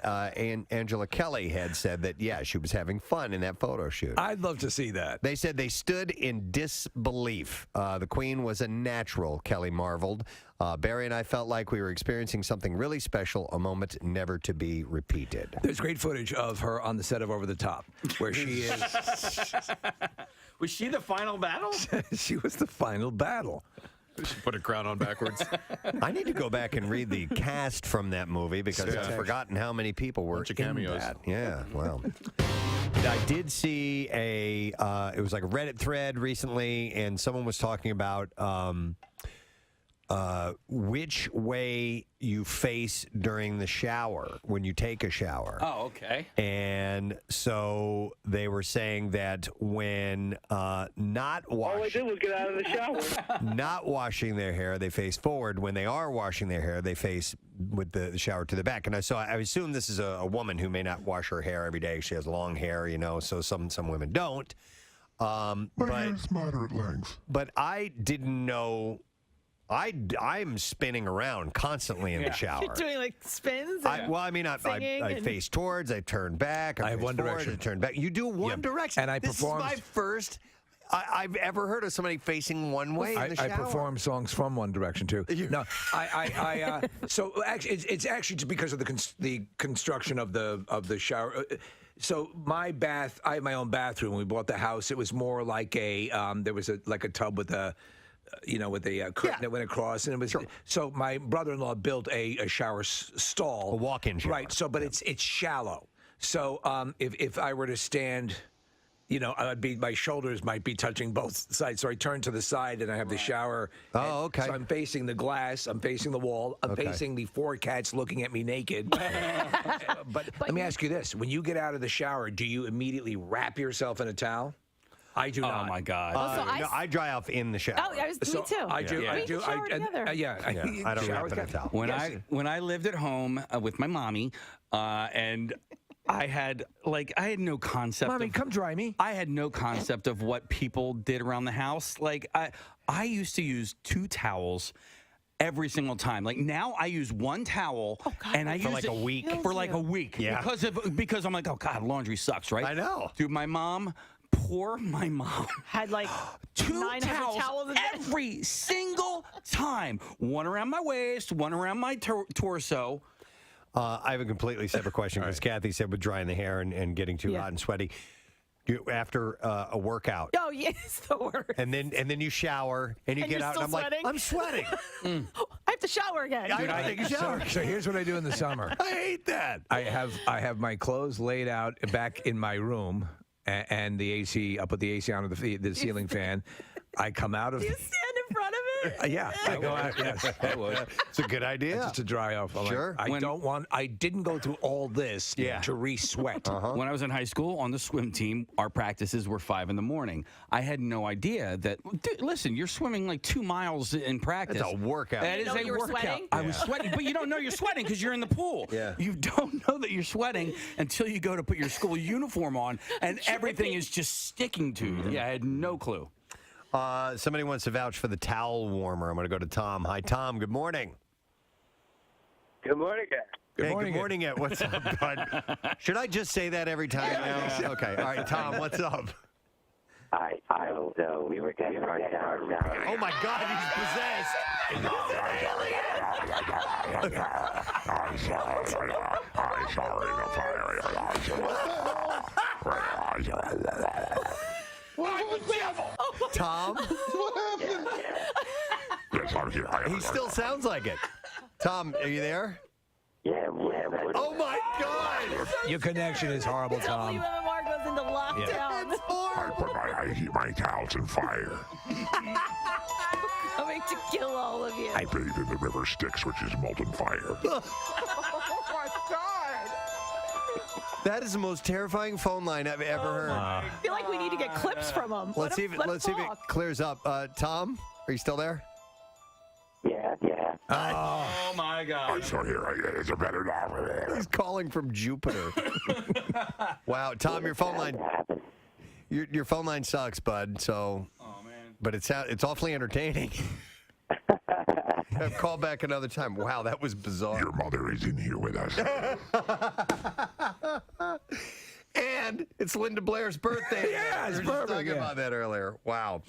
Angela Kelly, had said that, yeah, she was having fun in that photo shoot. I'd love to see that. They said they stood in disbelief. The Queen was a natural, Kelly marveled. Barry and I felt like we were experiencing something really special, a moment never to be repeated. There's great footage of her on the set of Over the Top, where she is. Was she the final battle? She was the final battle. Should put a crown on backwards. I need to go back and read the cast from that movie because I've forgotten how many people were Bunch of in cameos. that. Yeah, well. I did see it was like a Reddit thread recently, and someone was talking about which way you face during the shower when you take a shower. Oh, okay. And so they were saying that when not All I washing, did was get out of the shower. not washing their hair, they face forward. When they are washing their hair, they face with the shower to the back. And I assume this is a woman who may not wash her hair every day. She has long hair, so some women don't. My hair is moderate length. But I didn't know. I'm spinning around constantly in the shower. You're doing like spins. I face towards, I turn back, I have One Direction. I turn back. You do One Direction, and I this perform. This is my first I've ever heard of somebody facing one way in the shower. I perform songs from One Direction too. No, so actually, it's actually just because of the construction of the shower. So my bath, I have my own bathroom. When we bought the house, it was more like there was a tub with a. With a curtain that went across, and it was so. My brother-in-law built a shower stall, a walk-in shower. Right. So, but it's shallow. So, if I were to stand, my shoulders might be touching both sides. So I turn to the side, and I have the shower. Oh, okay. So I'm facing the glass. I'm facing the wall. I'm facing the 4 cats looking at me naked. but let me ask you this: when you get out of the shower, do you immediately wrap yourself in a towel? I do not. Oh my God! I dry off in the shower. Oh, me too. I do. We can shower together. I don't wrap in a towel. When I lived at home with my mommy, and I had no concept. Mommy, come dry me. I had no concept of what people did around the house. Like I used to use 2 towels every single time. Like now I use 1 towel and I use a week. For like a week. Yeah. Because I'm like, oh God, laundry sucks, right? I know. Dude, my mom had like 2 towels every single time. One around my waist, one around my torso. I have a completely separate question because Kathy said with drying the hair and getting too hot and sweaty. After a workout. Oh, yes, the worst. And then you shower and you And get you're out and still I'm sweating? like, I'm sweating. I have to shower again. I take a shower. So here's what I do in the summer. I hate that. I have my clothes laid out back in my room and the AC. I'll put the AC on the ceiling fan. I come out of. Do you stand in front of it? Yeah, I go out. Yes, I would. It's a good idea. Just to dry off. Sure. I didn't go through all this to re-sweat. When I was in high school on the swim team, our practices were 5 in the morning. I had no idea that. Dude, listen, you're swimming like 2 miles in practice. That's a workout. That is a workout. Sweating? I was sweating, but you don't know you're sweating because you're in the pool. Yeah. You don't know that you're sweating until you go to put your school uniform on, and everything is just sticking to you. Yeah, I had no clue. Somebody wants to vouch for the towel warmer. I'm going to go to Tom. Hi, Tom. Good morning. Good morning, guys. Good morning, Ed. What's up, bud? Should I just say that every time now? Okay. All right, Tom, what's up? I don't know. We were getting our shower now. Oh, my God, he's possessed. Tom? What happened? Yes, I'm here. He still sounds like it. Tom, are you there? Yeah. Oh, my God. Your connection is horrible, Tom. WMMR goes into lockdown. It's horrible. I heat my towels in fire. Coming to kill all of you. I bathe in the river Styx, which is molten fire. Oh, my God. That is the most terrifying phone line I've ever heard. I feel like we need to get clips from him. Let's see if it clears up. Tom, are you still there? Yeah. Oh my God! I'm still here. Is it better now? He's calling from Jupiter. Wow, Tom, your phone line. Your phone line sucks, bud. So. Oh man. But it's awfully entertaining. Call back another time. Wow, that was bizarre. Your mother is in here with us. And it's Linda Blair's birthday. Yeah, it's we were just perfect, talking about that earlier. Wow.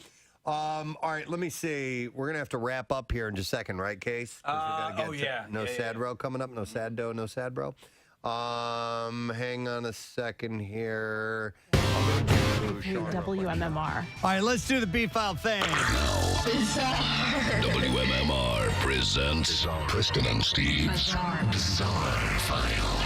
All right, let me see. We're going to have to wrap up here in just a second, right, Case? No sad bro coming up. No sad dough, no sad bro. Hang on a second here. WMMR. All right, let's do the B-file thing. WMMR presents Preston and Steve's Bizarre File.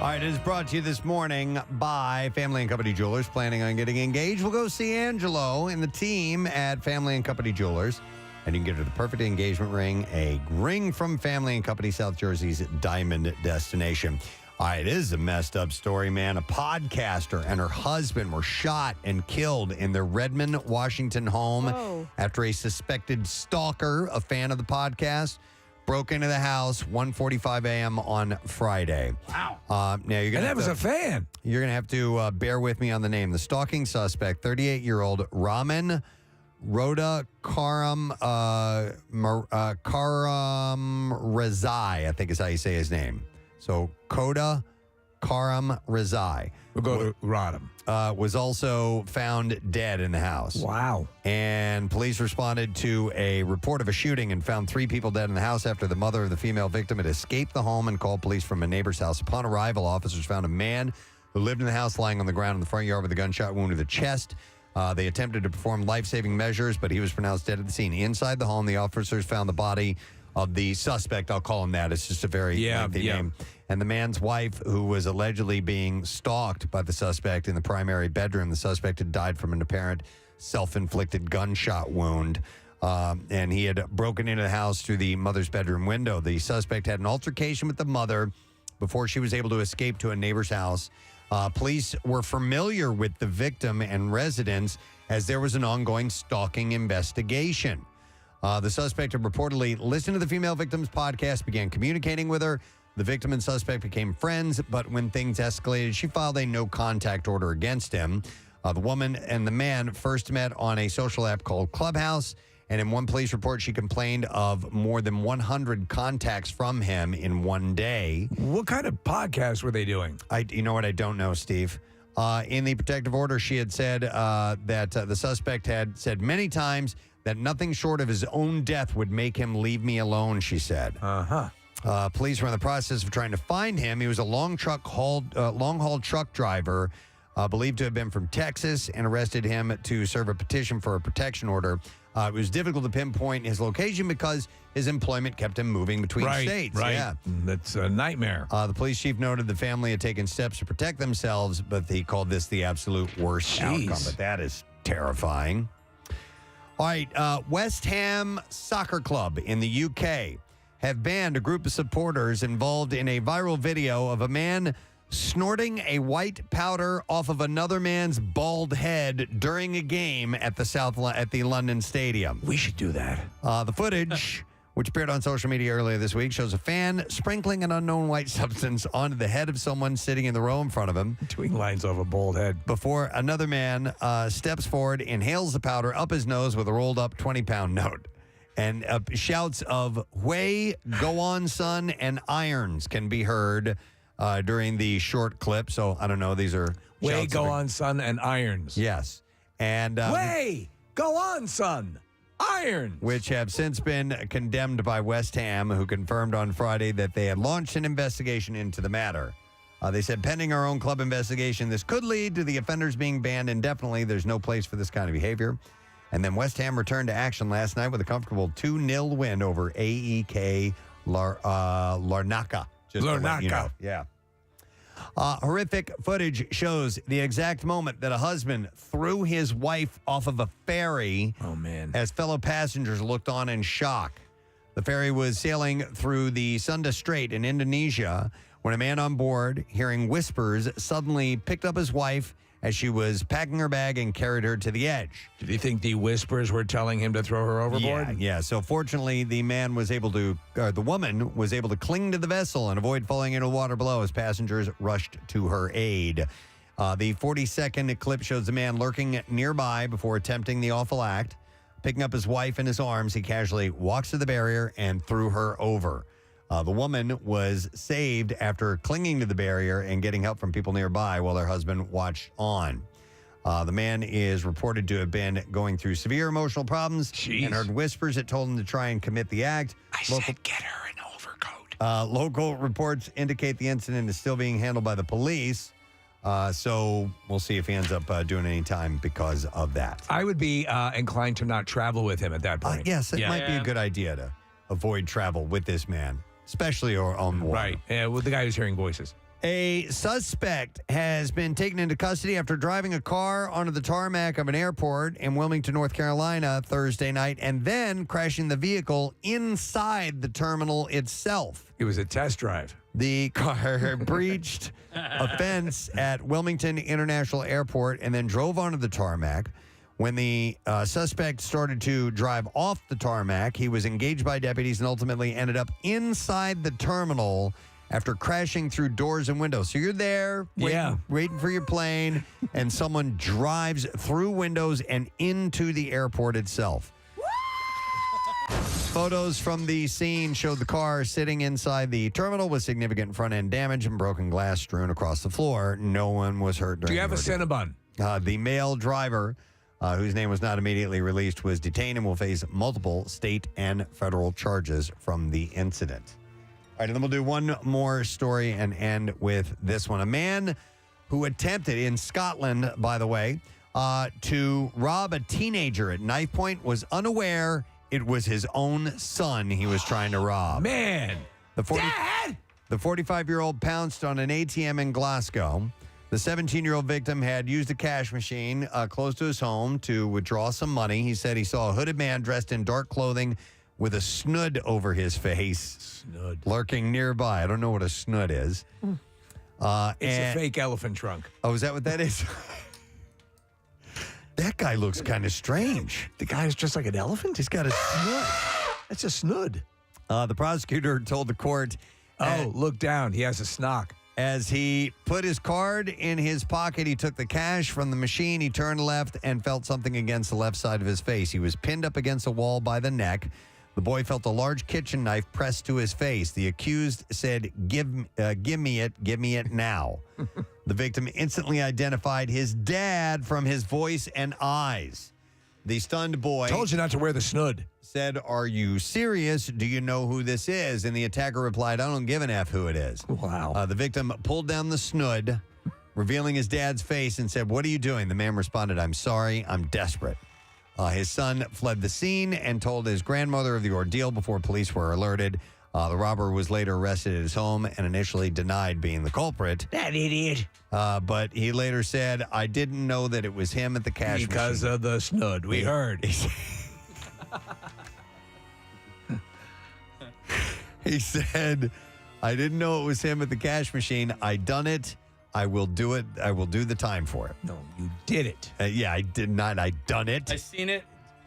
All right, it is brought to you this morning by Family and Company Jewelers. Planning on getting engaged? We'll go see Angelo and the team at Family and Company Jewelers. And you can get her the perfect engagement ring, a ring from Family and Company, South Jersey's diamond destination. All right, it is a messed up story, man. A podcaster and her husband were shot and killed in their Redmond, Washington home after a suspected stalker, a fan of the podcast, broke into the house 1:45 a.m. on Friday. Wow. Now you're gonna. And that was a fan. You're going to have to bear with me on the name. The stalking suspect, 38-year-old Raman Rhoda Karam Razzie, I think is how you say his name. So Koda Karam Razzie. We'll go to Rodham. Was also found dead in the house. Wow. And police responded to a report of a shooting and found 3 people dead in the house after the mother of the female victim had escaped the home and called police from a neighbor's house. Upon arrival, officers found a man who lived in the house lying on the ground in the front yard with a gunshot wound to the chest. They attempted to perform life-saving measures, but he was pronounced dead at the scene. Inside the home, the officers found the body of the suspect. I'll call him that. It's just a very lengthy name. And the man's wife, who was allegedly being stalked by the suspect in the primary bedroom. The suspect had died from an apparent self-inflicted gunshot wound. And he had broken into the house through the mother's bedroom window. The suspect had an altercation with the mother before she was able to escape to a neighbor's house. Police were familiar with the victim and residents as there was an ongoing stalking investigation. The suspect had reportedly listened to the female victim's podcast, began communicating with her. The victim and suspect became friends, but when things escalated, she filed a no-contact order against him. The woman and the man first met on a social app called Clubhouse, and in one police report, she complained of more than 100 contacts from him in one day. What kind of podcast were they doing? You know what? I don't know, Steve. In the protective order, she had said that the suspect had said many times that nothing short of his own death would make him leave me alone, she said. Police were in the process of trying to find him. He was a long-haul truck driver, believed to have been from Texas, and arrested him to serve a petition for a protection order. It was difficult to pinpoint his location because his employment kept him moving between states. Right. Yeah. That's a nightmare. The police chief noted the family had taken steps to protect themselves, but he called this the absolute worst outcome. But that is terrifying. All right. West Ham Soccer Club in the UK have banned a group of supporters involved in a viral video of a man snorting a white powder off of another man's bald head during a game at the London Stadium. We should do that. The footage, which appeared on social media earlier this week, shows a fan sprinkling an unknown white substance onto the head of someone sitting in the row in front of him. Doing lines off a bald head. Before another man steps forward, inhales the powder up his nose with a rolled up 20-pound note. And shouts of "Way, go on, son," and "irons" can be heard during the short clip. So I don't know. These are "Way, go on, son," and "irons." Yes, and "Way, go on, son," irons, which have since been condemned by West Ham, who confirmed on Friday that they had launched an investigation into the matter. They said, pending our own club investigation, this could lead to the offenders being banned indefinitely. There's no place for this kind of behavior. And then West Ham returned to action last night with a comfortable 2-0 win over AEK Larnaca. Just to let you know. Yeah. Horrific footage shows the exact moment that a husband threw his wife off of a ferry. Oh, man. As fellow passengers looked on in shock. The ferry was sailing through the Sunda Strait in Indonesia when a man on board, hearing whispers, suddenly picked up his wife as she was packing her bag and carried her to the edge. Did he think the whispers were telling him to throw her overboard? Yeah. So fortunately, the woman was able to cling to the vessel and avoid falling into the water below as passengers rushed to her aid. The 40-second clip shows the man lurking nearby before attempting the awful act. Picking up his wife in his arms, he casually walks to the barrier and threw her over. The woman was saved after clinging to the barrier and getting help from people nearby while her husband watched on. The man is reported to have been going through severe emotional problems and heard whispers that told him to try and commit the act. I said, get her an overcoat. Local reports indicate the incident is still being handled by the police. So we'll see if he ends up doing any time because of that. I would be inclined to not travel with him at that point. Yes, it might be a good idea to avoid travel with this man, especially on water. Right. Yeah, with the guy who's hearing voices. A suspect has been taken into custody after driving a car onto the tarmac of an airport in Wilmington, North Carolina, Thursday night, and then crashing the vehicle inside the terminal itself. It was a test drive. The car breached a fence at Wilmington International Airport and then drove onto the tarmac. When the suspect started to drive off the tarmac, he was engaged by deputies and ultimately ended up inside the terminal after crashing through doors and windows. So you're there waiting for your plane, and someone drives through windows and into the airport itself. Photos from the scene showed the car sitting inside the terminal with significant front-end damage and broken glass strewn across the floor. No one was hurt during Do you have a the ordeal. Cinnabon? The male driver, whose name was not immediately released, was detained and will face multiple state and federal charges from the incident. All right, and then we'll do one more story and end with this one. A man who attempted, in Scotland, by the way, to rob a teenager at knife point was unaware it was his own son he was trying to rob. Man! Dad! The 45-year-old pounced on an ATM in Glasgow. The 17-year-old victim had used a cash machine close to his home to withdraw some money. He said he saw a hooded man dressed in dark clothing with a snood over his face, lurking nearby. I don't know what a snood is. It's a fake elephant trunk. Oh, is that what that is? That guy looks kind of strange. The guy's just like an elephant? He's got a snood. That's a snood. The prosecutor told the court. Look down. He has a snock. As he put his card in his pocket, he took the cash from the machine. He turned left and felt something against the left side of his face. He was pinned up against a wall by the neck. The boy felt a large kitchen knife pressed to his face. The accused said, give me it now. The victim instantly identified his dad from his voice and eyes. The stunned boy Told you not to wear the snood. Said, "Are you serious? Do you know who this is?" And the attacker replied, "I don't give an F who it is." Wow. The victim pulled down the snood, revealing his dad's face, and said, "What are you doing?" The man responded, "I'm sorry, I'm desperate." His son fled the scene and told his grandmother of the ordeal before police were alerted. The robber was later arrested at his home and initially denied being the culprit. That idiot. But he later said, "I didn't know that it was him at the cash because machine." of the snood. We heard. He said, "I didn't know it was him at the cash machine. I done it. I will do it. I will do the time for it." No, you did it. Yeah, I did not. I done it. I seen it.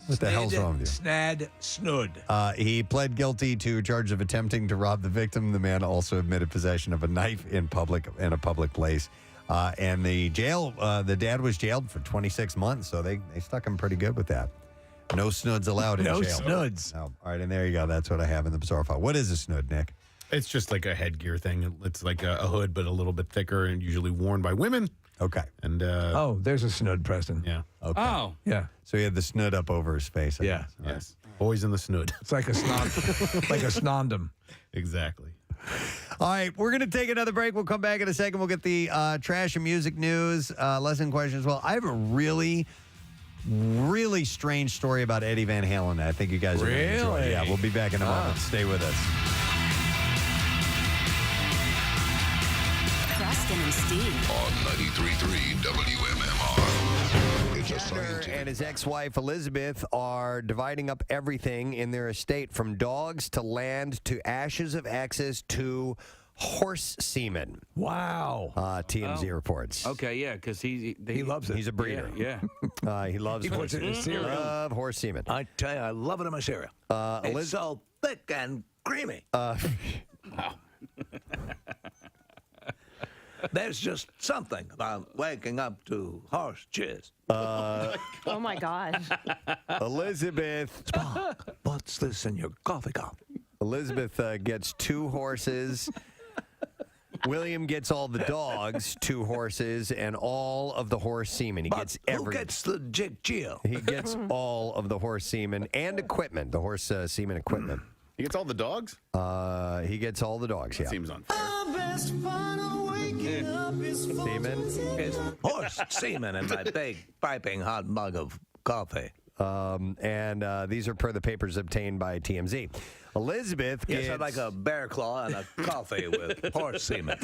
What the hell's wrong with you? Snad snood. He pled guilty to charge of attempting to rob the victim. The man also admitted possession of a knife in a public place. And the dad was jailed for 26 months, so they stuck him pretty good with that. No snoods allowed in jail. No snoods. No. All right, and there you go. That's what I have in the bizarre file. What is a snood, Nick? It's just like a headgear thing. It's like a hood, but a little bit thicker and usually worn by women. Okay. And there's a snood, Preston. Yeah. Okay. Oh. Yeah. So he had the snood up over his face. I Yeah. guess. All Yes. Boys in the snood. It's like a snod, like a snondum. Exactly. All right, we're going to take another break. We'll come back in a second. We'll get the trash and music news, lesson questions as well. I have a really strange story about Eddie Van Halen that I think you guys are going to enjoy. Really? Yeah, we'll be back in a moment. Stay with us. Preston and Steve. On 93.3 WMMR. It's a Tanner scientific... and his ex-wife Elizabeth are dividing up everything in their estate, from dogs to land to ashes of exes to horse semen. Wow. TMZ reports. Okay, yeah, because he loves it. He's a breeder. Yeah. He loves He puts it in his cereal. Love horse semen. I tell you, I love it in my cereal. It's so thick and creamy. There's just something about waking up to horse jizz. Oh my God. Elizabeth. Spock, what's this in your coffee cup? Elizabeth gets 2 horses. William gets all the dogs, 2 horses, and all of the horse semen. He gets Who gets the jig chill? He gets all of the horse semen and equipment, the horse semen equipment. He gets all the dogs? He gets all the dogs, yeah. Seems unfair. Best fun awake Semen. It's horse semen in my big, piping hot mug of coffee. And these are per the papers obtained by TMZ. Elizabeth gets... Yes, I'd like a bear claw and a coffee with horse semen.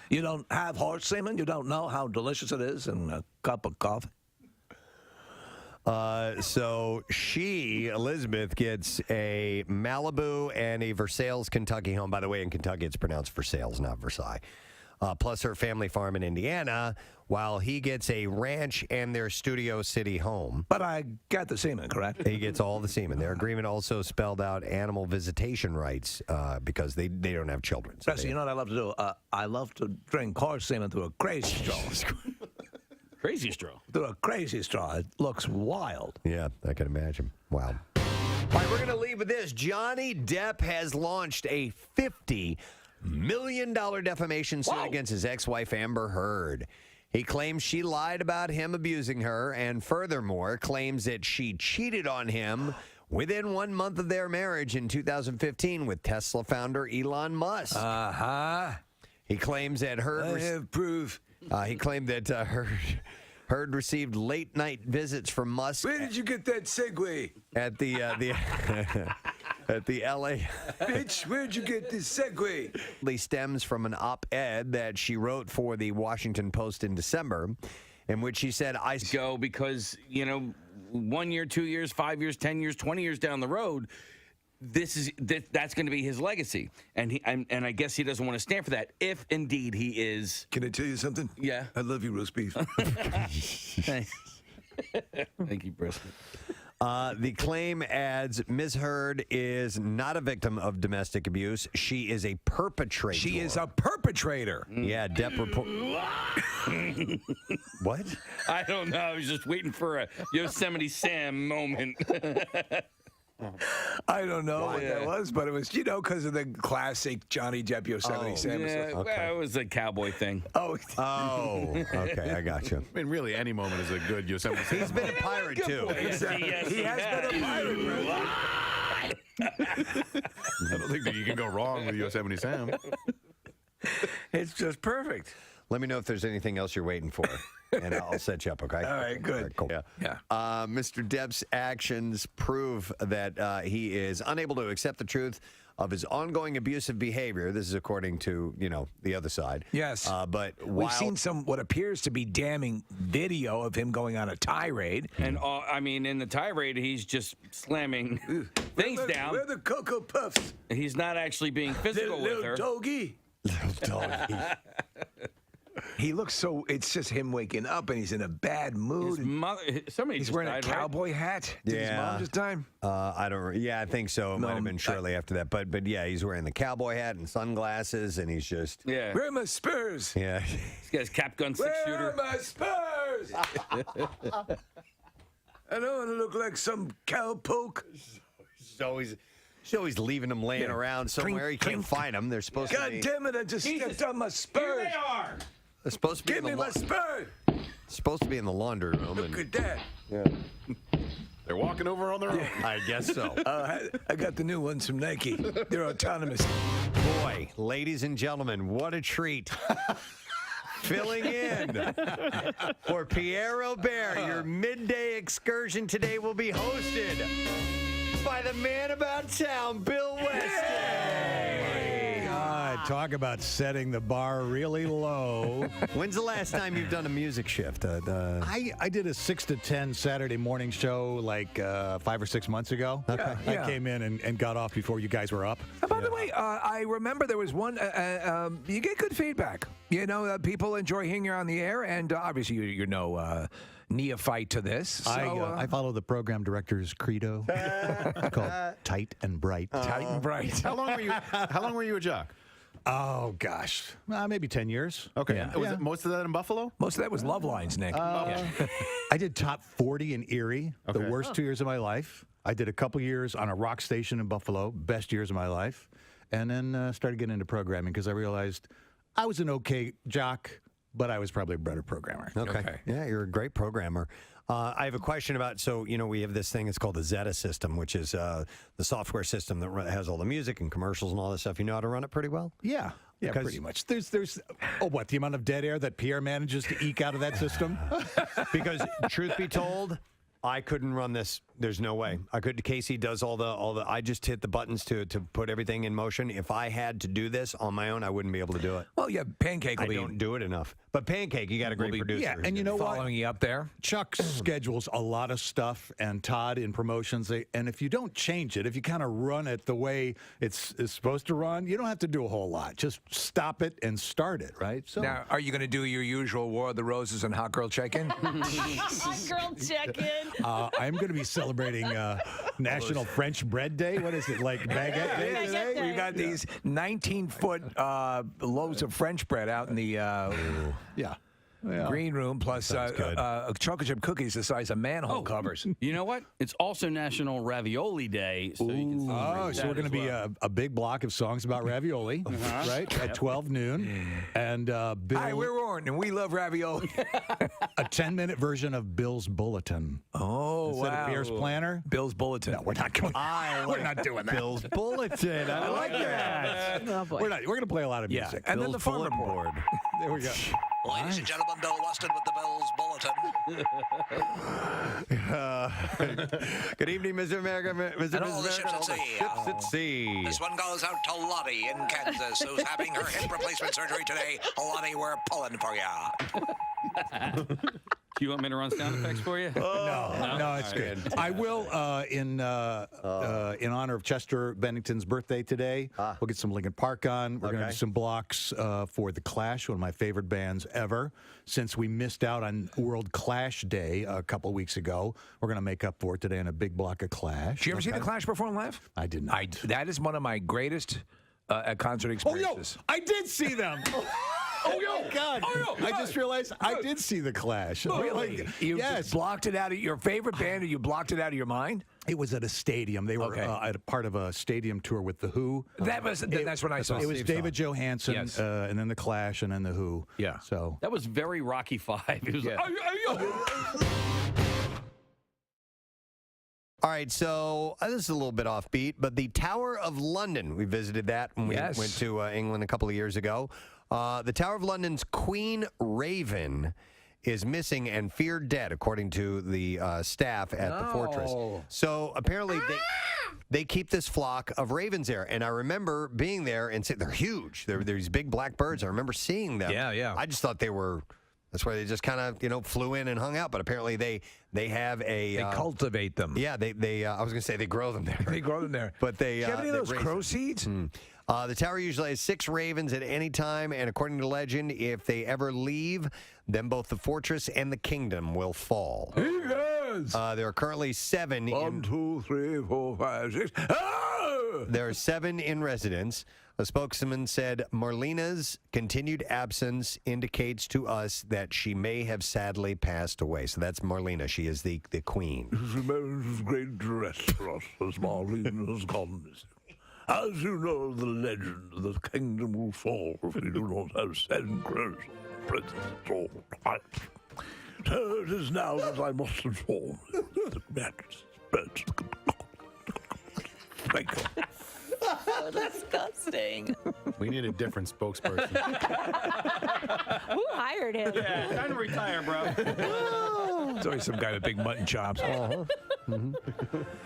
You don't have horse semen? You don't know how delicious it is in a cup of coffee? So Elizabeth, gets a Malibu and a Versailles, Kentucky home. By the way, in Kentucky, it's pronounced Versailles, not Versailles. Plus her family farm in Indiana, while he gets a ranch and their Studio City home. But I got the semen, correct? He gets all the semen. Their agreement also spelled out animal visitation rights because they don't have children. So Preston, you know what I love to do? I love to drink horse semen through a crazy straw. Crazy straw. Through a crazy straw. It looks wild. Yeah, I can imagine. Wow. All right, we're going to leave with this. Johnny Depp has launched a $50 million defamation suit against his ex-wife Amber Heard. He claims she lied about him abusing her and furthermore claims that she cheated on him within 1 month of their marriage in 2015 with Tesla founder Elon Musk. He claims that Heard... I have proof. He claimed that Heard received late-night visits from Musk. Where did you get that segue? At the at the L.A. Bitch, where'd you get this segue? It stems from an op-ed that she wrote for the Washington Post in December, in which she said, "I go because 1 year, 2 years, 5 years, 10 years, 20 years down the road." That's going to be his legacy, and I guess he doesn't want to stand for that. If indeed he is, can I tell you something? Yeah, I love you, roast beef. Thank you, Preston. The claim adds Ms. Heard is not a victim of domestic abuse. She is a perpetrator. She is a perpetrator. Yeah, Depp report. What? I don't know. I was just waiting for a Yosemite Sam moment. I don't know what that was, but it was, because of the classic Johnny Depp Yosemite Sam. Yeah, well, it was a cowboy thing. Okay, I got you. I mean, really, any moment is a good Yosemite Sam. He's been a pirate, too. Exactly. He has been a pirate, I don't think that you can go wrong with Yosemite Sam. It's just perfect. Let me know if there's anything else you're waiting for, and I'll set you up, okay? All right, good. All right, cool. Yeah. Mr. Depp's actions prove that he is unable to accept the truth of his ongoing abusive behavior. This is according to, the other side. Yes. But we've seen what appears to be damning video of him going on a tirade. And, in the tirade, he's just slamming things down. Where the Cocoa Puffs? He's not actually being physical with her. Little doggy. He looks so. It's just him waking up, and he's in a bad mood. His mother, he's wearing a cowboy hat. Did his mom just die? I don't. Yeah, I think so. It might have been shortly after that. But yeah, he's wearing the cowboy hat and sunglasses, and he's just. Yeah. Where are my spurs? Yeah. He's got his cap gun six-shooter. Where are my spurs? I don't want to look like some cowpoke. She's always leaving them laying around somewhere. You can't find them. They're supposed to be. God damn it! I just stepped on my spurs. Here they are. They're supposed to be Give in me the my spurs. supposed to be in the laundry room. Look at that. Yeah. They're walking over on their own. I guess so. I got the new ones from Nike. They're autonomous. Boy, ladies and gentlemen, what a treat. Filling in for Pierre Robert. Your midday excursion today will be hosted by the man about town, Bill Weston. God, talk about setting the bar really low. When's the last time you've done a music shift? I did a 6 to 10 Saturday morning show like 5 or 6 months ago. Okay. I came in and got off before you guys were up. By the way, I remember there was one. You get good feedback. People enjoy hearing you on the air, and obviously you're no neophyte to this. So, I follow the program director's credo called Tight and Bright. Tight and bright. How long were you a jock? Oh, gosh. Maybe 10 years. Okay. Yeah. Was it most of that in Buffalo? Most of that was Love Lines, Nick. I did top 40 in Erie, the worst 2 years of my life. I did a couple years on a rock station in Buffalo, best years of my life. And then started getting into programming because I realized I was an okay jock, but I was probably a better programmer. Okay. Yeah, you're a great programmer. I have a question about, we have this thing, it's called the Zeta system, which is the software system that has all the music and commercials and all this stuff. You know how to run it pretty well? Yeah. Yeah, Because- pretty much. There's the amount of dead air that Pierre manages to eke out of that system? Because truth be told, I couldn't run this. There's no way. I could. Casey does all the. I just hit the buttons to put everything in motion. If I had to do this on my own, I wouldn't be able to do it. Well, yeah, Pancake will I don't do it enough. But Pancake, you got a great producer. Yeah, who's and you know what? following you up there. Chuck schedules a lot of stuff, and Todd in promotions. And if you don't change it, if you kind of run it the way it's supposed to run, you don't have to do a whole lot. Just stop it and start it, right? So Now, are you going to do your usual War of the Roses and Hot Girl check-in? Hot girl check-in. I'm going to be celebrating National French Bread Day. What is it, like Baguette Day today? We've got these 19-foot loaves of French bread out in the green room, plus chocolate chip cookies the size of manhole covers. You know what? It's also National Ravioli Day, so you can celebrate so that we're going to as be well. a big block of songs about ravioli, right? At 12 noon. And Bill, Hi, we're Warren, and we love ravioli. a 10-minute version of Bill's Bulletin. Oh, Instead wow. of Pierre's Planner. Bill's Bulletin. No, we're not going. We're not doing that. Bill's Bulletin. I like that. Oh, boy. We're going to play a lot of Yeah, music. and then the farm Bulletin report. There we go. Ladies and gentlemen, Bill Weston with the Bill's Bulletin. Good evening, Mr. America. Mr. And all the ships at sea. Ships at sea. This one goes out to Lottie in Kansas, who's having her hip replacement surgery today. Lottie, we're pulling for ya. Do you want me to run sound effects for you? No, it's good. I will, in honor of Chester Bennington's birthday today, we'll get some Linkin Park on. We're going to do some blocks for The Clash, one of my favorite bands ever. Since we missed out on World Clash Day a couple weeks ago, we're going to make up for it today in a big block of Clash. Did you ever see The Clash perform live? I did not. That is one of my greatest concert experiences. I did see them. Oh, God. I just realized I did see The Clash. Really? You just blocked it out of your favorite band, or you blocked it out of your mind? It was at a stadium. They were at a part of a stadium tour with The Who. That's when I saw it. It was David Johansen, Yes. and then The Clash, and then The Who. Yeah. So That was very Rocky V. It was like, All right, so this is a little bit offbeat, but the Tower of London, we visited that when we went to England a couple of years ago. The Tower of London's Queen Raven is missing and feared dead, according to the staff at the fortress. So apparently they keep this flock of ravens there. And I remember being there and they're huge. They're these big black birds. I remember seeing them. Yeah. I just thought they were... That's why they just kind of, flew in and hung out. But apparently they have a... They cultivate them. Yeah, they I was going to say they grow them there. They grow them there. But they... Do you have any of those raise crow them. seeds? The tower usually has 6 ravens at any time, and according to legend, if they ever leave, then both the fortress and the kingdom will fall. Yes. There are currently 7 1, 2, 3, 4, 5, 6. Ah! There are 7 in residence. A spokesman said Marlena's continued absence indicates to us that she may have sadly passed away. So that's Marlena. She is the queen. It is a matter of great distress for us, as Marlene has gone missing. As you know, the legend, the kingdom will fall if we do not have 7 crows, princess, all right. So it is now that I must inform you that Matt's birds. Thank you. So disgusting. We need a different spokesperson. Who hired him? yeah, time to retire, bro. It's always some guy with big mutton chops. Can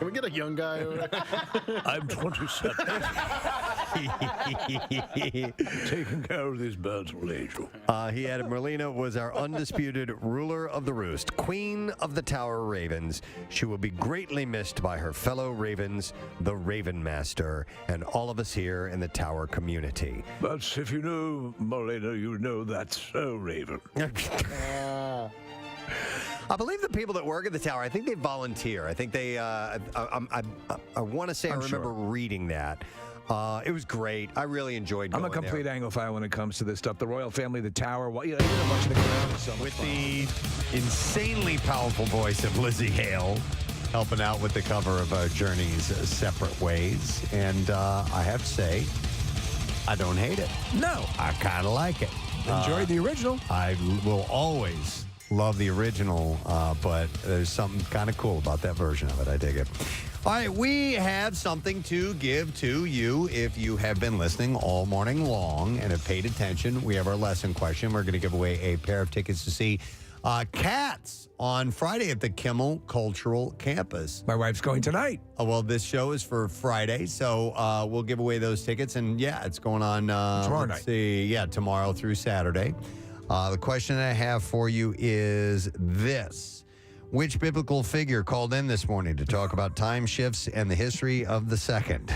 we get a young guy? I'm 27. Taking care of these birds will age you. He added, Marlena was our undisputed ruler of the roost, queen of the Tower Ravens. She will be greatly missed by her fellow ravens, the Raven Master, and all of us here in the Tower community. But if you know Marlena, you know that's so Raven. I believe the people that work at the tower, I think they volunteer. I think they, I want to say I remember reading that. It was great. I really enjoyed going I'm a complete there. Anglophile when it comes to this stuff. The royal family, the tower, even a bunch of the crown is so much With fun. the insanely powerful voice of Lizzie Hale, helping out with the cover of Journey's Separate Ways. And I have to say, I don't hate it. No. I kind of like it. Enjoyed the original. I will always love the original, but there's something kind of cool about that version of it. I dig it. All right, we have something to give to you if you have been listening all morning long and have paid attention. We have our lesson question. We're going to give away a pair of tickets to see Cats on Friday at the Kimmel Cultural Campus. My wife's going tonight. Well, this show is for Friday, so we'll give away those tickets. And yeah, it's going on tomorrow night. Tomorrow through Saturday. The question I have for you is this. Which biblical figure called in this morning to talk about time shifts and the history of the second?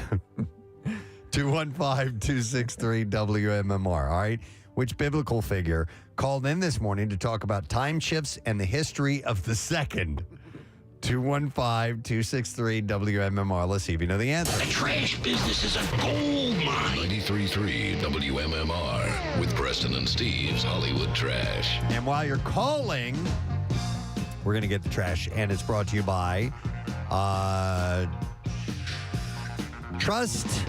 215-263-WMMR, all right? Which biblical figure called in this morning to talk about time shifts and the history of the second? 215-263-WMMR. Let's see if you know the answer. The trash business is a gold mine. 93.3 WMMR with Preston and Steve's Hollywood Trash. And while you're calling, we're going to get the trash, and it's brought to you by Trust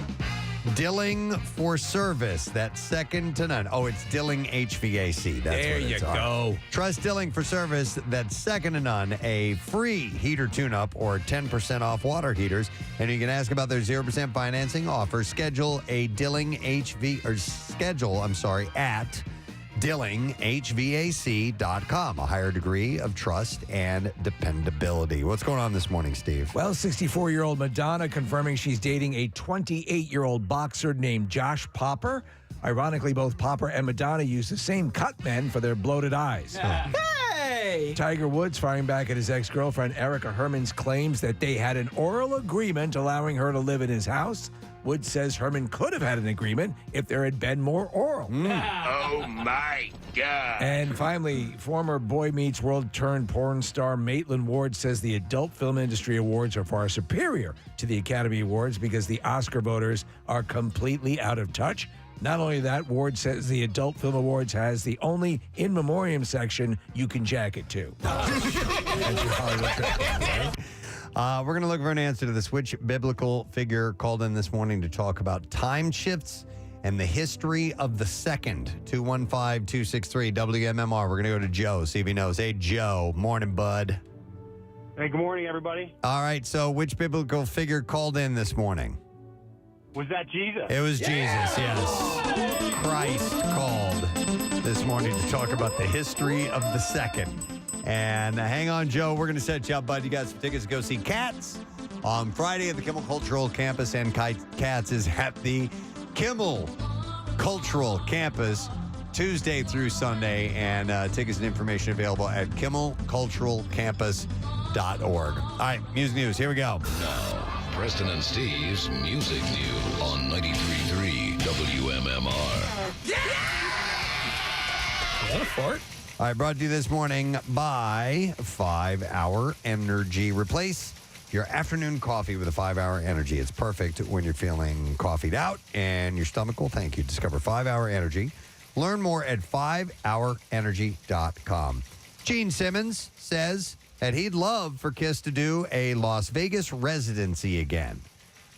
Dilling for Service. That's second to none. Oh, it's Dilling HVAC. That's there what you it's go. on. Trust Dilling for Service. That's second to none. A free heater tune-up or 10% off water heaters. And you can ask about their 0% financing offer. Schedule a Dilling at DillingHVAC.com. A higher degree of trust and dependability. What's going on this morning, Steve? Well, 64-year-old Madonna confirming she's dating a 28-year-old boxer named Josh Popper. Ironically, both Popper and Madonna use the same cut men for their bloated eyes. Hey! Tiger Woods firing back at his ex-girlfriend Erica Herman's claims that they had an oral agreement allowing her to live in his house. Woods says Herman could have had an agreement if there had been more oral. Oh, my God. And finally, former Boy Meets World turned porn star Maitland Ward says the adult film industry awards are far superior to the Academy Awards because the Oscar voters are completely out of touch. Not only that, Ward says the Adult Film Awards has the only in memoriam section you can jack it to. That's your Hollywood trip. We're going to look for an answer to this. Which biblical figure called in this morning to talk about time shifts and the history of the second? 215-263-WMMR. We're going to go to Joe, see if he knows. Hey, Joe. Morning, bud. Hey, good morning, everybody. All right, so which biblical figure called in this morning? Was that Jesus? It was Jesus, yes. Christ called this morning to talk about the history of the second. And hang on, Joe. We're going to set you up, bud. You got some tickets to go see Cats on Friday at the Kimmel Cultural Campus. And Cats is at the Kimmel Cultural Campus Tuesday through Sunday. And tickets and information available at kimmelculturalcampus.org. All right, music news. Here we go. Now, Preston and Steve's Music News on 93.3 WMMR. What a fart. All right, brought to you this morning by 5 Hour Energy. Replace your afternoon coffee with a 5 Hour Energy. It's perfect when you're feeling coffeeed out and your stomach will thank you. Discover 5 Hour Energy. Learn more at 5hourenergy.com. Gene Simmons says that he'd love for Kiss to do a Las Vegas residency again.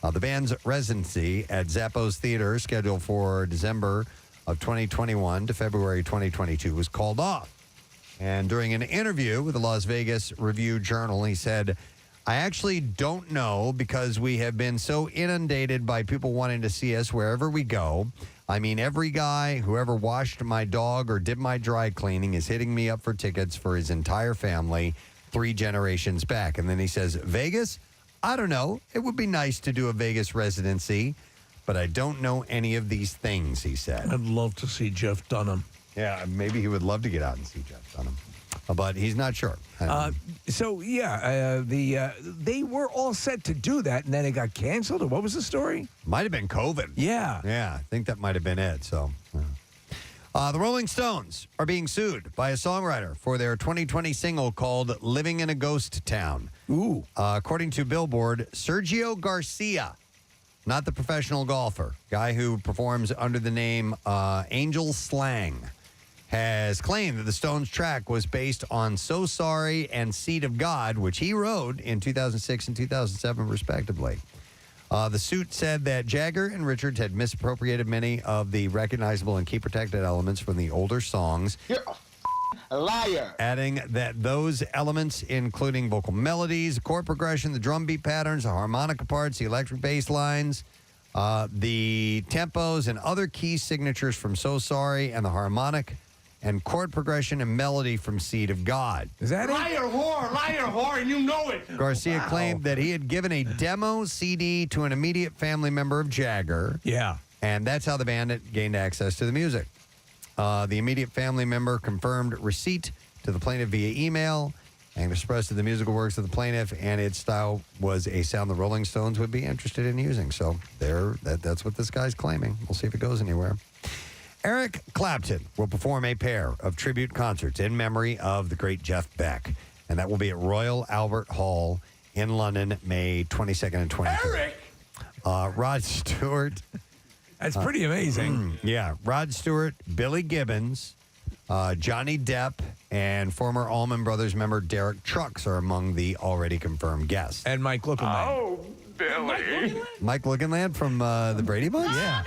The band's residency at Zappos Theater, scheduled for December of 2021 to February 2022, was called off. And during an interview with the Las Vegas Review-Journal, he said, I actually don't know because we have been so inundated by people wanting to see us wherever we go. I mean, every guy who ever washed my dog or did my dry cleaning is hitting me up for tickets for his entire family 3 generations back. And then he says, Vegas? I don't know. It would be nice to do a Vegas residency, but I don't know any of these things, he said. I'd love to see Jeff Dunham. Yeah, maybe he would love to get out and see Jeff Dunham, but he's not sure. They were all set to do that, and then it got canceled, or what was the story? Might have been COVID. Yeah. Yeah, I think that might have been it, so... the Rolling Stones are being sued by a songwriter for their 2020 single called Living in a Ghost Town. Ooh. According to Billboard, Sergio Garcia, not the professional golfer, guy who performs under the name Angel Slang, has claimed that the Stones track was based on So Sorry and Seed of God, which he wrote in 2006 and 2007, respectively. The suit said that Jagger and Richards had misappropriated many of the recognizable and key protected elements from the older songs liar. Adding that those elements, including vocal melodies, chord progression, the drum beat patterns, the harmonica parts, the electric bass lines, the tempos, and other key signatures from So Sorry, and the harmonic and chord progression and melody from Seed of God. Is that liar whore, and you know it. Garcia claimed that he had given a demo CD to an immediate family member of Jagger. Yeah. And that's how the band gained access to the music. The immediate family member confirmed receipt to the plaintiff via email and expressed that the musical works of the plaintiff and its style was a sound the Rolling Stones would be interested in using. So that's what this guy's claiming. We'll see if it goes anywhere. Eric Clapton will perform a pair of tribute concerts in memory of the great Jeff Beck, and that will be at Royal Albert Hall in London, May 22nd and 23rd. Eric! Rod Stewart. That's pretty amazing. Yeah. Rod Stewart, Billy Gibbons, Johnny Depp, and former Allman Brothers member Derek Trucks are among the already confirmed guests. And Mike Lookinland. Oh, Billy. Mike Lookinland from the Brady Bunch? Yeah.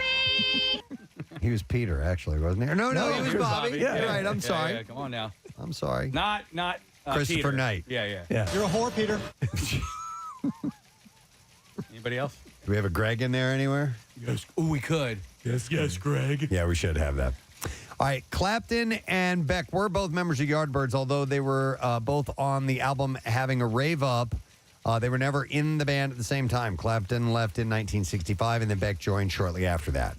He was Peter, actually, wasn't he? No, he was Bobby. Yeah. You're right. I'm sorry. Yeah, come on now. I'm sorry. Not Christopher Peter. Knight. Yeah. You're a whore, Peter. Anybody else? Do we have a Greg in there anywhere? Yes. Oh, we could. Yes, Greg. Yeah, we should have that. All right, Clapton and Beck were both members of Yardbirds, although they were both on the album Having a Rave Up. They were never in the band at the same time. Clapton left in 1965, and then Beck joined shortly after that.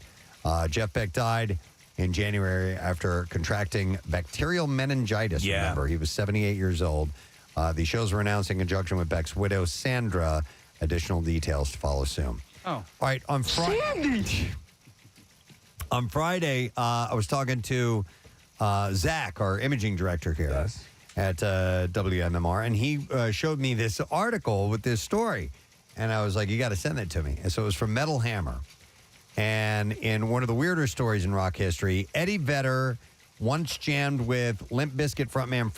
Jeff Beck died in January after contracting bacterial meningitis. Yeah. Remember, he was 78 years old. The shows were announced in conjunction with Beck's widow, Sandra. Additional details to follow soon. Oh. All right, on Friday. On Friday, I was talking to Zach, our imaging director here at WMMR, and he showed me this article with this story. And I was like, you got to send that to me. And so it was from Metal Hammer. And in one of the weirder stories in rock history, Eddie Vedder once jammed with Limp Bizkit frontman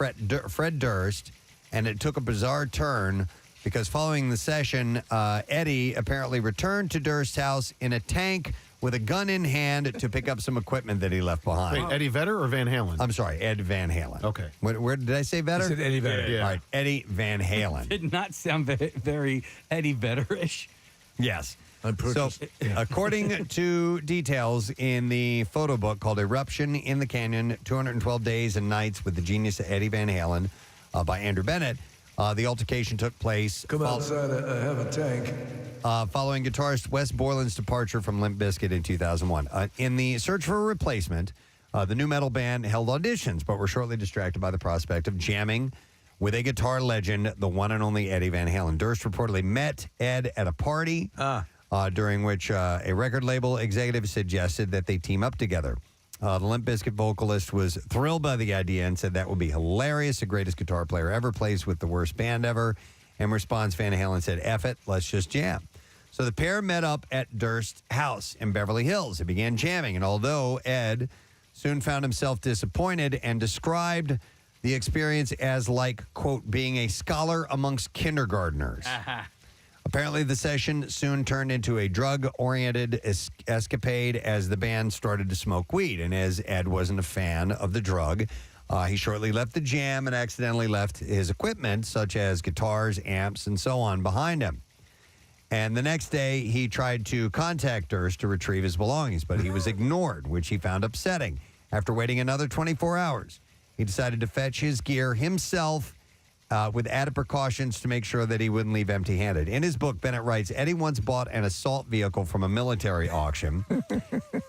Fred Durst, and it took a bizarre turn because following the session, Eddie apparently returned to Durst's house in a tank with a gun in hand to pick up some equipment that he left behind. Wait, Eddie Vedder or Van Halen? I'm sorry, Ed Van Halen. Okay. Where did I say Vedder? You said Eddie Vedder. Yeah. All right, Eddie Van Halen. Did not sound very Eddie Vedder-ish. Yes. So, according to details in the photo book called Eruption in the Canyon, 212 Days and Nights with the Genius of Eddie Van Halen by Andrew Bennett, the altercation took place outside, I have a tank. Following guitarist Wes Borland's departure from Limp Bizkit in 2001. In the search for a replacement, the new metal band held auditions, but were shortly distracted by the prospect of jamming with a guitar legend, the one and only Eddie Van Halen. Durst reportedly met Ed at a party, during which a record label executive suggested that they team up together. The Limp Bizkit vocalist was thrilled by the idea and said that would be hilarious. The greatest guitar player ever plays with the worst band ever. In response, Van Halen said, F it, let's just jam. So the pair met up at Durst's house in Beverly Hills. They began jamming, and although Ed soon found himself disappointed and described the experience as like, quote, being a scholar amongst kindergartners. Apparently, the session soon turned into a drug-oriented escapade as the band started to smoke weed. And as Ed wasn't a fan of the drug, he shortly left the jam and accidentally left his equipment, such as guitars, amps, and so on, behind him. And the next day, he tried to contact Durst to retrieve his belongings, but he was ignored, which he found upsetting. After waiting another 24 hours, he decided to fetch his gear himself with added precautions to make sure that he wouldn't leave empty-handed. In his book, Bennett writes, Eddie once bought an assault vehicle from a military auction.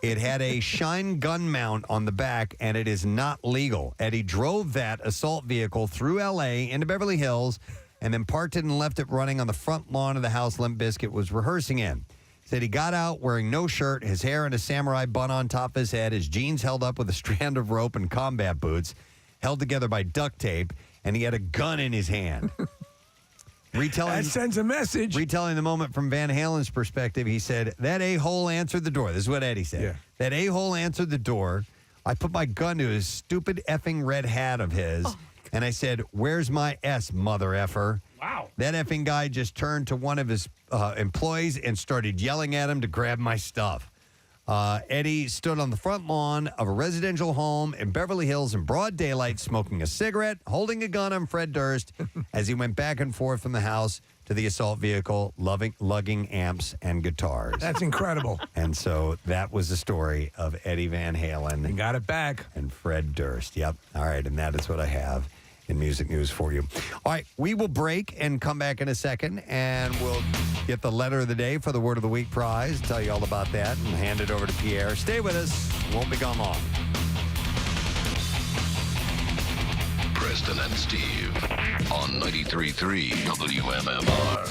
It had a Shine gun mount on the back, and it is not legal. Eddie drove that assault vehicle through L.A. into Beverly Hills and then parked it and left it running on the front lawn of the house Limp Bizkit was rehearsing in. Said he got out wearing no shirt, his hair in a samurai bun on top of his head, his jeans held up with a strand of rope and combat boots, held together by duct tape, and he had a gun in his hand. That sends a message. Retelling the moment from Van Halen's perspective, he said, that a-hole answered the door. This is what Eddie said. Yeah. That a-hole answered the door. I put my gun to his stupid effing red hat of his, and I said, where's my S, mother effer? Wow. That effing guy just turned to one of his employees and started yelling at him to grab my stuff. Eddie stood on the front lawn of a residential home in Beverly Hills in broad daylight, smoking a cigarette, holding a gun on Fred Durst as he went back and forth from the house to the assault vehicle, lugging amps and guitars. That's incredible. And so that was the story of Eddie Van Halen. You got it back. And Fred Durst. Yep. All right. And that is what I have in music news for you. All right. We will break and come back in a second, and we'll get the letter of the day for the Word of the Week prize, tell you all about that, and hand it over to Pierre. Stay with us. Won't be gone long. Preston and Steve on 93.3 WMMR.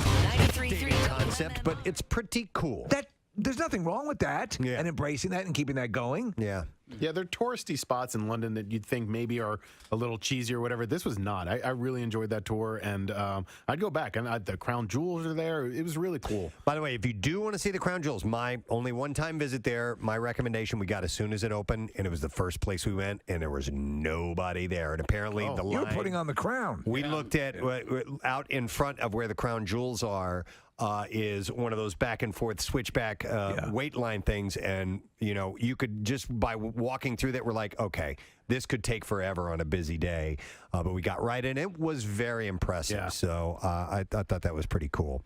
93.3 concept, but it's pretty cool. There's nothing wrong with that, and embracing that and keeping that going. Yeah. Yeah, they're touristy spots in London that you'd think maybe are a little cheesy or whatever. This was not. I really enjoyed that tour, and I'd go back. And the Crown Jewels are there. It was really cool. By the way, if you do want to see the Crown Jewels, my only one-time visit there, my recommendation we got as soon as it opened, and it was the first place we went, and there was nobody there. And apparently the line... You're putting on the crown. We looked at out in front of where the Crown Jewels are, is one of those back and forth switchback wait line things, and you could just by walking through that, we're like, okay, this could take forever on a busy day, but we got right in. It was very impressive. So I thought that was pretty cool.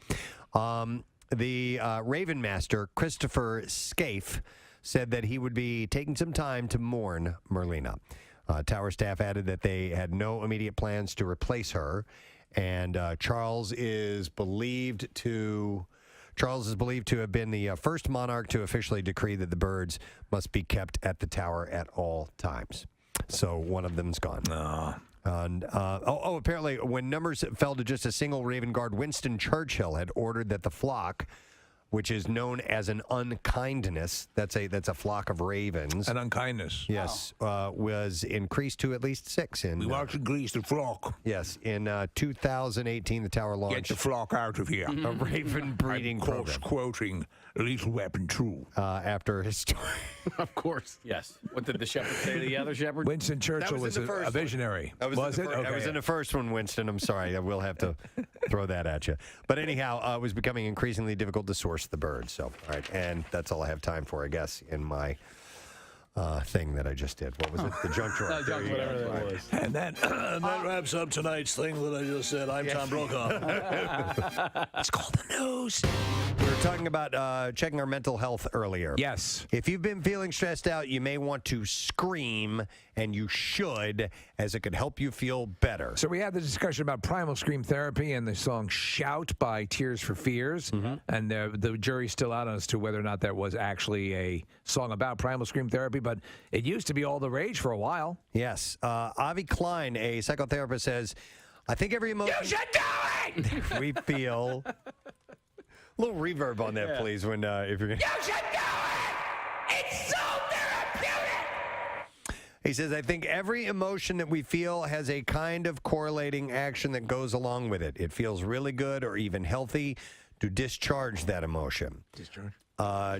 The Raven Master Christopher Scaife said that he would be taking some time to mourn Merlina. Tower staff added that they had no immediate plans to replace her. And Charles is believed to have been the first monarch to officially decree that the birds must be kept at the tower at all times. So one of them's gone. And, apparently when numbers fell to just a single Raven Guard, Winston Churchill had ordered that the flock, which is known as an unkindness, that's a flock of ravens. An unkindness. Yes, was increased to at least 6. We want to grease the flock. Yes, in 2018, the tower launched... Get the flock out of here. A raven breeding program. Of course, quoting Lethal Weapon 2. After his story. Of course. Yes. What did the shepherd say to the other shepherd? Winston Churchill was a visionary. Was it? Okay. I was in the first one, Winston. I'm sorry. I will have to throw that at you. But anyhow, it was becoming increasingly difficult to source the birds. So, all right. And that's all I have time for, I guess, in my thing that I just did. What was it? The junk drawer. Whatever that was. And that wraps up tonight's thing that I just said. I'm Tom Brokaw. It's called the news. We were talking about checking our mental health earlier. Yes. If you've been feeling stressed out, you may want to scream, and you should, as it could help you feel better. So we had the discussion about primal scream therapy and the song Shout by Tears for Fears. And the jury's still out as to whether or not that was actually a song about primal scream therapy, but it used to be all the rage for a while. Yes. Avi Klein, a psychotherapist, says, I think every emotion... You should do it! we feel... A little reverb on that, please, when if you're going to... You should do it! It's so therapeutic! He says, I think every emotion that we feel has a kind of correlating action that goes along with it. It feels really good or even healthy to discharge that emotion.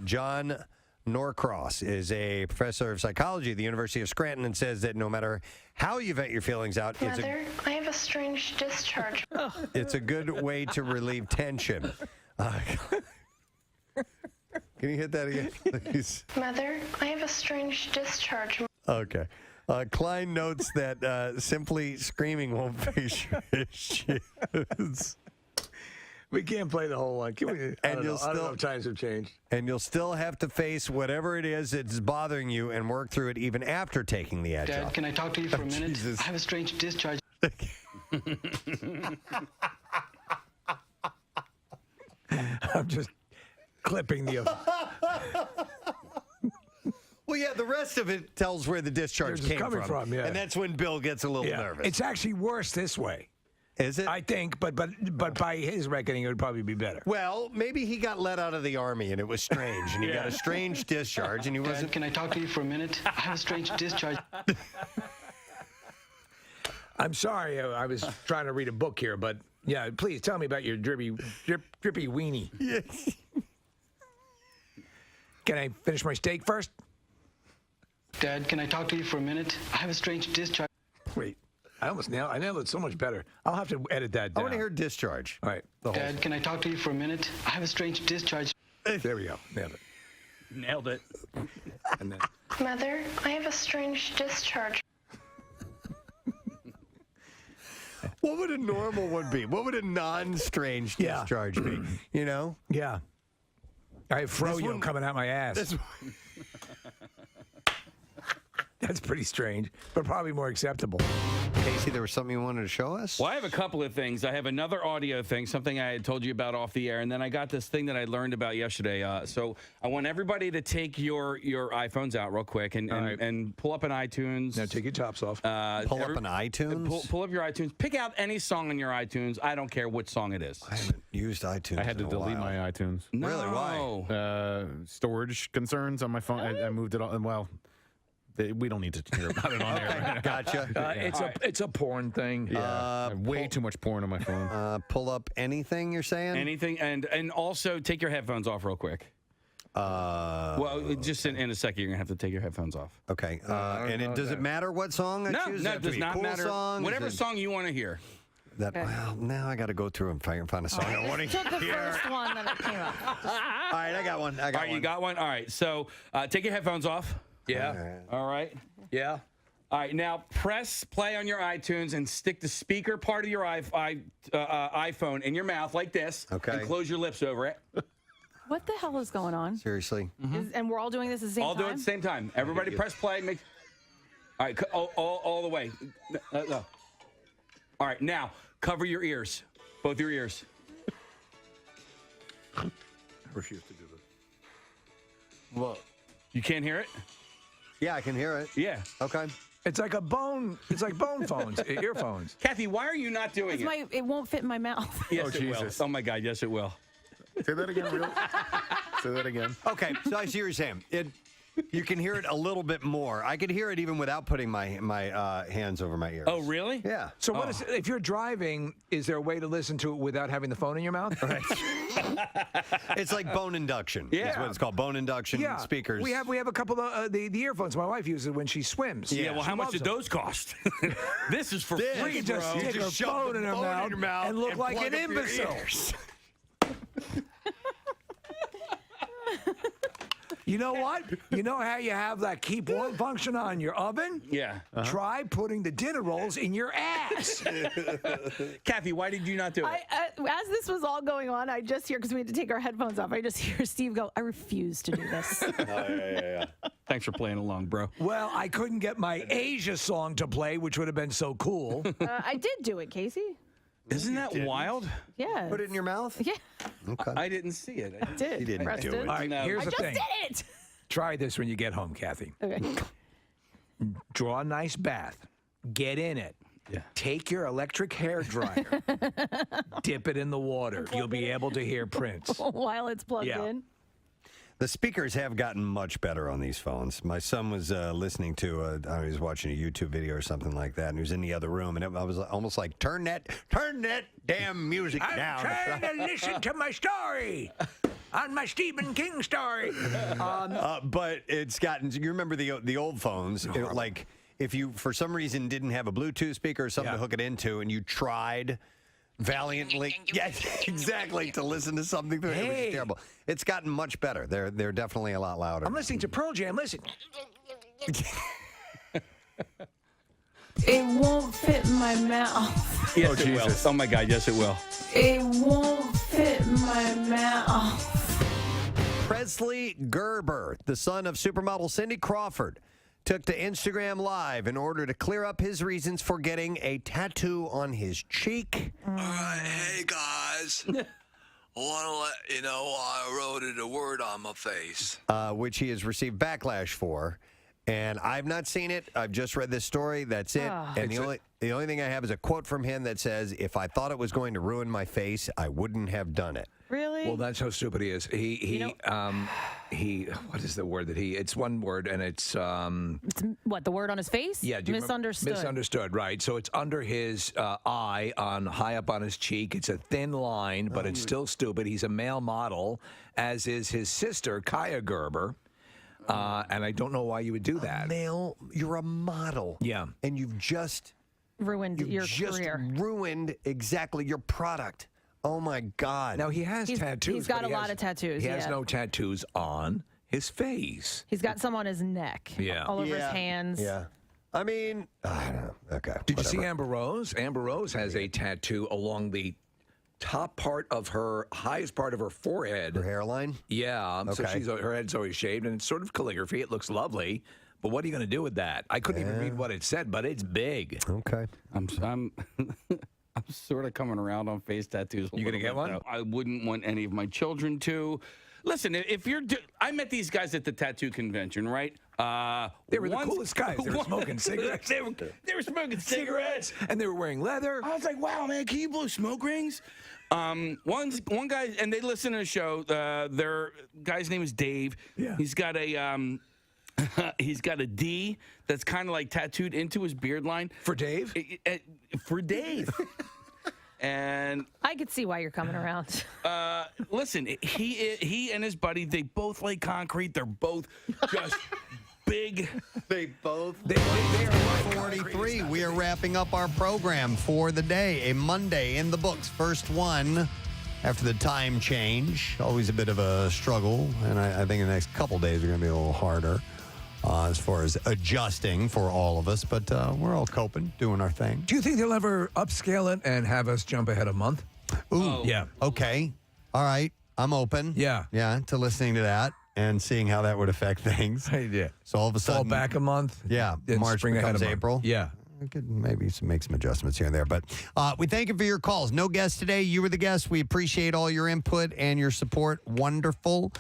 John Norcross is a professor of psychology at the University of Scranton and says that no matter how you vent your feelings out, Mother, I have a strange discharge. It's a good way to relieve tension. Can you hit that again, please? Mother, I have a strange discharge. Okay. Klein notes that simply screaming won't face your issues. We can't play the whole one. Can we? I don't know if times have changed. And you'll still have to face whatever it is that's bothering you and work through it even after taking the edge Dad, off. can I talk to you for a minute? Jesus. I have a strange discharge. I'm just clipping the... Well, yeah, the rest of it tells where the discharge came from. Yeah. And that's when Bill gets a little nervous. It's actually worse this way. Is it? I think, but by his reckoning, it would probably be better. Well, maybe he got let out of the army and it was strange, and he got a strange discharge, and he Dad, wasn't... can I talk to you for a minute? I have a strange discharge. I'm sorry, I was trying to read a book here, but yeah, please tell me about your drippy weenie. Yes. Can I finish my steak first? Dad, can I talk to you for a minute? I have a strange discharge. Wait, I nailed it so much better. I'll have to edit that down. I want to hear discharge. All right. Dad, can I talk to you for a minute? I have a strange discharge. There we go. Nailed it. Nailed it. And then, Mother, I have a strange discharge. What would a normal one be? What would a non-strange discharge be? You know? Yeah. I have froyo coming out my ass. That's pretty strange, but probably more acceptable. Casey, there was something you wanted to show us? Well, I have a couple of things. I have another audio thing, something I had told you about off the air, and then I got this thing that I learned about yesterday. So I want everybody to take your iPhones out real quick and pull up an iTunes. Now take your tops off. Pull up an iTunes? Pull up your iTunes. Pick out any song on your iTunes. I don't care which song it is. I haven't used iTunes. I had to delete my iTunes. No. Really? Why? Storage concerns on my phone. I moved it all. Well, we don't need to hear about it on there. Gotcha. It's a porn thing. Yeah, way too much porn on my phone. Pull up anything you're saying? Anything, and also take your headphones off real quick. Well, just in a second, you're gonna have to take your headphones off. Okay. And does it matter what song I choose? No, it does not matter. Song? Whatever song you want to hear. Well, now I got to go through and find a song I want to Took the hear. first one that came up. All right, I got one. All right, you got one. All right, so take your headphones off. Yeah. All right. Yeah. All right, now press play on your iTunes and stick the speaker part of your iPhone in your mouth like this. Okay. And close your lips over it. What the hell is going on? Seriously. And we're all doing this at the same All time? do it at the same time. Everybody press play. All right, all the way. No. All right, now cover your ears, both your ears. I refuse to do this. Well, you can't hear it? Yeah, I can hear it. Yeah. Okay. It's like bone phones, earphones. Kathy, why are you not doing it? It won't fit in my mouth. Yes, it will. Oh my God, yes, it will. Say that again, real. Say that again. Okay, so I see what you're saying. You can hear it a little bit more. I could hear it even without putting my hands over my ears. Oh, really? Yeah. So what is if you're driving? Is there a way to listen to it without having the phone in your mouth? Right. It's like bone induction. Yeah. Is what it's called. Bone induction speakers. We have a couple of the earphones my wife uses when she swims. Yeah. Well, how much did those cost? This is for free, You just bro. stick her phone in her mouth and look like an imbecile. You know what? You know how you have that keep warm function on your oven? Yeah. Try putting the dinner rolls in your ass. Kathy, why did you not do it? As this was all going on, I just hear, because we had to take our headphones off, I just hear Steve go, I refuse to do this. Yeah. Thanks for playing along, bro. Well, I couldn't get my Asia song to play, which would have been so cool. I did do it, Casey. Isn't that wild? Yeah. Put it in your mouth? Yeah. Okay. I didn't see it. I did. You didn't Preston. do it. All right, here's the I just thing. did it. Try this when you get home, Kathy. Okay. Draw a nice bath. Get in it. Yeah. Take your electric hair dryer. Dip it in the water. You'll be able to hear Prince. While it's plugged in. The speakers have gotten much better on these phones. My son was listening to, he was watching a YouTube video or something like that, and he was in the other room, and I was almost like, turn that damn music down. I'm trying to listen to my story on my Stephen King story. But it's gotten, you remember the old phones, like if you, for some reason, didn't have a Bluetooth speaker or something to hook it into, and you tried valiantly, yes, exactly, to listen to something through it. It was terrible. It's gotten much better. They're definitely a lot louder. I'm listening to Pearl Jam. Listen. It won't fit in my mouth. Yes, it will. Oh my God, yes, it will. It won't fit in my mouth. Presley Gerber, the son of supermodel Cindy Crawford, took to Instagram Live in order to clear up his reasons for getting a tattoo on his cheek. All right, hey guys. I want to let you know I wrote a word on my face. Which he has received backlash for. And I've not seen it. I've just read this story. That's it. And the only thing I have is a quote from him that says, if I thought it was going to ruin my face, I wouldn't have done it. Really? Well, that's how stupid he is. He what is the word that it's one word and it's It's what, the word on his face? yeah, do you remember? Misunderstood. Misunderstood, right. So it's under his eye high up on his cheek. It's a thin line, but it's still stupid. He's a male model, as is his sister, Kaya Gerber. And I don't know why you would do that. You're a model. Yeah. And you've just ruined your career. Ruined exactly your product. Oh my God. Now he has tattoos. He's got but a lot of tattoos. He has no tattoos on. his face. He's got some on his neck. Yeah. All over his hands. Yeah. I mean, I don't know. Okay. Did you see Amber Rose? Amber Rose has a tattoo along the top part of her, highest part of her forehead. Her hairline? Yeah. So Okay. her head's always shaved, and it's sort of calligraphy. It looks lovely. But what are you going to do with that? I couldn't even read what it said, but it's big. Okay. I'm sort of coming around on face tattoos. You gonna get one? Though. I wouldn't want any of my children to. Listen, if you're, I met these guys at the tattoo convention, right? They were the coolest guys. They were smoking cigarettes. they were smoking cigarettes, and they were wearing leather. I was like, wow, man, can you blow smoke rings? One guy, and they listen to the show. Their guy's name is Dave. Yeah. He's got a he's got a D that's kind of like tattooed into his beard line. For Dave? For Dave. And I could see why you're coming around. Listen, he and his buddy, they both lay concrete. They're both just big. They both. They are 43. We are wrapping up our program for the day. A Monday in the books. First one after the time change. Always a bit of a struggle. And I think the next couple days are going to be a little harder as far as adjusting for all of us. But we're all coping, doing our thing. Do you think they'll ever upscale it and have us jump ahead a month? Ooh. Yeah. Okay. All right. I'm open. Yeah. Yeah, to listening to that and seeing how that would affect things. Yeah. So all of a sudden. Fall back a month. Yeah. Then March spring ahead becomes a month. April. Yeah. We could maybe make some adjustments here and there. But we thank you for your calls. No guests today. You were the guest. We appreciate all your input and your support. Wonderful.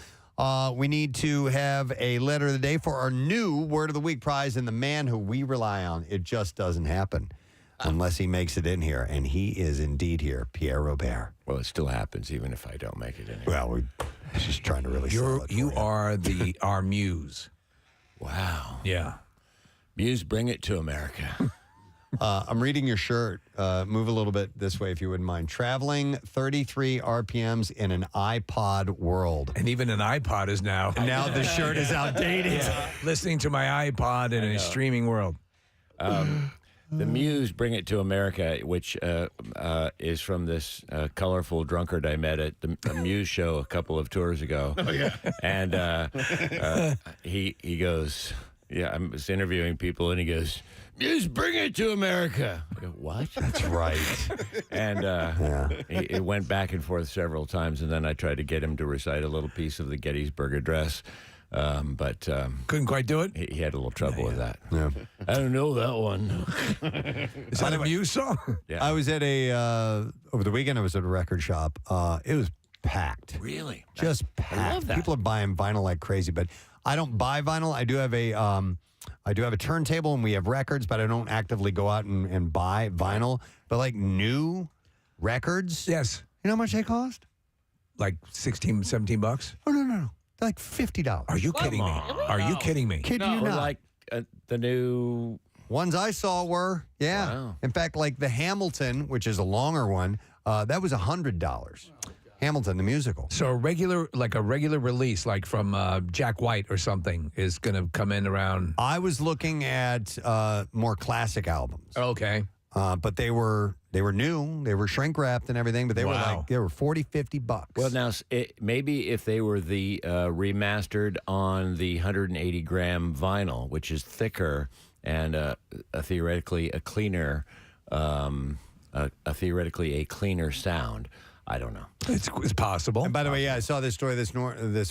We need to have a letter of the day for our new Word of the Week prize and the man who we rely on. It just doesn't happen unless he makes it in here. And he is indeed here, Pierre Robert. Well, it still happens even if I don't make it in here. Well, we're just trying to really sell it for You are our muse. Wow. Yeah. Muse, bring it to America. I'm reading your shirt. Move a little bit this way if you wouldn't mind. Traveling 33 RPMs in an iPod world. And even an iPod is now. And now the shirt is outdated. Yeah. Listening to my iPod in a streaming world. The Muse, Bring It to America, which is from this colorful drunkard I met at the Muse show a couple of tours ago. Oh, yeah. And he goes, I was interviewing people, and he goes, Muse, bring it to America. I go, what? That's right. And it went back and forth several times, and then I tried to get him to recite a little piece of the Gettysburg Address. But couldn't quite do it. He had a little trouble with that. Yeah. I don't know that one. Is that a Muse song? Yeah. I was at over the weekend, I was at a record shop. It was packed. Really? Just packed. I love that. People are buying vinyl like crazy, but I don't buy vinyl. I do have a turntable and we have records, but I don't actively go out and buy vinyl. But like new records. Yes. You know how much they cost? Like $16, $17? Oh, no. They're like $50. Are you kidding me? Are you kidding me? Kidding you Or not. like the new... Ones I saw were, yeah. Wow. In fact, like the Hamilton, which is a longer one, that was $100. Hamilton, the musical. So a regular release, like from Jack White or something, is going to come in around. I was looking at more classic albums. Okay. But they were new. They were shrink wrapped and everything, but they were $40, $50. Well, now, maybe if they were the remastered on the 180 gram vinyl, which is thicker and theoretically a cleaner, theoretically a cleaner sound. I don't know. It's possible. And by the way, I saw this story this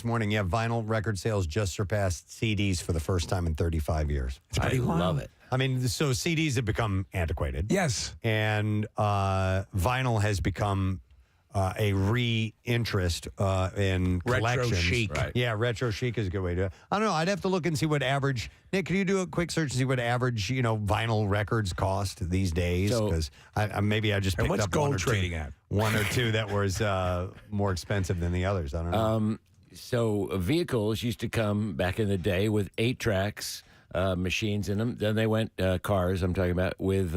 morning. Yeah, vinyl record sales just surpassed CDs for the first time in 35 years. I love it. I mean, so CDs have become antiquated. Yes. And vinyl has become a re-interest in Retro collections. chic. Right. Yeah, retro chic is a good way to do it. I don't know. I'd have to look and see what average. Nick, can you do a quick search and see what average, vinyl records cost these days? So- Because maybe I just picked what's up gold trading at? one or two that was more expensive than the others. I don't know. So vehicles used to come back in the day with 8 tracks. Machines in them. Then they went cars. I'm talking about with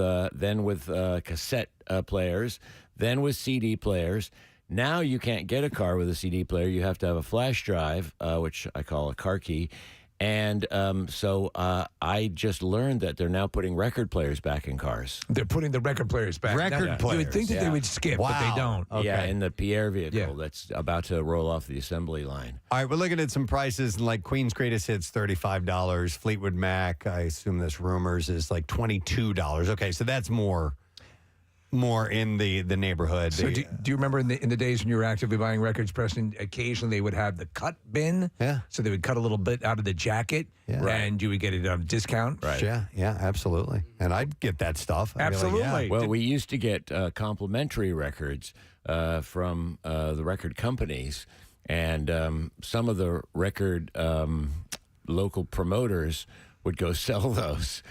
cassette players. Then with CD players. Now you can't get a car with a CD player. You have to have a flash drive, which I call a car key, And so I just learned that they're now putting record players back in cars. They're putting the record players back. Record players. You would think that they would skip, but they don't. Okay. Yeah, in the Pierre vehicle that's about to roll off the assembly line. All right, we're looking at some prices. Like Queen's Greatest Hits, $35. Fleetwood Mac, I assume this Rumors is like $22. Okay, so that's more in the neighborhood. So do you remember in the days when you were actively buying records, Preston, occasionally they would have the cut bin? Yeah. So they would cut a little bit out of the jacket, and you would get it on discount? Right. Yeah, absolutely. And I'd get that stuff. I'd be like, Absolutely. Well, we used to get complimentary records from the record companies, and some of the record local promoters would go sell those.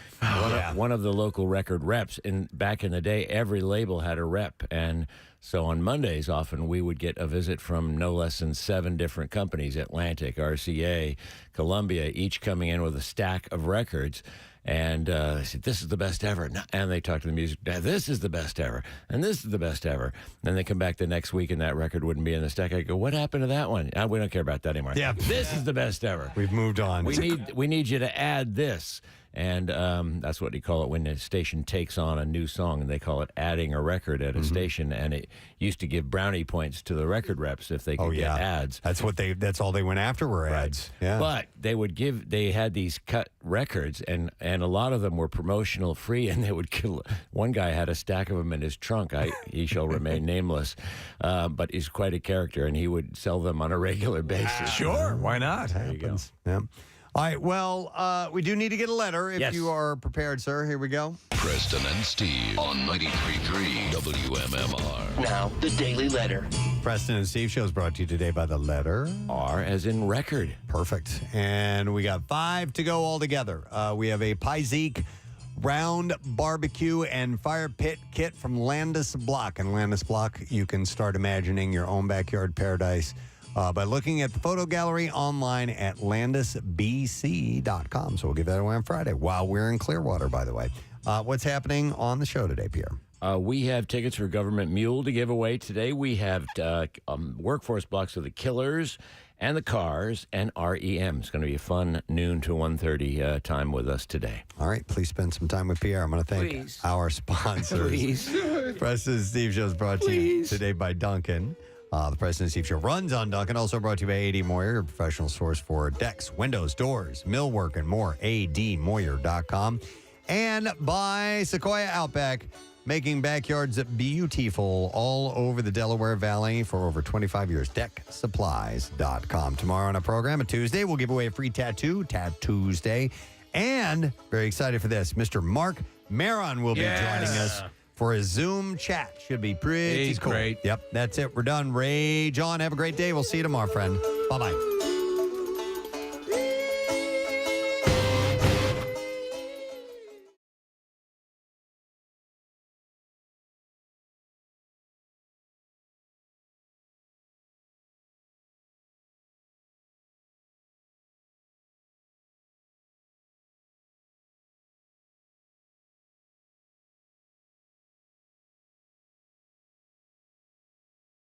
One of the local record reps, back in the day, every label had a rep, and so on Mondays, often we would get a visit from no less than 7 different companies: Atlantic, RCA, Columbia, each coming in with a stack of records. And they said, "This is the best ever." And they talk to the music, "This is the best ever. And this is the best ever." Then they come back the next week and that record wouldn't be in the stack. I go, "What happened to that one?" We don't care about that anymore. Yeah. This is the best ever. We've moved on. We need you to add this. And that's what you call it when the station takes on a new song, and they call it adding a record at a station. And it used to give brownie points to the record reps if they could get ads. That's all they went after were ads. Yeah. But they had these cut records, and a lot of them were promotional free, and they would kill. One guy had a stack of them in his trunk. He shall remain nameless, but he's quite a character, and he would sell them on a regular basis. Sure, why not? There you go. Yeah. All right, well, we do need to get a letter if you are prepared, sir. Here we go. Preston and Steve on 93.3 WMMR. Now, the Daily Letter. Preston and Steve show is brought to you today by the letter R as in record. Perfect. And we got 5 to go all together. We have a Piezeek round barbecue and fire pit kit from Landis Block. And Landis Block, you can start imagining your own backyard paradise by looking at the photo gallery online at landisbc.com. So we'll give that away on Friday while we're in Clearwater, by the way. What's happening on the show today, Pierre? We have tickets for Government Mule to give away today. We have workforce blocks of the Killers and the Cars and REM. It's going to be a fun noon to 1:30 time with us today. All right. Please spend some time with Pierre. I'm going to thank our sponsors. Please. Preston and Steve show is brought to you today by Duncan. The Preston and Steve show runs on Duncan. Also brought to you by A.D. Moyer, your professional source for decks, windows, doors, millwork, and more. admoyer.com. And by Sequoia Outback, making backyards beautiful all over the Delaware Valley for over 25 years. Decksupplies.com. Tomorrow on our program, a Tuesday, we'll give away a free tattoo, Tuesday. And very excited for this, Mr. Mark Maron will be joining us for a Zoom chat. Should be pretty He's cool. great. Yep, that's it. We're done. Rage on. Have a great day. We'll see you tomorrow, friend. Bye-bye.